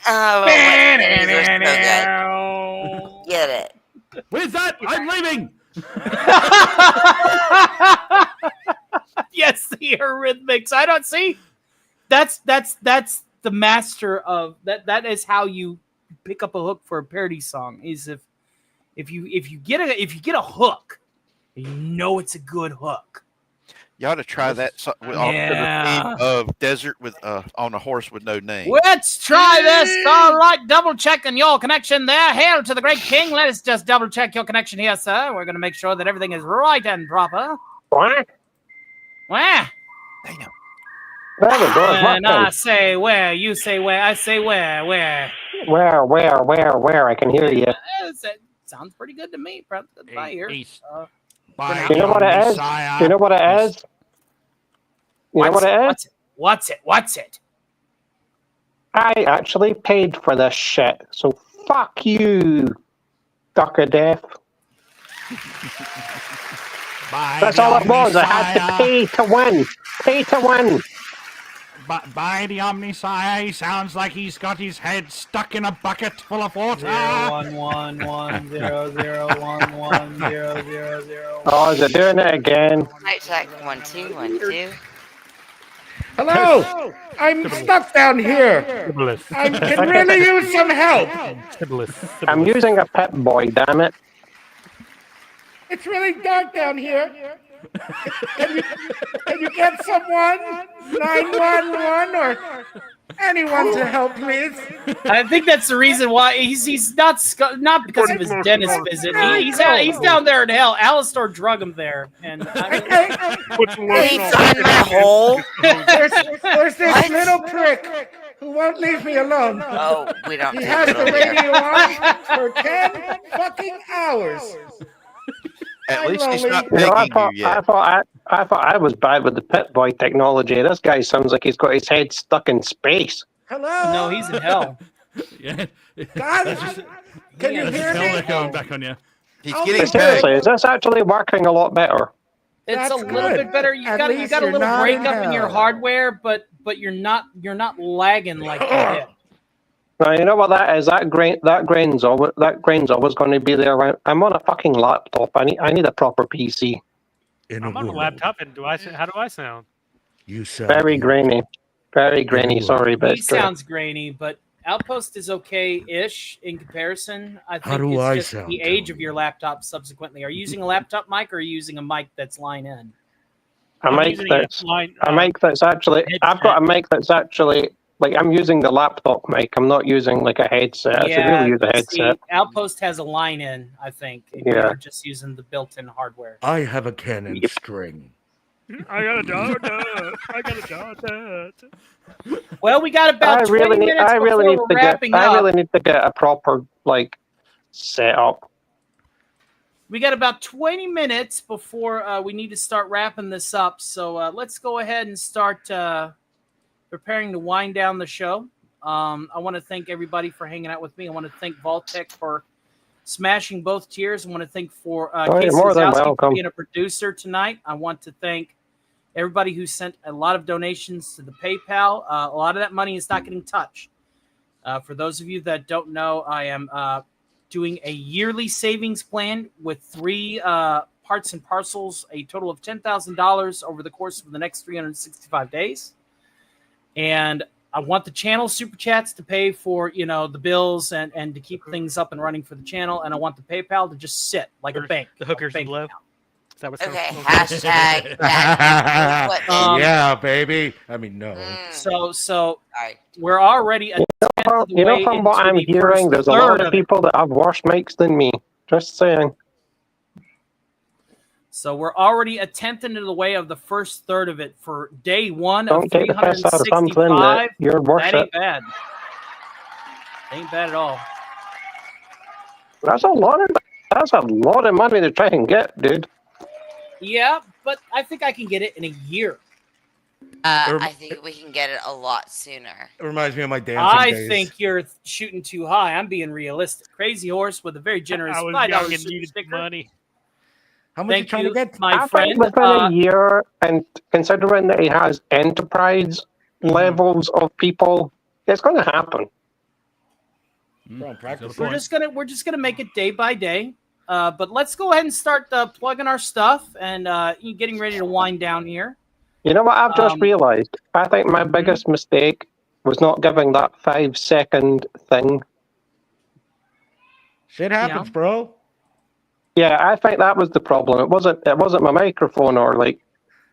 Oh, these are so good. Get it. With that, I'm leaving. Yes, the Eurythmics. I don't see. That's the master of that. That is how you pick up a hook for a parody song. Is if you get a hook, you know it's a good hook. You ought to try that to the theme of desert with on a horse with no name. Let's try this. All right, double checking your connection there. Hail to the great king. Let us just double check your connection here, sir. We're going to make sure that everything is right and proper. What? Where? There we go. And I say where, you say where, I say where. Where? I can hear you. It sounds pretty good to me. Probably good by ear. Do you know what it is? Do you know what it is? You know what it is? What's it? I actually paid for this shit, so fuck you, Duck of Death. That's all it was. I had to pay to win. Pay to win. By the Omnisire, he sounds like he's got his head stuck in a bucket full of water. 01110011000. Oh, is it doing it again? Mic check. 1 2 1 2. Hello. I'm stuck down here. I can really use some help. I'm using a Pep Boy, damn it. It's really dark down here. Can you get someone? 911 or anyone to help, please? I think that's the reason why he's not because of his dentist visit. He's down there in hell. Alistar drug him there, and He's on my hole. There's this little prick who won't leave me alone. Oh, we don't. He do has it the over here. radio on for 10 fucking hours. At least he's not You know, pegging you yet. I thought I was bad with the Pip Boy technology. This guy sounds like he's got his head stuck in space. Hello? no, he's in hell. Yeah. God, can you hear me? Going back on you. He's Oh, getting Seriously, pegged. is this actually working a lot better? It's That's a little good. bit better. You At got least a you're little not breakup in in your hell. hardware, but you're not lagging like you did. Now, you know what that is? That grain's always going to be there. I'm on a fucking laptop. I need a proper PC. I'm on a laptop, and how do I sound? You sound Very grainy. Very grainy. Sorry, but He it's true. sounds grainy, but Outpost is okay-ish in comparison. I How think do it's I just sound, the age of your laptop subsequently. Are you using a laptop mic or are you using a mic that's line in? A mic that's actually. I've got a mic that's actually like I'm using the laptop mic. I'm not using like a headset. I should really use a see, headset. Outpost has a line in, I think, and Yeah. you're just using the built-in hardware. I have a Canon string. I got a donut. I got a donut. Well, we got about 20 minutes before we're wrapping up. I really need to get a proper like setup. We got about 20 minutes before we need to start wrapping this up. So let's go ahead and start preparing to wind down the show. I want to thank everybody for hanging out with me. I want to thank Vaultec for smashing both tiers. I want to thank Casey more than Wazowski for welcome. being a producer tonight. I want to thank everybody who sent a lot of donations to the PayPal. A lot of that money is not getting touched. For those of you that don't know, I am doing a yearly savings plan with 3 parts and parcels, a total of $10,000 over the course of the next 365 days. And I want the channel super chats to pay for, the bills and to keep things up and running for the channel. And I want the PayPal to just sit like a bank. The hookers in love. Is that what's Okay, going hashtag Yeah, baby. I mean, no. So we're already a tenth of the way From what into I'm the hearing, first there's a third lot of of it. people that have worse mics than me. Just saying. So we're already a tenth into the way of the first third of it for day one Don't of take the piss out of something 365. that you're worth That it. ain't bad. Ain't bad at all. That's a lot of money to try and get, dude. Yeah, but I think I can get it in a year. I think we can get it a lot sooner. It reminds me of my dancing I days. think you're shooting too high. I'm being realistic. Crazy Horse with a very generous I was $5 young and super needed sticker. money. How much Thank you trying you, to get? my I friend. think within a year, and considering that he has enterprise levels of people, it's going to happen. We're just gonna make it day by day. But let's go ahead and start plugging our stuff and getting ready to wind down here. You know what I've just realized? I think my biggest mistake was not giving that 5-second thing. Shit happens, bro. Yeah, I think that was the problem. It wasn't my microphone or like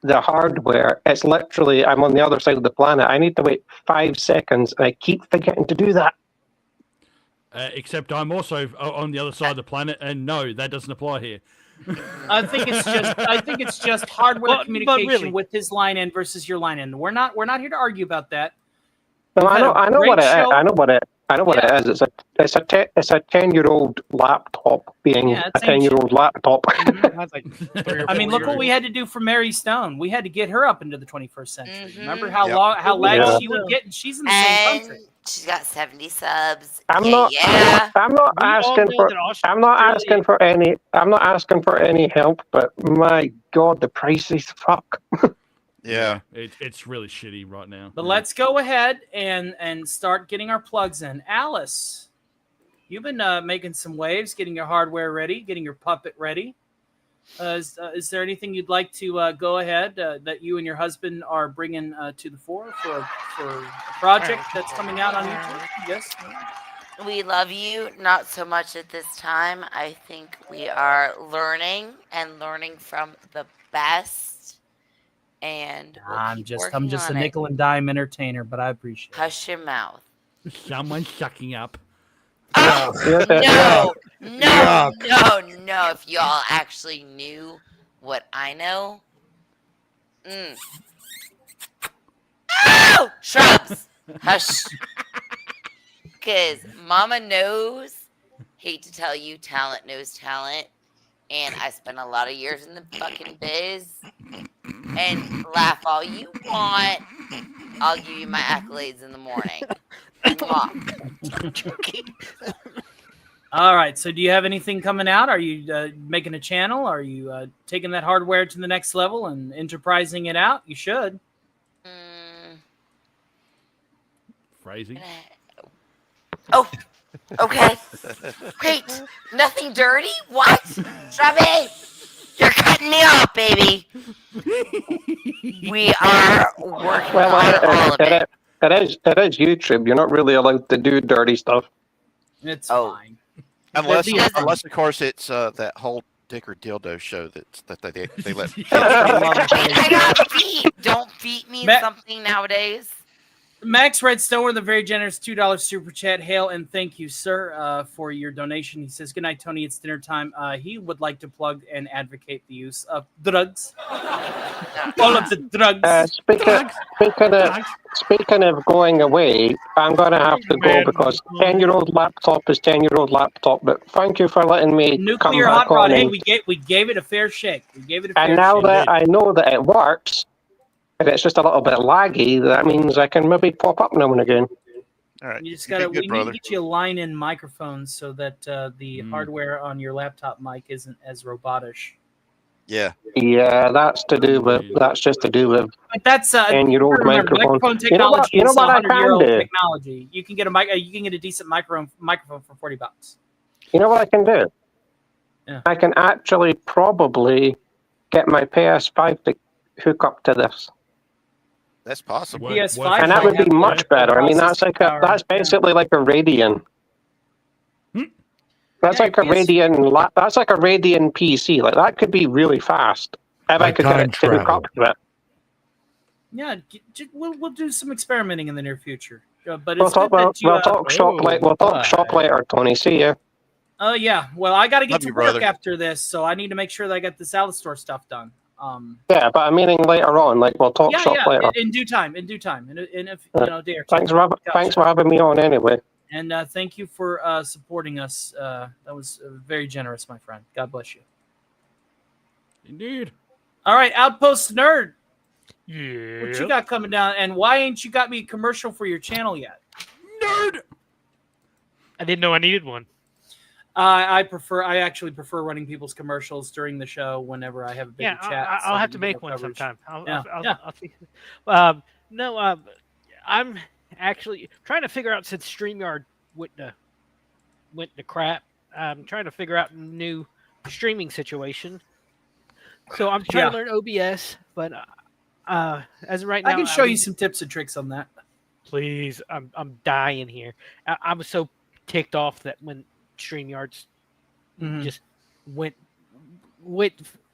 the hardware. It's literally I'm on the other side of the planet. I need to wait 5 seconds, and I keep forgetting to do that. Except I'm also on the other side of the planet, and no, that doesn't apply here. I think it's just hardware communication with his line in versus your line in. We're not here to argue about that. No, We've had I a know what great it is. show. I know what it is. It's a 10-year-old laptop being Yeah, a it's ancient. 10-year-old laptop. I mean, look what we had to do for Mary Stone. We had to get her up into the 21st century. Remember how Yep. lag Yeah. she would get, and she's in the same country. She's got 70 subs. I'm not asking for any help, but my God, the prices fuck. Yeah, it's really shitty right now. But let's go ahead and start getting our plugs in. Alice, you've been making some waves, getting your hardware ready, getting your puppet ready. Is there anything you'd like to go ahead that you and your husband are bringing to the fore for a project that's coming out on YouTube? Yes. We love you, not so much at this time. I think we are learning from the best. And we'll I'm keep just working a on it. nickel and dime entertainer, but I appreciate it. Hush your mouth. Someone's sucking up. No. If y'all actually knew what I know. Oh! Shrubs! Hush. Because Mama knows, hate to tell you, talent knows talent. And I spent a lot of years in the fucking biz. And laugh all you want. I'll give you my accolades in the morning. All right. So, do you have anything coming out? Are you making a channel? Are you taking that hardware to the next level and enterprising it out? You should. Phrasing. Oh, okay. Wait, nothing dirty? What? Strawberry, you're cutting me off, baby. We are working Well, on all of it. it is YouTube. You're not really allowed to do dirty stuff. It's fine. Unless, Doesn't- unless of course, it's that whole dick or dildo show that they let kids I got feet. Don't feet mean Ma- something nowadays? Max Redstone with a very generous $2 super chat. Hail and thank you, sir, for your donation. He says, "Good night, Tony. It's dinner time." He would like to plug and advocate the use of drugs. All of the drugs. Speaking of going away, I'm going to have to go because 10-year-old laptop is 10-year-old laptop. But thank you for letting me come Nuclear back hot rod. on. Hey, And, we gave it a fair shake. We gave it a fair and now shake. that I know that it works, and it's just a little bit laggy, that means I can maybe pop up now and again. All right. You just gotta. We need to get you a line-in microphone so that the hardware on your laptop mic isn't as robotish. Yeah. Yeah, that's to do with. That's just to do with. But that's 10-year-old remember, microphone. technology You know is what I 100-year-old can do? technology. You can get a mic. You can get a decent microphone for $40. You know what I can do? Yeah. I can actually probably get my PS5 to hook up to this. That's possible. PS5 And that would be much better. I mean, that's like that's basically like a Radeon. That's like a Radeon. That's like a Radeon PC. Like that could be really fast if I could get it to hook up to it. Yeah, we'll do some experimenting in the near future. But We'll it's talk. good that you. We'll talk shop later. We'll talk shop later, Tony. See ya. Oh yeah. Well, I got to get Love to you, work brother. after this, so I need to make sure that I got the salad store stuff done. Yeah, but I'm meaning later on. Like we'll talk shop later. in due time. In if a day or two. Thanks for having me on anyway. And thank you for supporting us. That was very generous, my friend. God bless you. Indeed. All right, Outpost Nerd. Yeah. What you got coming down? And why ain't you got me a commercial for your channel yet? Nerd. I didn't know I needed one. I actually prefer running people's commercials during the show whenever I have a bigger chat. I'll so have we to can make get one coverage. sometime. Yeah. I'll see. No, I'm actually trying to figure out since StreamYard went to crap. I'm trying to figure out a new streaming situation. So I'm trying to learn OBS, but as of right now, I can show you some tips and tricks on that. Please, I'm dying here. I was so ticked off that when StreamYards just went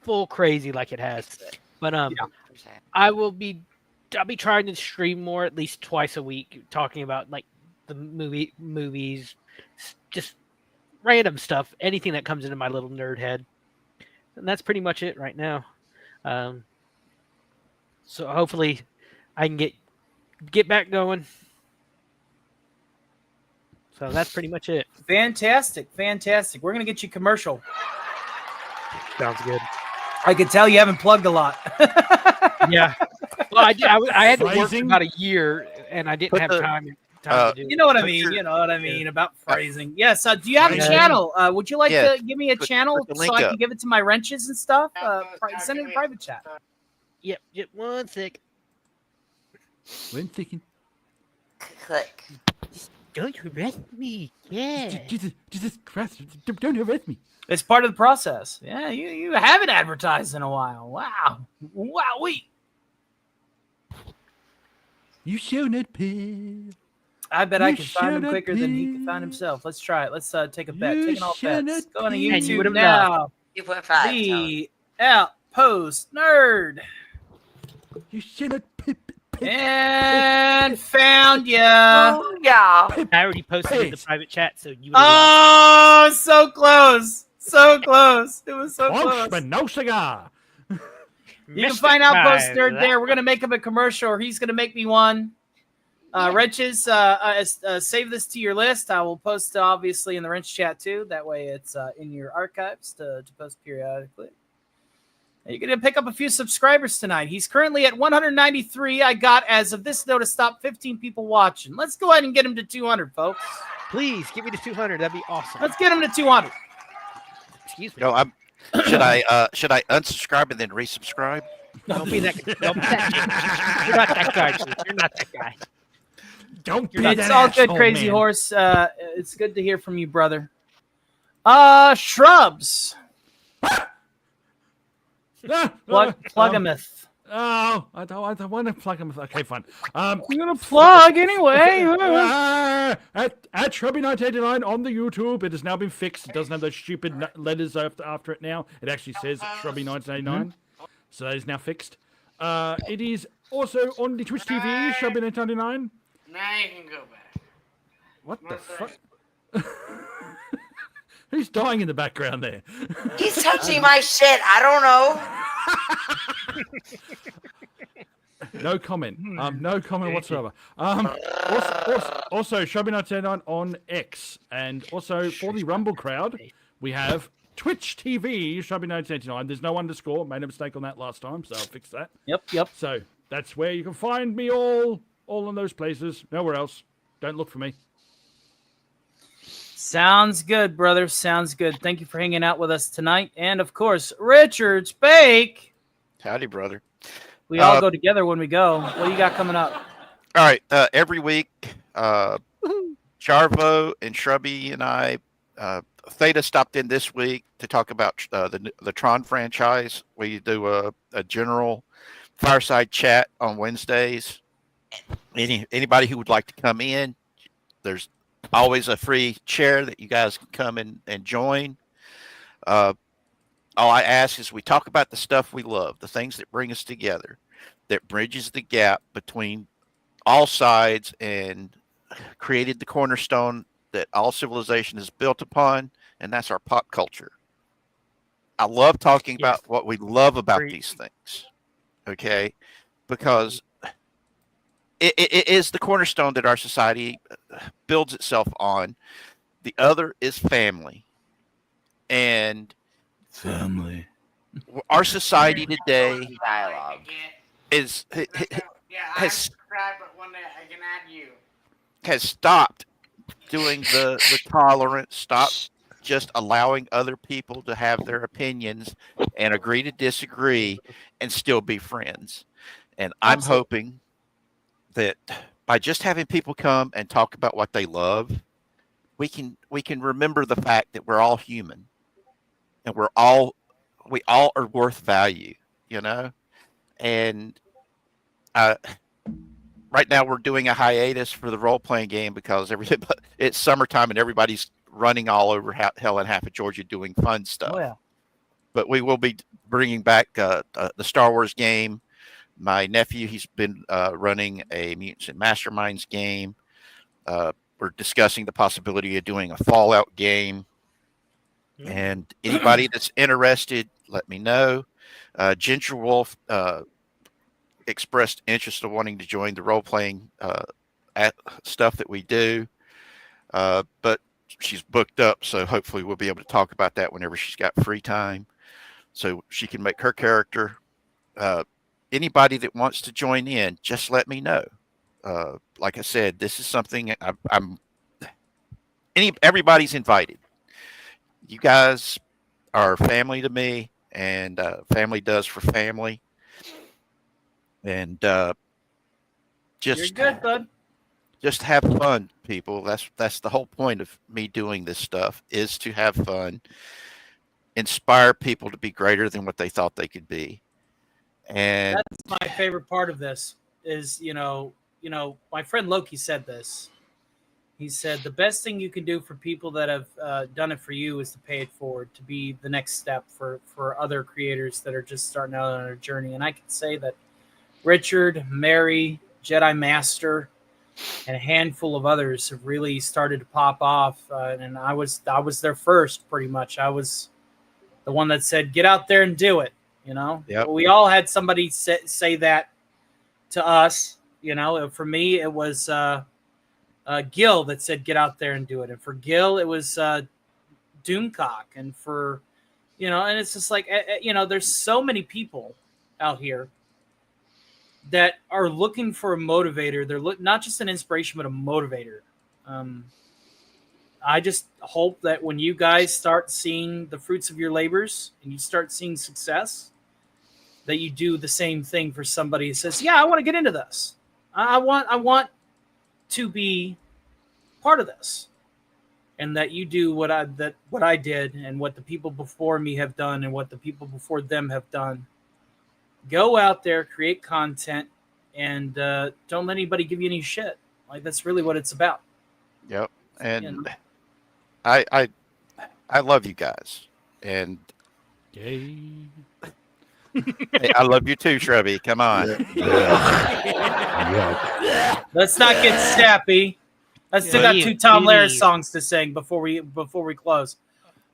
full crazy like it has. But I'll be trying to stream more, at least twice a week, talking about like the movies, just random stuff, anything that comes into my little nerd head. And that's pretty much it right now. So hopefully I can get back going. So that's pretty much it. Fantastic. We're gonna get you a commercial. Sounds good. I can tell you haven't plugged a lot. Yeah. Well, I had to work for about a year, and I didn't have time to do it. You know what I mean. You know what I mean about phrasing. Yes. Do you have a channel? Would you like to give me a channel the so link I up. can give it to my wrenches and stuff? Send it in private chat. Yep. 1 sec. 1 second. Click. Don't arrest me. Yeah. Jesus Christ! Don't arrest me. It's part of the process. Yeah, you haven't advertised in a while. Wow. Wowee. You shall not pay. I bet I You can find him shall quicker not than he pay. can find himself. Let's try it. Let's take a bet. You Taking all shall bets. not Go on to pay. And you YouTube would've now. 2.5. The Outpost Nerd. You shall not pay. And found ya. Yeah. I already posted in the private chat, so you. Oh, so close. So close. It was so close. But no cigar. You can find Outpost Nerd there. We're going to make him a commercial, or he's going to make me one. Wrenches, save this to your list. I will post, obviously, in the Wrench chat, too. That way it's in your archives to post periodically. You're going to pick up a few subscribers tonight. He's currently at 193. I got, as of this notice, stop 15 people watching. Let's go ahead and get him to 200, folks. Please, give me to 200. That'd be awesome. Let's get him to 200. Excuse me. No, should I unsubscribe and then resubscribe? Don't be that. Don't be that. You're not that guy. Dude. You're not that guy. Don't be It's that all good, asshole, Crazy man. Horse. It's good to hear from you, brother. Shrubs. Plugamith. Oh, I don't want to plug him. Okay, fine. You're gonna plug anyway. At Shrubby1989 on the YouTube. It has now been fixed. It doesn't have those stupid letters after it now. It actually says Shrubby1989. So that is now fixed. It is also on the Twitch TV, Shrubby1989. Now you can go back. What the fuck? Who's dying in the background there? He's touching my shit. I don't know. No comment. No comment whatsoever. Also, Shrubby1989 on X, and also for the Rumble crowd, we have Twitch TV Shrubby1989. There's no underscore. Made a mistake on that last time, so I'll fix that. Yep. So that's where you can find me all in those places. Nowhere else. Don't look for me. Sounds good, brother. Sounds good. Thank you for hanging out with us tonight. And, of course, Richard Spake. Howdy, brother. We all go together when we go. What do you got coming up? All right. Every week, Charvo and Shrubby and I, Theta stopped in this week to talk about the Tron franchise. We do a general fireside chat on Wednesdays. Anybody who would like to come in, there's always a free chair that you guys can come in and join. All I ask is we talk about the stuff we love, the things that bring us together, that bridges the gap between all sides and created the cornerstone that all civilization is built upon, and that's our pop culture. I love talking about what we love about these things, okay? Because it is the cornerstone that our society builds itself on. The other is family. And family. Our society today Dialogue. has stopped doing the tolerance, stopped just allowing other people to have their opinions and agree to disagree and still be friends. And I'm hoping that by just having people come and talk about what they love, we can remember the fact that we're all human and we all are worth value, you know? And right now we're doing a hiatus for the role-playing game because it's summertime and everybody's running all over hell and half of Georgia doing fun stuff. Oh, yeah. But we will be bringing back the Star Wars game. My nephew, he's been running a Mutants and Masterminds game. We're discussing the possibility of doing a Fallout game. And anybody that's interested, let me know. Ginger Wolf expressed interest of wanting to join the role-playing stuff that we do. But she's booked up, so hopefully we'll be able to talk about that whenever she's got free time so she can make her character. Anybody that wants to join in, just let me know. Like I said, this is something everybody's invited. You guys are family to me, and family does for family. And You're just good, bud. Just have fun, people. That's the whole point of me doing this stuff, is to have fun, inspire people to be greater than what they thought they could be. And that's my favorite part of this is, my friend Loki said this. He said, the best thing you can do for people that have done it for you is to pay it forward, to be the next step for other creators that are just starting out on their journey. And I can say that Richard, Mary, Jedi Master, and a handful of others have really started to pop off. And I was there first, pretty much. I was the one that said, get out there and do it. Yep. We all had somebody say that to us. For me, it was Gil that said, get out there and do it. And for Gil, it was Doomcock. And for, and it's just like, there's so many people out here that are looking for a motivator. They're not just an inspiration, but a motivator. I just hope that when you guys start seeing the fruits of your labors and you start seeing success, that you do the same thing for somebody who says, yeah, I want to get into this. I want to be part of this, and that you do what I did, and what the people before me have done, and what the people before them have done. Go out there, create content, and don't let anybody give you any shit. Like, that's really what it's about. Yep. And You know? I love you guys. And Yay. hey, I love you too, Shrubby. Come on. Let's not get sappy. I still got 2 Tom Lehrer songs to sing before we close.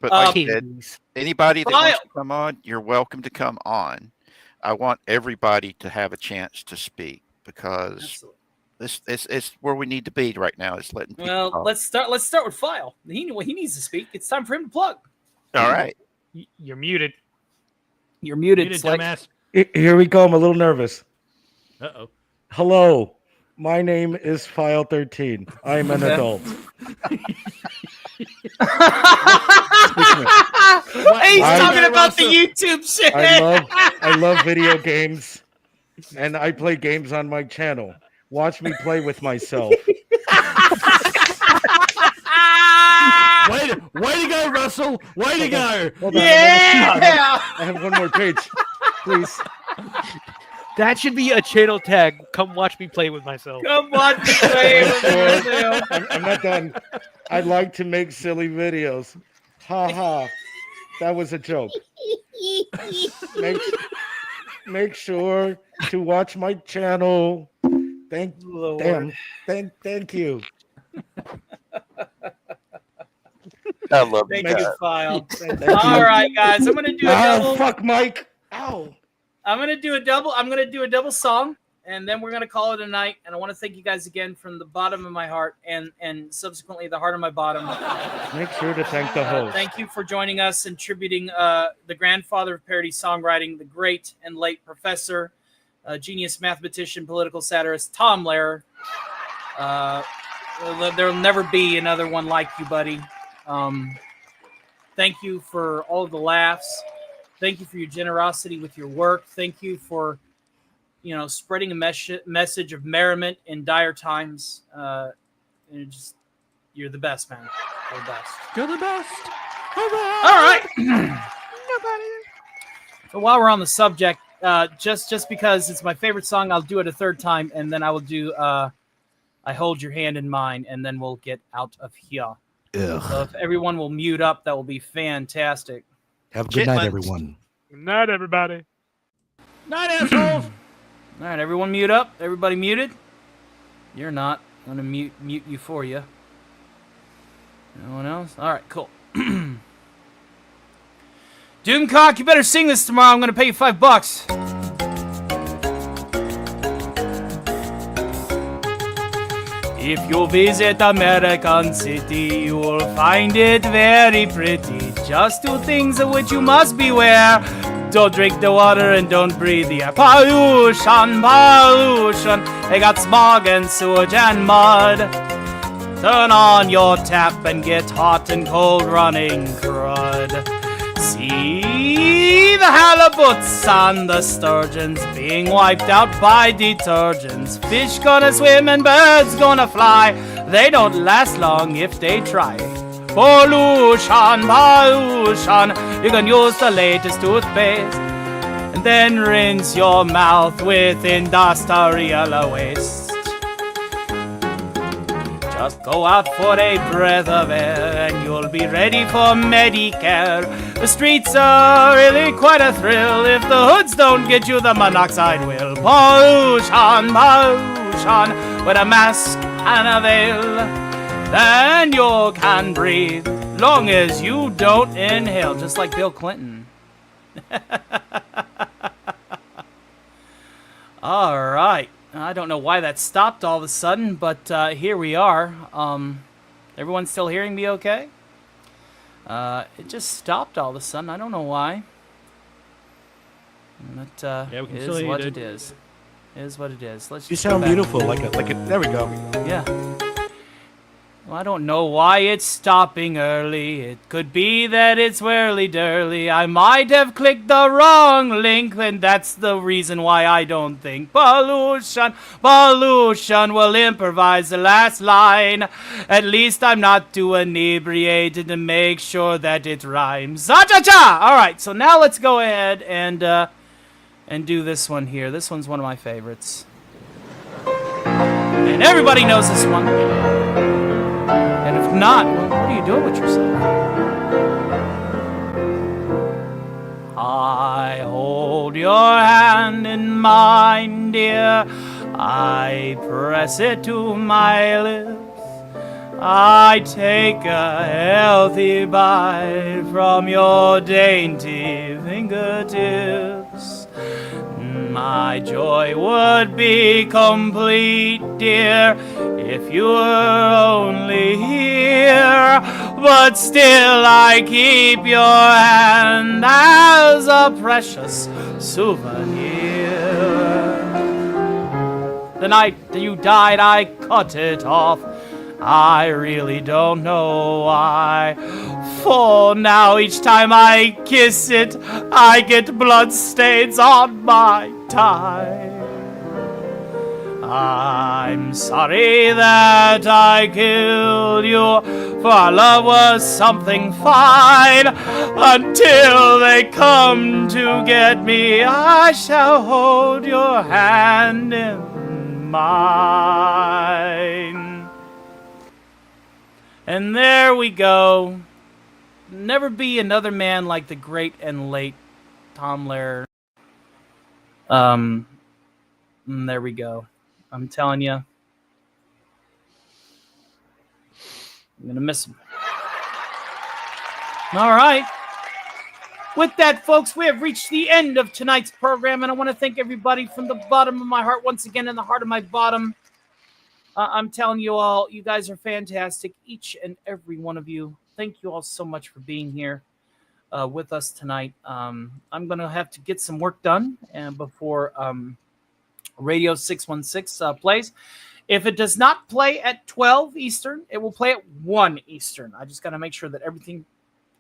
But like I said, anybody that wants to come on, you're welcome to come on. I want everybody to have a chance to speak, because this is where we need to be right now. Is letting people Well, talk. let's start with File. He needs to speak. It's time for him to plug. All right. You're muted. You're muted, Slick. dumbass. Here we go. I'm a little nervous. Uh-oh. Hello. My name is File 13. I'm an Okay. adult. He's talking about the YouTube shit. I love video games, and I play games on my channel. Watch me play with myself. Way to go, Russell. Way to go. Hold on, Yeah. I have one more page, please. That should be a channel tag. Come watch me play with myself. Come watch me play with myself. I'm not done. I like to make silly videos. Ha ha. That was a joke. Make sure to watch my channel. Thank you. I love Thank you. you, File. Thank All you. right, guys. I'm gonna do a double. Oh, fuck, Mike. Ow. I'm gonna do a double song, and then we're gonna call it a night. And I want to thank you guys again from the bottom of my heart, and subsequently the heart of my bottom. Make sure to thank the host. Thank you for joining us and tributing the grandfather of parody songwriting, the great and late professor, genius mathematician, political satirist, Tom Lehrer. There'll never be another one like you, buddy. Thank you for all of the laughs. Thank you for your generosity with your work. Thank you for, spreading a message of merriment in dire times. You're the best, man. You're the best. You're the best. All right. So while we're on the subject, just because it's my favorite song, I'll do it a third time, and then I will do I Hold Your Hand in Mine, and then we'll get out of here. Ugh. So if everyone will mute up, that will be fantastic. Have a good night, everyone. Good night, everybody. Night, assholes. All right, everyone mute up. Everybody muted? You're not. I'm going to mute you for you. No one else? All right, cool. Doomcock, you better sing this tomorrow. I'm going to pay you $5. If you visit American City, you will find it very pretty. Just 2 things of which you must beware. Don't drink the water and don't breathe the air. Pollution, pollution. They got smog and sewage and mud. Turn on your tap and get hot and cold running crud. See the halibuts and the sturgeons being wiped out by detergents. Fish gonna swim and birds gonna fly. They don't last long if they try. Pollution, pollution. You can use the latest toothpaste and then rinse your mouth with industrial waste. Just go out for a breath of air and you'll be ready for Medicare. The streets are really quite a thrill. If the hoods don't get you, the monoxide will. Pollution, pollution. With a mask and a veil, then you can breathe. Long as you don't inhale, just like Bill Clinton. All right. I don't know why that stopped all of a sudden, but here we are. Everyone still hearing me okay? It just stopped all of a sudden. I don't know why. But Yeah, we can it still is hear what you, it dude. is. It is what it is. Let's You just go sound back. beautiful, like a. There we go. Yeah. I don't know why it's stopping early. It could be that it's whirly-durly. I might have clicked the wrong link, and that's the reason why I don't think pollution will improvise the last line. At least I'm not too inebriated to make sure that it rhymes. Cha-cha-cha! All right, so now let's go ahead and do this one here. This one's one of my favorites. And everybody knows this one. And if not, well, what are you doing with yourself? I hold your hand in mine, dear. I press it to my lips. I take a healthy bite from your dainty fingertips. My joy would be complete, dear, if you were only here. But still I keep your hand as a precious souvenir. The night you died, I cut it off. I really don't know why. For now, each time I kiss it, I get bloodstains on my tie. I'm sorry that I killed you, for our love was something fine. Until they come to get me, I shall hold your hand in mine. And there we go. Never be another man like the great and late Tom Lehrer. There we go. I'm telling you, I'm gonna miss him. All right. With that, folks, we have reached the end of tonight's program, and I want to thank everybody from the bottom of my heart once again, in the heart of my bottom. I'm telling you all, you guys are fantastic, each and every one of you. Thank you all so much for being here with us tonight. I'm going to have to get some work done before Radio 616 plays. If it does not play at 12 Eastern, it will play at 1 Eastern. I just got to make sure that everything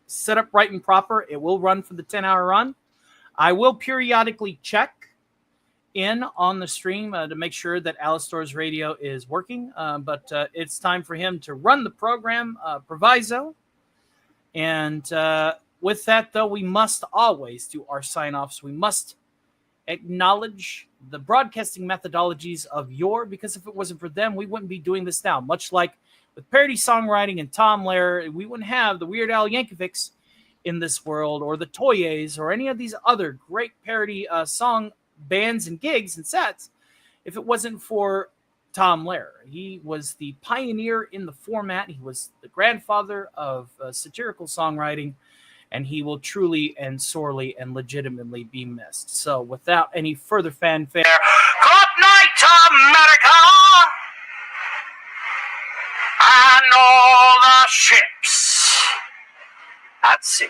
set up right and proper. It will run for the 10-hour run. I will periodically check in on the stream to make sure that Alistor's radio is working, but it's time for him to run the program proviso. And with that, though, we must always do our sign-offs. We must acknowledge the broadcasting methodologies of yore, because if it wasn't for them, we wouldn't be doing this now. Much like with parody songwriting and Tom Lehrer, we wouldn't have the Weird Al Yankovics in this world, or the Toyes, or any of these other great parody song bands and gigs and sets, if it wasn't for Tom Lehrer. He was the pioneer in the format. He was the grandfather of satirical songwriting, and he will truly and sorely and legitimately be missed. So without any further fanfare, Good night, America, and all the ships at sea.